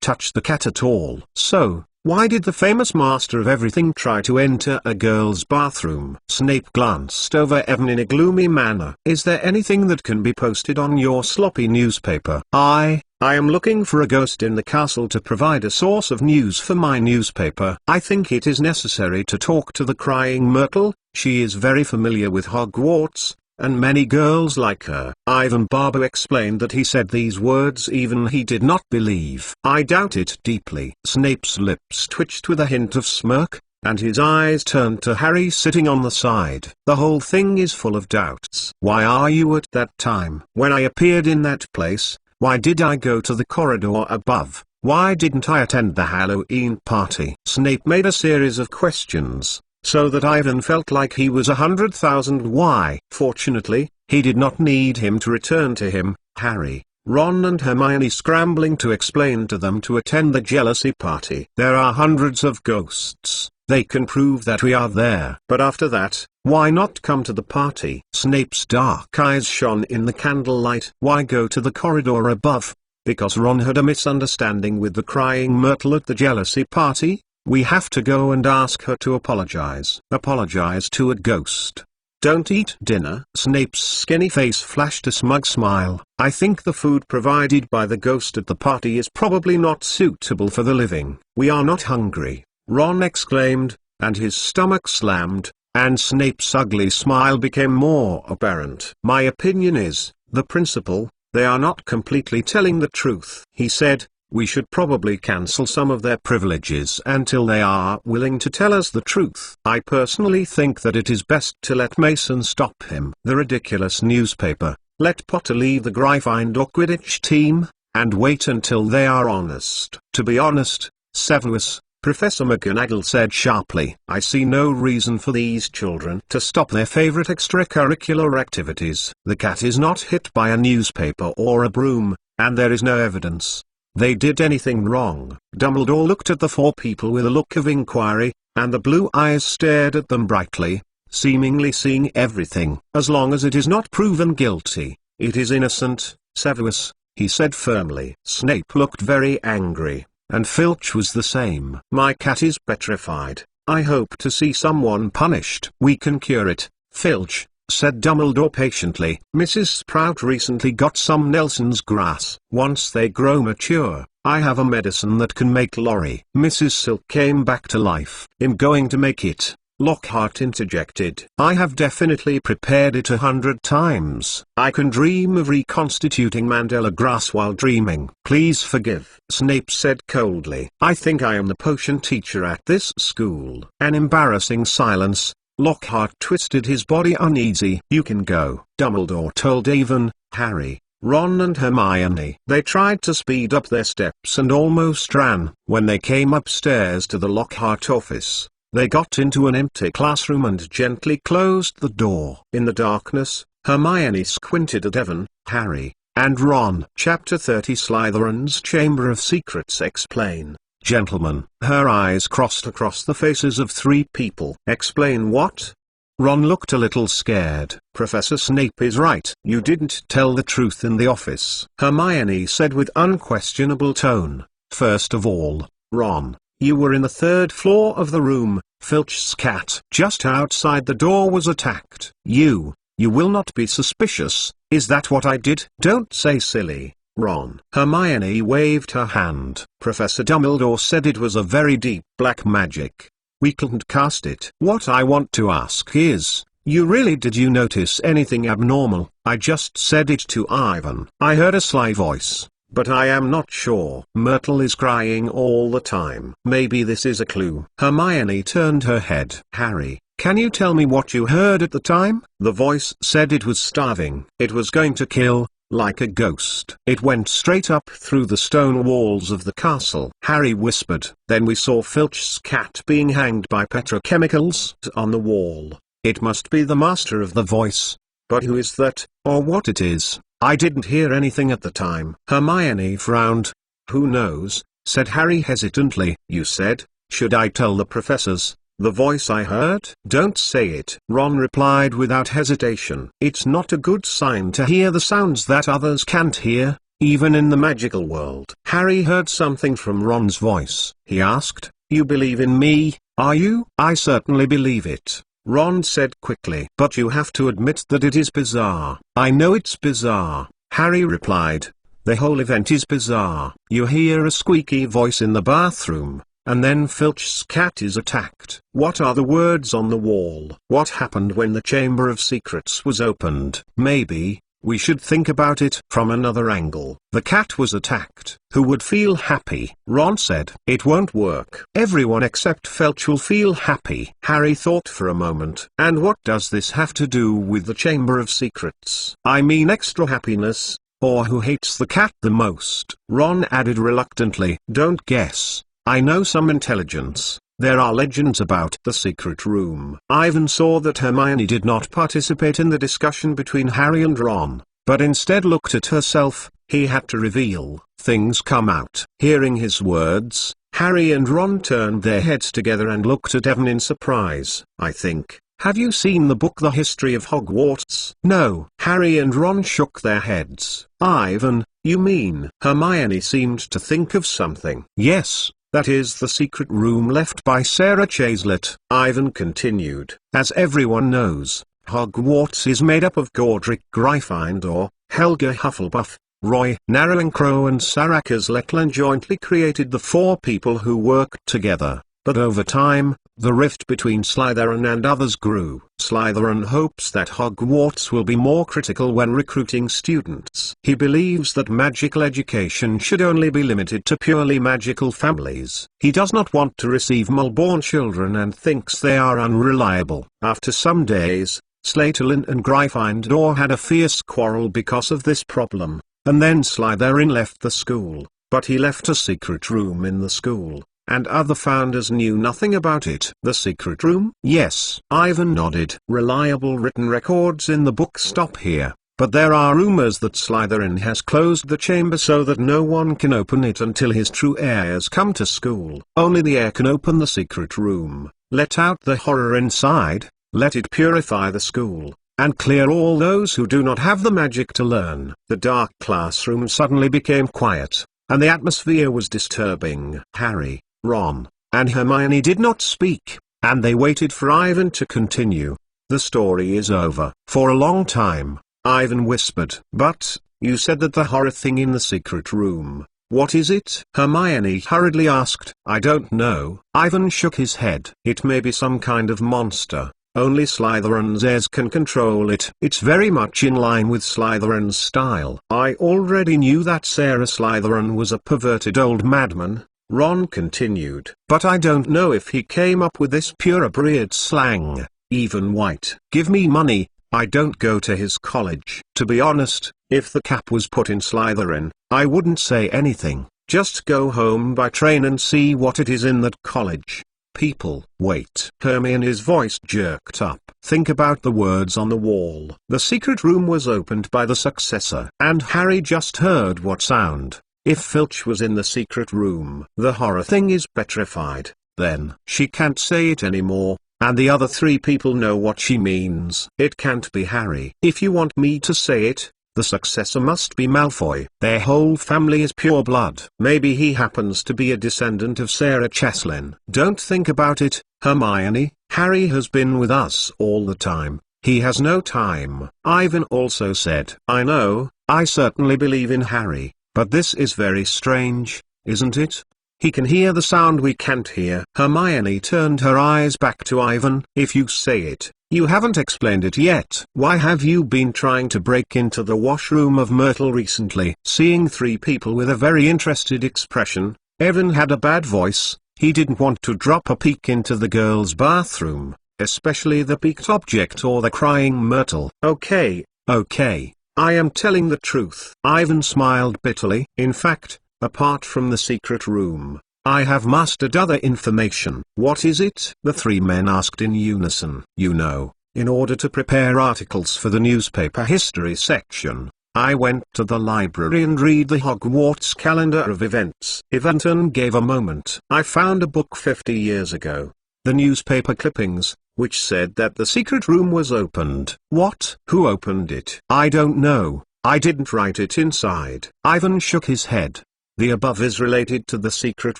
touch the cat at all." "So, why did the famous master of everything try to enter a girl's bathroom?" Snape glanced over Evan in a gloomy manner. "Is there anything that can be posted on your sloppy newspaper?" I am looking for a ghost in the castle to provide a source of news for my newspaper. I think it is necessary to talk to the Crying Myrtle. She is very familiar with Hogwarts, and many girls like her." Ivan Barber explained that he said these words even he did not believe. "I doubt it deeply." Snape's lips twitched with a hint of smirk, and his eyes turned to Harry sitting on the side. "The whole thing is full of doubts. Why are you at that time? When I appeared in that place, why did I go to the corridor above? Why didn't I attend the Halloween party?" Snape made a series of questions, so that Ivan felt like he was 100,000 why. Fortunately, he did not need him to return to him. Harry, Ron and Hermione scrambling to explain to them to attend the jealousy party. "There are hundreds of ghosts. They can prove that we are there. But after that, why not come to the party?" Snape's dark eyes shone in the candlelight. "Why go to the corridor above? Because Ron had a misunderstanding with the Crying Myrtle at the jealousy party. We have to go and ask her to apologize." "Apologize to a ghost? Don't eat dinner?" Snape's skinny face flashed a smug smile. "I think the food provided by the ghost at the party is probably not suitable for the living." "We are not hungry," Ron exclaimed, and his stomach slammed, and Snape's ugly smile became more apparent. "My opinion is, the principal, they are not completely telling the truth," he said. "We should probably cancel some of their privileges until they are willing to tell us the truth. I personally think that it is best to let Mason stop him." "The ridiculous newspaper, let Potter leave the Gryffindor Quidditch team, and wait until they are honest." "To be honest, Severus," Professor Mcgonagall said sharply, "I see no reason for these children to stop their favorite extracurricular activities. The cat is not hit by a newspaper or a broom, and there is no evidence they did anything wrong." Dumbledore looked at the 4 people with a look of inquiry, and the blue eyes stared at them brightly, seemingly seeing everything. "As long as it is not proven guilty, it is innocent, Severus," he said firmly. Snape looked very angry, and Filch was the same. "My cat is petrified. I hope to see someone punished." "We can cure it, Filch," said Dumbledore patiently. "Mrs. Sprout recently got some Nelson's grass. Once they grow mature, I have a medicine that can make Lorry." Mrs. Silk came back to life. "I'm going to make it," Lockhart interjected. "I have definitely prepared it 100 times. I can dream of reconstituting Mandela grass while dreaming." "Please forgive," Snape said coldly. "I think I am the potion teacher at this school." An embarrassing silence. Lockhart twisted his body uneasy. "You can go," Dumbledore told Avon, Harry, Ron and Hermione. They tried to speed up their steps and almost ran. When they came upstairs to the Lockhart office, they got into an empty classroom and gently closed the door. In the darkness, Hermione squinted at Evan, Harry, and Ron. Chapter 30 Slytherin's Chamber of Secrets. Explain, gentlemen. Her eyes crossed across the faces of 3 people. "Explain what?" Ron looked a little scared. Professor Snape is right. You didn't tell the truth in the office, Hermione said with unquestionable tone. First of all, Ron, you were in the third floor of the room. Filch's cat just outside the door was attacked. You will not be suspicious. Is that what I did? Don't say silly, Ron. Hermione waved her hand. Professor Dumbledore said it was a very deep black magic. We couldn't cast it. What I want to ask is, did you notice anything abnormal? I just said it to Ivan. I heard a sly voice, but I am not sure. Myrtle is crying all the time. Maybe this is a clue. Hermione turned her head. Harry, can you tell me what you heard at the time? The voice said it was starving. It was going to kill, like a ghost. It went straight up through the stone walls of the castle. Harry whispered. Then we saw Filch's cat being hanged by petrochemicals on the wall. It must be the master of the voice. But who is that, or what it is? I didn't hear anything at the time. Hermione frowned. Who knows, said Harry hesitantly. You said, should I tell the professors? The voice I heard? Don't say it, Ron replied without hesitation. It's not a good sign to hear the sounds that others can't hear, even in the magical world. Harry heard something from Ron's voice. He asked, you believe in me, are you? I certainly believe it, Ron said quickly. But you have to admit that it is bizarre. I know it's bizarre, Harry replied. The whole event is bizarre. You hear a squeaky voice in the bathroom. And then Filch's cat is attacked. What are the words on the wall? What happened when the Chamber of Secrets was opened? Maybe we should think about it from another angle. The cat was attacked. Who would feel happy? Ron said. It won't work. Everyone except Filch will feel happy. Harry thought for a moment. And what does this have to do with the Chamber of Secrets? I mean extra happiness, or who hates the cat the most? Ron added reluctantly. Don't guess. I know some intelligence. There are legends about the secret room. Ivan saw that Hermione did not participate in the discussion between Harry and Ron, but instead looked at herself. He had to reveal. Things come out. Hearing his words, Harry and Ron turned their heads together and looked at Evan in surprise. I think. Have you seen the book The History of Hogwarts? No. Harry and Ron shook their heads. Ivan, you mean? Hermione seemed to think of something. Yes. That is the secret room left by Sarah Chazlet, Ivan continued. As everyone knows, Hogwarts is made up of Godric Gryffindor, Helga Hufflepuff, Roy Narrowing-Crow and Saracas Letland jointly created the four people who worked together. But over time, the rift between Slytherin and others grew. Slytherin hopes that Hogwarts will be more critical when recruiting students. He believes that magical education should only be limited to purely magical families. He does not want to receive mole-born children and thinks they are unreliable. After some days, Slytherin and Gryffindor had a fierce quarrel because of this problem, and then Slytherin left the school. But he left a secret room in the school, and other founders knew nothing about it. The secret room? Yes, Ivan nodded. Reliable written records in the book stop here, but there are rumors that Slytherin has closed the chamber so that no one can open it until his true heirs come to school. Only the heir can open the secret room, let out the horror inside, let it purify the school, and clear all those who do not have the magic to learn. The dark classroom suddenly became quiet, and the atmosphere was disturbing. Harry, Ron, and Hermione did not speak, and they waited for Ivan to continue. The story is over. For a long time, Ivan whispered. But, you said that the horror thing in the secret room, what is it? Hermione hurriedly asked. I don't know. Ivan shook his head. It may be some kind of monster. Only Slytherin's heirs can control it. It's very much in line with Slytherin's style. I already knew that Sarah Slytherin was a perverted old madman, Ron continued. But I don't know if he came up with this purebred slang, even white. Give me money, I don't go to his college. To be honest, if the cap was put in Slytherin, I wouldn't say anything. Just go home by train and see what it is in that college. People, wait. Hermione's voice jerked up. Think about the words on the wall. The secret room was opened by the successor. And Harry just heard what sound. If Filch was in the secret room, the horror thing is petrified. Then she can't say it anymore, and the other 3 people know what she means. It can't be Harry. If you want me to say it, the successor must be Malfoy. Their whole family is pure blood. Maybe he happens to be a descendant of Sarah Cheslin. Don't think about it, Hermione. Harry has been with us all the time. He has no time. Ivan also said, I know, I certainly believe in Harry, but this is very strange, isn't it? He can hear the sound we can't hear. Hermione turned her eyes back to Ivan. If you say it, you haven't explained it yet. Why have you been trying to break into the washroom of Myrtle recently? Seeing 3 people with a very interested expression, Evan had a bad voice. He didn't want to drop a peek into the girls' bathroom, especially the peaked object or the crying Myrtle. Okay, I am telling the truth. Ivan smiled bitterly. In fact, apart from the secret room, I have mastered other information. What is it? The 3 men asked in unison. You know, in order to prepare articles for the newspaper history section, I went to the library and read the Hogwarts calendar of events. Evanton gave a moment. I found a book 50 years ago. The newspaper clippings, which said that the secret room was opened. What? Who opened it? I don't know. I didn't write it inside. Ivan shook his head. The above is related to the secret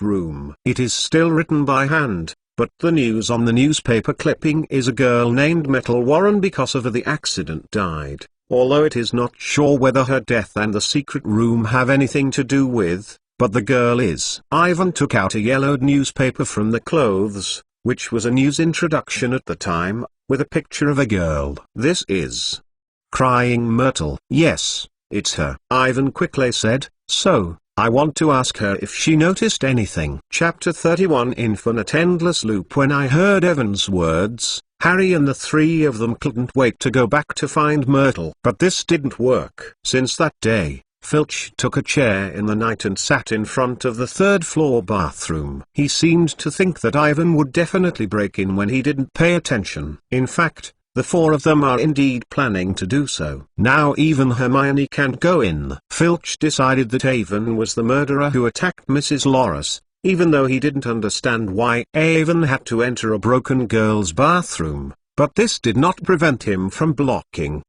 room. It is still written by hand, but the news on the newspaper clipping is a girl named Myrtle Warren because of the accident died, although it is not sure whether her death and the secret room have anything to do with, but the girl is. Ivan took out a yellowed newspaper from the clothes, which was a news introduction at the time, with a picture of a girl. This is crying Myrtle. Yes, it's her. Ivan quickly said, so, I want to ask her if she noticed anything. Chapter 31 Infinite Endless Loop. When I heard Evan's words, Harry and the 3 of them couldn't wait to go back to find Myrtle. But this didn't work. Since that day, Filch took a chair in the night and sat in front of the 3rd floor bathroom. He seemed to think that Ivan would definitely break in when he didn't pay attention. In fact, the 4 of them are indeed planning to do so. Now even Hermione can't go in. Filch decided that Avon was the murderer who attacked Mrs. Loris, even though he didn't understand why Avon had to enter a broken girl's bathroom, but this did not prevent him from blocking.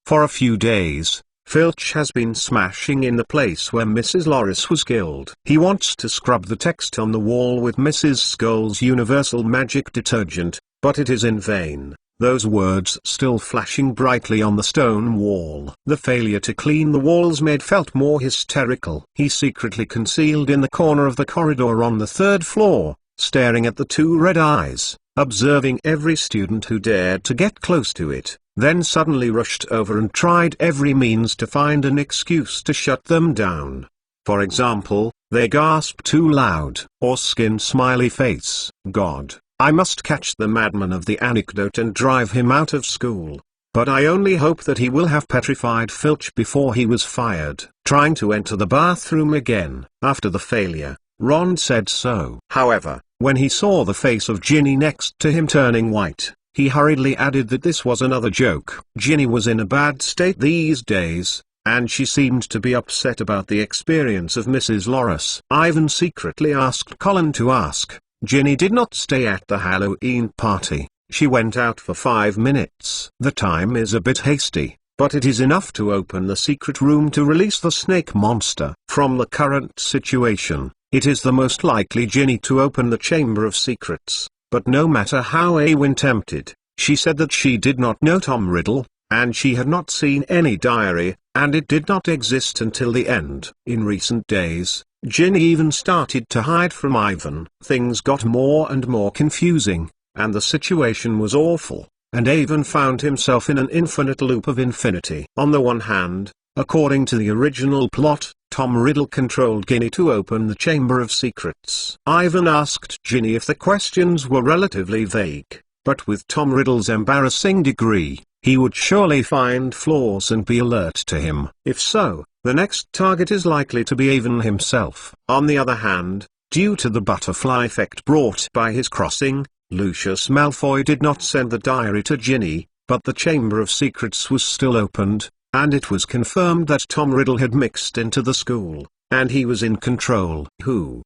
For a few days, Filch has been smashing in the place where Mrs. Loris was killed. He wants to scrub the text on the wall with Mrs. Skull's universal magic detergent, but it is in vain. Those words still flashing brightly on the stone wall. The failure to clean the walls made Felt more hysterical. He secretly concealed in the corner of the corridor on the 3rd floor, staring at the 2 red eyes, observing every student who dared to get close to it, then suddenly rushed over and tried every means to find an excuse to shut them down. For example, they gasped too loud, or skin smiley face. God, I must catch the madman of the anecdote and drive him out of school. But I only hope that he will have petrified Filch before he was fired. Trying to enter the bathroom again, after the failure, Ron said so. However, when he saw the face of Ginny next to him turning white, he hurriedly added that this was another joke. Ginny was in a bad state these days, and she seemed to be upset about the experience of Mrs. Loris. Ivan secretly asked Colin to ask. Ginny did not stay at the Halloween party. She went out for 5 minutes. The time is a bit hasty, but it is enough to open the secret room to release the snake monster. From the current situation, it is the most likely Ginny to open the Chamber of Secrets, but no matter how Awin tempted, she said that she did not know Tom Riddle, and she had not seen any diary, and it did not exist until the end. In recent days, Ginny even started to hide from Ivan. Things got more and more confusing, and the situation was awful, and Ivan found himself in an infinite loop of infinity. On the one hand, according to the original plot, Tom Riddle controlled Ginny to open the Chamber of Secrets. Ivan asked Ginny if the questions were relatively vague, but with Tom Riddle's embarrassing degree, he would surely find flaws and be alert to him. If so, the next target is likely to be Avon himself. On the other hand, due to the butterfly effect brought by his crossing, Lucius Malfoy did not send the diary to Ginny, but the Chamber of Secrets was still opened, and it was confirmed that Tom Riddle had mixed into the school, and he was in control.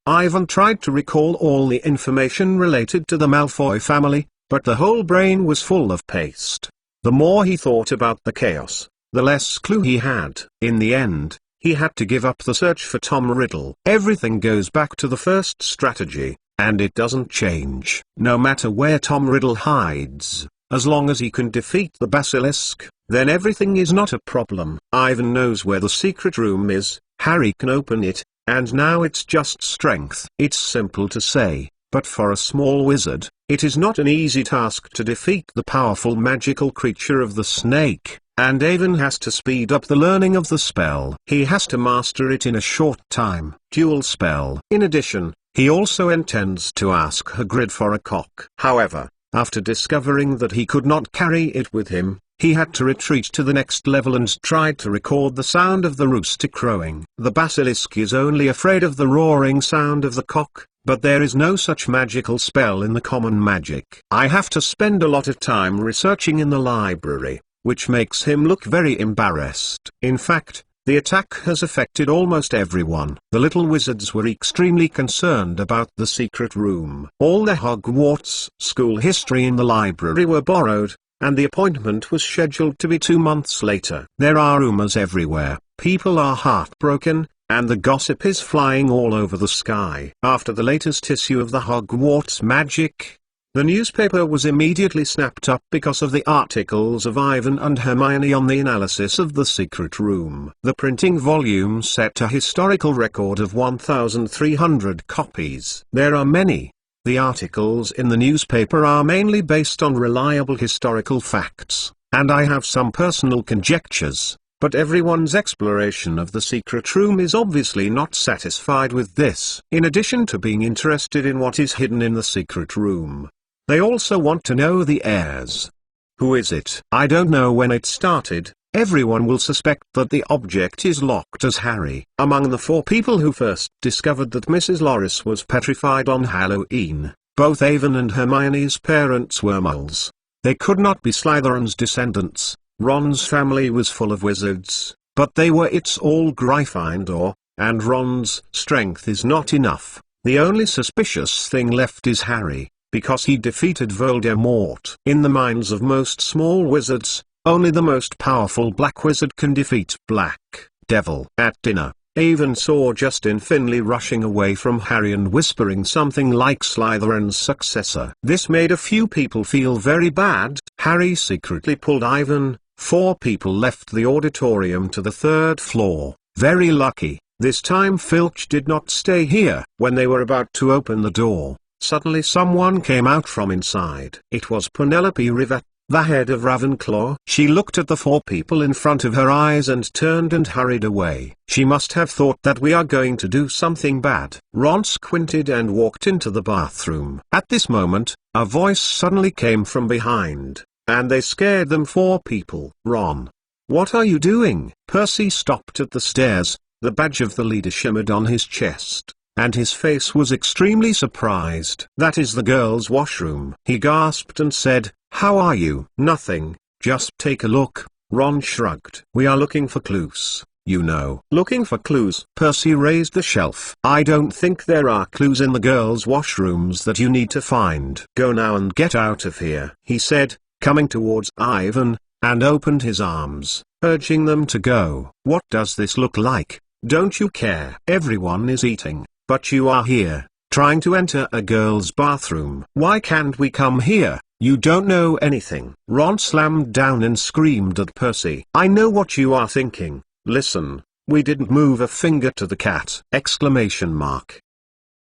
Ivan tried to recall all the information related to the Malfoy family, but the whole brain was full of paste. The more he thought about the chaos, the less clue he had. In the end, he had to give up the search for Tom Riddle. Everything goes back to the first strategy, and it doesn't change. No matter where Tom Riddle hides, as long as he can defeat the basilisk, then everything is not a problem. Ivan knows where the secret room is, Harry can open it, and now it's just strength. It's simple to say, but for a small wizard, it is not an easy task to defeat the powerful magical creature of the snake, and Ivan has to speed up the learning of the spell. He has to master it in a short time. Dual spell. In addition, he also intends to ask Hagrid for a cock. However, after discovering that he could not carry it with him, he had to retreat to the next level and tried to record the sound of the rooster crowing. The basilisk is only afraid of the roaring sound of the cock, but there is no such magical spell in the common magic. I have to spend a lot of time researching in the library, which makes him look very embarrassed. In fact, the attack has affected almost everyone. The little wizards were extremely concerned about the secret room. All the Hogwarts school history in the library were borrowed, and the appointment was scheduled to be 2 months later. There are rumors everywhere, people are heartbroken, and the gossip is flying all over the sky. After the latest issue of the Hogwarts Magic, the newspaper was immediately snapped up because of the articles of Ivan and Hermione on the analysis of the secret room. The printing volume set a historical record of 1,300 copies. There are many. The articles in the newspaper are mainly based on reliable historical facts, and I have some personal conjectures, but everyone's exploration of the secret room is obviously not satisfied with this. In addition to being interested in what is hidden in the secret room, they also want to know the heirs. Who is it? I don't know when it started. Everyone will suspect that the object is locked as Harry. Among the 4 people who first discovered that Mrs. Loris was petrified on Halloween, both Ivan and Hermione's parents were muggles. They could not be Slytherin's descendants. Ron's family was full of wizards, but they were It's all Gryffindor, and Ron's strength is not enough. The only suspicious thing left is Harry, because he defeated Voldemort. In the minds of most small wizards, only the most powerful Black Wizard can defeat Black Devil. At dinner, Ivan saw Justin Finley rushing away from Harry and whispering something like Slytherin's successor. This made a few people feel very bad. Harry secretly pulled Ivan. 4 people left the auditorium to the 3rd floor. Very lucky. This time Filch did not stay here. When they were about to open the door, suddenly someone came out from inside. It was Penelope Rivet, the head of Ravenclaw. She looked at the 4 people in front of her eyes and turned and hurried away. She must have thought that we are going to do something bad. Ron squinted and walked into the bathroom. At this moment, a voice suddenly came from behind, and they scared them 4 people. Ron, what are you doing? Percy stopped at the stairs, the badge of the leader shimmered on his chest, and his face was extremely surprised. That is the girls' washroom. He gasped and said, "How are you?" "Nothing, just take a look." Ron shrugged. "We are looking for clues, you know." "Looking for clues?" Percy raised the shelf. "I don't think there are clues in the girls' washrooms that you need to find." "Go now and get out of here," he said, coming towards Ivan, and opened his arms, urging them to go. "What does this look like? Don't you care? Everyone is eating, but you are here, trying to enter a girl's bathroom. Why can't we come here? You don't know anything." Ron slammed down and screamed at Percy. "I know what you are thinking. Listen, we didn't move a finger to the cat!"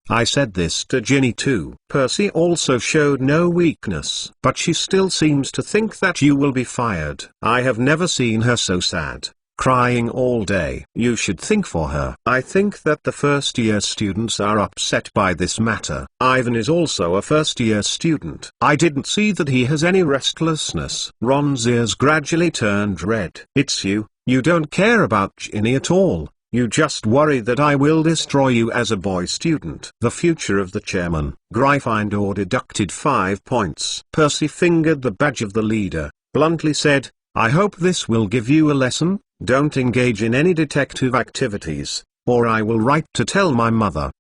I said this to Ginny too. Percy also showed no weakness. "But she still seems to think that you will be fired. I have never seen her so sad, crying all day. You should think for her." "I think that the first-year students are upset by this matter. Ivan is also a first-year student. I didn't see that he has any restlessness." Ron's ears gradually turned red. "It's you. You don't care about Ginny at all. You just worry that I will destroy you as a boy student." The future of the chairman, Gryffindor, deducted 5 points. Percy fingered the badge of the leader, bluntly said, "I hope this will give you a lesson. Don't engage in any detective activities, or I will write to tell my mother!"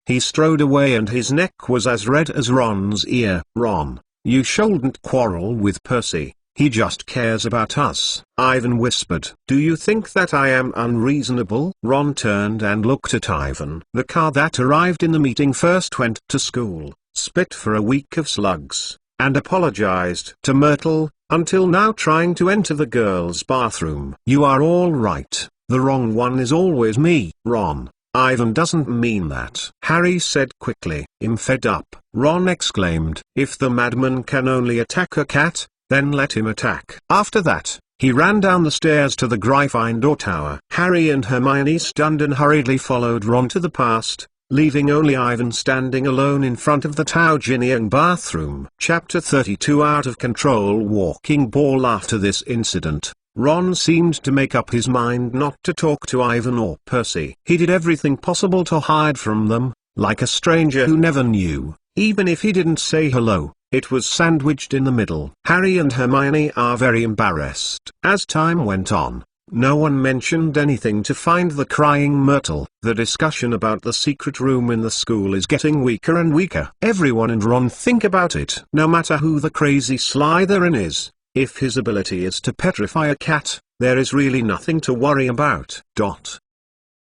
He strode away and his neck was as red as Ron's ear. "Ron, you shouldn't quarrel with Percy. He just cares about us," Ivan whispered. "Do you think that I am unreasonable?" Ron turned and looked at Ivan. The car that arrived in the meeting first went to school, spit for a week of slugs, and apologized to Myrtle, until now trying to enter the girls' bathroom. "You are all right. The wrong one is always me." "Ron, Ivan doesn't mean that," Harry said quickly. "I'm fed up," Ron exclaimed. "If the madman can only attack a cat, then let him attack." After that, he ran down the stairs to the Gryffindor Tower. Harry and Hermione stunned and hurriedly followed Ron to the past, leaving only Ivan standing alone in front of the Taugenian bathroom. Chapter 32 Out of Control Walking Ball. After this incident, Ron seemed to make up his mind not to talk to Ivan or Percy. He did everything possible to hide from them, like a stranger who never knew. Even if he didn't say hello, it was sandwiched in the middle. Harry and Hermione are very embarrassed. As time went on, no one mentioned anything to find the crying Myrtle. The discussion about the secret room in the school is getting weaker and weaker. Everyone and Ron think about it. No matter who the crazy Slytherin is, if his ability is to petrify a cat, there is really nothing to worry about.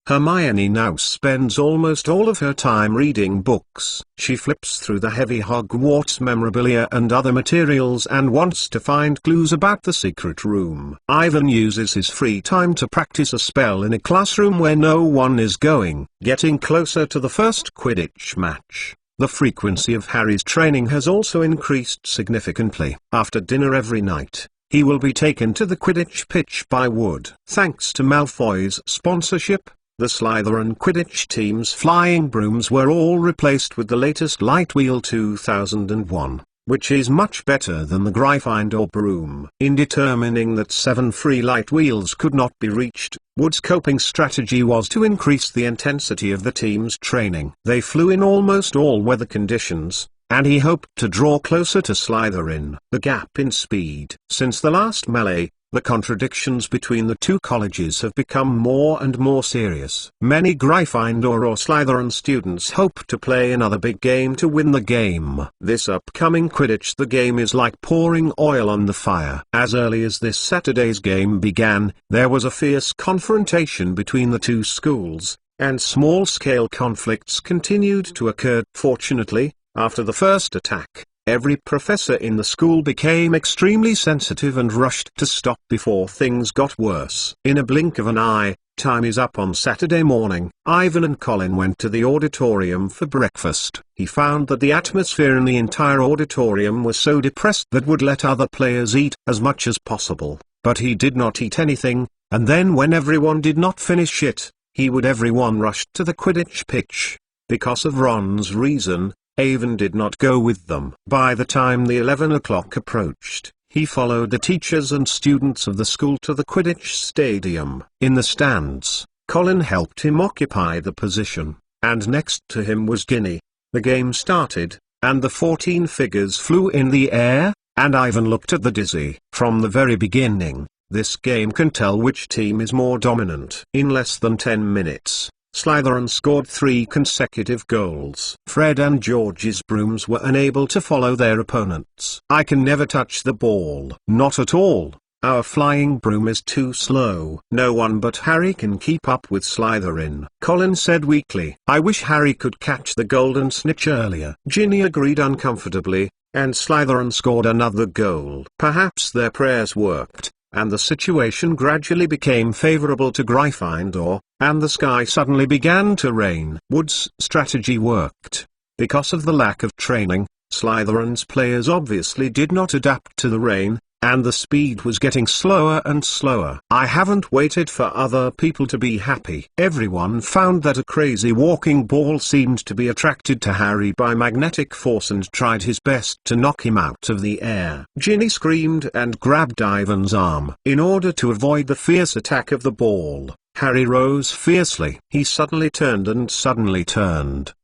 Hermione now spends almost all of her time reading books. She flips through the heavy Hogwarts memorabilia and other materials and wants to find clues about the secret room. Ivan uses his free time to practice a spell in a classroom where no one is going. Getting closer to the first Quidditch match, the frequency of Harry's training has also increased significantly. After dinner every night, he will be taken to the Quidditch pitch by Wood. Thanks to Malfoy's sponsorship, the Slytherin Quidditch team's flying brooms were all replaced with the latest Lightwheel 2001, which is much better than the Gryffindor broom. In determining that 7 free Lightwheels could not be reached, Wood's coping strategy was to increase the intensity of the team's training. They flew in almost all weather conditions, and he hoped to draw closer to Slytherin. The gap in speed. Since the last melee, the contradictions between the two colleges have become more and more serious. Many Gryffindor or Slytherin students hope to play another big game to win the game. This upcoming Quidditch, the game is like pouring oil on the fire. As early as this Saturday's game began, there was a fierce confrontation between the two schools, and small-scale conflicts continued to occur. Fortunately, after the first attack, every professor in the school became extremely sensitive and rushed to stop before things got worse. In a blink of an eye, time is up. On Saturday morning, Ivan and Colin went to the auditorium for breakfast. He found that the atmosphere in the entire auditorium was so depressed that would let other players eat as much as possible. But he did not eat anything, and then when everyone did not finish it, everyone rushed to the Quidditch pitch. Because of Ron's reason, Ivan did not go with them. By the time the 11 o'clock approached, he followed the teachers and students of the school to the Quidditch stadium. In the stands, Colin helped him occupy the position, and next to him was Ginny. The game started, and the 14 figures flew in the air, and Ivan looked at the dizzy. From the very beginning, this game can tell which team is more dominant. In less than 10 minutes, Slytherin scored 3 consecutive goals. Fred and George's brooms were unable to follow their opponents. "I can never touch the ball." "Not at all. Our flying broom is too slow." "No one but Harry can keep up with Slytherin," Colin said weakly. "I wish Harry could catch the golden snitch earlier." Ginny agreed uncomfortably, and Slytherin scored another goal. Perhaps their prayers worked, and the situation gradually became favorable to Gryffindor, and the sky suddenly began to rain. Wood's strategy worked. Because of the lack of training, Slytherin's players obviously did not adapt to the rain, and the speed was getting slower and slower. I haven't waited for other people to be happy. Everyone found that a crazy walking ball seemed to be attracted to Harry by magnetic force and tried his best to knock him out of the air. Ginny screamed and grabbed Ivan's arm. In order to avoid the fierce attack of the ball, Harry rose fiercely. He suddenly turned and suddenly turned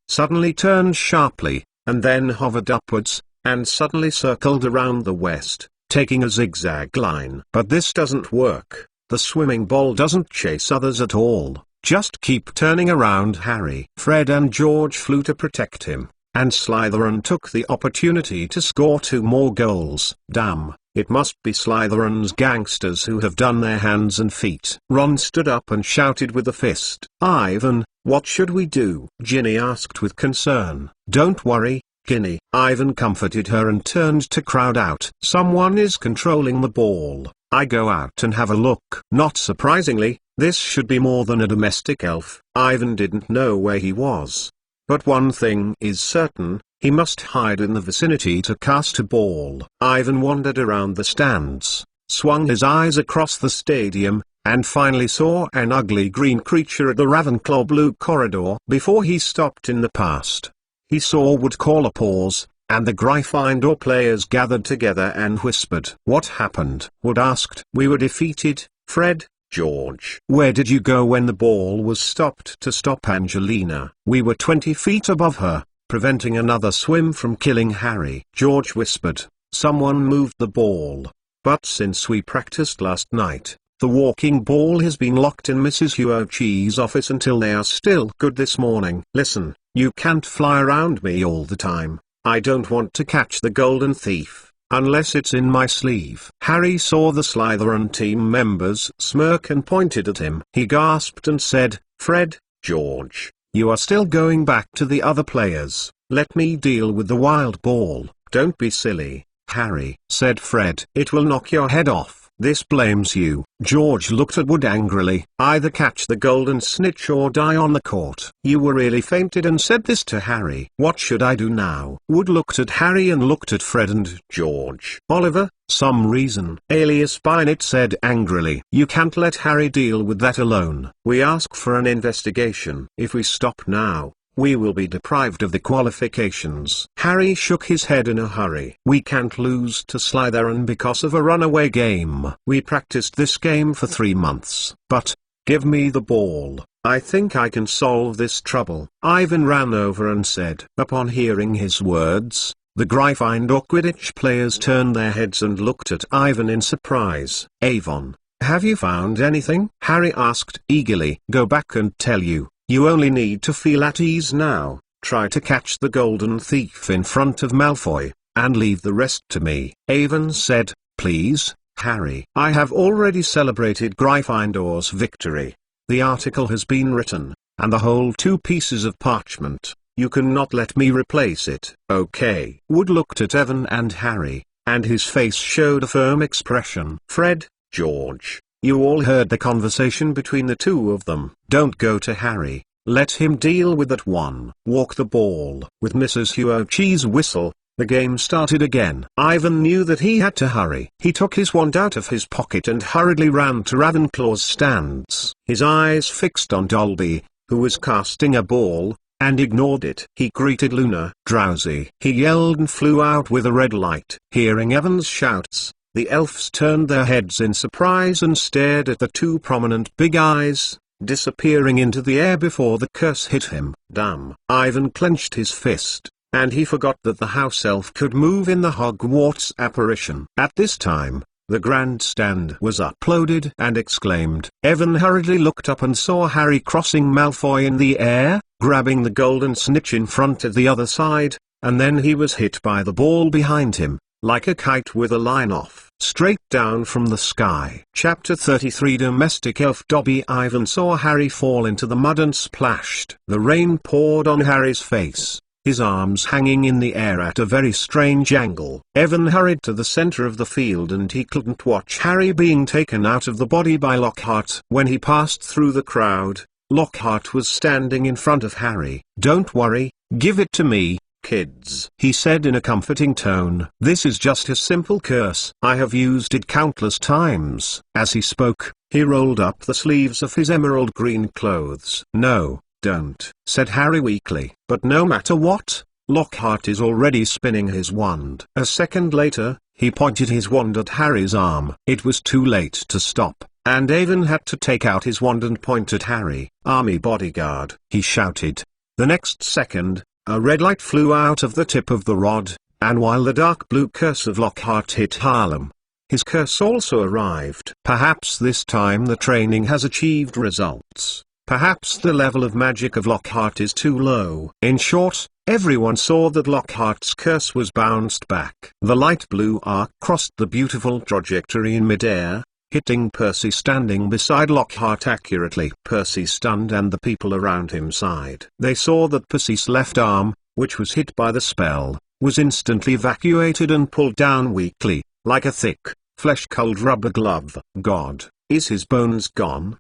sharply, and then hovered upwards, and suddenly circled around the west, taking a zigzag line. But this doesn't work. The swimming ball doesn't chase others at all. Just keep turning around, Harry. Fred and George flew to protect him, and Slytherin took the opportunity to score 2 more goals. Damn, it must be Slytherin's gangsters who have done their hands and feet. Ron stood up and shouted with a fist. Ivan, what should we do? Ginny asked with concern. Don't worry, Ginny. Ivan comforted her and turned to crowd out. Someone is controlling the ball. I go out and have a look. Not surprisingly, this should be more than a domestic elf. Ivan didn't know where he was. But one thing is certain, he must hide in the vicinity to cast a ball. Ivan wandered around the stands, swung his eyes across the stadium, and finally saw an ugly green creature at the Ravenclaw blue corridor. Before he stopped in the past, he saw Wood call a pause, and the Gryffindor players gathered together and whispered. What happened? Wood asked. We were defeated, Fred. George. Where did you go when the ball was stopped? To stop Angelina. We were 20 feet above her, preventing another swim from killing Harry. George whispered. Someone moved the ball. But since we practiced last night, the walking ball has been locked in Mrs. Huochi's office until they are still good this morning. Listen, you can't fly around me all the time. I don't want to catch the golden thief unless it's in my sleeve. Harry saw the Slytherin team members smirk and pointed at him. He gasped and said, Fred, George, you are still going back to the other players. Let me deal with the wild ball. Don't be silly, Harry, said Fred. It will knock your head off. This blames you. George looked at Wood angrily. Either catch the golden snitch or die on the court. You were really fainted and said this to Harry. What should I do now? Wood looked at Harry and looked at Fred and George. Oliver, some reason. Alias Binet said angrily. You can't let Harry deal with that alone. We ask for an investigation. If we stop now, we will be deprived of the qualifications. Harry shook his head in a hurry. We can't lose to Slytherin because of a runaway game. We practiced this game for 3 months. But, give me the ball. I think I can solve this trouble. Ivan ran over and said. Upon hearing his words, the Gryffindor Quidditch players turned their heads and looked at Ivan in surprise. Avon, have you found anything? Harry asked eagerly. Go back and tell you. You only need to feel at ease now. Try to catch the golden thief in front of Malfoy, and leave the rest to me. Avon said, please, Harry. I have already celebrated Gryffindor's victory. The article has been written, and the whole 2 pieces of parchment. You cannot let me replace it. Okay. Wood looked at Evan and Harry, and his face showed a firm expression. Fred, George, you all heard the conversation between the 2 of them. Don't go to Harry. Let him deal with that one. Walk the ball. With Mrs. Huochi's whistle, the game started again. Ivan knew that he had to hurry. He took his wand out of his pocket and hurriedly ran to Ravenclaw's stands. His eyes fixed on Dolby, who was casting a ball, and ignored it. He greeted Luna. Drowsy. He yelled and flew out with a red light. Hearing Evan's shouts, the elves turned their heads in surprise and stared at the 2 prominent big eyes, disappearing into the air before the curse hit him. Damn. Ivan clenched his fist, and he forgot that the house elf could move in the Hogwarts apparition. At this time, the grandstand was uploaded and exclaimed. Evan hurriedly looked up and saw Harry crossing Malfoy in the air, grabbing the golden snitch in front at the other side, and then he was hit by the ball behind him, like a kite with a line off, straight down from the sky. Chapter 33 Domestic Elf Dobby. Ivan saw Harry fall into the mud and splashed. The rain poured on Harry's face, his arms hanging in the air at a very strange angle. Evan hurried to the center of the field and he couldn't watch Harry being taken out of the body by Lockhart. When he passed through the crowd, Lockhart was standing in front of Harry. Don't worry, give it to me, kids, he said in a comforting tone. This is just a simple curse. I have used it countless times. As he spoke, he rolled up the sleeves of his emerald green clothes. No, don't, said Harry weakly. But no matter what, Lockhart is already spinning his wand. A second later, he pointed his wand at Harry's arm. It was too late to stop, and Avon had to take out his wand and point at Harry. Army bodyguard, he shouted. The next second, a red light flew out of the tip of the rod, and while the dark blue curse of Lockhart hit Harlem, his curse also arrived. Perhaps this time the training has achieved results. Perhaps the level of magic of Lockhart is too low. In short, everyone saw that Lockhart's curse was bounced back. The light blue arc crossed the beautiful trajectory in midair, hitting Percy standing beside Lockhart accurately. Percy stunned and the people around him sighed. They saw that Percy's left arm, which was hit by the spell, was instantly evacuated and pulled down weakly, like a thick, flesh-cold rubber glove. God, is his bones gone?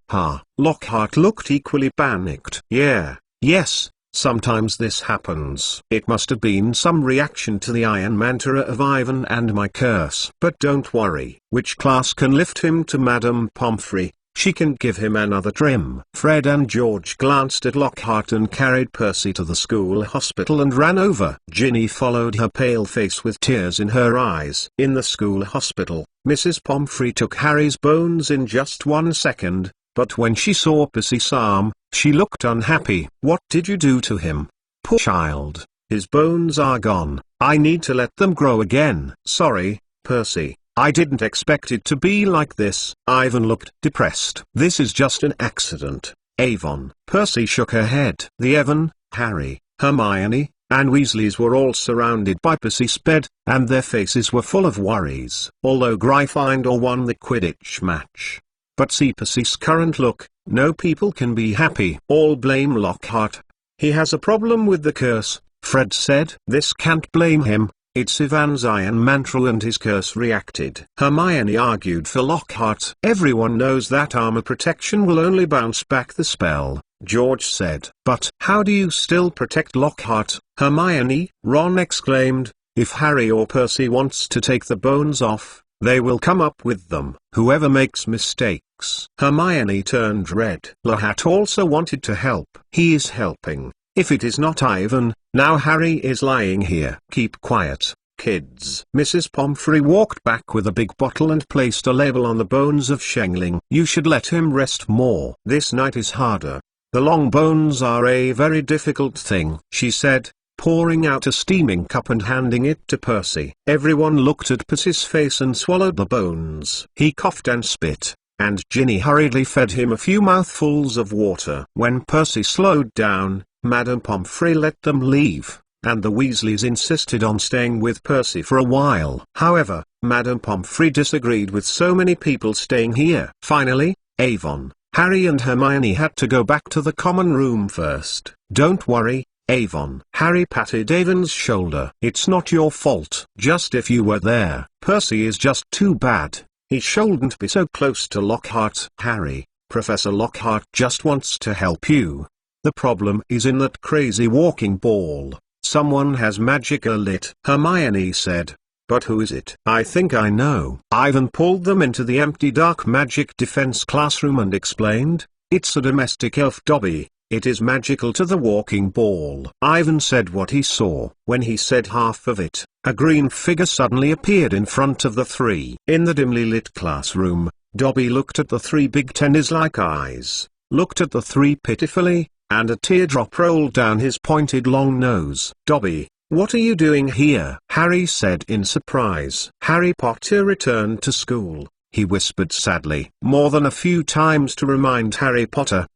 Lockhart looked equally panicked. Yes, sometimes this happens. It must have been some reaction to the iron mantra of Ivan and my curse. But don't worry. Which class can lift him to Madame Pomfrey? She can give him another trim. Fred and George glanced at Lockhart and carried Percy to the school hospital and ran over. Ginny followed her pale face with tears in her eyes. In the school hospital, Mrs. Pomfrey took Harry's bones in just 1 second, but when she saw Percy's arm, she looked unhappy. What did you do to him? Poor child, his bones are gone. I need to let them grow again. Sorry, Percy. I didn't expect it to be like this. Ivan looked depressed. This is just an accident, Avon. Percy shook her head. The Evan, Harry, Hermione, and Weasleys were all surrounded by Percy's bed, and their faces were full of worries. Although Gryffindor won the Quidditch match. But see Percy's current look, no people can be happy. All blame Lockhart. He has a problem with the curse, Fred said. This can't blame him. It's Ivan's iron mantra and his curse reacted. Hermione argued for Lockhart. Everyone knows that armor protection will only bounce back the spell, George said. But how do you still protect Lockhart, Hermione? Ron exclaimed. If Harry or Percy wants to take the bones off, they will come up with them. Whoever makes mistakes. Hermione turned red. Lockhart also wanted to help. He is helping. If it is not Ivan, now Harry is lying here. Keep quiet, kids. Mrs. Pomfrey walked back with a big bottle and placed a label on the bones of Shengling. You should let him rest more. This night is harder. The long bones are a very difficult thing, she said, pouring out a steaming cup and handing it to Percy. Everyone looked at Percy's face and swallowed the bones. He coughed and spit, and Ginny hurriedly fed him a few mouthfuls of water. When Percy slowed down, Madame Pomfrey let them leave, and the Weasleys insisted on staying with Percy for a while. However, Madame Pomfrey disagreed with so many people staying here. Finally, Avon, Harry and Hermione had to go back to the common room first. Don't worry, Avon. Harry patted Avon's shoulder. It's not your fault. Just if you were there. Percy is just too bad. He shouldn't be so close to Lockhart. Harry, Professor Lockhart just wants to help you. The problem is in that crazy walking ball. Someone has magicka lit, Hermione said. But who is it? I think I know. Ivan pulled them into the empty dark magic defense classroom and explained, it's a domestic elf Dobby. It is magical to the walking ball. Ivan said what he saw. When he said half of it, a green figure suddenly appeared in front of the three. In the dimly lit classroom, Dobby looked at the three big tennis-like eyes, looked at the three pitifully, and a teardrop rolled down his pointed long nose. Dobby, what are you doing here? Harry said in surprise. Harry Potter returned to school, he whispered sadly. More than a few times to remind Harry Potter.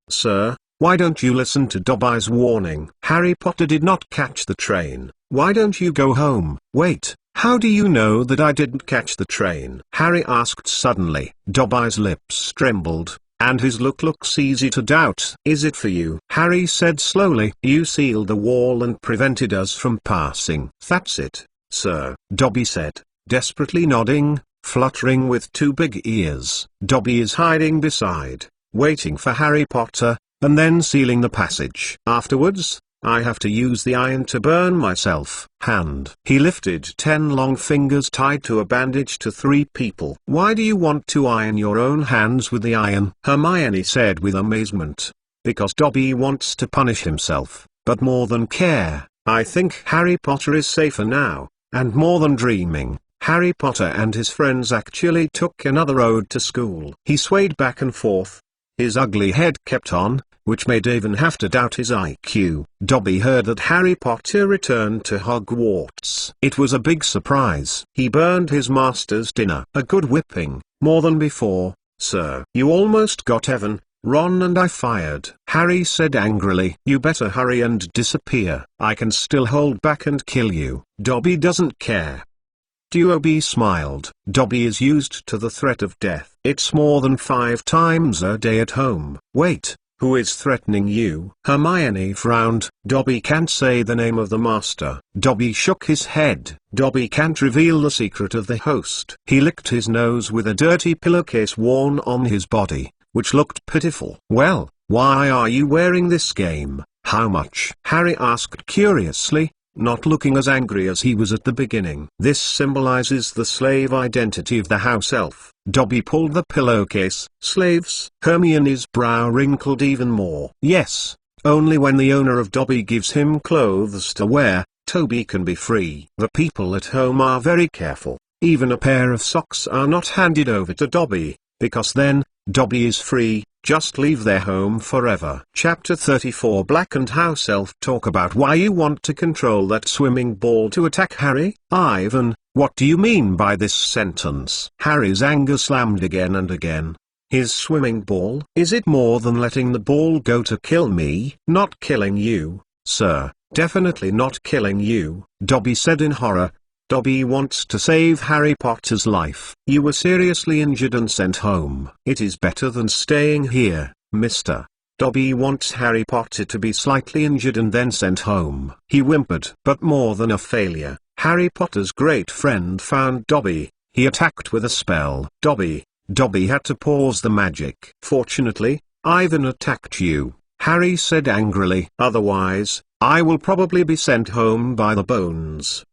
Sir, why don't you listen to Dobby's warning? Harry Potter did not catch the train. Why don't you go home? Wait, how do you know that I didn't catch the train? Harry asked suddenly. Dobby's lips trembled, and his look looks easy to doubt. Is it for you? Harry said slowly. You sealed the wall and prevented us from passing. That's it, sir, Dobby said, desperately nodding, fluttering with two big ears. Dobby is hiding beside, waiting for Harry Potter, and then sealing the passage. Afterwards, I have to use the iron to burn myself. Hand. He lifted 10 long fingers tied to a bandage to 3 people. Why do you want to iron your own hands with the iron? Hermione said with amazement. Because Dobby wants to punish himself, but more than care, I think Harry Potter is safer now, and more than dreaming. Harry Potter and his friends actually took another road to school. He swayed back and forth. His ugly head kept on, which made Avon have to doubt his IQ. Dobby heard that Harry Potter returned to Hogwarts. It was a big surprise. He burned his master's dinner. A good whipping, more than before, sir. You almost got Evan, Ron and I fired," Harry said angrily. "You better hurry and disappear. I can still hold back and kill you." Dobby doesn't care. Dobby smiled. Dobby is used to the threat of death. It's more than 5 times a day at home. "Wait, who is threatening you?" Hermione frowned. "Dobby can't say the name of the master." Dobby shook his head. "Dobby can't reveal the secret of the host." He licked his nose with a dirty pillowcase worn on his body, which looked pitiful. "Well, why are you wearing this game? How much?" Harry asked curiously, not looking as angry as he was at the beginning. "This symbolizes the slave identity of the house elf." Dobby pulled the pillowcase. "Slaves?" Hermione's brow wrinkled even more. "Yes, only when the owner of Dobby gives him clothes to wear, Toby can be free. The people at home are very careful. Even a pair of socks are not handed over to Dobby, because then, Dobby is free. Just leave their home forever. Chapter 34 Black and House Elf talk about why you want to control that swimming ball to attack Harry. "Ivan, what do you mean by this sentence?" Harry's anger slammed again and again. "His swimming ball? Is it more than letting the ball go to kill me?" "Not killing you, sir. Definitely not killing you," Dobby said in horror. Dobby wants to save Harry Potter's life. "You were seriously injured and sent home." "It is better than staying here, mister." Dobby wants Harry Potter to be slightly injured and then sent home. He whimpered. But more than a failure, Harry Potter's great friend found Dobby. He attacked with a spell. Dobby had to pause the magic. "Fortunately, Ivan attacked you," Harry said angrily. "Otherwise, I will probably be sent home by the bones."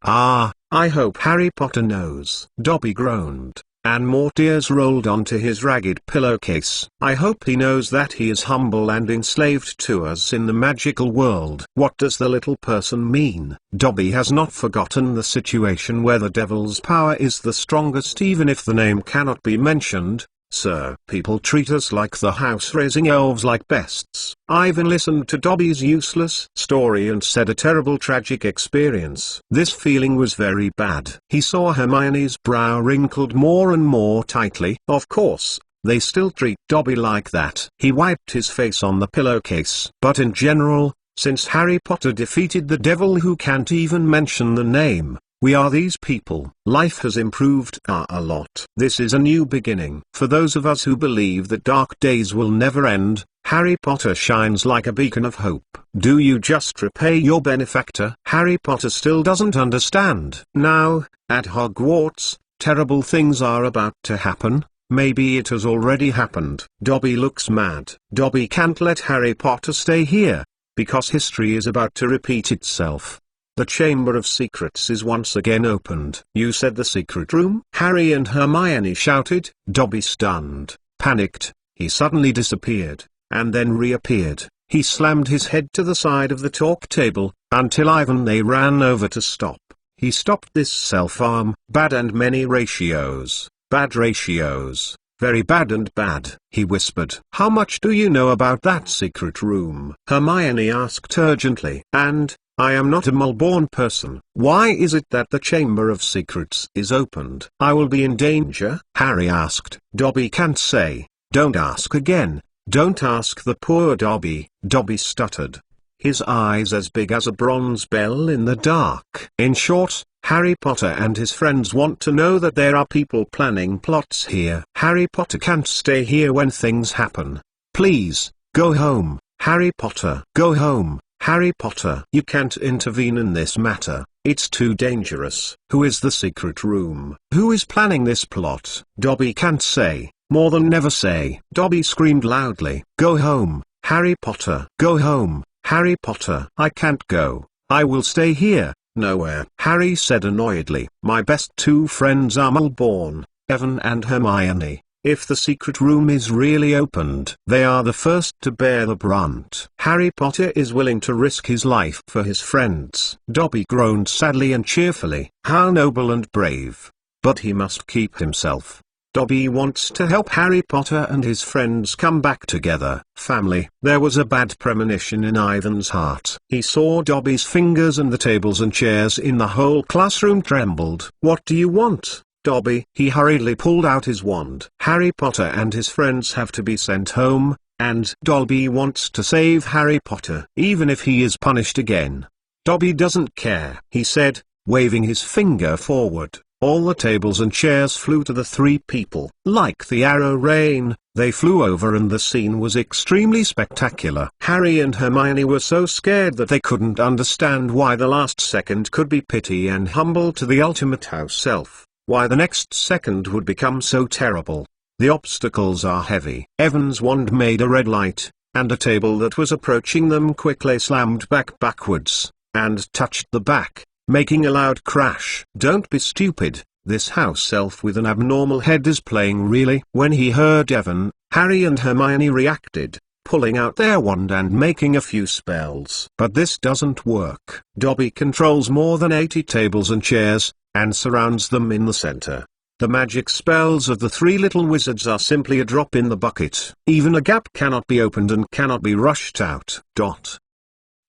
I hope Harry Potter knows." Dobby groaned, and more tears rolled onto his ragged pillowcase. "I hope he knows that he is humble and enslaved to us in the magical world." "What does the little person mean?" Dobby has not forgotten the situation where the devil's power is the strongest even if the name cannot be mentioned. "Sir, people treat us like the house-raising elves like pests." Ivan listened to Dobby's useless story and said a terrible tragic experience. This feeling was very bad. He saw Hermione's brow wrinkled more and more tightly. "Of course, they still treat Dobby like that." He wiped his face on the pillowcase. "But in general, since Harry Potter defeated the devil who can't even mention the name, we are these people. Life has improved a lot. This is a new beginning. For those of us who believe that dark days will never end, Harry Potter shines like a beacon of hope." "Do you just repay your benefactor?" Harry Potter still doesn't understand. "Now, at Hogwarts, terrible things are about to happen. Maybe it has already happened." Dobby looks mad. Dobby can't let Harry Potter stay here, because history is about to repeat itself. The Chamber of Secrets is once again opened. "You said the secret room?" Harry and Hermione shouted. Dobby stunned, panicked. He suddenly disappeared, and then reappeared. He slammed his head to the side of the talk table, until Ivan they ran over to stop. He stopped this self-harm. "Bad and many ratios. Bad ratios. Very bad and bad," he whispered. "How much do you know about that secret room?" Hermione asked urgently. "And I am not a Mulborn person. Why is it that the Chamber of Secrets is opened?" "I will be in danger?" Harry asked. Dobby can't say. "Don't ask again. Don't ask." "The poor Dobby," Dobby stuttered, his eyes as big as a bronze bell in the dark. "In short, Harry Potter and his friends want to know that there are people planning plots here. Harry Potter can't stay here when things happen. Please, go home, Harry Potter. Go home, Harry Potter. You can't intervene in this matter. It's too dangerous." "Who is the secret room? Who is planning this plot?" Dobby can't say. More than never say. Dobby screamed loudly. "Go home, Harry Potter. Go home, Harry Potter." "I can't go. I will stay here." "Nowhere," Harry said annoyedly. "My best 2 friends are Mulborn, Evan and Hermione. If the secret room is really opened, they are the first to bear the brunt. Harry Potter is willing to risk his life for his friends." Dobby groaned sadly and cheerfully. "How noble and brave. But he must keep himself. Dobby wants to help Harry Potter and his friends come back together." Family. There was a bad premonition in Ivan's heart. He saw Dobby's fingers and the tables and chairs in the whole classroom trembled. "What do you want, Dobby?" He hurriedly pulled out his wand. "Harry Potter and his friends have to be sent home, and Dobby wants to save Harry Potter even if he is punished again. Dobby doesn't care, he said, waving his finger forward. All the tables and chairs flew to the three people. Like the arrow rain, they flew over and the scene was extremely spectacular. Harry and Hermione were so scared that they couldn't understand why the last second could be pity and humble to the ultimate house elf, why the next second would become so terrible. The obstacles are heavy. Evan's wand made a red light, and a table that was approaching them quickly slammed backwards, and touched the back, making a loud crash. Don't be stupid, this house elf with an abnormal head is playing really. When he heard Evan, Harry and Hermione reacted, pulling out their wand and making a few spells. But this doesn't work. Dobby controls more than 80 tables and chairs, and surrounds them in the center. The magic spells of the three little wizards are simply a drop in the bucket. Even a gap cannot be opened and cannot be rushed out.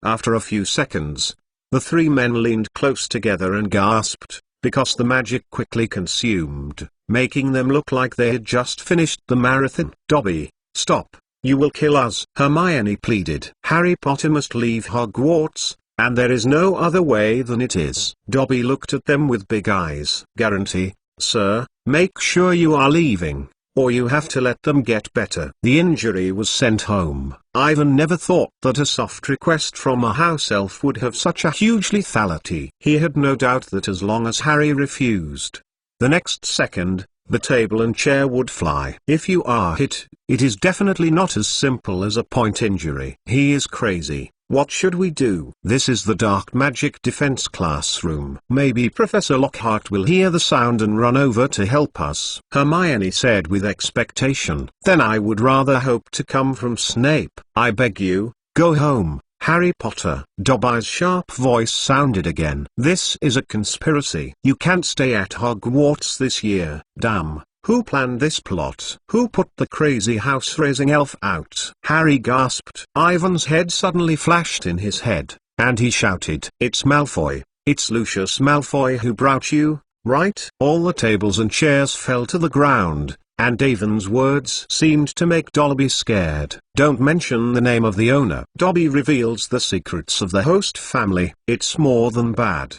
After a few seconds, the three men leaned close together and gasped, because the magic quickly consumed, making them look like they had just finished the marathon. Dobby, stop, you will kill us, Hermione pleaded. Harry Potter must leave Hogwarts, and there is no other way than it is. Dobby looked at them with big eyes. Guarantee, sir, make sure you are leaving, or you have to let them get better. The injury was sent home. Ivan never thought that a soft request from a house elf would have such a huge lethality. He had no doubt that as long as Harry refused, the next second, the table and chair would fly. If you are hit, it is definitely not as simple as a point injury. He is crazy. What should we do? This is the dark magic defense classroom. Maybe Professor Lockhart will hear the sound and run over to help us, Hermione said with expectation. Then I would rather hope to come from Snape. I beg you, go home, Harry Potter. Dobby's sharp voice sounded again. This is a conspiracy. You can't stay at Hogwarts this year. Damn. Who planned this plot? Who put the crazy house-raising elf out? Harry gasped. Ivan's head suddenly flashed in his head, and he shouted, It's Malfoy. It's Lucius Malfoy who brought you, right? All the tables and chairs fell to the ground, and Ivan's words seemed to make Dobby scared. Don't mention the name of the owner. Dobby reveals the secrets of the host family. It's more than bad.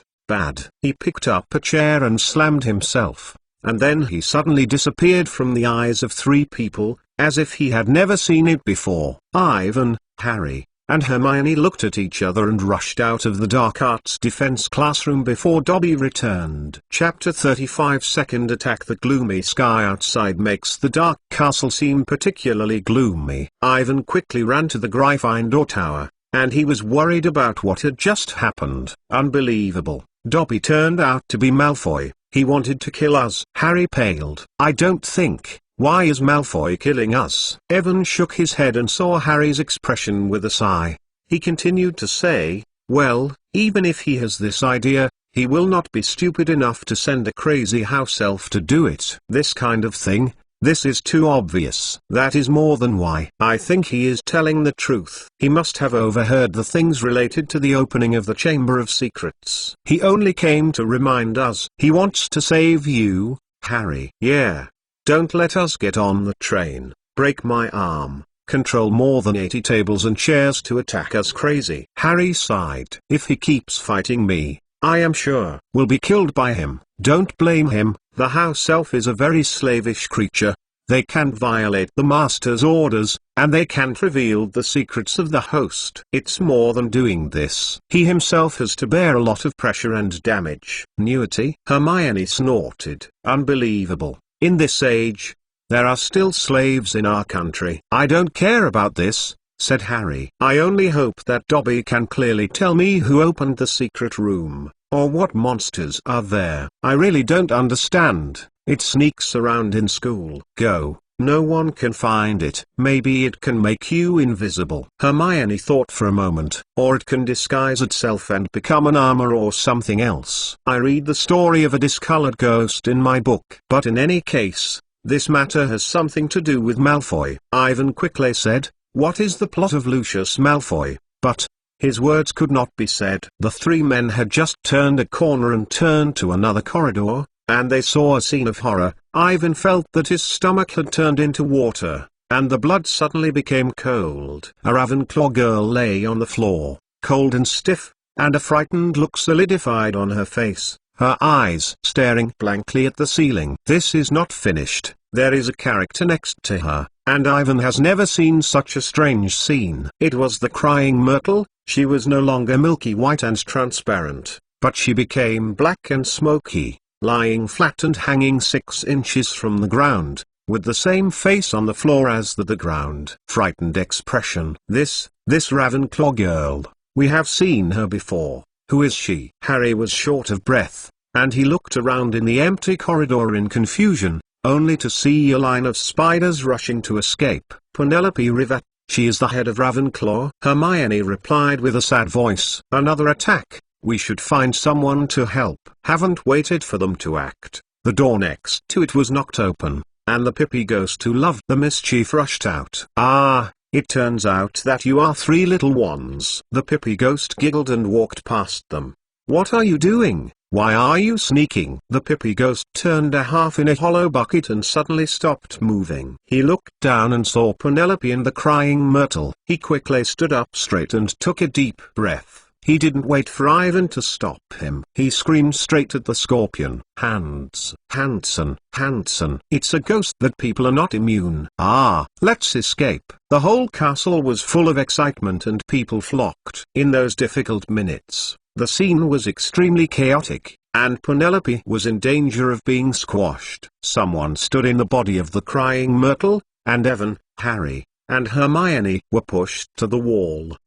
He picked up a chair and slammed himself. And then he suddenly disappeared from the eyes of three people, as if he had never seen it before. Ivan, Harry, and Hermione looked at each other and rushed out of the dark arts defense classroom before Dobby returned. Chapter 35 Second attack. The gloomy sky outside makes the dark castle seem particularly gloomy. Ivan quickly ran to the Gryffindor tower, and he was worried about what had just happened. Unbelievable. Dobby turned out to be Malfoy. He wanted to kill us. Harry paled. I don't think. Why is Malfoy killing us? Evan shook his head and saw Harry's expression with a sigh. He continued to say, well, even if he has this idea, he will not be stupid enough to send a crazy house elf to do it. This kind of thing, this is too obvious. That is more than why. I think he is telling the truth. He must have overheard the things related to the opening of the Chamber of Secrets. He only came to remind us. He wants to save you, Harry. Yeah. Don't let us get on the train, break my arm, control more than 80 tables and chairs to attack us crazy. Harry sighed. If he keeps fighting me, I am sure we'll be killed by him. Don't blame him. The house elf is a very slavish creature. They can't violate the master's orders, and they can't reveal the secrets of the host. It's more than doing this. He himself has to bear a lot of pressure and damage. Nuity? Hermione snorted. Unbelievable. In this age, there are still slaves in our country. I don't care about this, said Harry. I only hope that Dobby can clearly tell me who opened the secret room, or what monsters are there. I really don't understand. It sneaks around in school. Go. No one can find it. Maybe it can make you invisible. Hermione thought for a moment. Or it can disguise itself and become an armor or something else. I read the story of a discolored ghost in my book. But in any case, this matter has something to do with Malfoy. Ivan quickly said, what is the plot of Lucius Malfoy? But his words could not be said. The three men had just turned a corner and turned to another corridor, and they saw a scene of horror. Ivan felt that his stomach had turned into water. and the blood suddenly became cold. A Ravenclaw girl lay on the floor, cold and stiff, and a frightened look solidified on her face, her eyes staring blankly at the ceiling. This is not finished. There is a character next to her, and Ivan has never seen such a strange scene. It was the crying Myrtle. She was no longer milky white and transparent, but she became black and smoky, lying flat and hanging 6 inches from the ground, with the same face on the floor as the ground. Frightened expression. This Ravenclaw girl. We have seen her before. Who is she? Harry was short of breath, and he looked around in the empty corridor in confusion, only to see a line of spiders rushing to escape. Penelope Rivet. She is the head of Ravenclaw. Hermione replied with a sad voice. Another attack. We should find someone to help. Haven't waited for them to act. The door next to it was knocked open, and the Pippy ghost who loved the mischief rushed out. Ah, it turns out that you are 3 little ones. The Pippy ghost giggled and walked past them. What are you doing? Why are you sneaking? The Pippy ghost turned a half in a hollow bucket and suddenly stopped moving. He looked down and saw Penelope and the crying Myrtle. He quickly stood up straight and took a deep breath. He didn't wait for Ivan to stop him. He screamed straight at the scorpion. Hanson. It's a ghost that people are not immune. Ah, let's escape. The whole castle was full of excitement and people flocked. In those difficult minutes, the scene was extremely chaotic, and Penelope was in danger of being squashed. Someone stood in the body of the crying Myrtle, and Evan, Harry, and Hermione were pushed to the wall.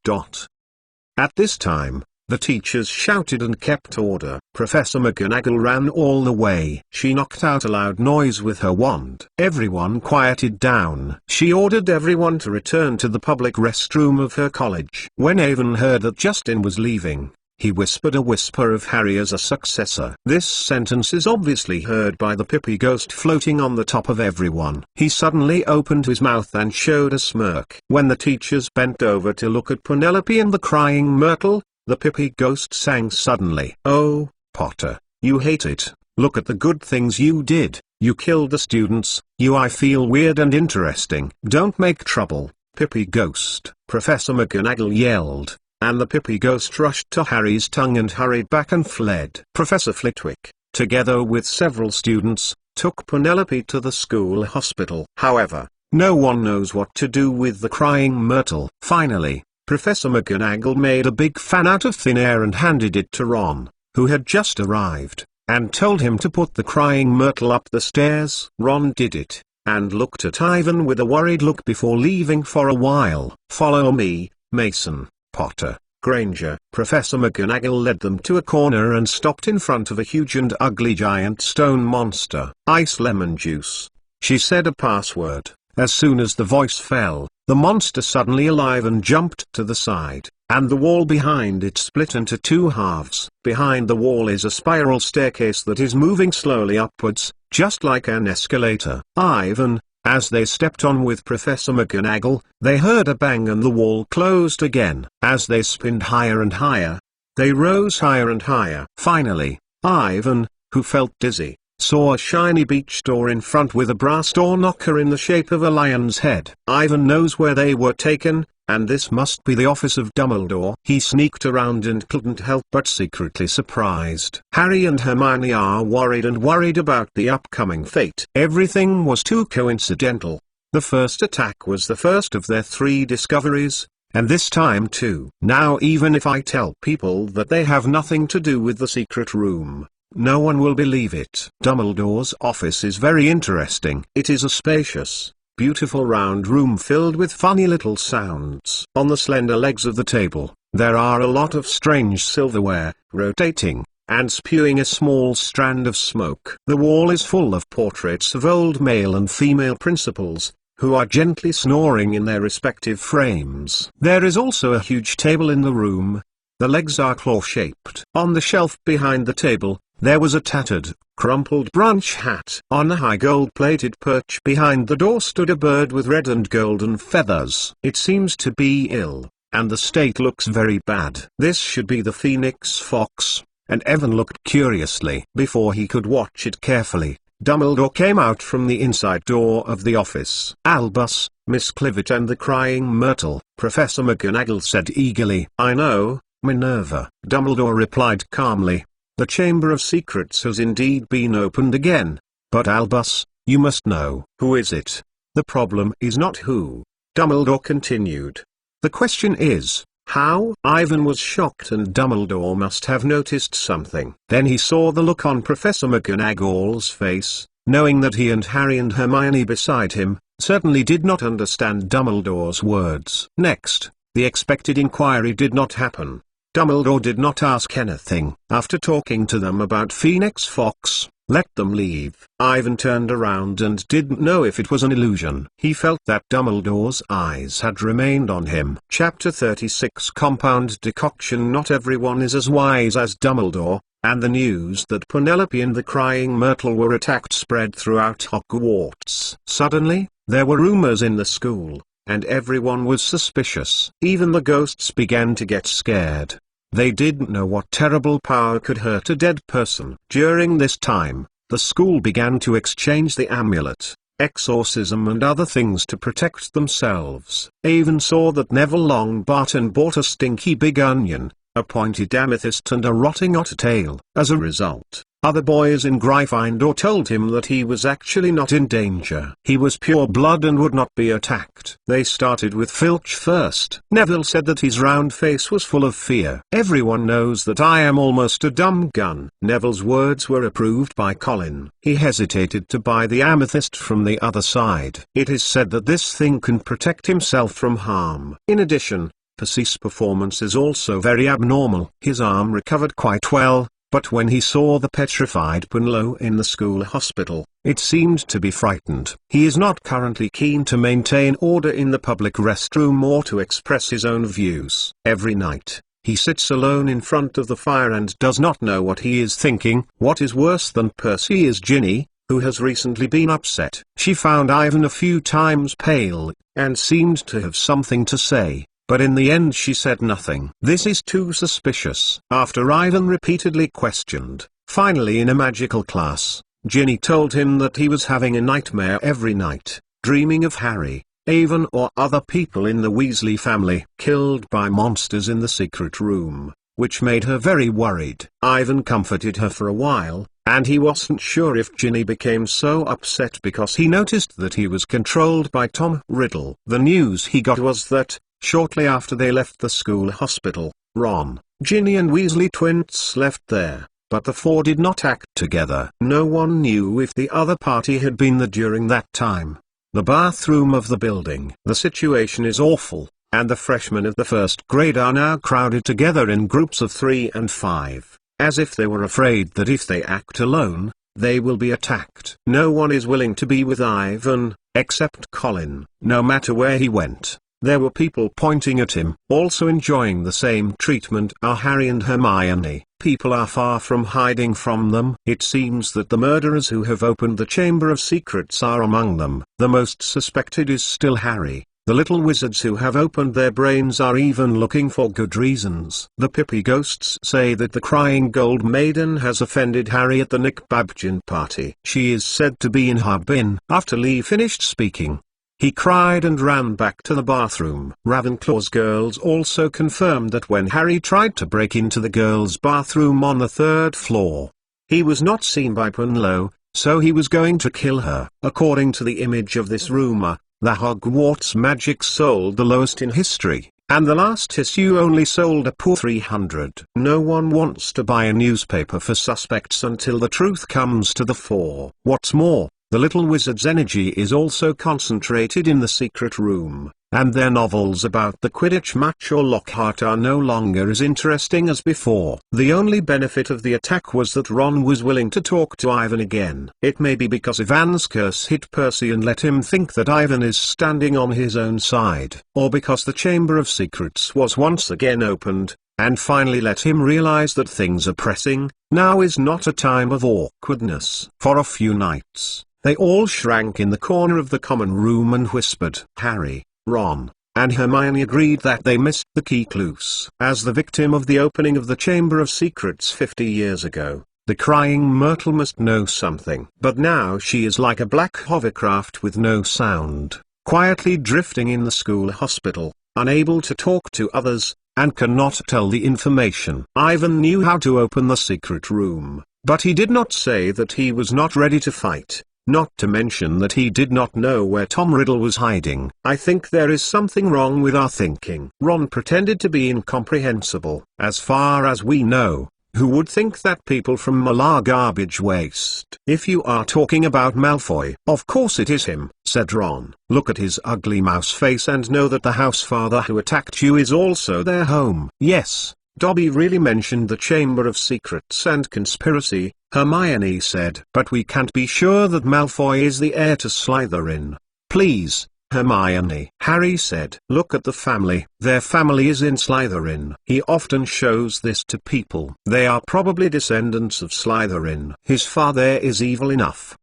At this time, the teachers shouted and kept order. Professor McGonagall ran all the way. She knocked out a loud noise with her wand. Everyone quieted down. She ordered everyone to return to the public restroom of her college. When Evan heard that Justin was leaving, he whispered a whisper of Harry as a successor. This sentence is obviously heard by the Pippy ghost floating on the top of everyone. He suddenly opened his mouth and showed a smirk. When the teachers bent over to look at Penelope and the crying Myrtle, the Pippy ghost sang suddenly. Oh, Potter, you hate it. Look at the good things you did. You killed the students. I feel weird and interesting. Don't make trouble, Pippy ghost. Professor McGonagall yelled, and the Pippy ghost rushed to Harry's tongue and hurried back and fled. Professor Flitwick, together with several students, took Penelope to the school hospital. However, no one knows what to do with the crying Myrtle. Finally, Professor McGonagall made a big fan out of thin air and handed it to Ron, who had just arrived, and told him to put the crying Myrtle up the stairs. Ron did it, and looked at Ivan with a worried look before leaving for a while. Follow me, Mason, Potter, Granger. Professor McGonagall led them to a corner and stopped in front of a huge and ugly giant stone monster. Ice lemon juice. She said a password. As soon as the voice fell, the monster suddenly alive and jumped to the side, and the wall behind it split into 2 halves. Behind the wall is a spiral staircase that is moving slowly upwards, just like an escalator. Ivan. As they stepped on with Professor McGonagall, they heard a bang and the wall closed again. As they spinned higher and higher, they rose higher and higher. Finally, Ivan, who felt dizzy, saw a shiny beach door in front with a brass door knocker in the shape of a lion's head. Ivan knows where they were taken, and this must be the office of Dumbledore. He sneaked around and couldn't help but secretly surprised. Harry and Hermione are worried about the upcoming fate. Everything was too coincidental. The first attack was the first of their 3 discoveries, and this time too. Now even if I tell people that they have nothing to do with the secret room, no one will believe it. Dumbledore's office is very interesting. It is a spacious, beautiful round room filled with funny little sounds. On the slender legs of the table, there are a lot of strange silverware, rotating, and spewing a small strand of smoke. The wall is full of portraits of old male and female principals, who are gently snoring in their respective frames. There is also a huge table in the room. The legs are claw-shaped. On the shelf behind the table, there was a tattered, crumpled branch hat. On a high gold-plated perch behind the door stood a bird with red and golden feathers. It seems to be ill, and the state looks very bad. This should be the Phoenix Fox, and Evan looked curiously. Before he could watch it carefully, Dumbledore came out from the inside door of the office. Albus, Miss Clivet and the Crying Myrtle, Professor McGonagall said eagerly. I know, Minerva, Dumbledore replied calmly. The Chamber of Secrets has indeed been opened again. But Albus, you must know. Who is it? The problem is not who, Dumbledore continued. The question is, how? Ivan was shocked and Dumbledore must have noticed something. Then he saw the look on Professor McGonagall's face, knowing that he and Harry and Hermione beside him certainly did not understand Dumbledore's words. Next, the expected inquiry did not happen. Dumbledore did not ask anything. After talking to them about Phoenix Fox, let them leave. Ivan turned around and didn't know if it was an illusion. He felt that Dumbledore's eyes had remained on him. Chapter 36 Compound Decoction. Not everyone is as wise as Dumbledore, and the news that Penelope and the Crying Myrtle were attacked spread throughout Hogwarts. Suddenly, there were rumors in the school, and everyone was suspicious. Even the ghosts began to get scared. They didn't know what terrible power could hurt a dead person. During this time, the school began to exchange the amulet, exorcism and other things to protect themselves. Even saw that Neville Longbottom bought a stinky big onion, a pointed amethyst and a rotting otter-tail. As a result, other boys in Gryffindor told him that he was actually not in danger. He was pure blood and would not be attacked. They started with Filch first. Neville said that his round face was full of fear. Everyone knows that I am almost a dumb gun. Neville's words were approved by Colin. He hesitated to buy the amethyst from the other side. It is said that this thing can protect himself from harm. In addition, Percy's performance is also very abnormal. His arm recovered quite well, but when he saw the petrified Punlo in the school hospital, it seemed to be frightened. He is not currently keen to maintain order in the public restroom or to express his own views. Every night, he sits alone in front of the fire and does not know what he is thinking. What is worse than Percy is Ginny, who has recently been upset. She found Ivan a few times pale, and seemed to have something to say. But in the end she said nothing. This is too suspicious. After Ivan repeatedly questioned, finally in a magical class, Ginny told him that he was having a nightmare every night, dreaming of Harry, Avon or other people in the Weasley family killed by monsters in the secret room, which made her very worried. Ivan comforted her for a while, and he wasn't sure if Ginny became so upset because he noticed that he was controlled by Tom Riddle. The news he got was that, shortly after they left the school hospital, Ron, Ginny and Weasley twins left there, but the four did not act together. No one knew if the other party had been there during that time. The bathroom of the building. The situation is awful, and the freshmen of the first grade are now crowded together in groups of 3 and 5, as if they were afraid that if they act alone, they will be attacked. No one is willing to be with Ivan, except Colin. No matter where he went, there were people pointing at him. Also enjoying the same treatment are Harry and Hermione. People are far from hiding from them. It seems that the murderers who have opened the Chamber of Secrets are among them. The most suspected is still Harry. The little wizards who have opened their brains are even looking for good reasons. The Pippy ghosts say that the crying gold maiden has offended Harry at the Nick Babjin party. She is said to be in her bin. After Lee finished speaking, he cried and ran back to the bathroom. Ravenclaw's girls also confirmed that when Harry tried to break into the girls' bathroom on the 3rd floor, he was not seen by Punlo, so he was going to kill her. According to the image of this rumor, the Hogwarts magic sold the lowest in history, and the last issue only sold a poor 300. No one wants to buy a newspaper for suspects until the truth comes to the fore. What's more, the little wizard's energy is also concentrated in the secret room, and their novels about the Quidditch match or Lockhart are no longer as interesting as before. The only benefit of the attack was that Ron was willing to talk to Ivan again. It may be because Ivan's curse hit Percy and let him think that Ivan is standing on his own side, or because the Chamber of Secrets was once again opened, and finally let him realize that things are pressing. Now is not a time of awkwardness. For a few nights, they all shrank in the corner of the common room and whispered. Harry, Ron, and Hermione agreed that they missed the key clues. As the victim of the opening of the Chamber of Secrets 50 years ago, the crying Myrtle must know something. But now she is like a black hovercraft with no sound. quietly drifting in the school hospital, unable to talk to others, and cannot tell the information. Ivan knew how to open the secret room, but he did not say that he was not ready to fight. Not to mention that he did not know where Tom Riddle was hiding. I think there is something wrong with our thinking. Ron pretended to be incomprehensible. As far as we know, who would think that people from Mall are garbage waste? If you are talking about Malfoy, of course it is him, said Ron. Look at his ugly mouse face and know that the house father who attacked you is also their home. Yes, Dobby really mentioned the Chamber of Secrets and conspiracy, Hermione said. But we can't be sure that Malfoy is the heir to Slytherin. Please, Hermione. Harry said. Look at the family. Their family is in Slytherin. He often shows this to people. They are probably descendants of Slytherin. His father is evil enough.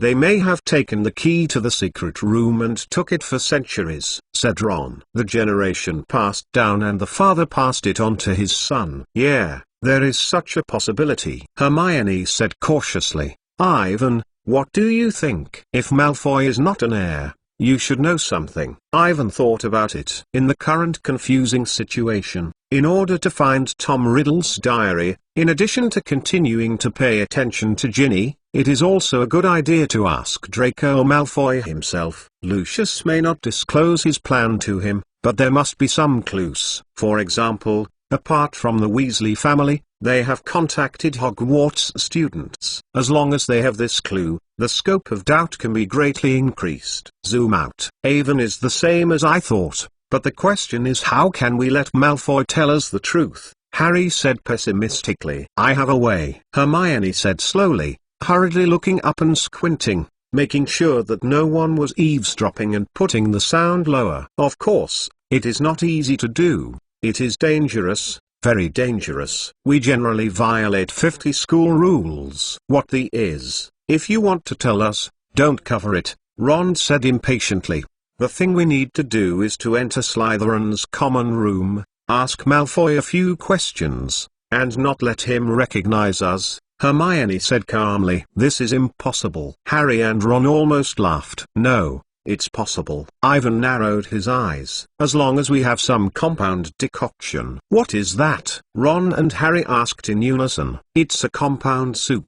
They may have taken the key to the secret room and took it for centuries, said Ron. The generation passed down and the father passed it on to his son. Yeah, there is such a possibility. Hermione said cautiously. Ivan, what do you think? If Malfoy is not an heir, you should know something. Ivan thought about it. In the current confusing situation, in order to find Tom Riddle's diary, in addition to continuing to pay attention to Ginny, it is also a good idea to ask Draco Malfoy himself. Lucius may not disclose his plan to him, but there must be some clues. For example, apart from the Weasley family, they have contacted Hogwarts students. As long as they have this clue, the scope of doubt can be greatly increased. Zoom out. Avon is the same as I thought, but the question is how can we let Malfoy tell us the truth? Harry said pessimistically. I have a way. Hermione said slowly, hurriedly looking up and squinting, making sure that no one was eavesdropping and putting the sound lower. Of course, it is not easy to do. It is dangerous, very dangerous. We generally violate 50 school rules. What the is, if you want to tell us, don't cover it, Ron said impatiently. The thing we need to do is to enter Slytherin's common room, ask Malfoy a few questions, and not let him recognize us, Hermione said calmly. This is impossible. Harry and Ron almost laughed. No, it's possible. Ivan narrowed his eyes. As long as we have some compound decoction. What is that? Ron and Harry asked in unison. It's a compound soup,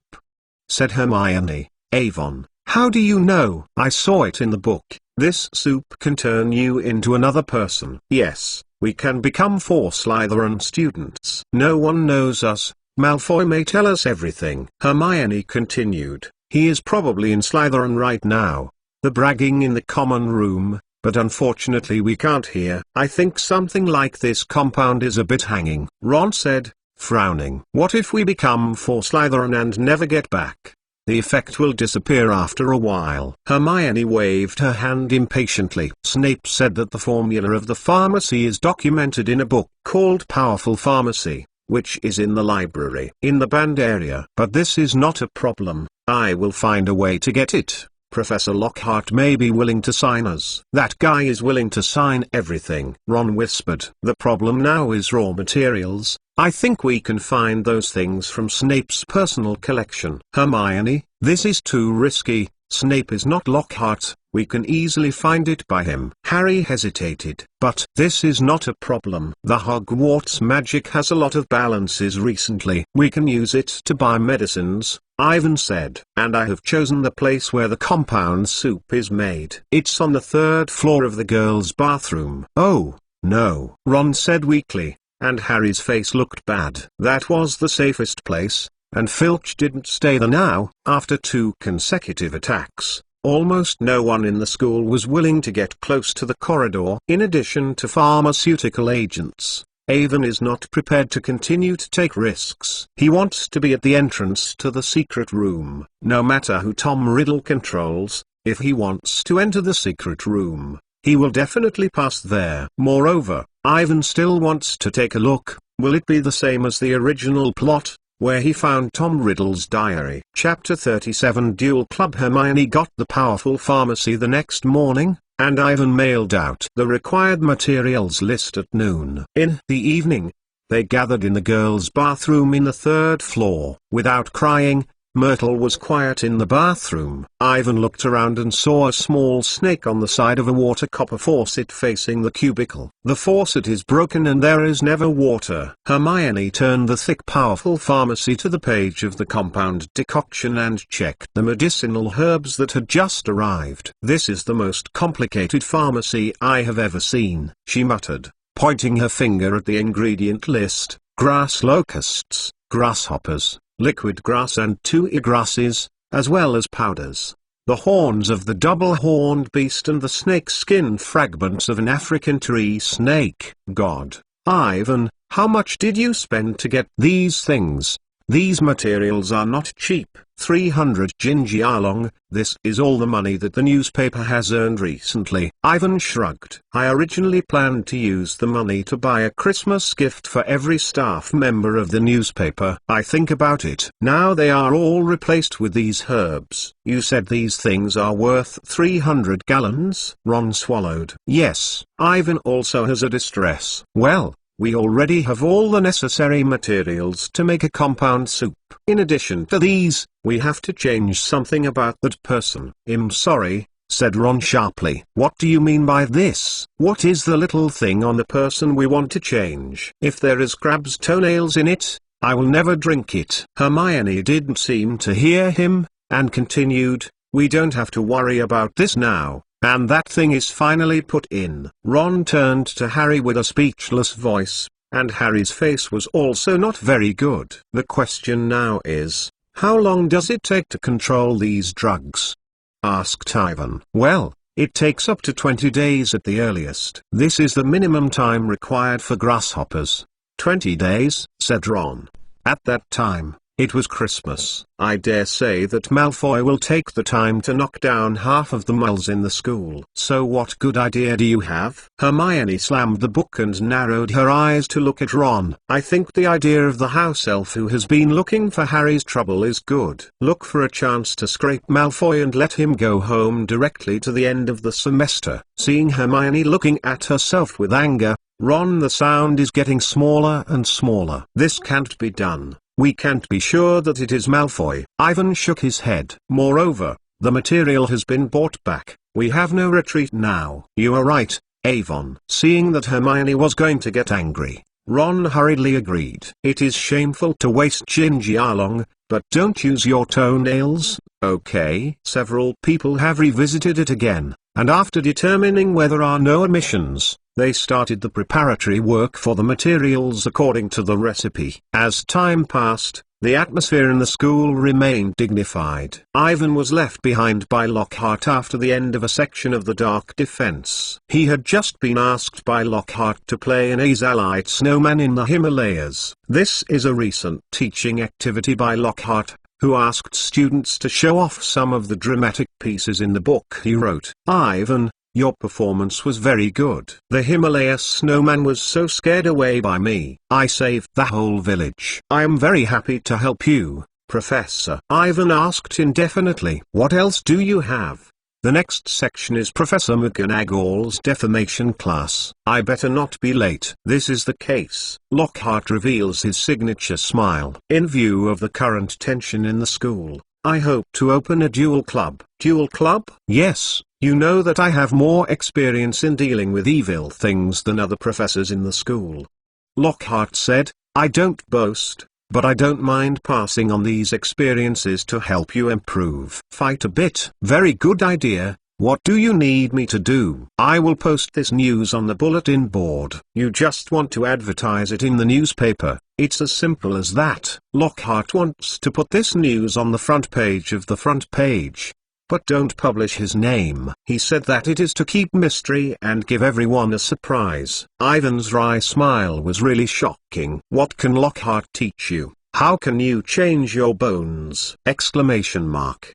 said Hermione. Avon, how do you know? I saw it in the book. This soup can turn you into another person. Yes, we can become 4 Slytherin students. No one knows us. Malfoy may tell us everything. Hermione continued. He is probably in Slytherin right now. The bragging in the common room, but unfortunately we can't hear. I think something like this compound is a bit hanging, Ron said, frowning. What if we become 4 Slytherin and never get back? The effect will disappear after a while. Hermione waved her hand impatiently. Snape said that the formula of the pharmacy is documented in a book called Powerful Pharmacy, which is in the library in the band area. But this is not a problem. I will find a way to get it. Professor Lockhart may be willing to sign us. That guy is willing to sign everything, Ron whispered. The problem now is raw materials. I think we can find those things from Snape's personal collection. Hermione, this is too risky. Snape is not Lockhart. We can easily find it by him. Harry hesitated. But this is not a problem. The Hogwarts magic has a lot of balances recently. We can use it to buy medicines, Ivan said. And I have chosen the place where the compound soup is made. It's on the 3rd floor of the girls' bathroom. Oh, no, Ron said weakly, and Harry's face looked bad. That was the safest place, and Filch didn't stay there now. After 2 consecutive attacks, almost no one in the school was willing to get close to the corridor. In addition to pharmaceutical agents, Avon is not prepared to continue to take risks. He wants to be at the entrance to the secret room. No matter who Tom Riddle controls, if he wants to enter the secret room, he will definitely pass there. Moreover, Ivan still wants to take a look. Will it be the same as the original plot, where he found Tom Riddle's diary? Chapter 37 Duel Club. Hermione got the Powerful Pharmacy the next morning, and Ivan mailed out the required materials list at noon. In the evening, they gathered in the girls' bathroom in the 3rd floor. Without crying, Myrtle was quiet in the bathroom. Ivan looked around and saw a small snake on the side of a water copper faucet facing the cubicle. The faucet is broken and there is never water. Hermione turned the thick powerful pharmacy to the page of the compound decoction and checked the medicinal herbs that had just arrived. This is the most complicated pharmacy I have ever seen, she muttered, pointing her finger at the ingredient list: grass locusts, grasshoppers, liquid grass and 2 grasses, as well as powders. The horns of the double-horned beast and the snake skin fragments of an African tree snake. God. Ivan, how much did you spend to get these things? These materials are not cheap. 300 jinjialong, this is all the money that the newspaper has earned recently. Ivan shrugged. I originally planned to use the money to buy a Christmas gift for every staff member of the newspaper. I think about it. Now they are all replaced with these herbs. You said these things are worth 300 gallons? Ron swallowed. Yes, Ivan also has a distress. Well, we already have all the necessary materials to make a compound soup. In addition to these, we have to change something about that person. I'm sorry, said Ron sharply. What do you mean by this? What is the little thing on the person we want to change? If there is crab's toenails in it, I will never drink it. Hermione didn't seem to hear him, and continued, we don't have to worry about this now. And that thing is finally put in. Ron turned to Harry with a speechless voice, and Harry's face was also not very good. The question now is, how long does it take to control these drugs? Asked Ivan. Well, it takes up to 20 days at the earliest. This is the minimum time required for grasshoppers. 20 days, said Ron. At that time, it was Christmas. I dare say that Malfoy will take the time to knock down half of the muggles in the school. So what good idea do you have? Hermione slammed the book and narrowed her eyes to look at Ron. I think the idea of the house elf who has been looking for Harry's trouble is good. Look for a chance to scrape Malfoy and let him go home directly to the end of the semester. Seeing Hermione looking at herself with anger, Ron, the sound is getting smaller and smaller. This can't be done. We can't be sure that it is Malfoy. Ivan shook his head. Moreover, the material has been bought back. We have no retreat now. You are right, Avon. Seeing that Hermione was going to get angry, Ron hurriedly agreed. It is shameful to waste jinjialong, but don't use your toenails, okay? Several people have revisited it again, and after determining where there are no emissions, they started the preparatory work for the materials according to the recipe. As time passed, the atmosphere in the school remained dignified. Ivan was left behind by Lockhart after the end of a section of the Dark Defense. He had just been asked by Lockhart to play an azalite snowman in the Himalayas. This is a recent teaching activity by Lockhart, who asked students to show off some of the dramatic pieces in the book he wrote. Ivan, your performance was very good. The Himalaya snowman was so scared away by me. I saved the whole village. I am very happy to help you, Professor. Ivan asked indefinitely. What else do you have? The next section is Professor Mcgonagall's defamation class. I better not be late. This is the case. Lockhart reveals his signature smile. In view of the current tension in the school, I hope to open a duel club. Duel club? Yes. You know that I have more experience in dealing with evil things than other professors in the school. Lockhart said, I don't boast, but I don't mind passing on these experiences to help you improve. Fight a bit. Very good idea. What do you need me to do? I will post this news on the bulletin board. You just want to advertise it in the newspaper. It's as simple as that. Lockhart wants to put this news on the front page of the front page. But don't publish his name. He said that it is to keep mystery and give everyone a surprise. Ivan's wry smile was really shocking. What can Lockhart teach you? How can you change your bones? Exclamation mark.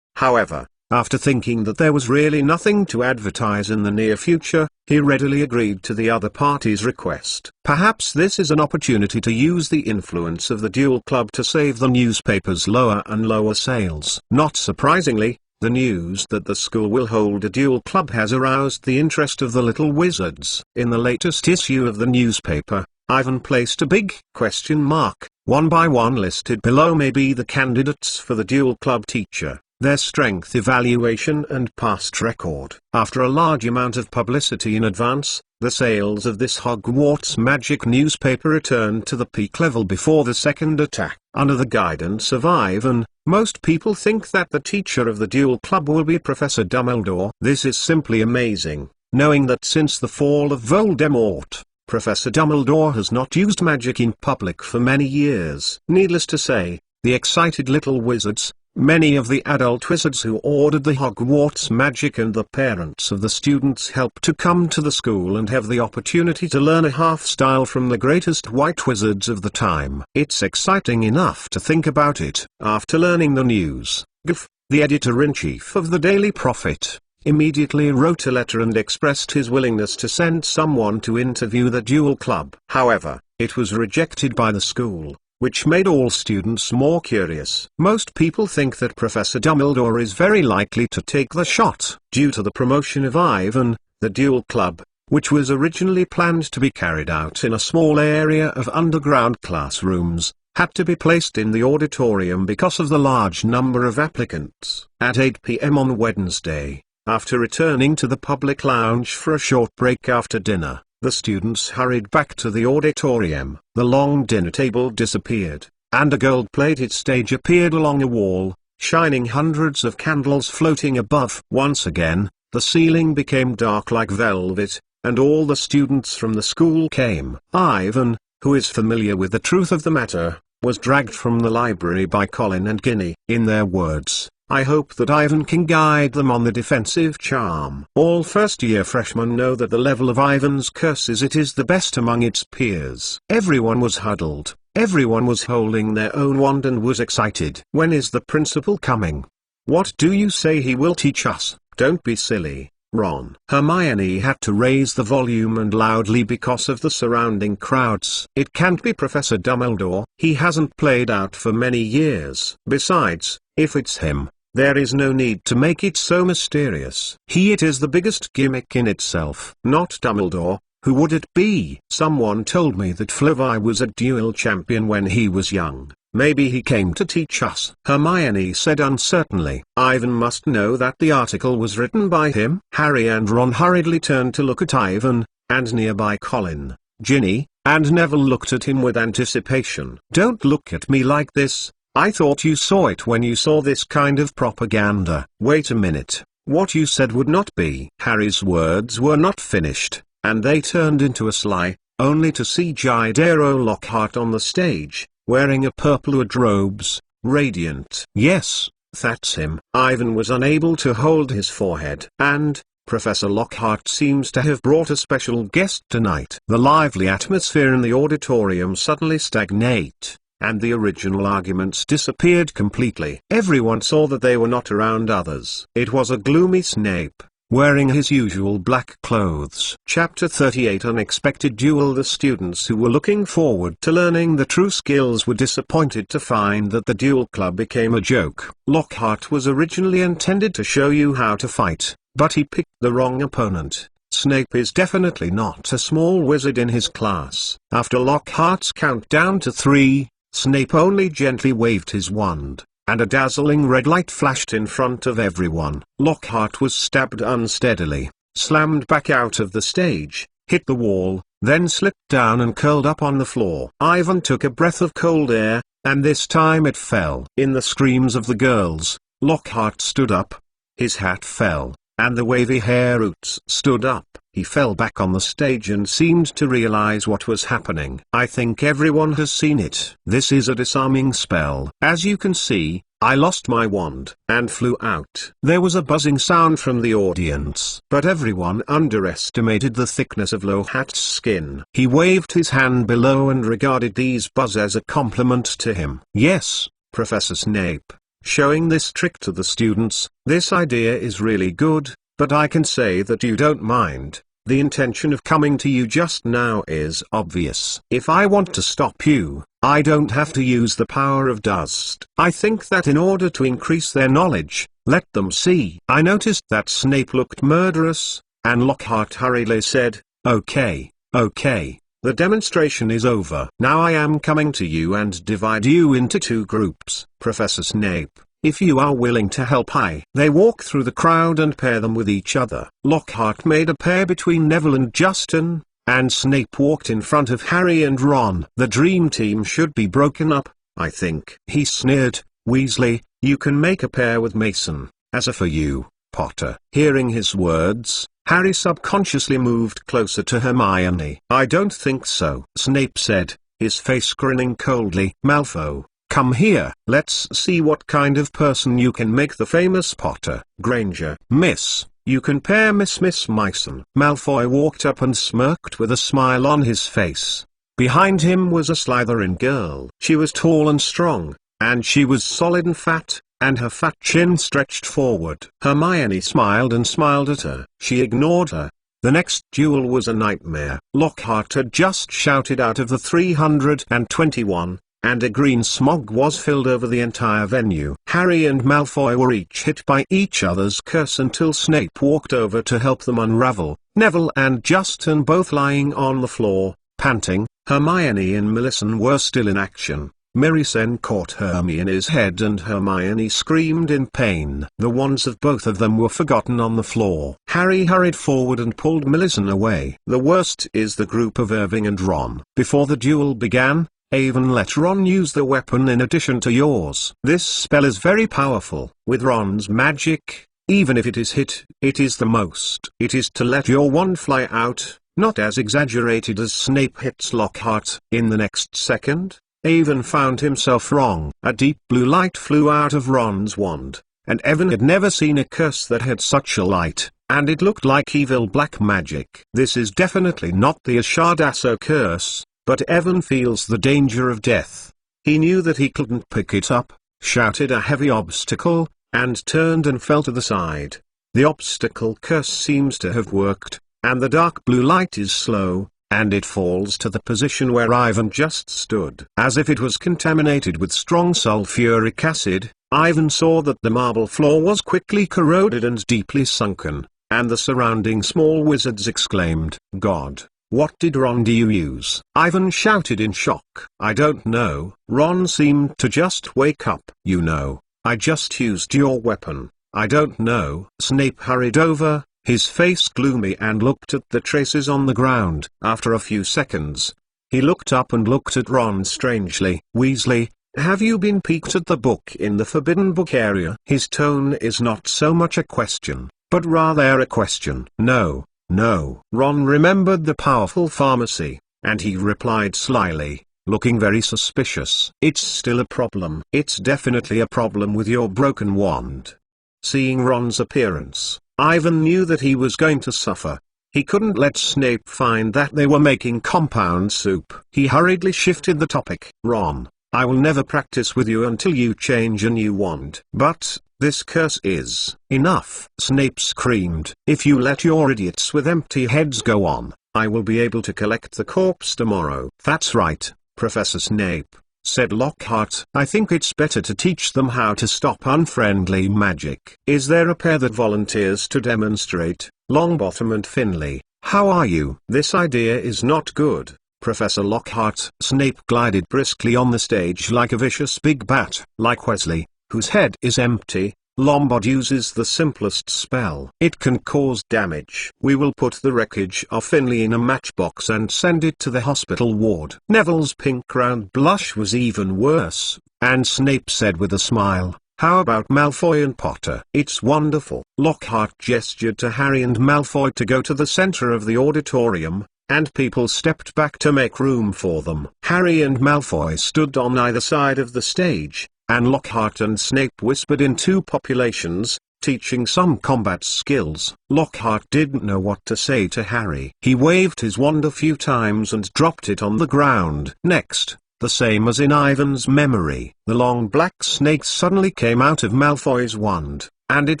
However, after thinking that there was really nothing to advertise in the near future, he readily agreed to the other party's request. Perhaps this is an opportunity to use the influence of the Duel Club to save the newspaper's lower and lower sales. Not surprisingly, the news that the school will hold a duel club has aroused the interest of the little wizards. In the latest issue of the newspaper, Ivan placed a big question mark one by one listed below may be the candidates for the duel club teacher, their strength evaluation and past record. After a large amount of publicity in advance, the sales of this Hogwarts magic newspaper returned to the peak level before the second attack. Under the guidance of Ivan, most people think that the teacher of the duel club will be Professor Dumbledore. This is simply amazing, knowing that since the fall of Voldemort, Professor Dumbledore has not used magic in public for many years. Needless to say, the excited little wizards, many of the adult wizards who ordered the Hogwarts magic and the parents of the students helped to come to the school and have the opportunity to learn a half-style from the greatest white wizards of the time. It's exciting enough to think about it. After learning the news, Gf, the editor-in-chief of the Daily Prophet, immediately wrote a letter and expressed his willingness to send someone to interview the duel club. However, it was rejected by the school, which made all students more curious. Most people think that Professor Dumbledore is very likely to take the shot. Due to the promotion of Ivan, the duel club, which was originally planned to be carried out in a small area of underground classrooms, had to be placed in the auditorium because of the large number of applicants. At 8 p.m. on Wednesday, after returning to the public lounge for a short break after dinner, the students hurried back to the auditorium. The long dinner table disappeared, and a gold-plated stage appeared along a wall, shining hundreds of candles floating above. Once again, the ceiling became dark like velvet, and all the students from the school came. Ivan, who is familiar with the truth of the matter, was dragged from the library by Colin and Ginny. In their words, I hope that Ivan can guide them on the defensive charm. All first-year freshmen know that the level of Ivan's curse is the best among its peers. Everyone was huddled, everyone was holding their own wand and was excited. When is the principal coming? What do you say he will teach us? Don't be silly, Ron. Hermione had to raise the volume and loudly because of the surrounding crowds. It can't be Professor Dumbledore. He hasn't played out for many years. Besides, if it's him, there is no need to make it so mysterious. It is the biggest gimmick in itself. Not Dumbledore. Who would it be? Someone told me that Flurry was a duel champion when he was young. Maybe he came to teach us. Hermione said uncertainly. Ivan must know that the article was written by him. Harry and Ron hurriedly turned to look at Ivan, and nearby Colin, Ginny, and Neville looked at him with anticipation. Don't look at me like this. I thought you saw it when you saw this kind of propaganda. Wait a minute, what you said would not be. Harry's words were not finished, and they turned into a sly, only to see Jidero Lockhart on the stage, wearing a purple-wood robes, radiant. Yes, that's him. Ivan was unable to hold his forehead. And Professor Lockhart seems to have brought a special guest tonight. The lively atmosphere in the auditorium suddenly stagnated, and the original arguments disappeared completely. Everyone saw that they were not around others. It was a gloomy Snape, wearing his usual black clothes. Chapter 38 Unexpected Duel. The students who were looking forward to learning the true skills were disappointed to find that the duel club became a joke. Lockhart was originally intended to show you how to fight, but he picked the wrong opponent. Snape is definitely not a small wizard in his class. After Lockhart's countdown to 3, Snape only gently waved his wand, and a dazzling red light flashed in front of everyone. Lockhart was stabbed unsteadily, slammed back out of the stage, hit the wall, then slipped down and curled up on the floor. Ivan took a breath of cold air, and this time it fell. In the screams of the girls, Lockhart stood up. His hat fell, and the wavy hair roots stood up. He fell back on the stage and seemed to realize what was happening. I think everyone has seen it. This is a disarming spell. As you can see, I lost my wand and flew out. There was a buzzing sound from the audience, but everyone underestimated the thickness of Lockhart's skin. He waved his hand below and regarded these buzz as a compliment to him. Yes, Professor Snape, showing this trick to the students, this idea is really good, but I can say that you don't mind. The intention of coming to you just now is obvious. If I want to stop you, I don't have to use the power of dust. I think that in order to increase their knowledge, let them see. I noticed that Snape looked murderous, and Lockhart hurriedly said, Okay. The The demonstration is over. Now I am coming to you and divide you into two groups, Professor Snape. If you are willing to help They walk through the crowd and pair them with each other. Lockhart made a pair between Neville and Justin, and Snape walked in front of Harry and Ron. The dream team should be broken up, I think. He sneered. Weasley, you can make a pair with Mason. As for you, Potter. Hearing his words, Harry subconsciously moved closer to Hermione. I don't think so, Snape said, his face grinning coldly. Malfoy, come here. Let's see what kind of person you can make the famous Potter. Granger. Miss, you can pair Miss Mason. Malfoy walked up and smirked with a smile on his face. Behind him was a Slytherin girl. She was tall and strong, and she was solid and fat, and her fat chin stretched forward. Hermione smiled and smiled at her. She ignored her. The next duel was a nightmare. Lockhart had just shouted out of the 321, and a green smog was filled over the entire venue. Harry and Malfoy were each hit by each other's curse until Snape walked over to help them unravel. Neville and Justin both lying on the floor, panting. Hermione and Millicent were still in action. Mirisen caught Hermione's head and Hermione screamed in pain. The wands of both of them were forgotten on the floor. Harry hurried forward and pulled Millicent away. The worst is the group of Irving and Ron. Before the duel began, Avon let Ron use the weapon in addition to yours. This spell is very powerful. With Ron's magic, even if it is hit, it is the most. It is to let your wand fly out, not as exaggerated as Snape hits Lockhart. In the next second, Avon found himself wrong. A deep blue light flew out of Ron's wand, and Evan had never seen a curse that had such a light, and it looked like evil black magic. This is definitely not the Ashadasso curse, but Evan feels the danger of death. He knew that he couldn't pick it up, shouted a heavy obstacle, and turned and fell to the side. The obstacle curse seems to have worked, and the dark blue light is slow, and it falls to the position where Ivan just stood. As if it was contaminated with strong sulfuric acid, Ivan saw that the marble floor was quickly corroded and deeply sunken, and the surrounding small wizards exclaimed, God, what did Ron do you use? Ivan shouted in shock. I don't know. Ron seemed to just wake up. You know, I just used your weapon. I don't know. Snape hurried over, his face gloomy, and looked at the traces on the ground. After a few seconds, he looked up and looked at Ron strangely. Weasley, have you been peeked at the book in the forbidden book area? His tone is not so much a question, but rather a question. No, no. Ron remembered the powerful pharmacy, and he replied slyly, looking very suspicious. It's still a problem. It's definitely a problem with your broken wand. Seeing Ron's appearance, Ivan knew that he was going to suffer. He couldn't let Snape find that they were making compound soup. He hurriedly shifted the topic. Ron, I will never practice with you until you change a new wand. But this curse is enough. Snape screamed. If you let your idiots with empty heads go on, I will be able to collect the corpse tomorrow. That's right, Professor Snape, said Lockhart. I think it's better to teach them how to stop unfriendly magic. Is there a pair that volunteers to demonstrate? Longbottom and Finley, how are you? This idea is not good, Professor Lockhart. Snape glided briskly on the stage like a vicious big bat. Like Weasley, whose head is empty, Lombard uses the simplest spell. It can cause damage. We will put the wreckage of Finley in a matchbox and send it to the hospital ward. Neville's pink round blush was even worse, and Snape said with a smile, how about Malfoy and Potter? It's wonderful. Lockhart gestured to Harry and Malfoy to go to the center of the auditorium, and people stepped back to make room for them. Harry and Malfoy stood on either side of the stage, and Lockhart and Snape whispered in two populations, teaching some combat skills. Lockhart didn't know what to say to Harry. He waved his wand a few times and dropped it on the ground. Next, the same as in Ivan's memory, the long black snake suddenly came out of Malfoy's wand, and it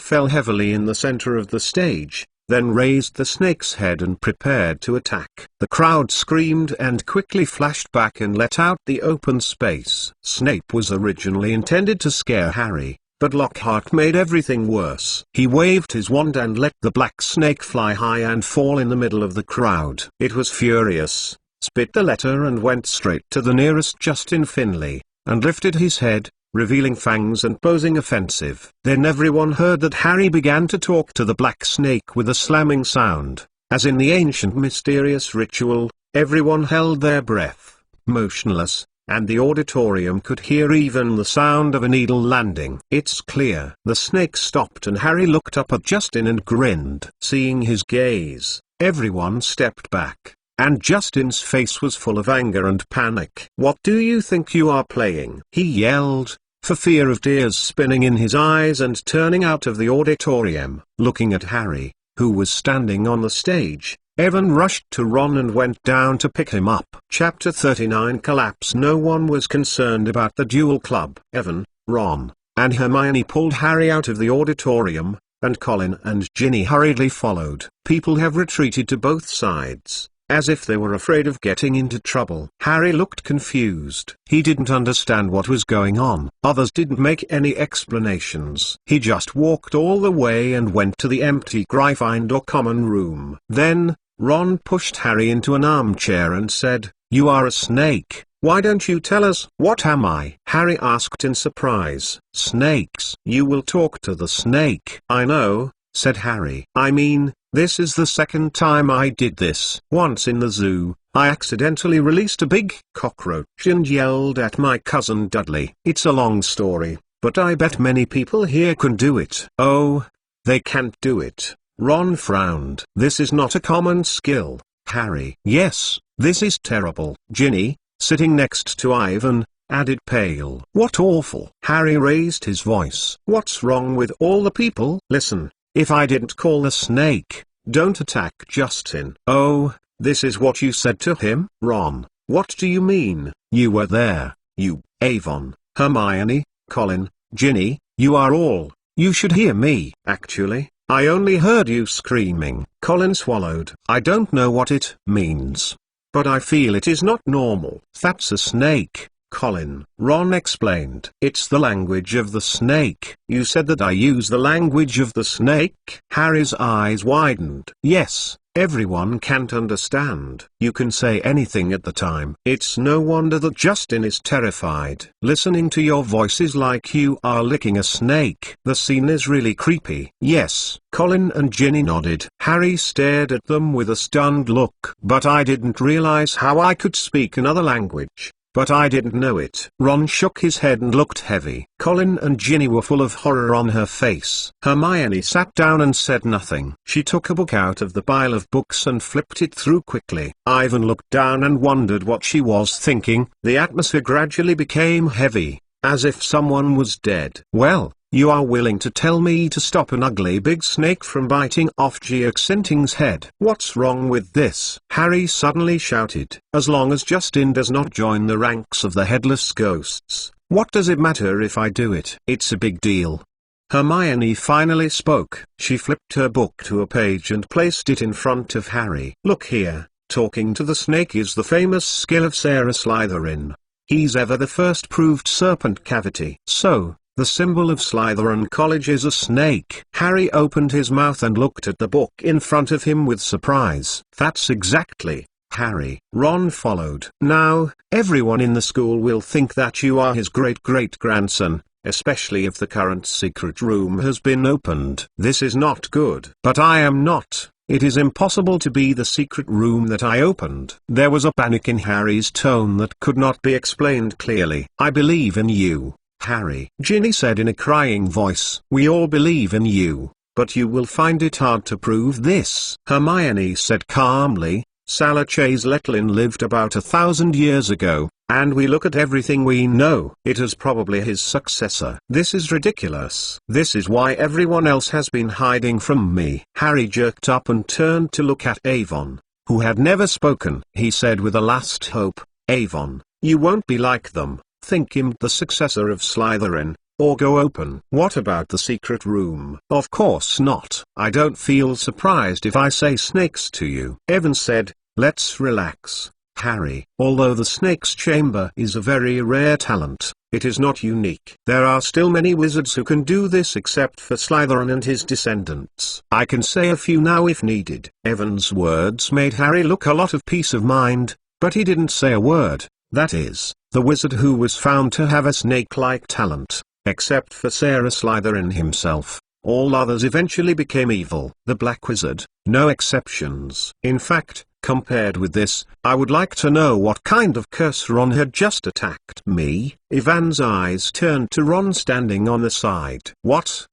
fell heavily in the center of the stage, then raised the snake's head and prepared to attack. The crowd screamed and quickly flashed back and let out the open space. Snape was originally intended to scare Harry, but Lockhart made everything worse. He waved his wand and let the black snake fly high and fall in the middle of the crowd. It was furious, spit the letter and went straight to the nearest Justin Finley, and lifted his head, revealing fangs and posing offensive. Then everyone heard that Harry began to talk to the black snake with a slamming sound. As in the ancient mysterious ritual, everyone held their breath, motionless, and the auditorium could hear even the sound of a needle landing. "It's clear." The snake stopped and Harry looked up at Justin and grinned. Seeing his gaze, everyone stepped back, and Justin's face was full of anger and panic. "What do you think you are playing?" he yelled, for fear of tears spinning in his eyes and turning out of the auditorium. Looking at Harry, who was standing on the stage, Evan rushed to Ron and went down to pick him up. Chapter 39 Collapse. No one was concerned about the duel club. Evan, Ron, and Hermione pulled Harry out of the auditorium, and Colin and Ginny hurriedly followed. People have retreated to both sides, as if they were afraid of getting into trouble. Harry looked confused. He didn't understand what was going on. Others didn't make any explanations. He just walked all the way and went to the empty Gryffindor common room. Then, Ron pushed Harry into an armchair and said, "You are a snake. Why don't you tell us?" "What am I?" Harry asked in surprise. "Snakes. You will talk to the snake." "I know," said Harry. "I mean, this is the second time I did this. Once in the zoo, I accidentally released a big cockroach and yelled at my cousin Dudley. It's a long story, but I bet many people here can do it." "Oh, they can't do it." Ron frowned. "This is not a common skill, Harry." "Yes, this is terrible." Ginny, sitting next to Ivan, added pale. "What awful." Harry raised his voice. "What's wrong with all the people?" "Listen. If I didn't call the snake, don't attack Justin." "Oh, this is what you said to him?" "Ron, what do you mean?" "You were there, you." "Avon, Hermione, Colin, Ginny, you are all. You should hear me." "Actually, I only heard you screaming." Colin swallowed. "I don't know what it means, but I feel it is not normal." "That's a snake, Colin," Ron explained. "It's the language of the snake." "You said that I use the language of the snake?" Harry's eyes widened. "Yes, everyone can't understand. You can say anything at the time." It's no wonder that Justin is terrified. "Listening to your voice is like you are licking a snake." "The scene is really creepy." "Yes." Colin and Ginny nodded. Harry stared at them with a stunned look. "But I didn't realize how I could speak another language. But I didn't know it." Ron shook his head and looked heavy. Colin and Ginny were full of horror on her face. Hermione sat down and said nothing. She took a book out of the pile of books and flipped it through quickly. Ivan looked down and wondered what she was thinking. The atmosphere gradually became heavy, as if someone was dead. "Well, you are willing to tell me to stop an ugly big snake from biting off Giacinting's head." "What's wrong with this?" Harry suddenly shouted. "As long as Justin does not join the ranks of the headless ghosts, what does it matter if I do it?" "It's a big deal." Hermione finally spoke. She flipped her book to a page and placed it in front of Harry. "Look here, talking to the snake is the famous skill of Sarah Slytherin. He's ever the first proved serpent cavity. So, the symbol of Slytherin College is a snake." Harry opened his mouth and looked at the book in front of him with surprise. "That's exactly, Harry." Ron followed. "Now, everyone in the school will think that you are his great-great-grandson, especially if the current secret room has been opened. This is not good." "But I am not. It is impossible to be the secret room that I opened." There was a panic in Harry's tone that could not be explained clearly. "I believe in you, Harry," Ginny said in a crying voice. "We all believe in you, but you will find it hard to prove this." Hermione said calmly, "Salah Chase Letlin lived about 1,000 years ago, and we look at everything we know. It is probably his successor." "This is ridiculous. This is why everyone else has been hiding from me." Harry jerked up and turned to look at Avon, who had never spoken. He said with a last hope, "Avon, you won't be like them. Think him the successor of Slytherin, or go open." "What about the secret room?" "Of course not. I don't feel surprised if I say snakes to you." Evan said, "Let's relax, Harry. Although the snake's chamber is a very rare talent, it is not unique. There are still many wizards who can do this except for Slytherin and his descendants. I can say a few now if needed." Evan's words made Harry look a lot of peace of mind. but he didn't say a word. That is, the wizard who was found to have a snake-like talent, except for Sarah Slytherin himself. All others eventually became evil. The Black Wizard, no exceptions. In fact, compared with this, I would like to know what kind of curse Ron had just attacked me. Ivan's eyes turned to Ron standing on the side. What?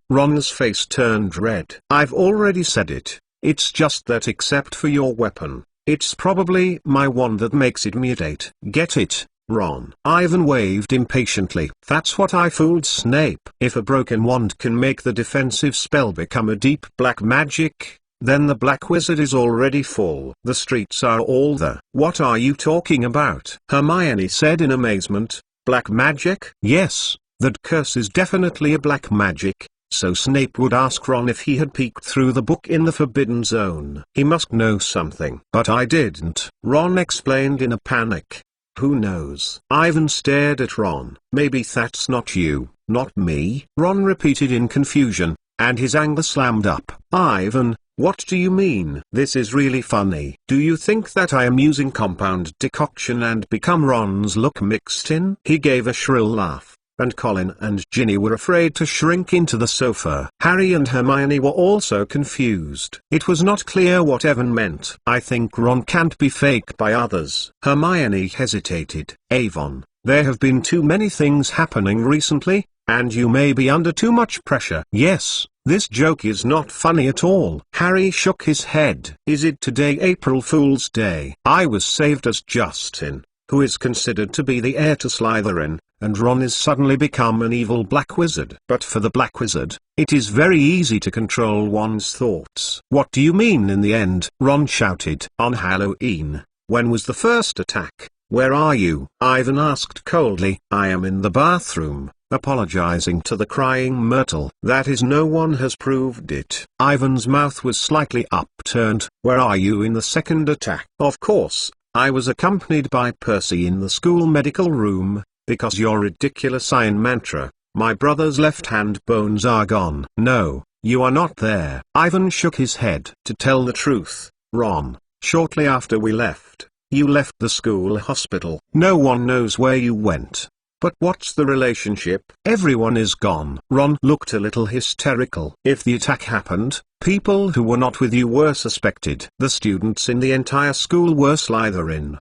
Ron's face turned red. I've already said it. It's just that except for your weapon, it's probably my wand that makes it mutate. Get it, Ron? Ivan waved impatiently. That's what I fooled Snape. If a broken wand can make the defensive spell become a deep black magic, then the Black Wizard is already full. The streets are all there. What are you talking about? Hermione said in amazement. Black magic? Yes, that curse is definitely a black magic. So Snape would ask Ron if he had peeked through the book in the Forbidden Zone. He must know something. But I didn't, Ron explained in a panic. Who knows? Ivan stared at Ron. Maybe that's not you, not me, Ron repeated in confusion, and his anger slammed up. Ivan, what do you mean? This is really funny. Do you think that I am using compound decoction and become Ron's look mixed in? He gave a shrill laugh, and Colin and Ginny were afraid to shrink into the sofa. Harry and Hermione were also confused. It was not clear what Evan meant. I think Ron can't be fake by others. Hermione hesitated. Avon, there have been too many things happening recently, and you may be under too much pressure. Yes, this joke is not funny at all. Harry shook his head. Is it today April Fool's Day? I was saved as Justin, who is considered to be the heir to Slytherin, and Ron has suddenly become an evil Black Wizard. But for the Black Wizard, it is very easy to control one's thoughts. What do you mean in the end? Ron shouted. On Halloween. When was the first attack? Where are you? Ivan asked coldly. I am in the bathroom, apologizing to the crying Myrtle. That is, no one has proved it. Ivan's mouth was slightly upturned. Where are you in the second attack? Of course, I was accompanied by Percy in the school medical room, because your ridiculous iron mantra, my brother's left-hand bones are gone. No, you are not there. Ivan shook his head. To tell the truth, Ron, shortly after we left, you left the school hospital. No one knows where you went. But what's the relationship? Everyone is gone. Ron looked a little hysterical. If the attack happened, people who were not with you were suspected. The students in the entire school were Slytherin.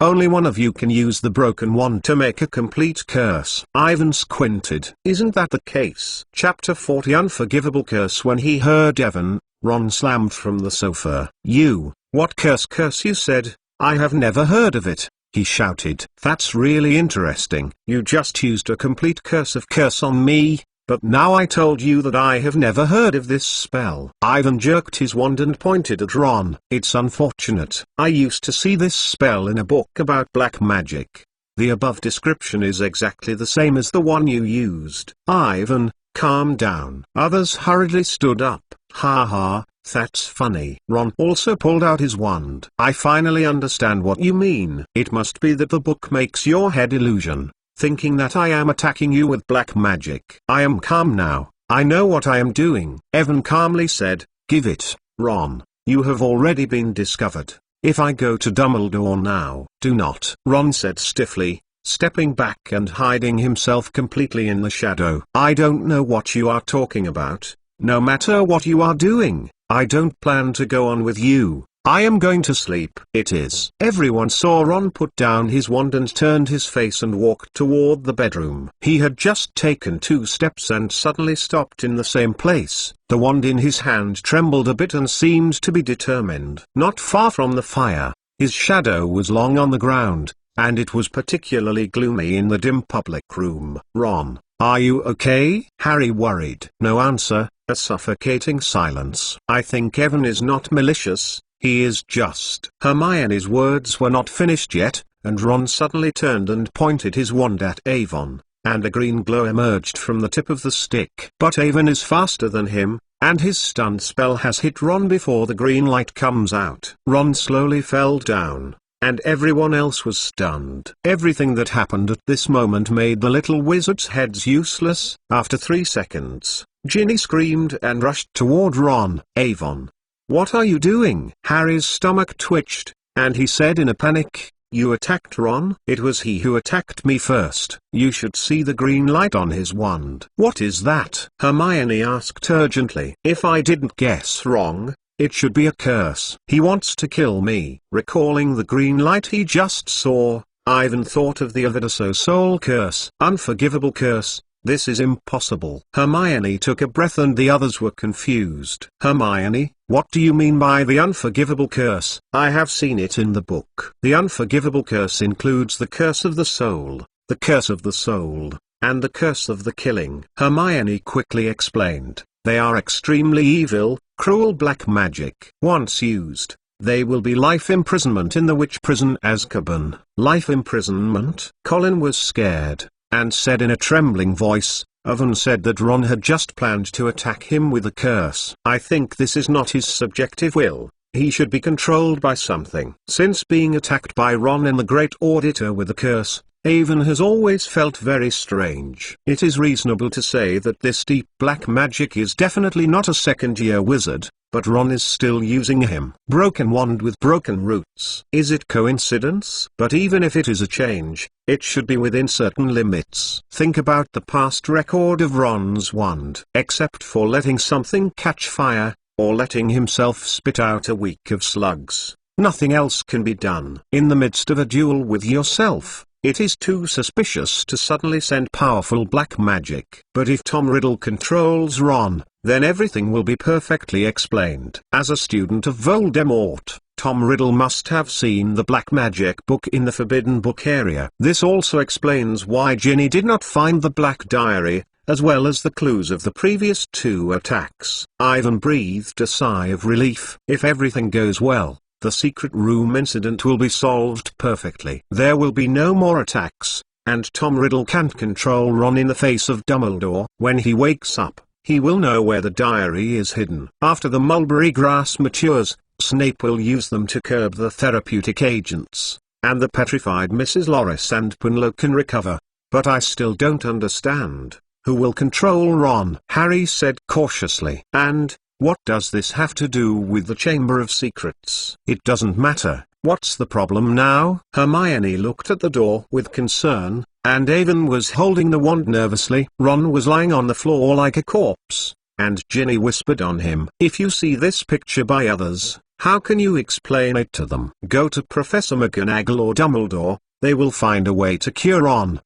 Only one of you can use the broken wand to make a complete curse. Ivan squinted. Isn't that the case? Chapter 40 Unforgivable Curse. When he heard Evan, Ron slammed from the sofa. What curse you said? I have never heard of it, he shouted. That's really interesting. You just used a complete curse on me, but now I told you that I have never heard of this spell. Ivan jerked his wand and pointed at Ron. It's unfortunate. I used to see this spell in a book about black magic. The above description is exactly the same as the one you used. Ivan, calm down. Others hurriedly stood up. Ha ha. That's funny. Ron also pulled out his wand. I finally understand what you mean. It must be that the book makes your head illusion, thinking that I am attacking you with black magic. I am calm now. I know what I am doing. Evan calmly said, give it, Ron. You have already been discovered. If I go to Dumbledore now, do not. Ron said stiffly, stepping back and hiding himself completely in the shadow. I don't know what you are talking about. No matter what you are doing, I don't plan to go on with you. I am going to sleep. It is. Everyone saw Ron put down his wand and turned his face and walked toward the bedroom. He had just taken 2 steps and suddenly stopped in the same place. The wand in his hand trembled a bit and seemed to be determined. Not far from the fire, his shadow was long on the ground, and it was particularly gloomy in the dim public room. Ron, are you okay? Harry worried. No answer. A suffocating silence. I think Evan is not malicious, he is just. Hermione's words were not finished yet, and Ron suddenly turned and pointed his wand at Avon, and a green glow emerged from the tip of the stick. But Avon is faster than him, and his stun spell has hit Ron before the green light comes out. Ron slowly fell down, and everyone else was stunned. Everything that happened at this moment made the little wizards' heads useless. After 3 seconds, Ginny screamed and rushed toward Ron. Avon, what are you doing? Harry's stomach twitched, and he said in a panic, "You attacked Ron?" "It was he who attacked me first. You should see the green light on his wand." "What is that?" Hermione asked urgently. "If I didn't guess wrong, it should be a curse." "He wants to kill me." Recalling the green light he just saw, Ivan thought of the Avidaso soul curse. Unforgivable curse. This is impossible. Hermione took a breath and the others were confused. "Hermione, what do you mean by the unforgivable curse?" "I have seen it in the book. The unforgivable curse includes the curse of the soul, the curse of the soul, and the curse of the killing." Hermione quickly explained, "They are extremely evil, cruel black magic. Once used, they will be life imprisonment in the witch prison Azkaban." "Life imprisonment?" Colin was scared, and said in a trembling voice, "Ivan said that Ron had just planned to attack him with a curse. I think this is not his subjective will. He should be controlled by something." Since being attacked by Ron in the Great Auditor with a curse, Ivan has always felt very strange. It is reasonable to say that this deep black magic is definitely not a second-year wizard, but Ron is still using him. Broken wand with broken roots. Is it coincidence? But even if it is a change, it should be within certain limits. Think about the past record of Ron's wand. Except for letting something catch fire, or letting himself spit out a week of slugs, nothing else can be done. In the midst of a duel with yourself, it is too suspicious to suddenly send powerful black magic. But if Tom Riddle controls Ron, then everything will be perfectly explained. As a student of Voldemort, Tom Riddle must have seen the black magic book in the forbidden book area. This also explains why Ginny did not find the black diary, as well as the clues of the previous two attacks. Ivan breathed a sigh of relief. If everything goes well, the secret room incident will be solved perfectly. There will be no more attacks, and Tom Riddle can't control Ron in the face of Dumbledore. When he wakes up, he will know where the diary is hidden. After the mulberry grass matures, Snape will use them to curb the therapeutic agents, and the petrified Mrs. Loris and Punlo can recover. But I still don't understand. Who will control Ron? Harry said cautiously. And what does this have to do with the Chamber of Secrets? It doesn't matter. What's the problem now? Hermione looked at the door with concern, and Ivan was holding the wand nervously. Ron was lying on the floor like a corpse, and Ginny whispered on him. If you see this picture by others, how can you explain it to them? Go to Professor McGonagall or Dumbledore, they will find a way to cure Ron.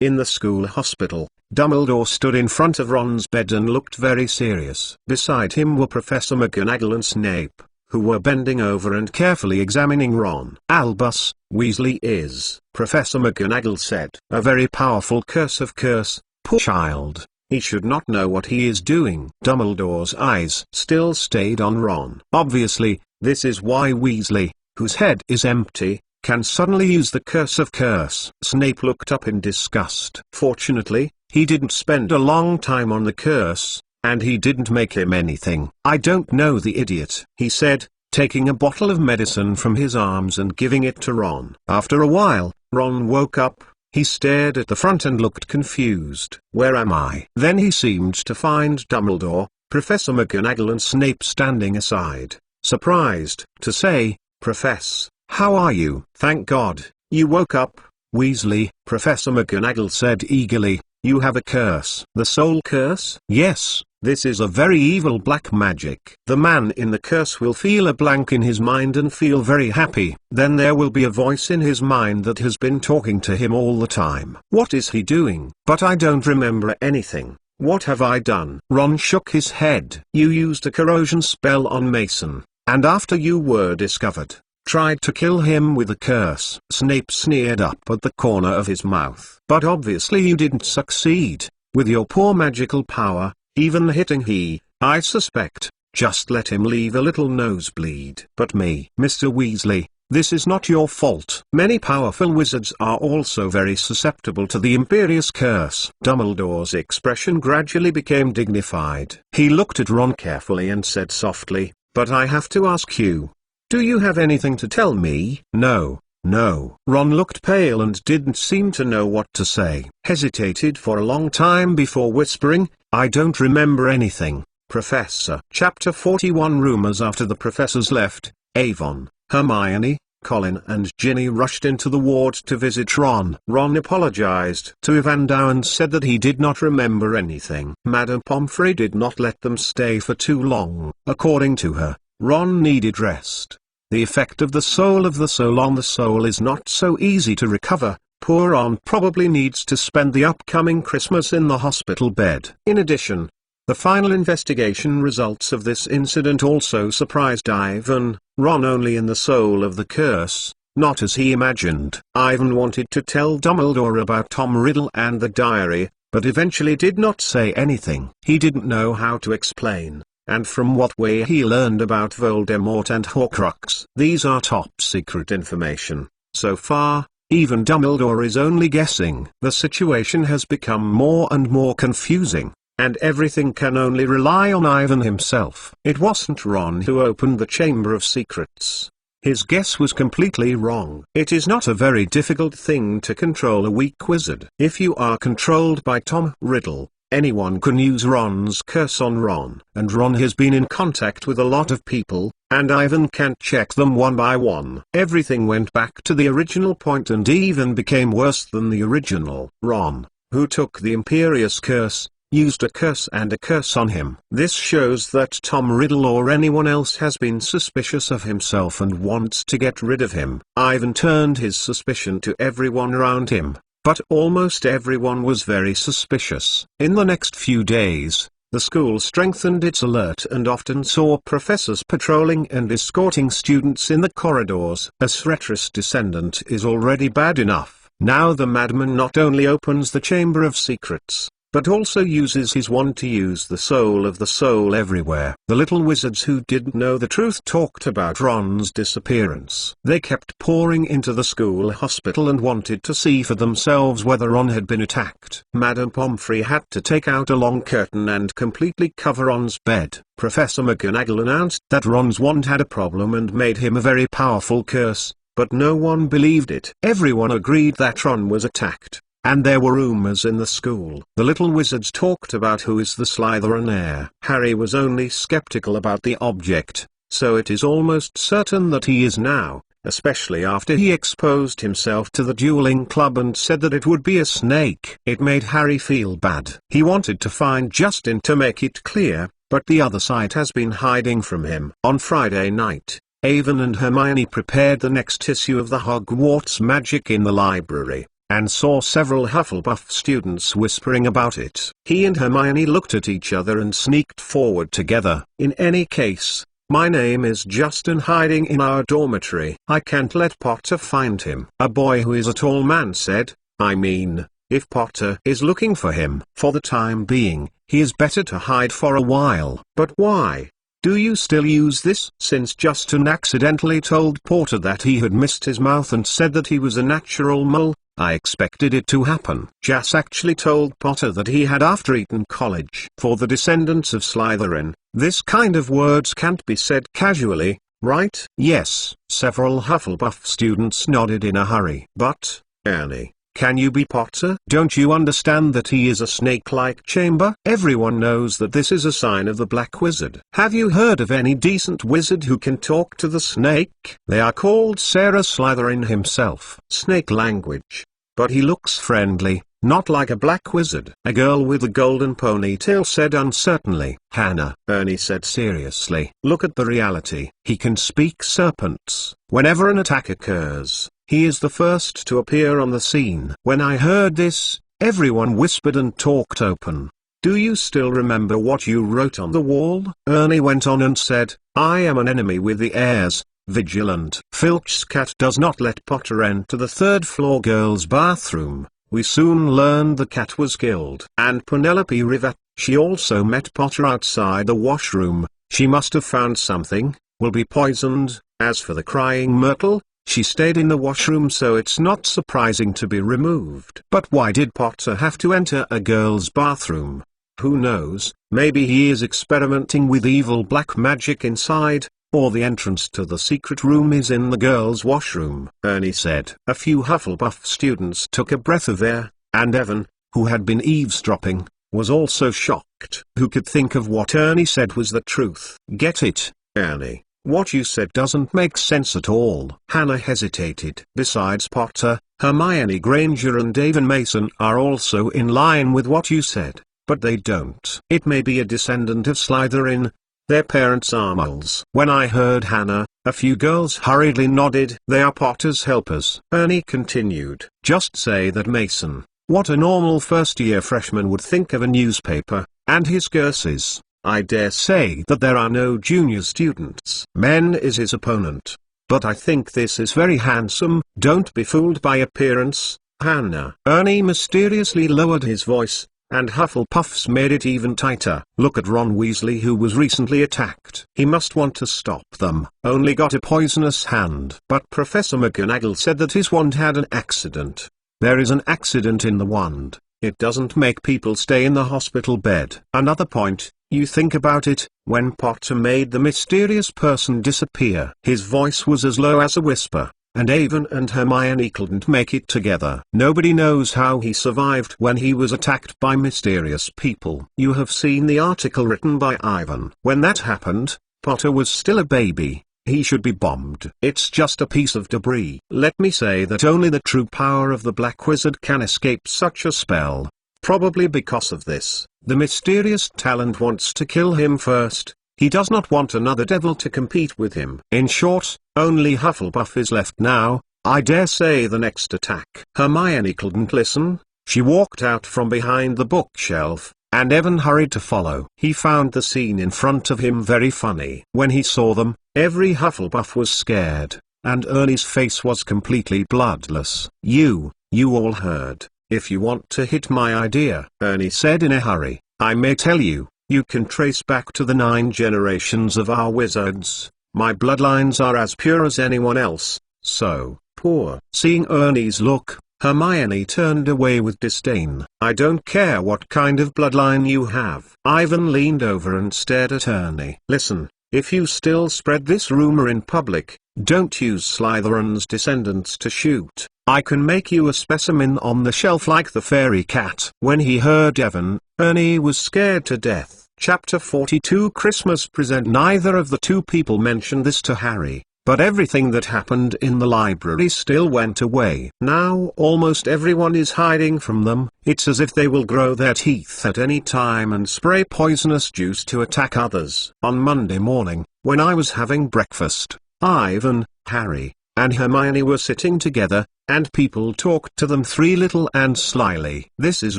In the school hospital, Dumbledore stood in front of Ron's bed and looked very serious. Beside him were Professor McGonagall and Snape, who were bending over and carefully examining Ron. Albus Weasley is, Professor McGonagall said. A very powerful curse of curse, poor child. He should not know what he is doing. Dumbledore's eyes still stayed on Ron. Obviously, this is why Weasley, whose head is empty, can suddenly use the curse of curse. Snape looked up in disgust. Fortunately, he didn't spend a long time on the curse, and he didn't make him anything. I don't know the idiot, he said, taking a bottle of medicine from his arms and giving it to Ron. After a while, Ron woke up. He stared at the front and looked confused. Where am I? Then he seemed to find Dumbledore, Professor McGonagall and Snape standing aside, surprised, to say, Professor, how are you? Thank God, you woke up, Weasley, Professor McGonagall said eagerly. You have a curse. The soul curse? Yes, this is a very evil black magic. The man in the curse will feel a blank in his mind and feel very happy. Then there will be a voice in his mind that has been talking to him all the time. What is he doing? But I don't remember anything. What have I done? Ron shook his head. You used a corrosion spell on Mason, and after you were discovered, tried to kill him with a curse. Snape sneered up at the corner of his mouth. But obviously you didn't succeed. With your poor magical power, even hitting I suspect, just let him leave a little nosebleed. But me, Mr. Weasley, this is not your fault. Many powerful wizards are also very susceptible to the Imperious Curse. Dumbledore's expression gradually became dignified. He looked at Ron carefully and said softly, but I have to ask you. Do you have anything to tell me? No. Ron looked pale and didn't seem to know what to say. Hesitated for a long time before whispering, I don't remember anything, Professor. Chapter 41 Rumors. After the professors left, Avon, Hermione, Colin and Ginny rushed into the ward to visit Ron. Ron apologized to Evander and said that he did not remember anything. Madame Pomfrey did not let them stay for too long. According to her, Ron needed rest. The effect of the soul on the soul is not so easy to recover. Poor Ron probably needs to spend the upcoming Christmas in the hospital bed. In addition, the final investigation results of this incident also surprised Ivan. Ron only in the soul of the curse, not as he imagined. Ivan wanted to tell Dumbledore about Tom Riddle and the diary, but eventually did not say anything. He didn't know how to explain, and from what way he learned about Voldemort and Horcrux. These are top secret information. So far, even Dumbledore is only guessing. The situation has become more and more confusing, and everything can only rely on Ivan himself. It wasn't Ron who opened the Chamber of Secrets. His guess was completely wrong. It is not a very difficult thing to control a weak wizard. If you are controlled by Tom Riddle, anyone can use Ron's curse on Ron. And Ron has been in contact with a lot of people, and Ivan can't check them one by one. Everything went back to the original point and even became worse than the original. Ron, who took the Imperious curse, used a curse on him. This shows that Tom Riddle or anyone else has been suspicious of himself and wants to get rid of him. Ivan turned his suspicion to everyone around him, but almost everyone was very suspicious. In the next few days, the school strengthened its alert and often saw professors patrolling and escorting students in the corridors. A Sretris descendant is already bad enough. Now the madman not only opens the Chamber of Secrets, but also uses his wand to use the soul everywhere. The little wizards who didn't know the truth talked about Ron's disappearance. They kept pouring into the school hospital and wanted to see for themselves whether Ron had been attacked. Madame Pomfrey had to take out a long curtain and completely cover Ron's bed. Professor Mcgonagall announced that Ron's wand had a problem and made him a very powerful curse, but no one believed it. Everyone agreed that Ron was attacked, and there were rumors in the school. The little wizards talked about who is the Slytherin heir. Harry was only skeptical about the object, so it is almost certain that he is now, especially after he exposed himself to the dueling club and said that it would be a snake. It made Harry feel bad. He wanted to find Justin to make it clear, but the other side has been hiding from him. On Friday night, Avon and Hermione prepared the next issue of the Hogwarts Magic in the library, and saw several Hufflepuff students whispering about it. He and Hermione looked at each other and sneaked forward together. In any case, my name is Justin hiding in our dormitory. I can't let Potter find him. A boy who is a tall man said, I mean, if Potter is looking for him. For the time being, he is better to hide for a while. But why? Do you still use this? Since Justin accidentally told Potter that he had missed his mouth and said that he was a natural mole, I expected it to happen. Jas actually told Potter that he had after Eton College. For the descendants of Slytherin, this kind of words can't be said casually, right? Yes. Several Hufflepuff students nodded in a hurry. But, Ernie, can you be Potter? Don't you understand that he is a snake-like chamber? Everyone knows that this is a sign of the Black Wizard. Have you heard of any decent wizard who can talk to the snake? They are called Sarah Slytherin himself. Snake language. But he looks friendly, not like a black wizard. A girl with a golden ponytail said uncertainly. Hannah, Ernie said seriously. Look at the reality. He can speak serpents. Whenever an attack occurs, he is the first to appear on the scene. When I heard this, everyone whispered and talked open. Do you still remember what you wrote on the wall? Ernie went on and said, I am an enemy with the heirs, vigilant. Filch's cat does not let Potter enter the third-floor girls' bathroom. We soon learned the cat was killed. And Penelope River, she also met Potter outside the washroom. She must have found something, will be poisoned. As for the crying Myrtle, she stayed in the washroom, so it's not surprising to be removed. But why did Potter have to enter a girl's bathroom? Who knows, maybe he is experimenting with evil black magic inside, or the entrance to the secret room is in the girls' washroom, Ernie said. A few Hufflepuff students took a breath of air, and Evan, who had been eavesdropping, was also shocked. Who could think of what Ernie said was the truth? Get it, Ernie? What you said doesn't make sense at all. Hannah hesitated. Besides Potter, Hermione Granger and Avon Mason are also in line with what you said, but they don't. It may be a descendant of Slytherin. Their parents are muggles. When I heard Hannah, a few girls hurriedly nodded. They are Potter's helpers. Ernie continued. Just say that Mason, what a normal first-year freshman would think of a newspaper, and his curses. I dare say that there are no junior students. Men is his opponent. But I think this is very handsome. Don't be fooled by appearance, Hannah. Ernie mysteriously lowered his voice, and Hufflepuffs made it even tighter. Look at Ron Weasley, who was recently attacked. He must want to stop them. Only got a poisonous hand. But Professor McGonagall said that his wand had an accident. There is an accident in the wand. It doesn't make people stay in the hospital bed. Another point, you think about it, when Potter made the mysterious person disappear, his voice was as low as a whisper, and Avon and Hermione couldn't make it together. Nobody knows how he survived when he was attacked by mysterious people. You have seen the article written by Ivan. When that happened, Potter was still a baby. He should be bombed. It's just a piece of debris. Let me say that only the true power of the Black Wizard can escape such a spell. Probably because of this, the mysterious talent wants to kill him first. He does not want another devil to compete with him. In short, only Hufflepuff is left now. I dare say the next attack. Hermione couldn't listen. She walked out from behind the bookshelf, and Evan hurried to follow. He found the scene in front of him very funny. When he saw them, every Hufflepuff was scared, and Ernie's face was completely bloodless. You all heard. If you want to hit my idea, Ernie said in a hurry, I may tell you, you can trace back to the 9 generations of our wizards. My bloodlines are as pure as anyone else, so poor. Seeing Ernie's look, Hermione turned away with disdain. I don't care what kind of bloodline you have. Ivan leaned over and stared at Ernie. Listen, if you still spread this rumor in public, don't use Slytherin's descendants to shoot. I can make you a specimen on the shelf like the fairy cat. When he heard Evan, Ernie was scared to death. Chapter 42 Christmas Present. Neither of the two people mentioned this to Harry, but everything that happened in the library still went away. Now almost everyone is hiding from them. It's as if they will grow their teeth at any time and spray poisonous juice to attack others. On Monday morning, when I was having breakfast, Ivan, Harry, and Hermione were sitting together, and people talked to them 3 little and slyly. This is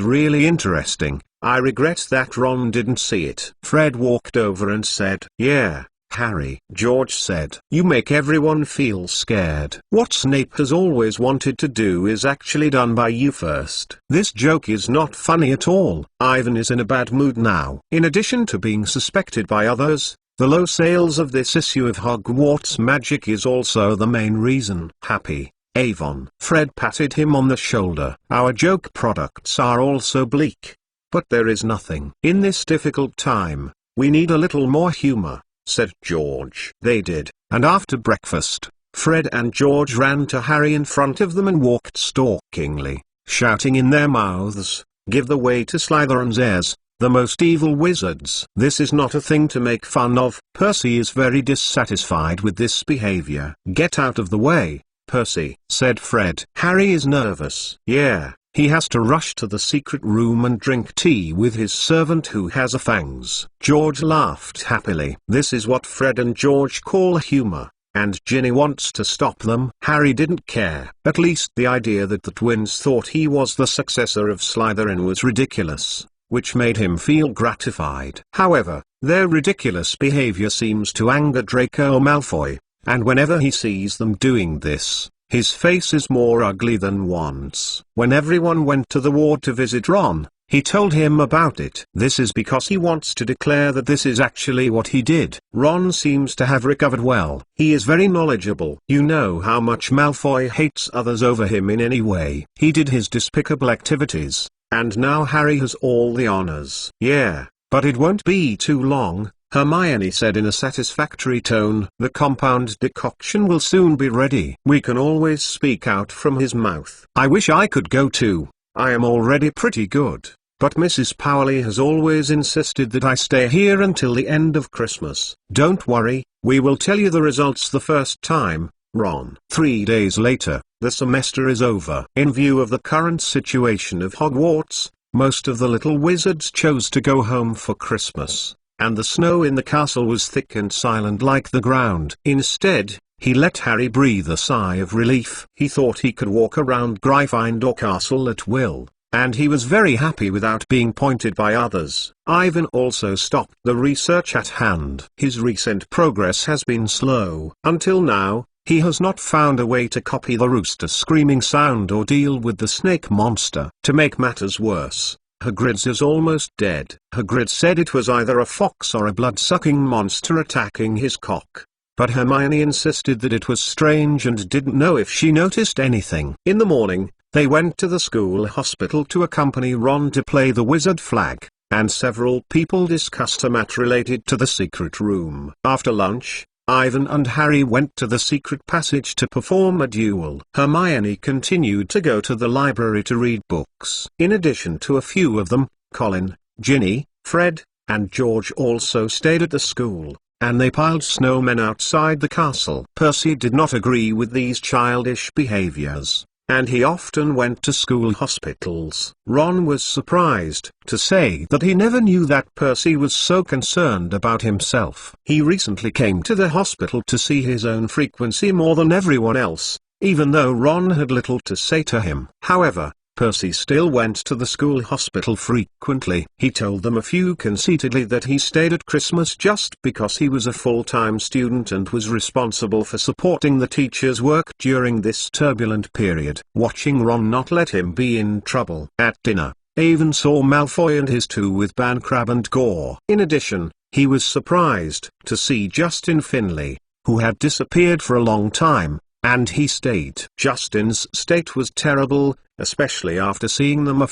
really interesting. I regret that Ron didn't see it. Fred walked over and said, Yeah, Harry. George said, You make everyone feel scared. What Snape has always wanted to do is actually done by you first. This joke is not funny at all. Ivan is in a bad mood now. In addition to being suspected by others, the low sales of this issue of Hogwarts Magic is also the main reason. Happy, Avon. Fred patted him on the shoulder. Our joke products are also bleak. But there is nothing. In this difficult time, we need a little more humor, said George. They did, and after breakfast, Fred and George ran to Harry in front of them and walked stalkingly, shouting in their mouths, Give the way to Slytherin's heirs, the most evil wizards. This is not a thing to make fun of. Percy is very dissatisfied with this behavior. Get out of the way, Percy, said Fred. Harry is nervous. Yeah, he has to rush to the secret room and drink tea with his servant who has a fangs. George laughed happily. This is what Fred and George call humor, and Ginny wants to stop them. Harry didn't care. At least the idea that the twins thought he was the successor of Slytherin was ridiculous, which made him feel gratified. However, their ridiculous behavior seems to anger Draco Malfoy, and whenever he sees them doing this, his face is more ugly than once. When everyone went to the ward to visit Ron, he told him about it. This is because he wants to declare that this is actually what he did. Ron seems to have recovered well. He is very knowledgeable. You know how much Malfoy hates others over him in any way. He did his despicable activities, and now Harry has all the honors. Yeah, but it won't be too long, Hermione said in a satisfactory tone. The compound decoction will soon be ready. We can always speak out from his mouth. I wish I could go too. I am already pretty good, but Mrs. Powley has always insisted that I stay here until the end of Christmas. Don't worry, We will tell you the results the first time, Ron. 3 days later, the semester is over. In view of the current situation of Hogwarts, most of the little wizards chose to go home for Christmas, and the snow in the castle was thick and silent like the ground. Instead, he let Harry breathe a sigh of relief. He thought he could walk around Gryffindor Castle at will, and he was very happy without being pointed by others. Ivan also stopped the research at hand. His recent progress has been slow. Until now, he has not found a way to copy the rooster screaming sound or deal with the snake monster. To make matters worse, Hagrid's is almost dead. Hagrid said it was either a fox or a blood-sucking monster attacking his cock, but Hermione insisted that it was strange and didn't know if she noticed anything. In the morning, they went to the school hospital to accompany Ron to play the wizard flag, and several people discussed a matter related to the secret room. After lunch, Ivan and Harry went to the secret passage to perform a duel. Hermione continued to go to the library to read books. In addition to a few of them, Colin, Ginny, Fred, and George also stayed at the school, and they piled snowmen outside the castle. Percy did not agree with these childish behaviors, and he often went to school hospitals. Ron was surprised to say that he never knew that Percy was so concerned about himself. He recently came to the hospital to see his own frequency more than everyone else, even though Ron had little to say to him. However, Percy still went to the school hospital frequently. He told them a few conceitedly that he stayed at Christmas just because he was a full-time student and was responsible for supporting the teacher's work during this turbulent period. Watching Ron not let him be in trouble. At dinner, Avon saw Malfoy and his two with Bancrab and Gore. In addition, he was surprised to see Justin Finley, who had disappeared for a long time, and he stayed. Justin's state was terrible, especially after seeing them.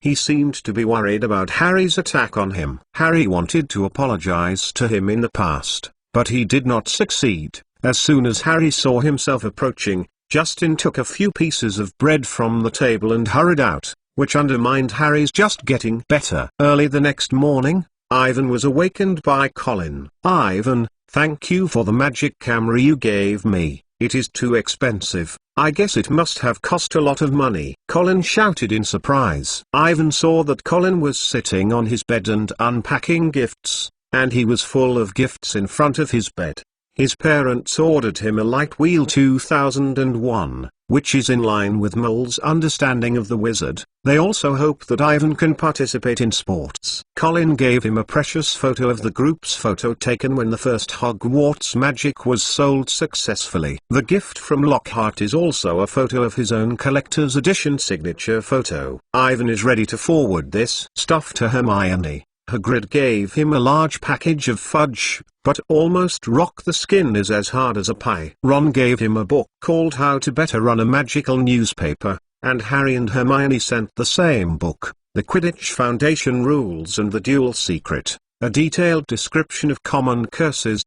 He seemed to be worried about Harry's attack on him. Harry wanted to apologize to him in the past, but he did not succeed. As soon as Harry saw himself approaching, Justin took a few pieces of bread from the table and hurried out, which undermined Harry's just getting better. Early the next morning, Ivan was awakened by Colin. "Ivan, thank you for the magic camera you gave me. It is too expensive. I guess it must have cost a lot of money," Colin shouted in surprise. Ivan saw that Colin was sitting on his bed and unpacking gifts, and he was full of gifts in front of his bed. His parents ordered him a light wheel 2001, which is in line with Mole's understanding of the wizard. They also hope that Ivan can participate in sports. Colin gave him a precious photo of the group's photo taken when the first Hogwarts magic was sold successfully. The gift from Lockhart is also a photo of his own collector's edition signature photo. Ivan is ready to forward this stuff to Hermione. Hagrid gave him a large package of fudge, but almost rock the skin is as hard as a pie. Ron gave him a book called How to Better Run a Magical Newspaper, and Harry and Hermione sent the same book, The Quidditch Foundation Rules and the Duel Secret, a detailed description of common curses.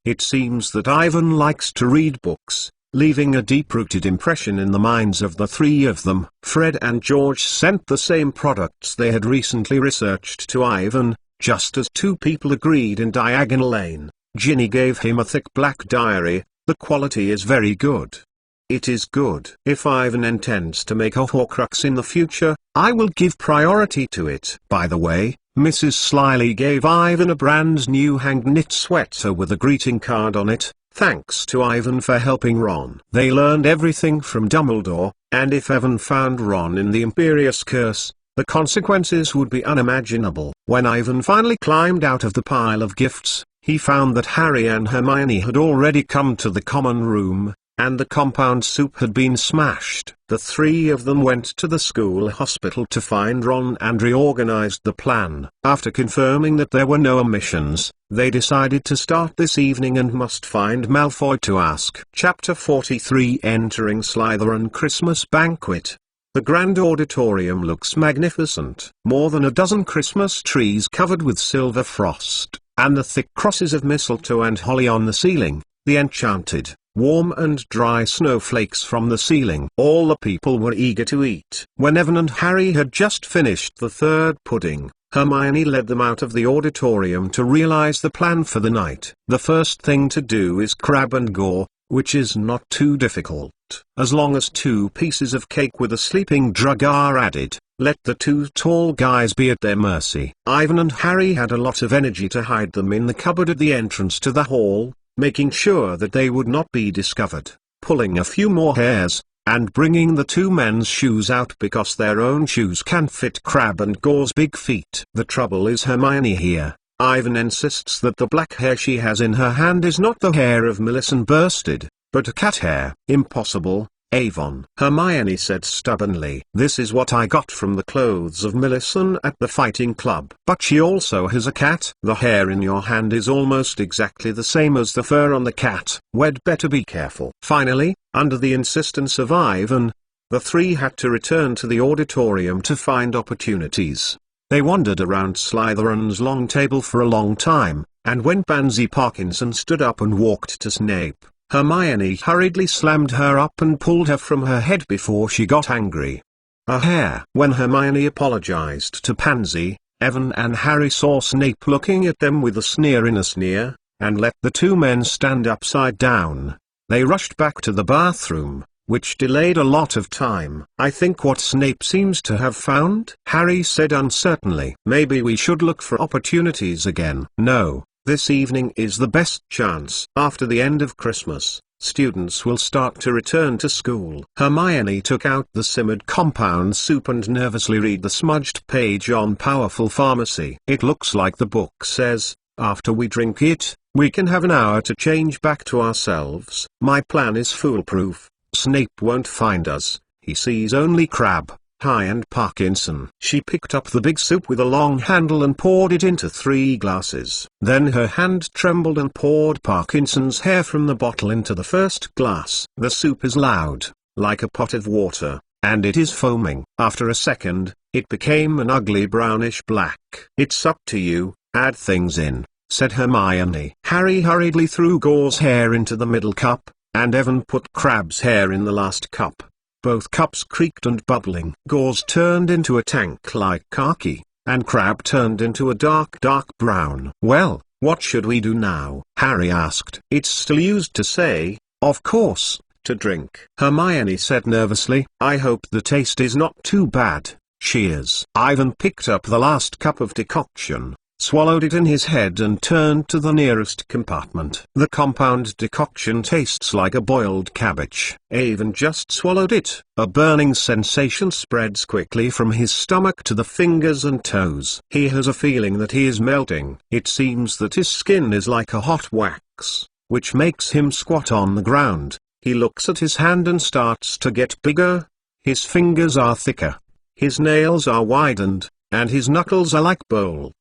It seems that Ivan likes to read books, leaving a deep-rooted impression in the minds of the three of them. Fred and George sent the same products they had recently researched to Ivan, just as two people agreed in Diagon Lane. Ginny gave him a thick black diary. The quality is very good. It is good. If Ivan intends to make a Horcrux in the future, I will give priority to it. By the way, Mrs. Slyly gave Ivan a brand new hand-knit sweater with a greeting card on it. Thanks to Ivan for helping Ron. They learned everything from Dumbledore, and if Evan found Ron in the Imperious Curse, the consequences would be unimaginable. When Ivan finally climbed out of the pile of gifts, he found that Harry and Hermione had already come to the common room, and the compound soup had been smashed. The three of them went to the school hospital to find Ron and reorganized the plan. After confirming that there were no omissions, they decided to start this evening and must find Malfoy to ask. Chapter 43 Entering Slytherin Christmas Banquet. The grand auditorium looks magnificent. More than a dozen Christmas trees covered with silver frost, and the thick crosses of mistletoe and holly on the ceiling, the enchanted, warm and dry snowflakes from the ceiling. All the people were eager to eat. When Evan and Harry had just finished the third pudding, Hermione led them out of the auditorium to realize the plan for the night. The first thing to do is Crabbe and Gore, which is not too difficult. As long as 2 pieces of cake with a sleeping drug are added, let the 2 tall guys be at their mercy. Ivan and Harry had a lot of energy to hide them in the cupboard at the entrance to the hall, making sure that they would not be discovered, pulling a few more hairs, and bringing the 2 men's shoes out because their own shoes can't fit Crabbe and Gore's big feet. The trouble is Hermione here. Ivan insists that the black hair she has in her hand is not the hair of Millicent Bursted, but a cat hair. Impossible, Avon. Hermione said stubbornly. This is what I got from the clothes of Millicent at the fighting club. But she also has a cat. The hair in your hand is almost exactly the same as the fur on the cat. We'd better be careful. Finally, under the insistence of Ivan, the 3 had to return to the auditorium to find opportunities. They wandered around Slytherin's long table for a long time, and when Pansy Parkinson stood up and walked to Snape, Hermione hurriedly slammed her up and pulled her from her head before she got angry. A hair. When Hermione apologized to Pansy, Evan and Harry saw Snape looking at them with a sneer in a sneer, and let the 2 men stand upside down. They rushed back to the bathroom, which delayed a lot of time. I think what Snape seems to have found, Harry said uncertainly. Maybe we should look for opportunities again. No, this evening is the best chance. After the end of Christmas, students will start to return to school. Hermione took out the simmered compound soup and nervously read the smudged page on Powerful Pharmacy. It looks like the book says, after we drink it, we can have an hour to change back to ourselves. My plan is foolproof. Snape won't find us. He sees only Crabbe, High and Parkinson. She picked up the big soup with a long handle and poured it into 3 glasses. Then her hand trembled and poured Parkinson's hair from the bottle into the first glass. The soup is loud, like a pot of water, and it is foaming. After a second, it became an ugly brownish black. It's up to you, add things in, said Hermione. Harry hurriedly threw Gore's hair into the middle cup, and Evan put Crabbe's hair in the last cup. Both cups creaked and bubbling. Gore's turned into a tank-like khaki, and Crabbe turned into a dark brown. Well, what should we do now? Harry asked. It's still used to say, of course, to drink. Hermione said nervously. I hope the taste is not too bad. Cheers. Ivan picked up the last cup of decoction, swallowed it in his head and turned to the nearest compartment. The compound decoction tastes like a boiled cabbage. Avon just swallowed it. A burning sensation spreads quickly from his stomach to the fingers and toes. He has a feeling that he is melting. It seems that his skin is like a hot wax, which makes him squat on the ground. He looks at his hand and starts to get bigger. His fingers are thicker. His nails are widened, and his knuckles are like bowls.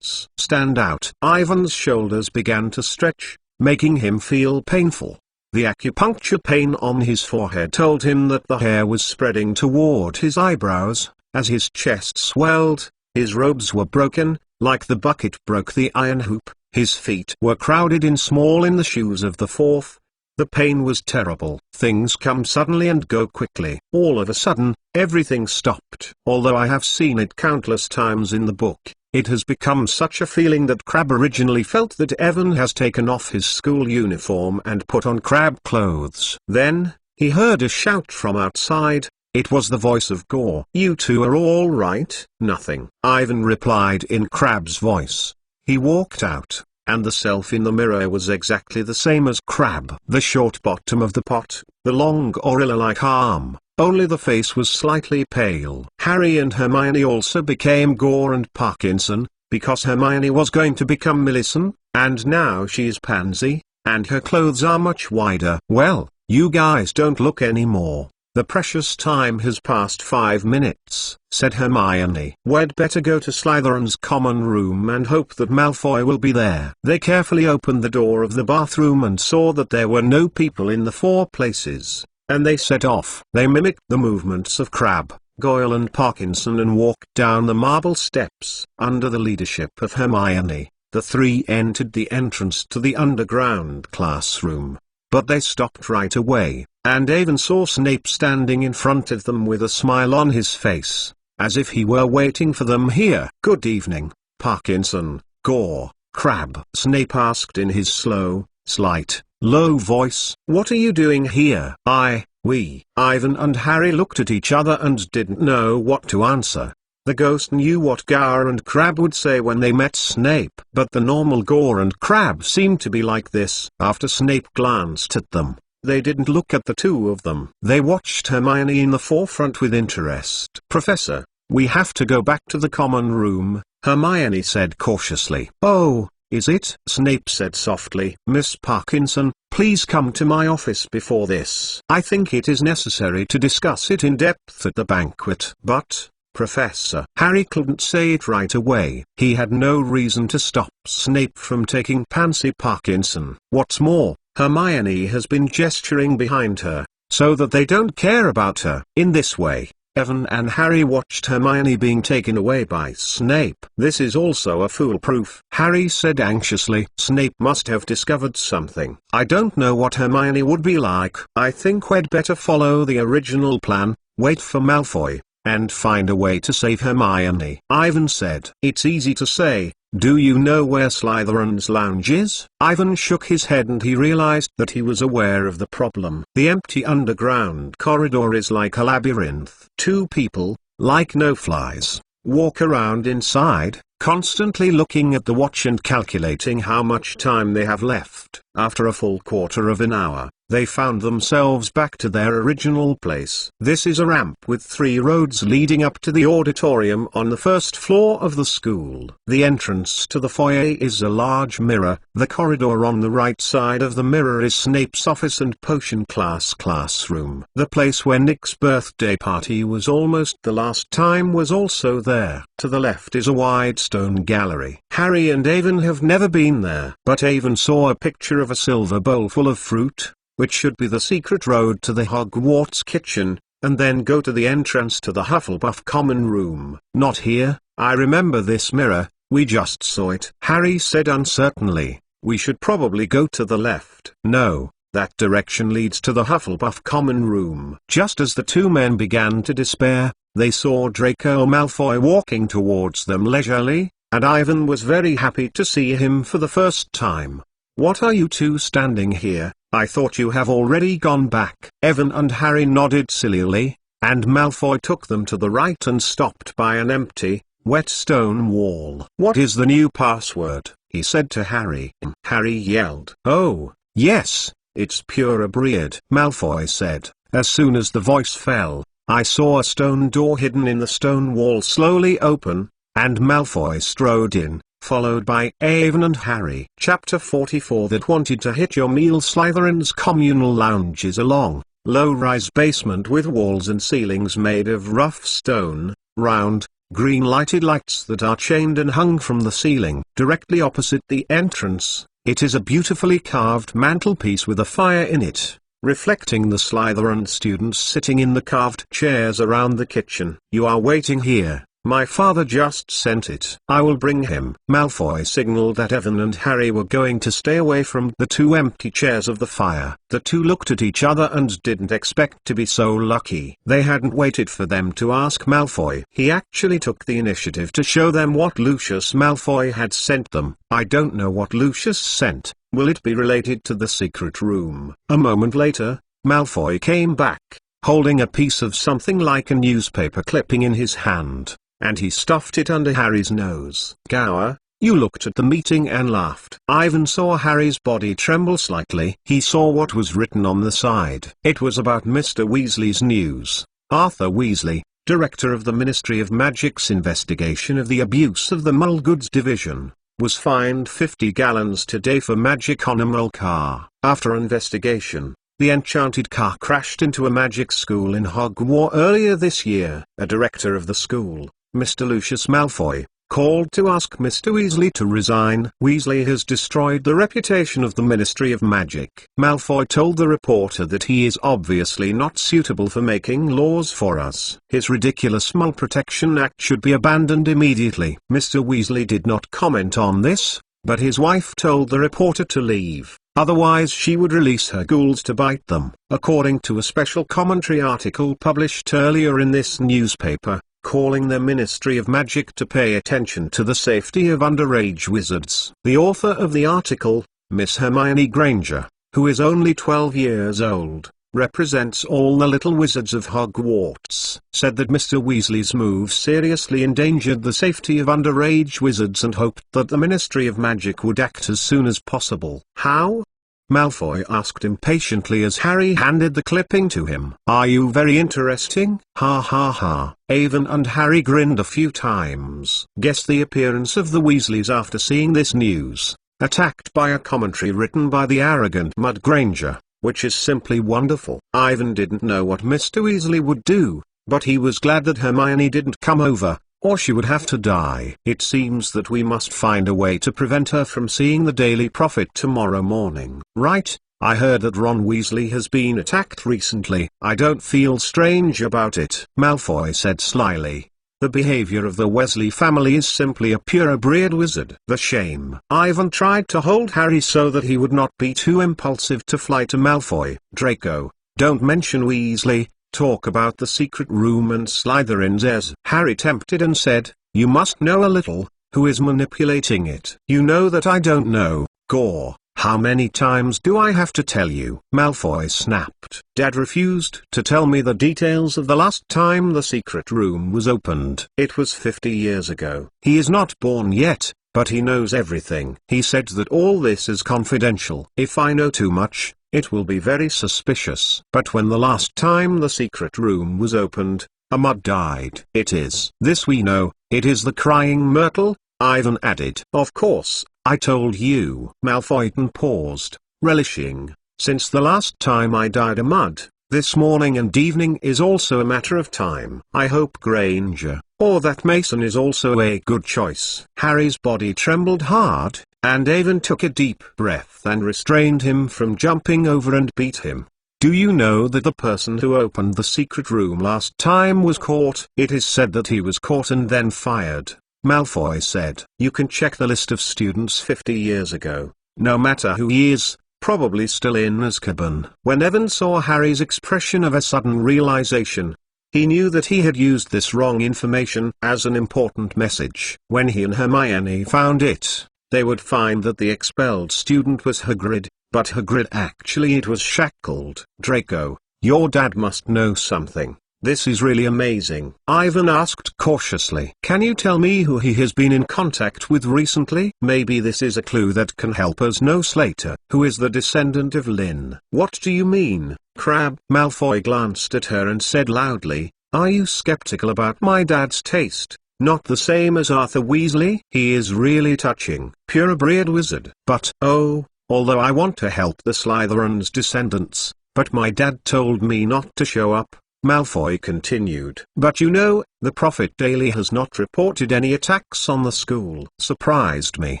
Stand out. Ivan's shoulders began to stretch, making him feel painful. The acupuncture pain on his forehead told him that the hair was spreading toward his eyebrows. As his chest swelled, his robes were broken, like the bucket broke the iron hoop. His feet were crowded in small in the shoes of the 4th. The pain was terrible. Things come suddenly and go quickly. All of a sudden, everything stopped. Although I have seen it countless times in the book, it has become such a feeling that Crabbe originally felt that Evan has taken off his school uniform and put on Crabbe clothes. Then, he heard a shout from outside. It was the voice of Gore. You 2 are all right? Nothing, Ivan replied in Crabbe's voice. He walked out, and the self in the mirror was exactly the same as Crabbe. The short bottom of the pot, the long gorilla-like arm, only the face was slightly pale. Harry and Hermione also became Gore and Parkinson, because Hermione was going to become Millicent, and now she's Pansy, and her clothes are much wider. Well, you guys don't look anymore. The precious time has passed 5 minutes, said Hermione. We'd better go to Slytherin's common room and hope that Malfoy will be there. They carefully opened the door of the bathroom and saw that there were no people in the 4 places, and they set off. They mimicked the movements of Crabbe, Goyle and Parkinson and walked down the marble steps. Under the leadership of Hermione, the 3 entered the entrance to the underground classroom. But they stopped right away, and Avon saw Snape standing in front of them with a smile on his face, as if he were waiting for them here. Good evening, Parkinson, Gore, Crab?" Snape asked in his slow, slight, low voice. "What are you doing here?" Ivan and Harry looked at each other and didn't know what to answer. The ghost knew what Gore and Crab would say when they met Snape. But the normal Gore and Crab seemed to be like this. After Snape glanced at them, they didn't look at the two of them. They watched Hermione in the forefront with interest. "Professor, we have to go back to the common room," Hermione said cautiously. "Oh, is it?" Snape said softly. "Miss Parkinson, please come to my office before this. I think it is necessary to discuss it in depth at the banquet." "But, Professor," Harry couldn't say it right away. He had no reason to stop Snape from taking Pansy Parkinson. What's more, Hermione has been gesturing behind her, so that they don't care about her. In this way, Evan and Harry watched Hermione being taken away by Snape. "This is also a foolproof," Harry said anxiously. "Snape must have discovered something. I don't know what Hermione would be like. I think we'd better follow the original plan, wait for Malfoy, and find a way to save Hermione," Ivan said. "It's easy to say. Do you know where Slytherin's lounge is?" Ivan shook his head and he realized that he was aware of the problem. "The empty underground corridor is like a labyrinth. Two people, like no-flies, walk around inside, constantly looking at the watch and calculating how much time they have left. After a full quarter of an hour, they found themselves back to their original place. This is a ramp with 3 roads leading up to the auditorium on the first floor of the school. The entrance to the foyer is a large mirror. The corridor on the right side of the mirror is Snape's office and potion classroom. The place where Nick's birthday party was almost the last time was also there. To the left is a wide stone gallery. Harry and Avon have never been there, but Avon saw a picture of a silver bowl full of fruit, which should be the secret road to the Hogwarts kitchen, and then go to the entrance to the Hufflepuff common room. "Not here. I remember this mirror, we just saw it," Harry said uncertainly. "We should probably go to the left." "No, that direction leads to the Hufflepuff common room." Just as the two men began to despair, they saw Draco Malfoy walking towards them leisurely, and Ivan was very happy to see him for the first time. "What are you two standing here? I thought you have already gone back." Evan and Harry nodded sillily, and Malfoy took them to the right and stopped by an empty, wet stone wall. "What is the new password?" he said to Harry. Harry yelled. "Oh, yes, it's pure breed," Malfoy said. As soon as the voice fell, I saw a stone door hidden in the stone wall slowly open, and Malfoy strode in, followed by Avon and Harry. Chapter 44. That wanted to hit your meal. Slytherin's communal lounge is a long, low-rise basement with walls and ceilings made of rough stone, round, green lighted lights that are chained and hung from the ceiling. Directly opposite the entrance, it is a beautifully carved mantelpiece with a fire in it, reflecting the Slytherin students sitting in the carved chairs around the kitchen. "You are waiting here. My father just sent it. I will bring him." Malfoy signaled that Evan and Harry were going to stay away from the 2 empty chairs of the fire. The two looked at each other and didn't expect to be so lucky. They hadn't waited for them to ask Malfoy. He actually took the initiative to show them what Lucius Malfoy had sent them. "I don't know what Lucius sent. Will it be related to the secret room?" A moment later, Malfoy came back, holding a piece of something like a newspaper clipping in his hand, and he stuffed it under Harry's nose. "Gower, you looked at the meeting and laughed." Ivan saw Harry's body tremble slightly. He saw what was written on the side. It was about Mr. Weasley's news. Arthur Weasley, director of the Ministry of Magic's investigation of the abuse of the mull goods division, was fined 50 gallons today for magic on a mull car. After investigation, the enchanted car crashed into a magic school in Hogwarts earlier this year. A director of the school, Mr. Lucius Malfoy, called to ask Mr. Weasley to resign. "Weasley has destroyed the reputation of the Ministry of Magic." Malfoy told the reporter that he is obviously not suitable for making laws for us. His ridiculous Mull Protection Act should be abandoned immediately. Mr. Weasley did not comment on this, but his wife told the reporter to leave, otherwise she would release her ghouls to bite them. According to a special commentary article published earlier in this newspaper, calling the Ministry of Magic to pay attention to the safety of underage wizards. The author of the article, Miss Hermione Granger, who is only 12 years old, represents all the little wizards of Hogwarts, said that Mr. Weasley's move seriously endangered the safety of underage wizards and hoped that the Ministry of Magic would act as soon as possible. How? Malfoy asked impatiently as Harry handed the clipping to him. Are you very interesting? Ha ha ha. Avon and Harry grinned a few times. Guess the appearance of the Weasleys after seeing this news, attacked by a commentary written by the arrogant Mcgonagall, which is simply wonderful. Ivan didn't know what Mr. Weasley would do, but he was glad that Hermione didn't come over, or she would have to die. It seems that we must find a way to prevent her from seeing the Daily Prophet tomorrow morning. Right, I heard that Ron Weasley has been attacked recently. I don't feel strange about it, Malfoy said slyly. The behavior of the Weasley family is simply a purebred wizard. The shame. Ivan tried to hold Harry so that he would not be too impulsive to fly to Malfoy. Draco, don't mention Weasley, talk about the secret room and Slytherin's heirs. Harry tempted and said, you must know a little, who is manipulating it? You know that I don't know, Gore. How many times do I have to tell you? Malfoy snapped. Dad refused to tell me the details of the last time the secret room was opened. It was 50 years ago. He is not born yet, but he knows everything. He said that all this is confidential. If I know too much, it will be very suspicious. But when the last time the secret room was opened, a mud died. It is. This we know, it is the crying Myrtle, Ivan added. Of course. I told you. Malfoy paused, relishing. Since the last time I died a mud, this morning and evening is also a matter of time. I hope Granger, or that Mason is also a good choice. Harry's body trembled hard, and Avon took a deep breath and restrained him from jumping over and beat him. Do you know that the person who opened the secret room last time was caught? It is said that he was caught and then fired. Malfoy said. You can check the list of students 50 years ago. No matter who he is, probably still in Azkaban. When Evan saw Harry's expression of a sudden realization, he knew that he had used this wrong information as an important message. When he and Hermione found it, they would find that the expelled student was Hagrid, but Hagrid actually it was Shackled. Draco, your dad must know something. This is really amazing. Ivan asked cautiously. Can you tell me who he has been in contact with recently? Maybe this is a clue that can help us know Slater, who is the descendant of Lynn. What do you mean, Crab? Malfoy glanced at her and said loudly, are you skeptical about my dad's taste? Not the same as Arthur Weasley? He is really touching. Purebred wizard. But, oh, although I want to help the Slytherin's descendants, but my dad told me not to show up. Malfoy continued. But you know, the Prophet Daily has not reported any attacks on the school. Surprised me.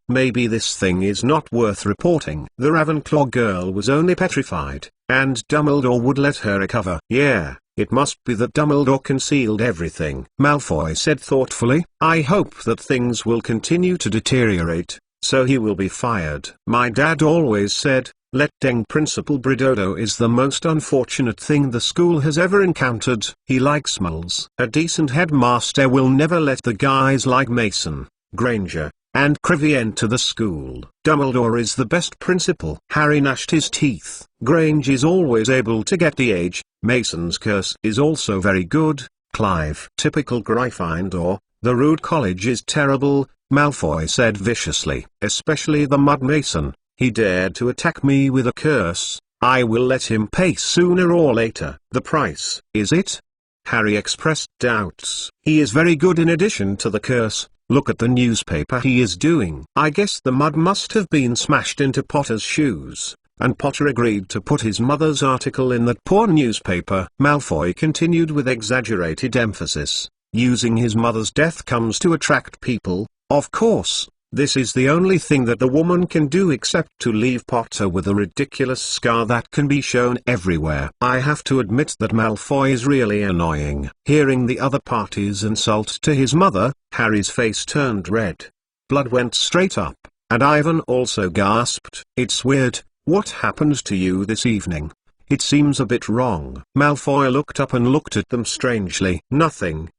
Maybe this thing is not worth reporting. The Ravenclaw girl was only petrified, and Dumbledore would let her recover. Yeah, it must be that Dumbledore concealed everything. Malfoy said thoughtfully. I hope that things will continue to deteriorate, so he will be fired. My dad always said, letting Principal Bridodo is the most unfortunate thing the school has ever encountered. He likes muggles. A decent headmaster will never let the guys like Mason, Granger, and Crevey enter the school. Dumbledore is the best principal. Harry gnashed his teeth. Granger is always able to get the age. Mason's curse is also very good. Clive. Typical Gryffindor. The Rude College is terrible, Malfoy said viciously. Especially the Mud Mason. He dared to attack me with a curse. I will let him pay sooner or later. The price, is it? Harry expressed doubts. He is very good in addition to the curse. Look at the newspaper he is doing. I guess the mud must have been smashed into Potter's shoes, and Potter agreed to put his mother's article in that poor newspaper. Malfoy continued with exaggerated emphasis. Using his mother's death comes to attract people, of course. This is the only thing that the woman can do except to leave Potter with a ridiculous scar that can be shown everywhere. I have to admit that Malfoy is really annoying. Hearing the other party's insult to his mother, Harry's face turned red. Blood went straight up, and Ivan also gasped. It's weird, what happened to you this evening? It seems a bit wrong. Malfoy looked up and looked at them strangely. Nothing.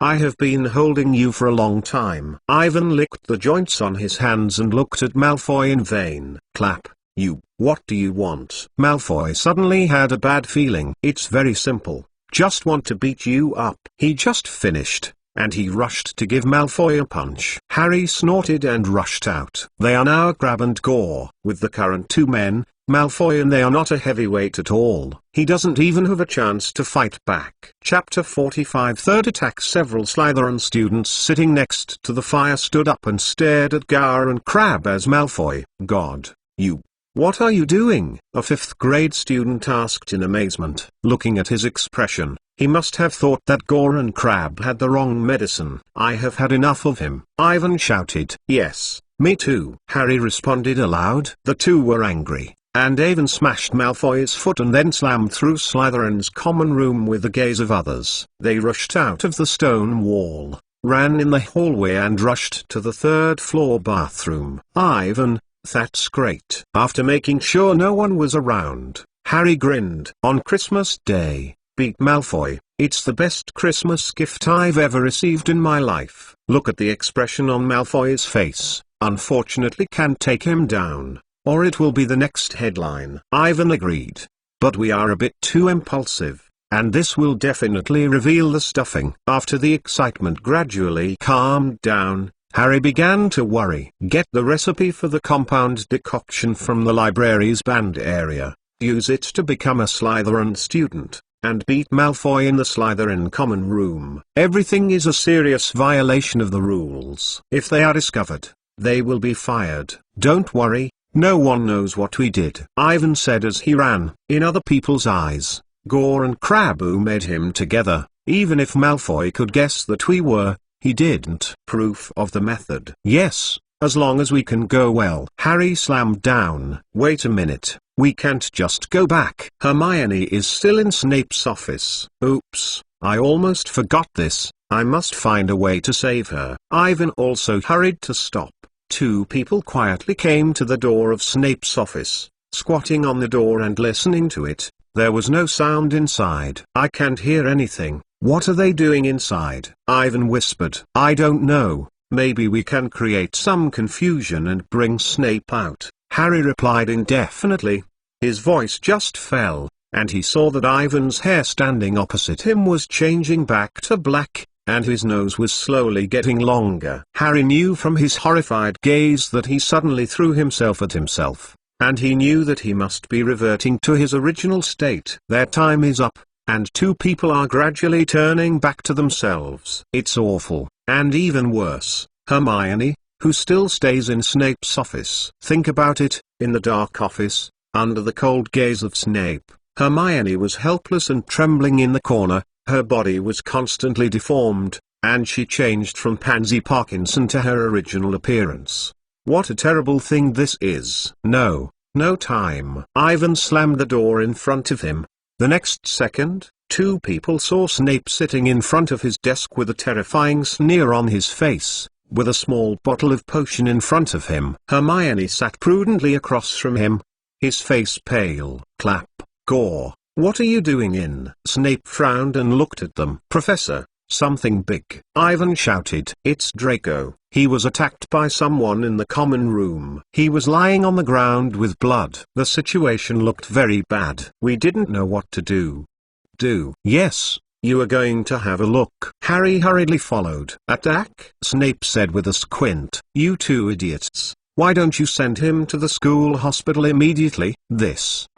I have been holding you for a long time." Ivan licked the joints on his hands and looked at Malfoy in vain. "Clap. You, what do you want?" Malfoy suddenly had a bad feeling. "It's very simple. Just want to beat you up." He just finished, and he rushed to give Malfoy a punch. Harry snorted and rushed out. They are now Crabbe and Gore. With the current two men, Malfoy and they are not a heavyweight at all. He doesn't even have a chance to fight back. Chapter 45 Third attack. Several Slytherin students sitting next to the fire stood up and stared at Gore and Crabbe as Malfoy. "God, you. What are you doing?" a fifth-grade student asked in amazement. Looking at his expression, he must have thought that Gore and Crabbe had the wrong medicine. "I have had enough of him," Ivan shouted. "Yes, me too," Harry responded aloud. The two were angry, and Ivan smashed Malfoy's foot and then slammed through Slytherin's common room with the gaze of others. They rushed out of the stone wall, ran in the hallway and rushed to the third-floor bathroom. "Ivan, that's great." After making sure no one was around, Harry grinned. "On Christmas Day, beat Malfoy. It's the best Christmas gift I've ever received in my life." Look at the expression on Malfoy's face. "Unfortunately can't take him down, or it will be the next headline." Ivan agreed. "But we are a bit too impulsive, and this will definitely reveal the stuffing." After the excitement gradually calmed down, Harry began to worry. Get the recipe for the compound decoction from the library's banned area, use it to become a Slytherin student, and beat Malfoy in the Slytherin common room. Everything is a serious violation of the rules. If they are discovered, they will be fired. "Don't worry, no one knows what we did," Ivan said as he ran. In other people's eyes, Gore and Crabbe made him together. Even if Malfoy could guess that we were, he didn't. Proof of the method. "Yes, as long as we can go well." Harry slammed down. "Wait a minute, we can't just go back. Hermione is still in Snape's office." "Oops, I almost forgot this. I must find a way to save her." Ivan also hurried to stop. Two people quietly came to the door of Snape's office, squatting on the door and listening to it. There was no sound inside. "I can't hear anything. What are they doing inside?" Ivan whispered. "I don't know. Maybe we can create some confusion and bring Snape out." Harry replied indefinitely. His voice just fell, and he saw that Ivan's hair standing opposite him was changing back to black, and his nose was slowly getting longer. Harry knew from his horrified gaze that he suddenly threw himself at himself, and he knew that he must be reverting to his original state. Their time is up, and two people are gradually turning back to themselves. It's awful, and even worse, Hermione, who still stays in Snape's office. Think about it, in the dark office, under the cold gaze of Snape, Hermione was helpless and trembling in the corner. Her body was constantly deformed, and she changed from Pansy Parkinson to her original appearance. What a terrible thing this is. No time. Ivan slammed the door in front of him. The next second, two people saw Snape sitting in front of his desk with a terrifying sneer on his face, with a small bottle of potion in front of him. Hermione sat prudently across from him, his face pale. "Clap, Gore. What are you doing in?" Snape frowned and looked at them. "Professor, something big," Ivan shouted. "It's Draco. He was attacked by someone in the common room. He was lying on the ground with blood." The situation looked very bad. "We didn't know what to do." "Yes, you are going to have a look." Harry hurriedly followed. "Attack?" Snape said with a squint. "You two idiots. Why don't you send him to the school hospital immediately?"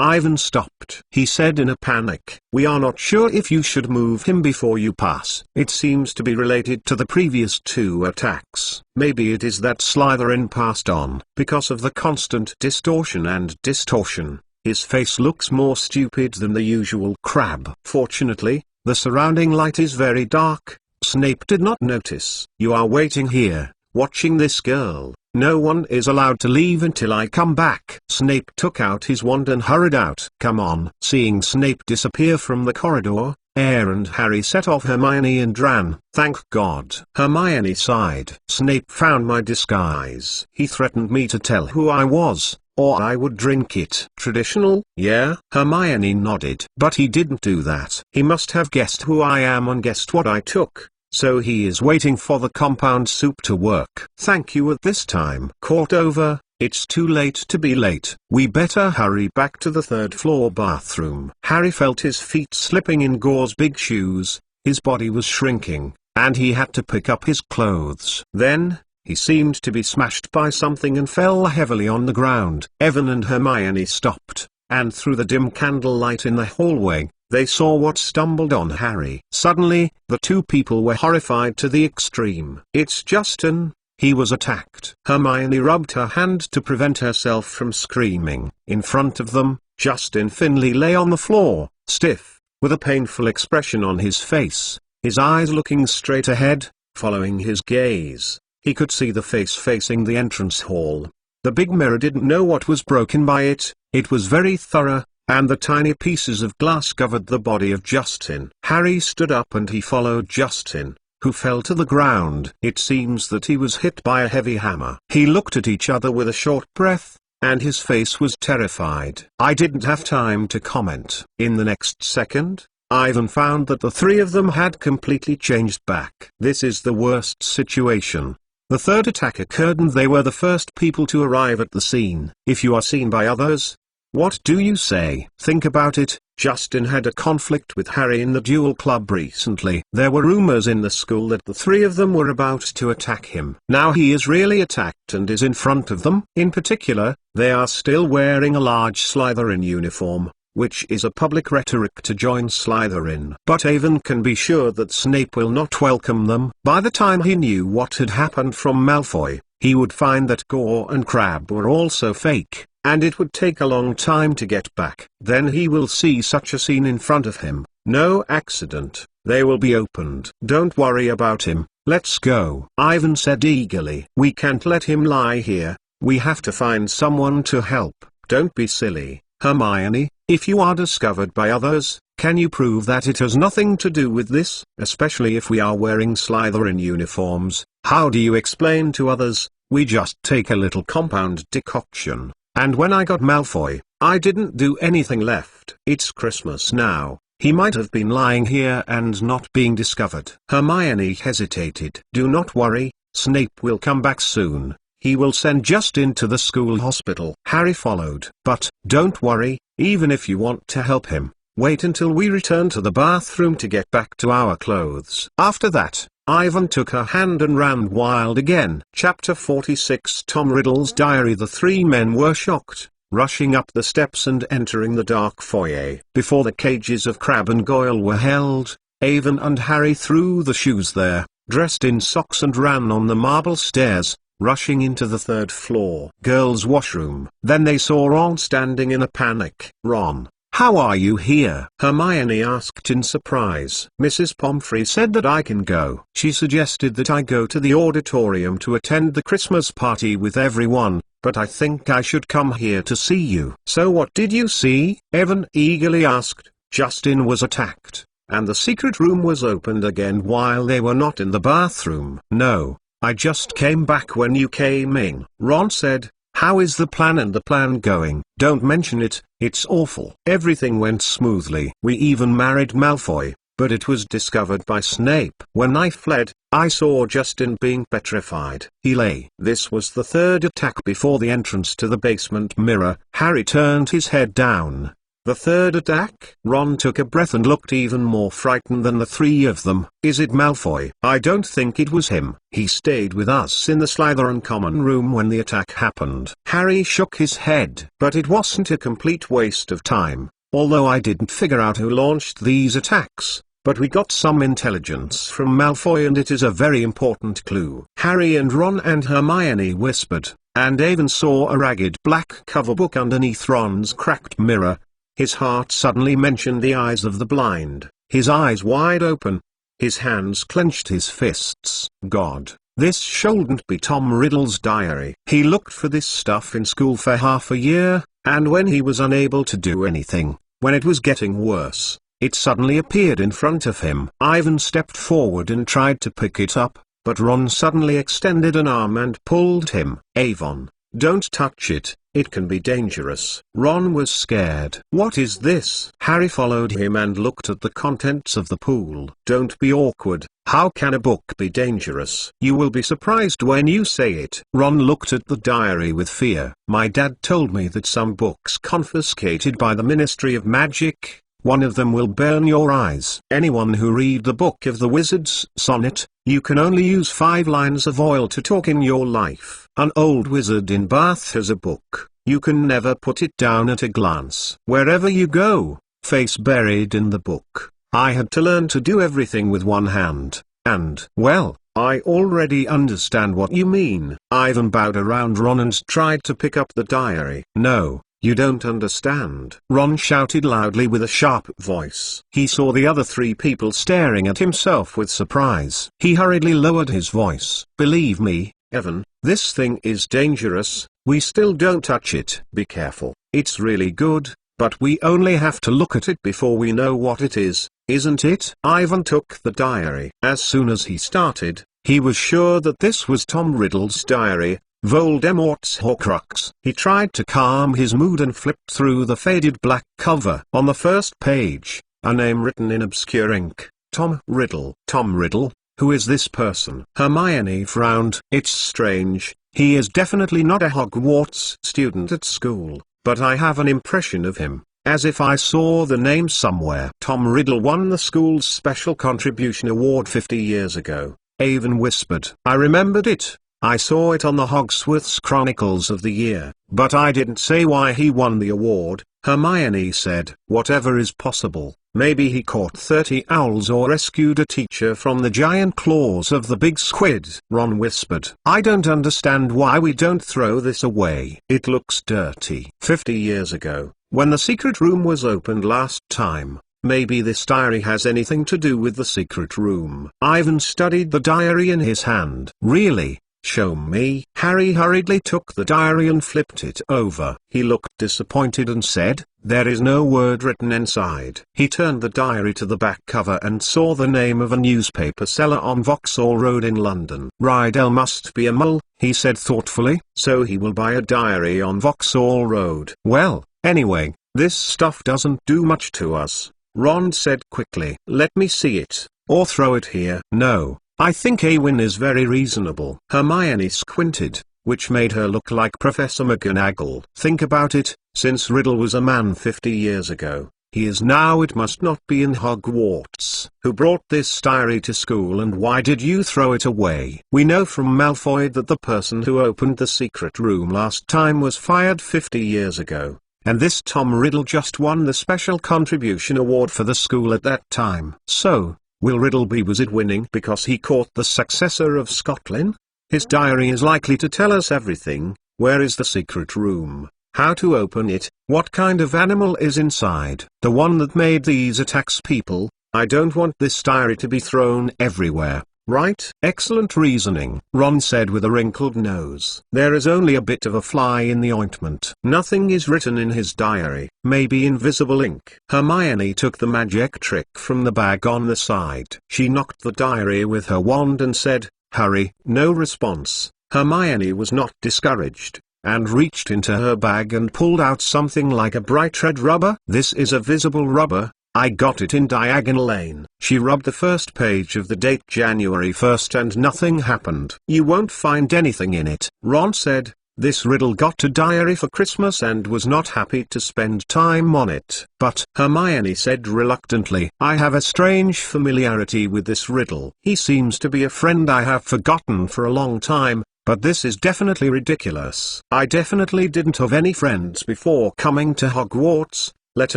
Ivan stopped. He said in a panic, "We are not sure if you should move him before you pass. It seems to be related to the previous two attacks. Maybe it is that Slytherin passed on. Because of the constant distortion and distortion, his face looks more stupid than the usual." Crabbe. "Fortunately, the surrounding light is very dark." Snape did not notice. "You are waiting here, watching this girl. No one is allowed to leave until I come back." Snape took out his wand and hurried out. "Come on." Seeing Snape disappear from the corridor, and Harry set off Hermione and ran. "Thank God." Hermione sighed. "Snape found my disguise. He threatened me to tell who I was, or I would drink it. Traditional? Yeah, Hermione nodded. But he didn't do that. He must have guessed who I am and guessed what I took. So he is waiting for the compound soup to work. Thank you at this time. Court over. It's too late to be late. We better hurry back to the third floor bathroom. Harry felt his feet slipping in Gore's big shoes, his body was shrinking, and he had to pick up his clothes. Then, he seemed to be smashed by something and fell heavily on the ground. Evan and Hermione stopped, and through the dim candlelight in the hallway, they saw what stumbled on Harry. Suddenly, the two people were horrified to the extreme. It's Justin. He was attacked. Hermione rubbed her hand to prevent herself from screaming. In front of them, Justin Finley lay on the floor, stiff, with a painful expression on his face, his eyes looking straight ahead, following his gaze. He could see the face facing the entrance hall. The big mirror didn't know what was broken by it, it was very thorough, and the tiny pieces of glass covered the body of Justin. Harry stood up and he followed Justin, who fell to the ground. It seems that he was hit by a heavy hammer. He looked at each other with a short breath, and his face was terrified. I didn't have time to comment. In the next second, Ivan found that the three of them had completely changed back. This is the worst situation. The third attack occurred and they were the first people to arrive at the scene. If you are seen by others, what do you say? Think about it. Justin had a conflict with Harry in the duel club recently. There were rumors in the school that the three of them were about to attack him. Now he is really attacked and is in front of them. In particular, they are still wearing a large Slytherin uniform, which is a public rhetoric to join Slytherin. But Avon can be sure that Snape will not welcome them. By the time he knew what had happened from Malfoy, he would find that Gore and Crabbe were also fake, and it would take a long time to get back. Then he will see such a scene in front of him. No accident. They will be opened. Don't worry about him. Let's go. Ivan said eagerly. We can't let him lie here. We have to find someone to help. Don't be silly. Hermione, if you are discovered by others, can you prove that it has nothing to do with this? Especially if we are wearing Slytherin uniforms. How do you explain to others, we just take a little compound decoction? And when I got Malfoy, I didn't do anything left. It's Christmas now. He might have been lying here and not being discovered. Hermione hesitated. Do not worry, Snape will come back soon. He will send Justin to the school hospital. Harry followed. But, don't worry, even if you want to help him, wait until we return to the bathroom to get back to our clothes. After that, Ivan took her hand and ran wild again. Chapter 46 Tom Riddle's Diary. The three men were shocked, rushing up the steps and entering the dark foyer. Before the cages of Crabbe and Goyle were held, Avon and Harry threw the shoes there, dressed in socks and ran on the marble stairs, rushing into the third floor girls' washroom. Then they saw Ron standing in a panic. Ron, how are you here? Hermione asked in surprise. Mrs. Pomfrey said that I can go. She suggested that I go to the auditorium to attend the Christmas party with everyone, but I think I should come here to see you. So what did you see? Evan eagerly asked. Justin was attacked, and the secret room was opened again while they were not in the bathroom. No, I just came back when you came in. Ron said. How is the plan and the plan going? Don't mention it, it's awful. Everything went smoothly. We even married Malfoy, but it was discovered by Snape. When I fled, I saw Justin being petrified. He lay. This was the third attack before the entrance to the basement mirror. Harry turned his head down. The third attack? Ron took a breath and looked even more frightened than the three of them. Is it Malfoy? I don't think it was him. He stayed with us in the Slytherin common room when the attack happened. Harry shook his head. But it wasn't a complete waste of time, although I didn't figure out who launched these attacks. But we got some intelligence from Malfoy and it is a very important clue. Harry and Ron and Hermione whispered, and Avon saw a ragged black cover book underneath Ron's cracked mirror. His heart suddenly mentioned the eyes of the blind, his eyes wide open. His hands clenched his fists. God, this shouldn't be Tom Riddle's diary. He looked for this stuff in school for half a year, and when he was unable to do anything, when it was getting worse, it suddenly appeared in front of him. Ivan stepped forward and tried to pick it up, but Ron suddenly extended an arm and pulled him. Avon, don't touch it. It can be dangerous. Ron was scared. What is this? Harry followed him and looked at the contents of the pool. Don't be awkward. How can a book be dangerous? You will be surprised when you say it. Ron looked at the diary with fear. My dad told me that some books confiscated by the Ministry of Magic, one of them will burn your eyes. Anyone who read the Book of the Wizard's sonnet, you can only use 5 lines of oil to talk in your life. An old wizard in Bath has a book. You can never put it down at a glance. Wherever you go, face buried in the book. I had to learn to do everything with one hand, and, well, I already understand what you mean. Ivan bowed around Ron and tried to pick up the diary. No. You don't understand. Ron shouted loudly with a sharp voice. He saw the other 3 people staring at himself with surprise. He hurriedly lowered his voice. Believe me, Evan, this thing is dangerous. We still don't touch it. Be careful. It's really good, but we only have to look at it before we know what it is, isn't it? Ivan took the diary. As soon as he started, he was sure that this was Tom Riddle's diary, Voldemort's Horcrux. He tried to calm his mood and flipped through the faded black cover. On the first page, a name written in obscure ink, Tom Riddle. Tom Riddle? Who is this person? Hermione frowned. It's strange, he is definitely not a Hogwarts student at school, but I have an impression of him, as if I saw the name somewhere. Tom Riddle won the school's Special Contribution Award 50 years ago, Avon whispered. I remembered it. I saw it on the Hogsworth's Chronicles of the Year, but I didn't say why he won the award. Hermione said, whatever is possible. Maybe he caught 30 owls or rescued a teacher from the giant claws of the big squid. Ron whispered. I don't understand why we don't throw this away. It looks dirty. 50 years ago, when the secret room was opened last time, maybe this diary has anything to do with the secret room. Ivan studied the diary in his hand. Really? Show me. Harry hurriedly took the diary and flipped it over. He looked disappointed and said, there is no word written inside. He turned the diary to the back cover and saw the name of a newspaper seller on Vauxhall Road in London. Rydell must be a mole, he said thoughtfully, so he will buy a diary on Vauxhall Road. Well, anyway, this stuff doesn't do much to us, Ron said quickly. Let me see it, or throw it here. No. I think Awin is very reasonable. Hermione squinted, which made her look like Professor Mcgonagall. Think about it, since Riddle was a man 50 years ago, he is now. It must not be in Hogwarts. Who brought this diary to school and why did you throw it away? We know from Malfoy that the person who opened the secret room last time was fired 50 years ago, and this Tom Riddle just won the Special Contribution Award for the school at that time. So, will Riddle be wizard winning because he caught the successor of Scotland? His diary is likely to tell us everything. Where is the secret room? How to open it? What kind of animal is inside? The one that made these attacks people? I don't want this diary to be thrown everywhere, right? Excellent reasoning, Ron said with a wrinkled nose. There is only a bit of a fly in the ointment. Nothing is written in his diary. Maybe invisible ink. Hermione took the magic trick from the bag on the side. She knocked the diary with her wand and said, hurry. No response. Hermione was not discouraged, and reached into her bag and pulled out something like a bright red rubber. This is a visible rubber. I got it in Diagon Lane. She rubbed the first page of the date January 1st and nothing happened. You won't find anything in it, Ron said. This Riddle got a diary for Christmas and was not happy to spend time on it. But, Hermione said reluctantly, I have a strange familiarity with this Riddle. He seems to be a friend I have forgotten for a long time, but this is definitely ridiculous. I definitely didn't have any friends before coming to Hogwarts, let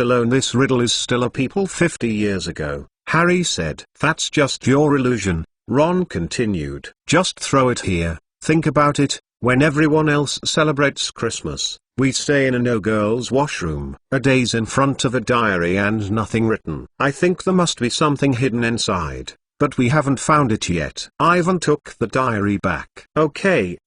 alone this Riddle is still a people 50 years ago, Harry said. That's just your illusion, Ron continued. Just throw it here. Think about it. When everyone else celebrates Christmas, we stay in a no-girls washroom. A day's in front of a diary and nothing written. I think there must be something hidden inside, but we haven't found it yet. Ivan took the diary back. Okay,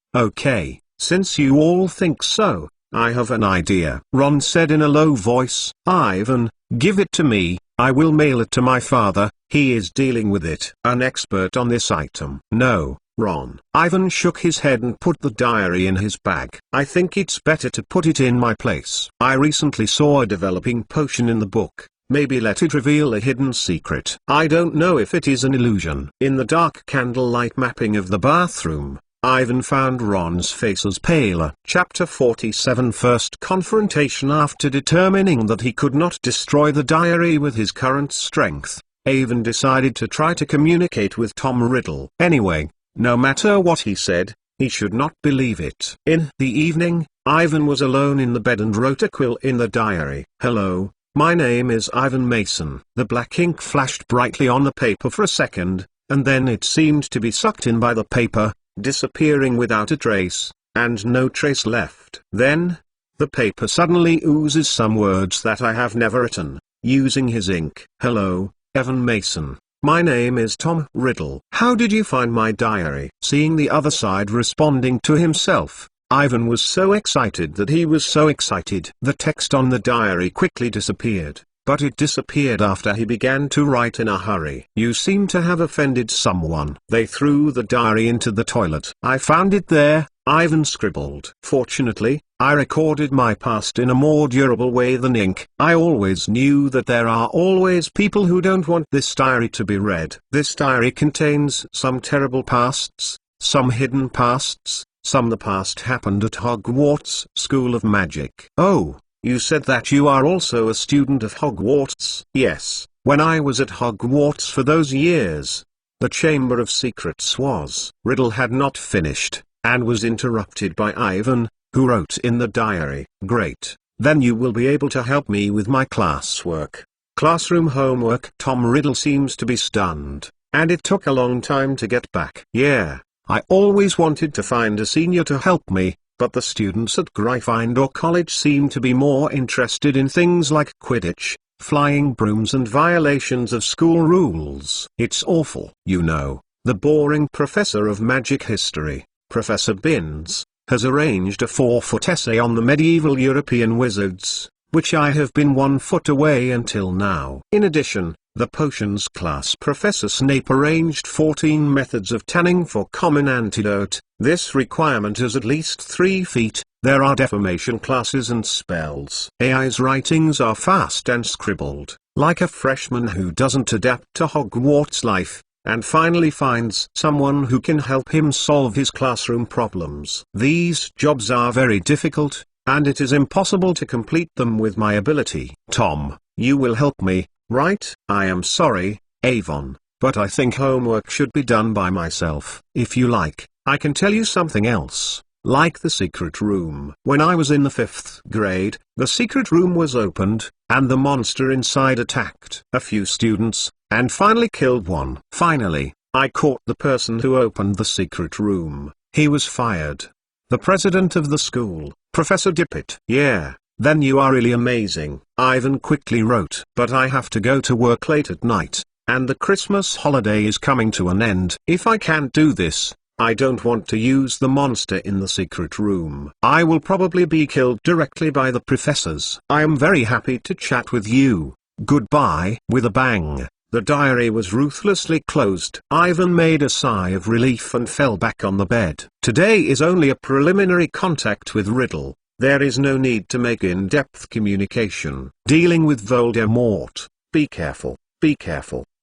since you all think so, I have an idea, Ron said in a low voice. Ivan, give it to me. I will mail it to my father. He is dealing with it. An expert on this item. No, Ron. Ivan shook his head and put the diary in his bag. I think it's better to put it in my place. I recently saw a developing potion in the book. Maybe let it reveal a hidden secret. I don't know if it is an illusion. In the dark candlelight mapping of the bathroom, Ivan found Ron's face as paler. Chapter 47 First confrontation. After determining that he could not destroy the diary with his current strength, Ivan decided to try to communicate with Tom Riddle. Anyway, no matter what he said, he should not believe it. In the evening, Ivan was alone in the bed and wrote a quill in the diary. Hello, my name is Ivan Mason. The black ink flashed brightly on the paper for a second, and then it seemed to be sucked in by the paper, disappearing without a trace, and no trace left. Then, the paper suddenly oozes some words that I have never written, using his ink. Hello, Evan Mason. My name is Tom Riddle. How did you find my diary? Seeing the other side responding to himself, Ivan was so excited that he was so excited. The text on the diary quickly disappeared, but it disappeared after he began to write in a hurry. You seem to have offended someone. They threw the diary into the toilet. I found it there, Ivan scribbled. Fortunately, I recorded my past in a more durable way than ink. I always knew that there are always people who don't want this diary to be read. This diary contains some terrible pasts, some hidden pasts, some the past happened at Hogwarts School of Magic. Oh, you said that you are also a student of Hogwarts? Yes, when I was at Hogwarts for those years, the Chamber of Secrets was. Riddle had not finished, and was interrupted by Ivan, who wrote in the diary. Great, then you will be able to help me with my classwork. Classroom homework. Tom Riddle seems to be stunned, and it took a long time to get back. Yeah, I always wanted to find a senior to help me, but the students at Gryffindor College seem to be more interested in things like Quidditch, flying brooms and violations of school rules. It's awful. You know, the boring professor of magic history, Professor Binns, has arranged a 4-foot essay on the medieval European wizards, which I have been 1 foot away until now. In addition, the potions class Professor Snape arranged 14 methods of tanning for common antidote. This requirement is at least 3 feet. There are deformation classes and spells. AI's writings are fast and scribbled, like a freshman who doesn't adapt to Hogwarts life, and finally finds someone who can help him solve his classroom problems. These jobs are very difficult, and it is impossible to complete them with my ability. Tom, you will help me, right? I am sorry, Avon, but I think homework should be done by myself. If you like, I can tell you something else, like the secret room. When I was in the 5th grade, the secret room was opened, and the monster inside attacked a few students, and finally killed one. Finally, I caught the person who opened the secret room. He was fired. The president of the school, Professor Dippet. Yeah. Then you are really amazing, Ivan quickly wrote. But I have to go to work late at night, and the Christmas holiday is coming to an end. If I can't do this, I don't want to use the monster in the secret room. I will probably be killed directly by the professors. I am very happy to chat with you. Goodbye. With a bang, the diary was ruthlessly closed. Ivan made a sigh of relief and fell back on the bed. Today is only a preliminary contact with Riddle. There is no need to make in-depth communication. Dealing with Voldemort, be careful,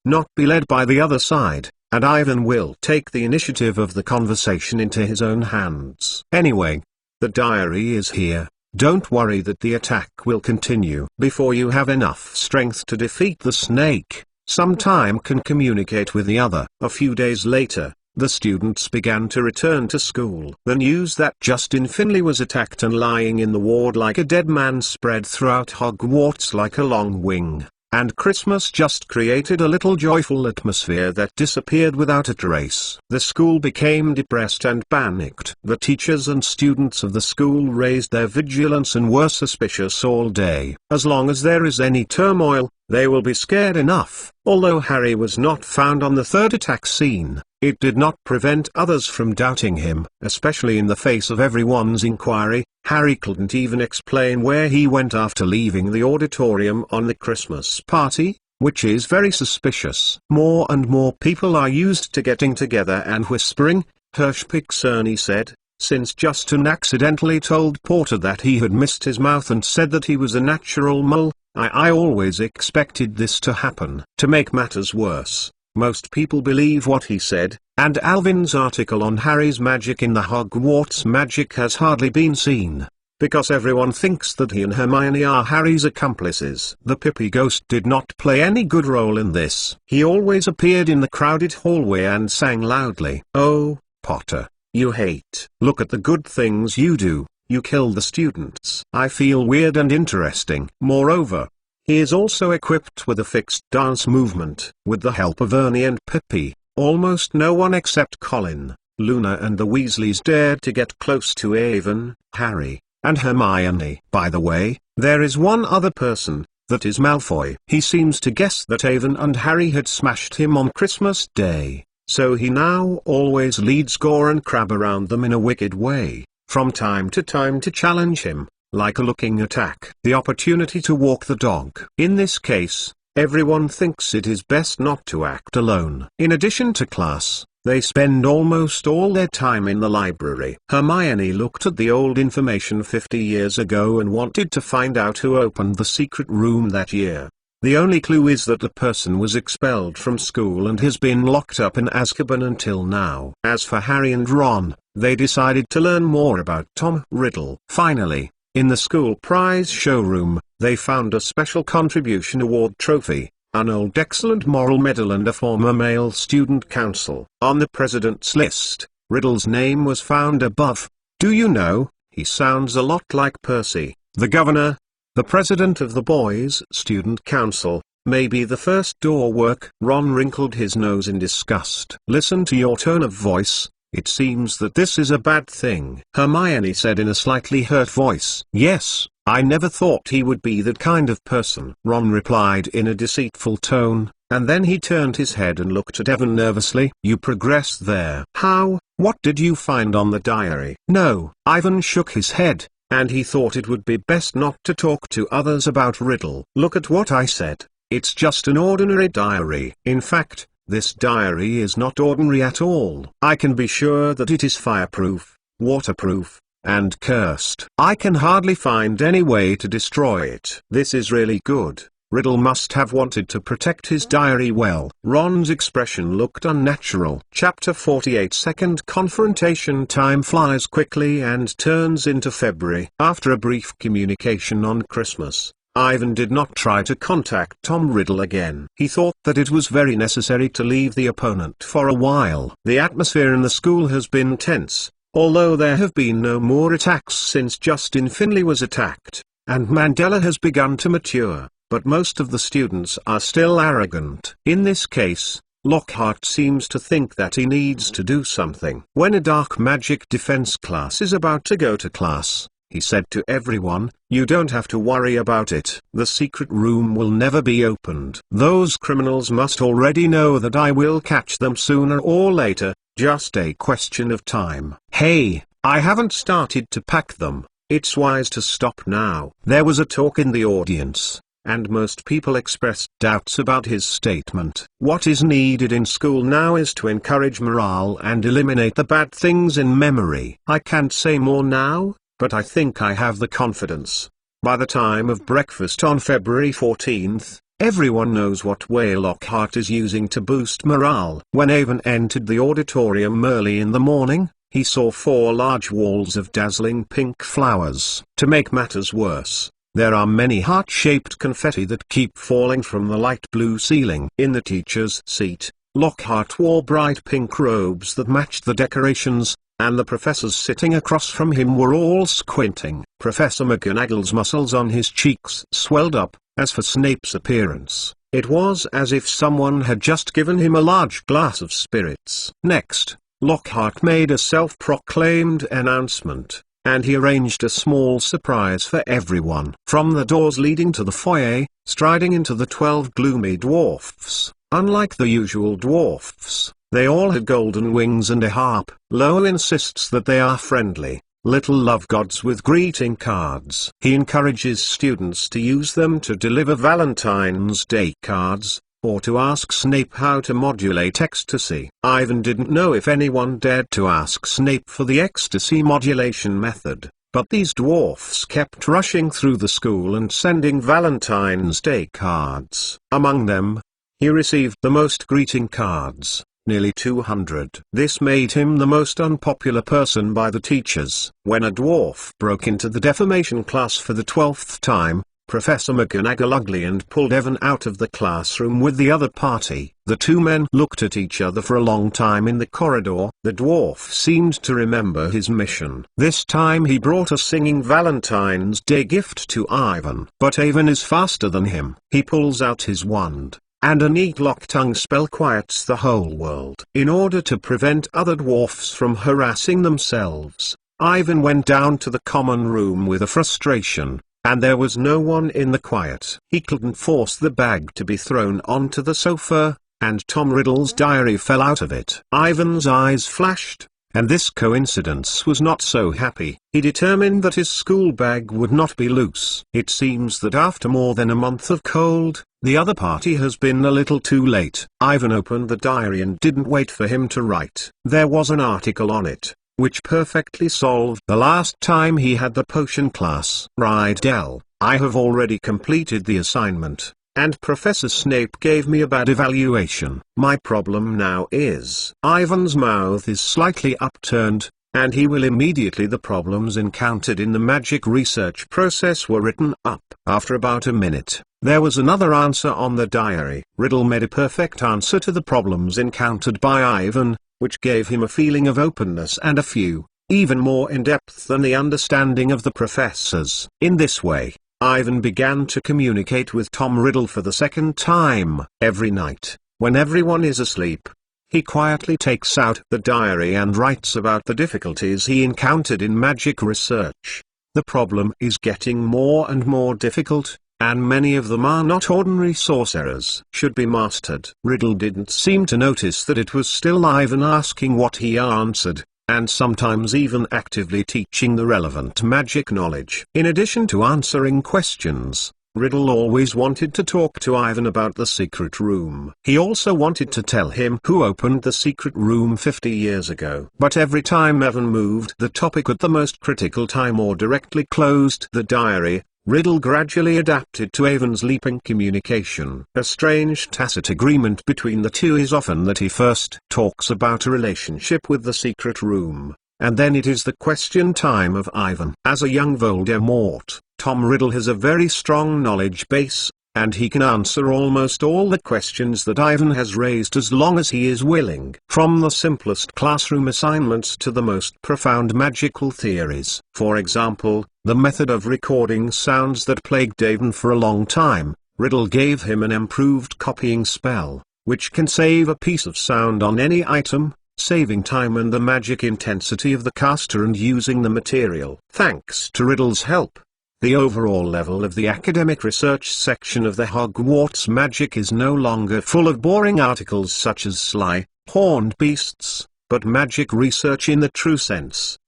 not be led by the other side, and Ivan will take the initiative of the conversation into his own hands. Anyway, the diary is here. Don't worry that the attack will continue. Before you have enough strength to defeat the snake, some time can communicate with the other. A few days later, the students began to return to school. The news that Justin Finley was attacked and lying in the ward like a dead man spread throughout Hogwarts like a long wing, and Christmas just created a little joyful atmosphere that disappeared without a trace. The school became depressed and panicked. The teachers and students of the school raised their vigilance and were suspicious all day. As long as there is any turmoil, they will be scared enough. Although Harry was not found on the third attack scene, it did not prevent others from doubting him, especially in the face of everyone's inquiry. Harry couldn't even explain where he went after leaving the auditorium on the Christmas party, which is very suspicious. More and more people are used to getting together and whispering, Hershey said, since Justin accidentally told Porter that he had missed his mouth and said that he was a natural mole. I always expected this to happen. To make matters worse, most people believe what he said, and Alvin's article on Harry's magic in the Hogwarts magic has hardly been seen, because everyone thinks that he and Hermione are Harry's accomplices. The Pippy ghost did not play any good role in this. He always appeared in the crowded hallway and sang loudly, "Oh, Potter, you hate. Look at the good things you do. You kill the students." I feel weird and interesting. Moreover, he is also equipped with a fixed dance movement. With the help of Ernie and Pippi, almost no one except Colin, Luna and the Weasleys dared to get close to Avon, Harry, and Hermione. By the way, there is one other person, that is Malfoy. He seems to guess that Avon and Harry had smashed him on Christmas Day, so he now always leads Gore and Crabbe around them in a wicked way, from time to challenge him, like a looking attack. The opportunity to walk the dog. In this case, everyone thinks it is best not to act alone. In addition to class, they spend almost all their time in the library. Hermione looked at the old information 50 years ago and wanted to find out who opened the secret room that year. The only clue is that the person was expelled from school and has been locked up in Azkaban until now. As for Harry and Ron, they decided to learn more about Tom Riddle. Finally, in the school prize showroom, they found a special contribution award trophy, an old excellent moral medal and a former male student council. On the president's list, Riddle's name was found above. Do you know, he sounds a lot like Percy, the governor, the president of the boys' student council. Maybe the first door work. Ron wrinkled his nose in disgust. Listen to your tone of voice. It seems that this is a bad thing, Hermione said in a slightly hurt voice. Yes, I never thought he would be that kind of person, Ron replied in a deceitful tone, and then he turned his head and looked at Evan nervously. You progressed there. How? What did you find on the diary? No, Ivan shook his head, and he thought it would be best not to talk to others about Riddle. Look at what I said. It's just an ordinary diary. In fact, this diary is not ordinary at all. I can be sure that it is fireproof, waterproof, and cursed. I can hardly find any way to destroy it. This is really good. Riddle must have wanted to protect his diary well. Ron's expression looked unnatural. Chapter 48. Second confrontation. Time flies quickly and turns into February. After a brief communication on Christmas, Ivan did not try to contact Tom Riddle again. He thought that it was very necessary to leave the opponent for a while. The atmosphere in the school has been tense, although there have been no more attacks since Justin Finley was attacked, and Mandela has begun to mature, but most of the students are still arrogant. In this case, Lockhart seems to think that he needs to do something. When a dark magic defense class is about to go to class, he said to everyone, you don't have to worry about it. The secret room will never be opened. Those criminals must already know that I will catch them sooner or later, just a question of time. Hey, I haven't started to pack them. It's wise to stop now. There was a talk in the audience, and most people expressed doubts about his statement. What is needed in school now is to encourage morale and eliminate the bad things in memory. I can't say more now, but I think I have the confidence. By the time of breakfast on February 14th, everyone knows what way Lockhart is using to boost morale. When Avon entered the auditorium early in the morning, he saw 4 large walls of dazzling pink flowers. To make matters worse, there are many heart-shaped confetti that keep falling from the light blue ceiling. In the teacher's seat, Lockhart wore bright pink robes that matched the decorations, and the professors sitting across from him were all squinting. Professor Mcgonagall's muscles on his cheeks swelled up. As for Snape's appearance, it was as if someone had just given him a large glass of spirits. Next, Lockhart made a self-proclaimed announcement, and he arranged a small surprise for everyone. From the doors leading to the foyer, striding into the 12 gloomy dwarfs. Unlike the usual dwarfs, they all had golden wings and a harp. Lowe insists that they are friendly, little love gods with greeting cards. He encourages students to use them to deliver Valentine's Day cards, or to ask Snape how to modulate ecstasy. Ivan didn't know if anyone dared to ask Snape for the ecstasy modulation method, but these dwarfs kept rushing through the school and sending Valentine's Day cards. Among them, he received the most greeting cards, nearly 200. This made him the most unpopular person by the teachers. When a dwarf broke into the defamation class for the 12th time, Professor Mcgonagall ugly and pulled Evan out of the classroom with the other party. The two men looked at each other for a long time in the corridor. The dwarf seemed to remember his mission. This time he brought a singing Valentine's Day gift to Ivan. But Ivan is faster than him. He pulls out his wand, and a neat lock-tongue spell quiets the whole world. In order to prevent other dwarfs from harassing themselves, Ivan went down to the common room with a frustration, and there was no one in the quiet. He couldn't force the bag to be thrown onto the sofa, and Tom Riddle's diary fell out of it. Ivan's eyes flashed, and this coincidence was not so happy. He determined that his school bag would not be loose. It seems that after more than a month of cold, the other party has been a little too late. Ivan opened the diary and didn't wait for him to write. There was an article on it, which perfectly solved the last time he had the potion class. Rydell, I have already completed the assignment, and Professor Snape gave me a bad evaluation. My problem now is, Ivan's mouth is slightly upturned, and he will immediately. The problems encountered in the magic research process were written up. After about a minute, there was another answer on the diary. Riddle made a perfect answer to the problems encountered by Ivan, which gave him a feeling of openness and a few, even more in depth than the understanding of the professors. In this way, Ivan began to communicate with Tom Riddle for the second time. Every night, when everyone is asleep, he quietly takes out the diary and writes about the difficulties he encountered in magic research. The problem is getting more and more difficult, and many of them are not ordinary sorcerers. Should be mastered. Riddle didn't seem to notice that it was still Ivan asking what he answered, and sometimes even actively teaching the relevant magic knowledge. In addition to answering questions, Riddle always wanted to talk to Ivan about the secret room. He also wanted to tell him who opened the secret room 50 years ago. But every time Ivan moved the topic at the most critical time or directly closed the diary, Riddle gradually adapted to Ivan's leaping communication. A strange tacit agreement between the two is often that he first talks about a relationship with the secret room, and then it is the question time of Ivan. As a young Voldemort, Tom Riddle has a very strong knowledge base, and he can answer almost all the questions that Ivan has raised as long as he is willing. From the simplest classroom assignments to the most profound magical theories. For example, the method of recording sounds that plagued Ivan for a long time, Riddle gave him an improved copying spell, which can save a piece of sound on any item, saving time and the magic intensity of the caster and using the material. Thanks to Riddle's help, the overall level of the academic research section of the Hogwarts magic is no longer full of boring articles such as sly, horned beasts, but magic research in the true sense.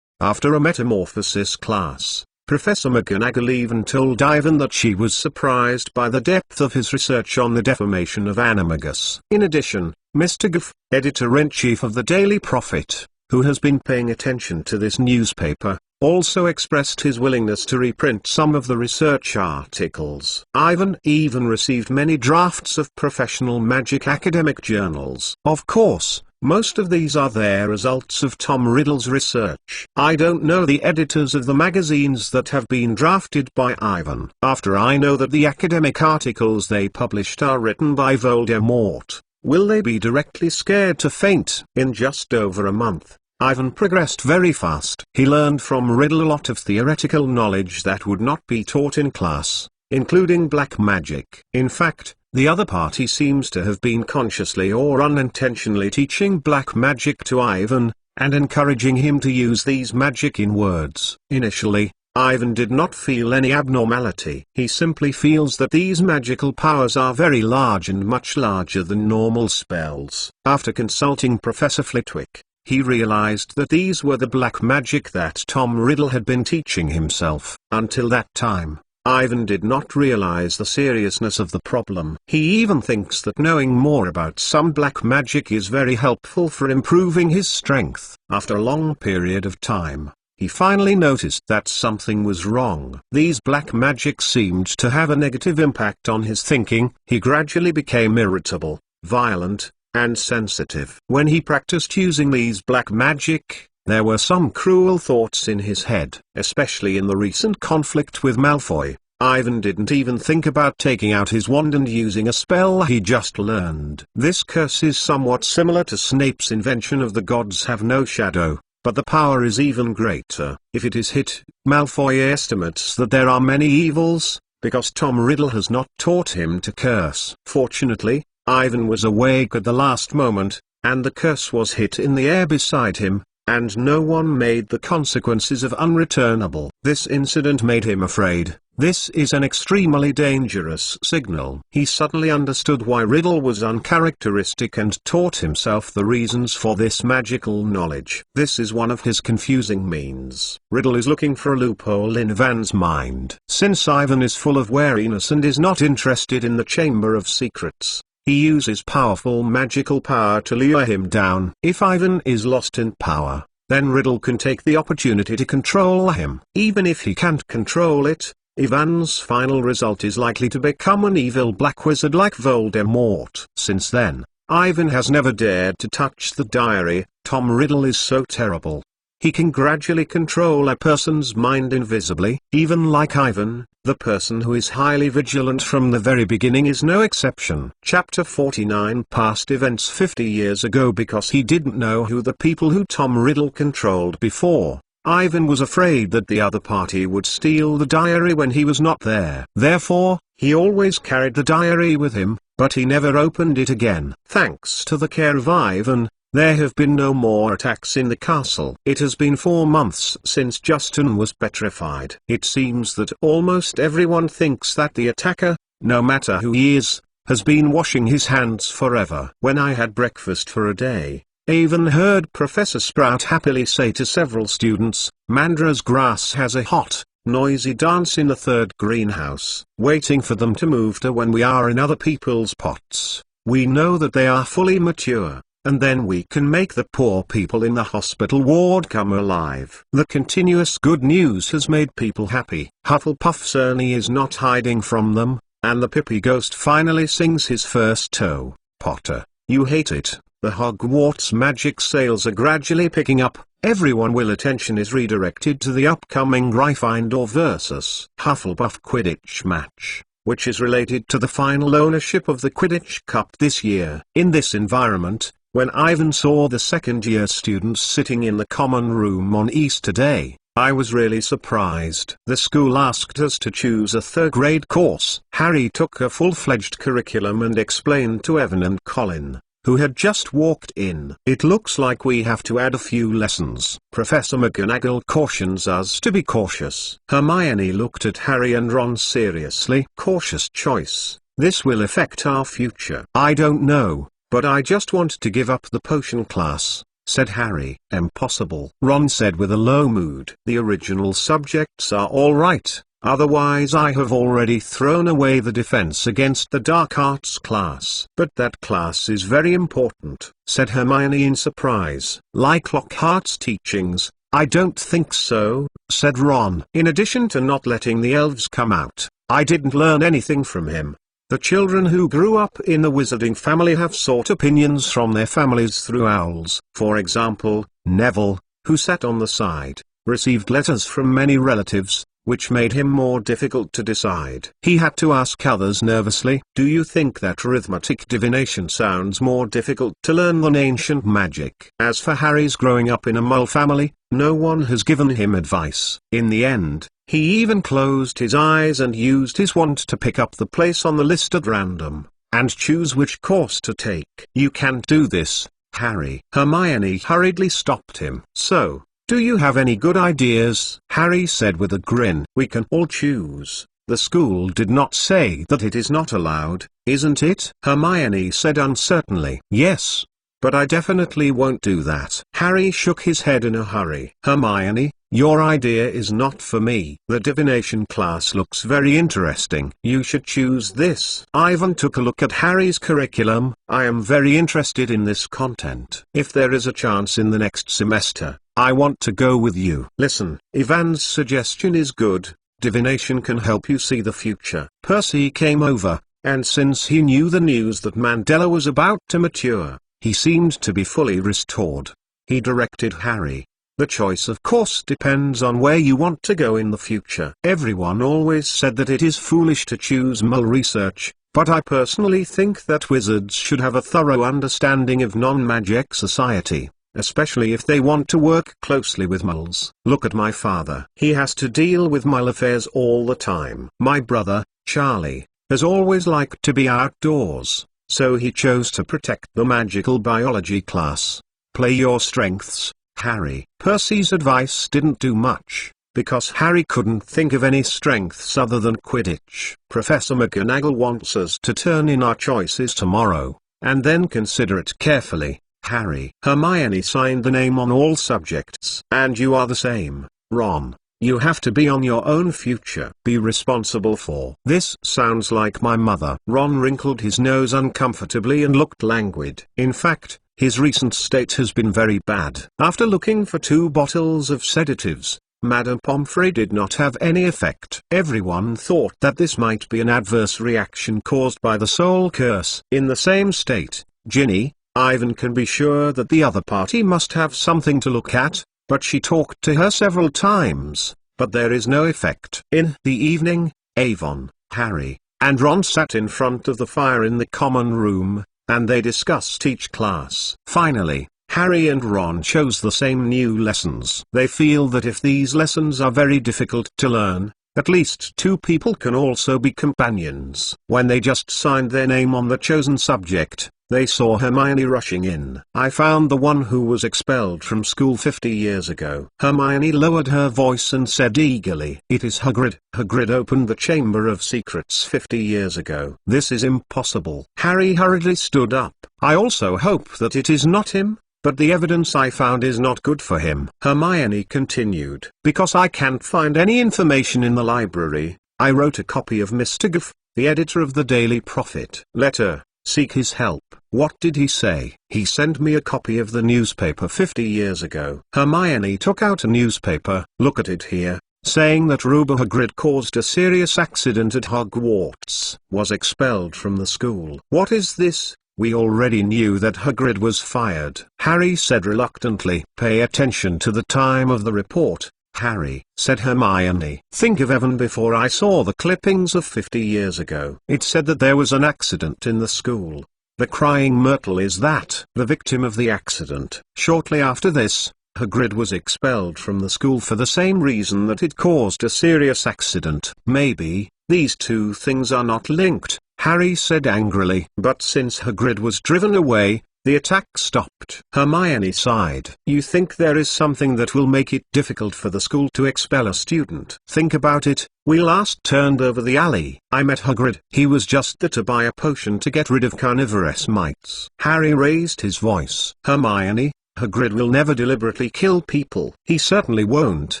After a metamorphosis class, Professor Mcgonagall even told Ivan that she was surprised by the depth of his research on the defamation of Animagus. In addition, Mr. Goff, editor-in-chief of the Daily Prophet, who has been paying attention to this newspaper, also expressed his willingness to reprint some of the research articles. Ivan even received many drafts of professional magic academic journals. Of course, most of these are their results of Tom Riddle's research. I don't know the editors of the magazines that have been drafted by Ivan. After I know that the academic articles they published are written by Voldemort, will they be directly scared to faint? In just over a month, Ivan progressed very fast. He learned from Riddle a lot of theoretical knowledge that would not be taught in class, including black magic. In fact, the other party seems to have been consciously or unintentionally teaching black magic to Ivan, and encouraging him to use these magic in words. Initially, Ivan did not feel any abnormality. He simply feels that these magical powers are very large and much larger than normal spells. After consulting Professor Flitwick, he realized that these were the black magic that Tom Riddle had been teaching himself. Until that time, Ivan did not realize the seriousness of the problem. He even thinks that knowing more about some black magic is very helpful for improving his strength. After a long period of time, he finally noticed that something was wrong. These black magic seemed to have a negative impact on his thinking. He gradually became irritable, violent, and sensitive. When he practiced using these black magic, there were some cruel thoughts in his head. Especially in the recent conflict with Malfoy, Ivan didn't even think about taking out his wand and using a spell he just learned. This curse is somewhat similar to Snape's invention of the gods have no shadow, but the power is even greater. If it is hit, Malfoy estimates that there are many evils, because Tom Riddle has not taught him to curse. Fortunately, Ivan was awake at the last moment, and the curse was hit in the air beside him, and no one made the consequences of unreturnable. This incident made him afraid. This is an extremely dangerous signal. He suddenly understood why Riddle was uncharacteristic and taught himself the reasons for this magical knowledge. This is one of his confusing means. Riddle is looking for a loophole in Ivan's mind. Since Ivan is full of wariness and is not interested in the Chamber of Secrets, he uses powerful magical power to lure him down. If Ivan is lost in power, then Riddle can take the opportunity to control him. Even if he can't control it, Ivan's final result is likely to become an evil black wizard like Voldemort. Since then, Ivan has never dared to touch the diary. Tom Riddle is so terrible. He can gradually control a person's mind invisibly. Even like Ivan, the person who is highly vigilant from the very beginning is no exception. Chapter 49 Past events 50 years ago. Because he didn't know who the people who Tom Riddle controlled before, Ivan was afraid that the other party would steal the diary when he was not there. Therefore, he always carried the diary with him, but he never opened it again. Thanks to the care of Ivan, there have been no more attacks in the castle. It has been 4 months since Justin was petrified. It seems that almost everyone thinks that the attacker, no matter who he is, has been washing his hands forever. When I had breakfast for a day, I even heard Professor Sprout happily say to several students, "Mandra's grass has a hot, noisy dance in the third greenhouse, waiting for them to move to when we are in other people's pots. We know that they are fully mature, and then we can make the poor people in the hospital ward come alive." The continuous good news has made people happy. Hufflepuff's Ernie is not hiding from them, and the Pippi ghost finally sings his first toe. Potter, you hate it. The Hogwarts magic sales are gradually picking up. Everyone will attention is redirected to the upcoming Gryffindor vs. Hufflepuff Quidditch match, which is related to the final ownership of the Quidditch Cup this year. In this environment, when Ivan saw the second-year students sitting in the common room on Easter Day, I was really surprised. The school asked us to choose a third-grade course. Harry took a full-fledged curriculum and explained to Evan and Colin, who had just walked in. "It looks like we have to add a few lessons. Professor McGonagall cautions us to be cautious." Hermione looked at Harry and Ron seriously. "Cautious choice. This will affect our future." "I don't know, but I just want to give up the potion class," said Harry. "Impossible," Ron said with a low mood. "The original subjects are all right. Otherwise I have already thrown away the defense against the dark arts class." "But that class is very important," said Hermione in surprise. "Like Lockhart's teachings." "I don't think so," said Ron. "In addition to not letting the elves come out, I didn't learn anything from him. The children who grew up in the wizarding family have sought opinions from their families through owls. For example, Neville, who sat on the side, received letters from many relatives, which made him more difficult to decide. He had to ask others nervously. Do you think that arithmetic divination sounds more difficult to learn than ancient magic? As for Harry's growing up in a mole family, no one has given him advice. In the end, he even closed his eyes and used his wand to pick up the place on the list at random, and choose which course to take. You can't do this, Harry. Hermione hurriedly stopped him. So, do you have any good ideas? Harry said with a grin. We can all choose. The school did not say that it is not allowed, isn't it? Hermione said uncertainly. Yes. but I definitely won't do that." Harry shook his head in a hurry. "Hermione, your idea is not for me. The divination class looks very interesting. You should choose this." Ivan took a look at Harry's curriculum. "I am very interested in this content. If there is a chance in the next semester, I want to go with you." "Listen, Ivan's suggestion is good. Divination can help you see the future." Percy came over, and since he knew the news that Mandela was about to mature, he seemed to be fully restored. He directed Harry. "The choice of course depends on where you want to go in the future. Everyone always said that it is foolish to choose Mole research, but I personally think that wizards should have a thorough understanding of non-magic society, especially if they want to work closely with moles. Look at my father. He has to deal with mole affairs all the time. My brother, Charlie, has always liked to be outdoors, so he chose to protect the magical biology class. Play your strengths, Harry." Percy's advice didn't do much, because Harry couldn't think of any strengths other than Quidditch. "Professor McGonagall wants us to turn in our choices tomorrow, and then consider it carefully, Harry." Hermione signed the name on all subjects. "And you are the same, Ron. You have to be on your own future. Be responsible for." "This sounds like my mother." Ron wrinkled his nose uncomfortably and looked languid. In fact, his recent state has been very bad. After looking for 2 bottles of sedatives, Madame Pomfrey did not have any effect. Everyone thought that this might be an adverse reaction caused by the soul curse. In the same state, Ginny, Ivan can be sure that the other party must have something to look at, but she talked to her several times, but there is no effect. In the evening, Avon, Harry, and Ron sat in front of the fire in the common room, and they discussed each class. Finally, Harry and Ron chose the same new lessons. They feel that if these lessons are very difficult to learn, at least 2 people can also be companions. When they just signed their name on the chosen subject, they saw Hermione rushing in. "I found the one who was expelled from school 50 years ago." Hermione lowered her voice and said eagerly, "It is Hagrid." "Hagrid opened the Chamber of Secrets 50 years ago." "This is impossible." Harry hurriedly stood up. "I also hope that it is not him, but the evidence I found is not good for him." Hermione continued, "Because I can't find any information in the library, I wrote a copy of Mr. Goff, the editor of the Daily Prophet. Letter. Seek his help." "What did he say?" "He sent me a copy of the newspaper 50 years ago." Hermione took out a newspaper. "Look at it here, saying that Reuben Hagrid caused a serious accident at Hogwarts, was expelled from the school." "What is this? We already knew that Hagrid was fired," Harry said reluctantly. "Pay attention to the time of the report, Harry," said Hermione. "Think of Evan before I saw the clippings of 50 years ago. It said that there was an accident in the school. The crying Myrtle is that the victim of the accident. Shortly after this, Hagrid was expelled from the school for the same reason that it caused a serious accident." "Maybe these 2 things are not linked," Harry said angrily. "But since Hagrid was driven away, the attack stopped." Hermione sighed. "You think there is something that will make it difficult for the school to expel a student? Think about it. We last turned over the alley. I met Hagrid. He was just there to buy a potion to get rid of carnivorous mites." Harry raised his voice. "Hermione, Hagrid will never deliberately kill people." "He certainly won't.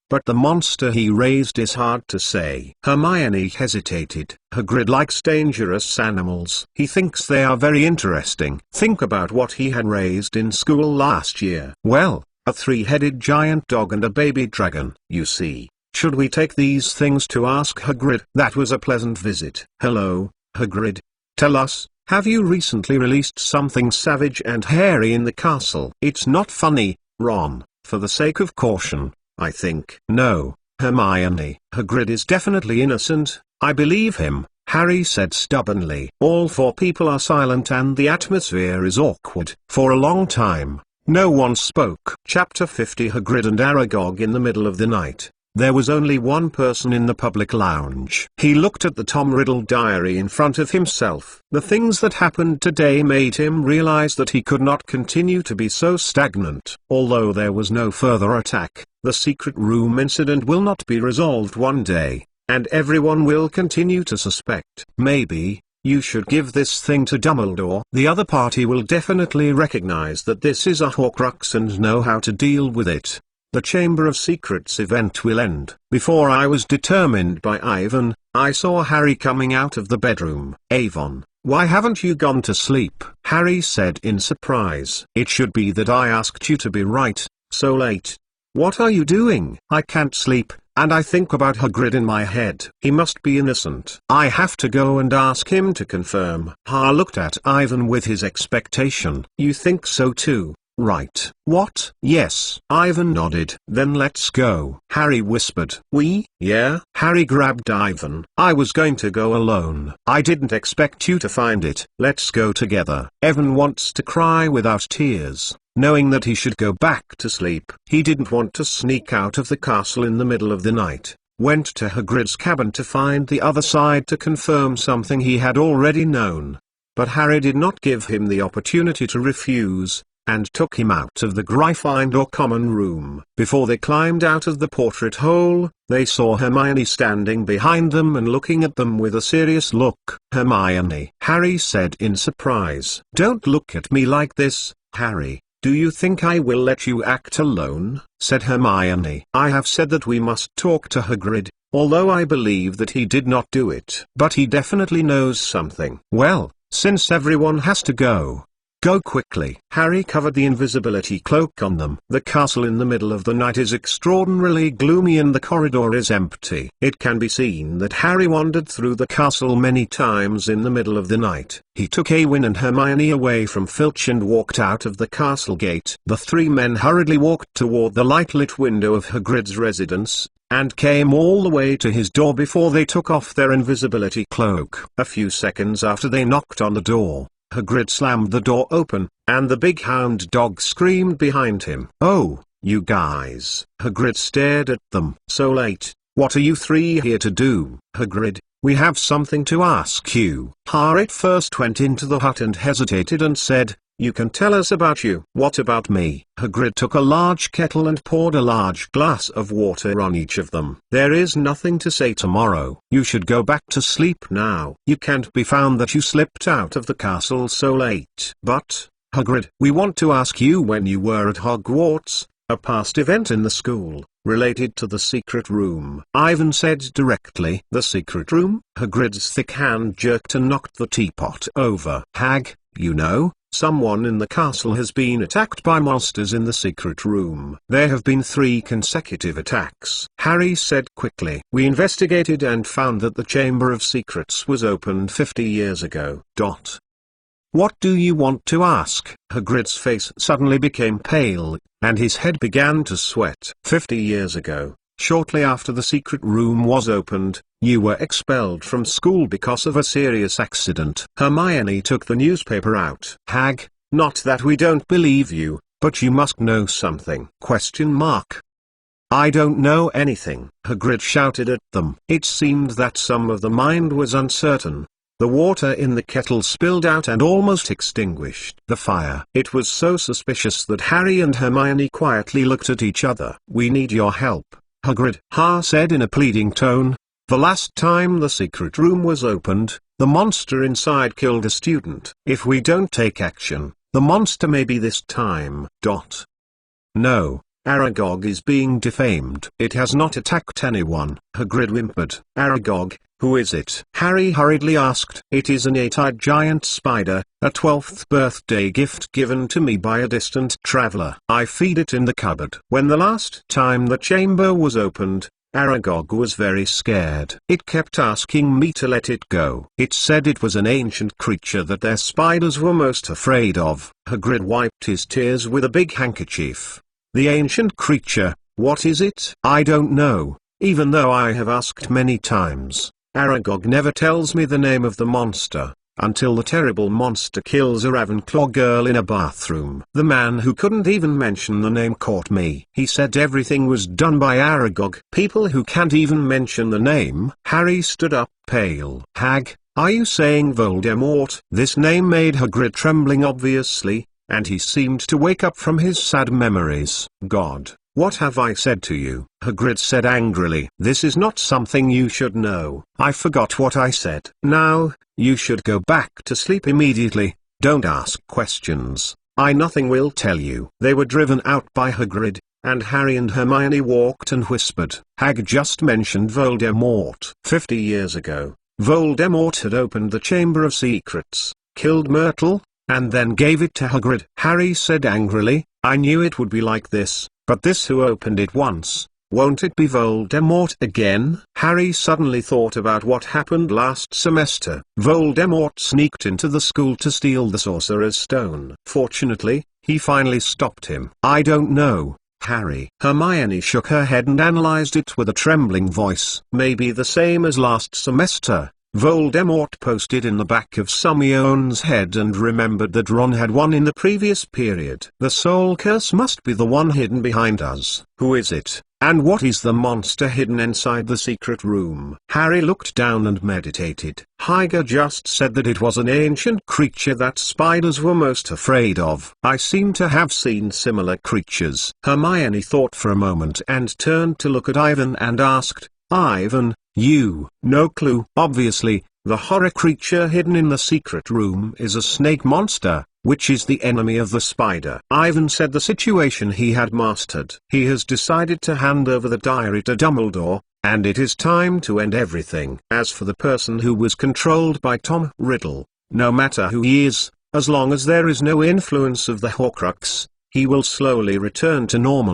But the monster he raised is hard to say." Hermione hesitated. "Hagrid likes dangerous animals. He thinks they are very interesting. Think about what he had raised in school last year." "Well, a 3-headed giant dog and a baby dragon, you see. Should we take these things to ask Hagrid?" That was a pleasant visit. "Hello, Hagrid. Tell us, have you recently released something savage and hairy in the castle?" "It's not funny, Ron, for the sake of caution, I think." "No, Hermione. Hagrid is definitely innocent. I believe him," Harry said stubbornly. All 4 people are silent and the atmosphere is awkward. For a long time, no one spoke. Chapter 50. Hagrid and Aragog in the middle of the night. There was only one person in the public lounge. He looked at the Tom Riddle diary in front of himself. The things that happened today made him realize that he could not continue to be so stagnant. Although there was no further attack, the secret room incident will not be resolved one day, and everyone will continue to suspect. Maybe, You should give this thing to Dumbledore. The other party will definitely recognize that this is a Horcrux and know how to deal with it. The Chamber of Secrets event will end. Before I was determined by Ivan, I saw Harry coming out of the bedroom. Avon, why haven't you gone to sleep? Harry said in surprise. It should be that I asked you to be right, so late. What are you doing? I can't sleep, and I think about Hagrid in my head. He must be innocent. I have to go and ask him to confirm. Har looked at Ivan with his expectation. You think so too, right? What? Yes. Ivan nodded. Then let's go, Harry whispered. Yeah? Harry grabbed Ivan. I was going to go alone. I didn't expect you to find it. Let's go together. Evan wants to cry without tears, knowing that he should go back to sleep. He didn't want to sneak out of the castle in the middle of the night. Went to Hagrid's cabin to find the other side to confirm something he had already known. But Harry did not give him the opportunity to refuse, and took him out of the Gryffindor common room. Before they climbed out of the portrait hole, they saw Hermione standing behind them and looking at them with a serious look. Hermione, Harry said in surprise. Don't look at me like this, Harry. Do you think I will let you act alone? Said Hermione. I have said that we must talk to Hagrid, although I believe that he did not do it. But he definitely knows something. Well, since everyone has to go quickly. Harry covered the invisibility cloak on them. The castle in the middle of the night is extraordinarily gloomy and the corridor is empty. It can be seen that Harry wandered through the castle many times in the middle of the night. He took Eowyn and Hermione away from Filch and walked out of the castle gate. The three men hurriedly walked toward the light-lit window of Hagrid's residence, and came all the way to his door before they took off their invisibility cloak. A few seconds after they knocked on the door, Hagrid slammed the door open, and the big hound dog screamed behind him. Oh, you guys. Hagrid stared at them. So late. What are you three here to do? Hagrid, we have something to ask you. Har at first went into the hut and hesitated and said, you can tell us about you. What about me? Hagrid took a large kettle and poured a large glass of water on each of them. There is nothing to say tomorrow. You should go back to sleep now. You can't be found that you slipped out of the castle so late. But, Hagrid, we want to ask you when you were at Hogwarts, a past event in the school, related to the secret room. Ivan said directly. The secret room? Hagrid's thick hand jerked and knocked the teapot over. Hag, you know, someone in the castle has been attacked by monsters in the secret room. There have been 3 consecutive attacks. Harry said quickly. We investigated and found that the Chamber of Secrets was opened 50 years ago. What do you want to ask? Hagrid's face suddenly became pale, and his head began to sweat. 50 years ago, shortly after the secret room was opened, you were expelled from school because of a serious accident. Hermione took the newspaper out. Hag, not that we don't believe you, but you must know something. I don't know anything. Hagrid shouted at them. It seemed that some of the mind was uncertain. The water in the kettle spilled out and almost extinguished the fire. It was so suspicious that Harry and Hermione quietly looked at each other. We need your help, Hagrid, Har said in a pleading tone. The last time the secret room was opened, the monster inside killed a student. If we don't take action, the monster may be this time. No, Aragog is being defamed. It has not attacked anyone, Hagrid whimpered. Aragog, who is it? Harry hurriedly asked. It is an 8-eyed giant spider, a 12th birthday gift given to me by a distant traveler. I feed it in the cupboard. When the last time the chamber was opened, Aragog was very scared. It kept asking me to let it go. It said it was an ancient creature that their spiders were most afraid of. Hagrid wiped his tears with a big handkerchief. The ancient creature, what is it? I don't know, even though I have asked many times. Aragog never tells me the name of the monster, until the terrible monster kills a Ravenclaw girl in a bathroom. The man who couldn't even mention the name caught me. He said everything was done by Aragog. People who can't even mention the name. Harry stood up, pale. Hag, are you saying Voldemort? This name made Hagrid trembling obviously, and he seemed to wake up from his sad memories. God, what have I said to you? Hagrid said angrily. This is not something you should know. I forgot what I said. Now, You should go back to sleep immediately. Don't ask questions. I nothing will tell you. They were driven out by Hagrid, and Harry and Hermione walked and whispered. Hag just mentioned Voldemort. 50 years ago, Voldemort had opened the Chamber of Secrets, killed Myrtle, and then gave it to Hagrid. Harry said angrily, I knew it would be like this, but this who opened it once, won't it be Voldemort again? Harry suddenly thought about what happened last semester. Voldemort sneaked into the school to steal the Sorcerer's Stone. Fortunately, he finally stopped him. I don't know, Harry. Hermione shook her head and analyzed it with a trembling voice. Maybe the same as last semester. Voldemort posted in the back of Hermione's head and remembered that Ron had one in the previous period. The soul curse must be the one hidden behind us. Who is it? And what is the monster hidden inside the secret room? Harry looked down and meditated. Hygge just said that it was an ancient creature that spiders were most afraid of. I seem to have seen similar creatures. Hermione thought for a moment and turned to look at Ivan and asked, Ivan, you? No clue. Obviously, the horror creature hidden in the secret room is a snake monster, which is the enemy of the spider. Ivan said the situation he had mastered. He has decided to hand over the diary to Dumbledore, and it is time to end everything. As for the person who was controlled by Tom Riddle, no matter who he is, as long as there is no influence of the Horcrux, he will slowly return to normal.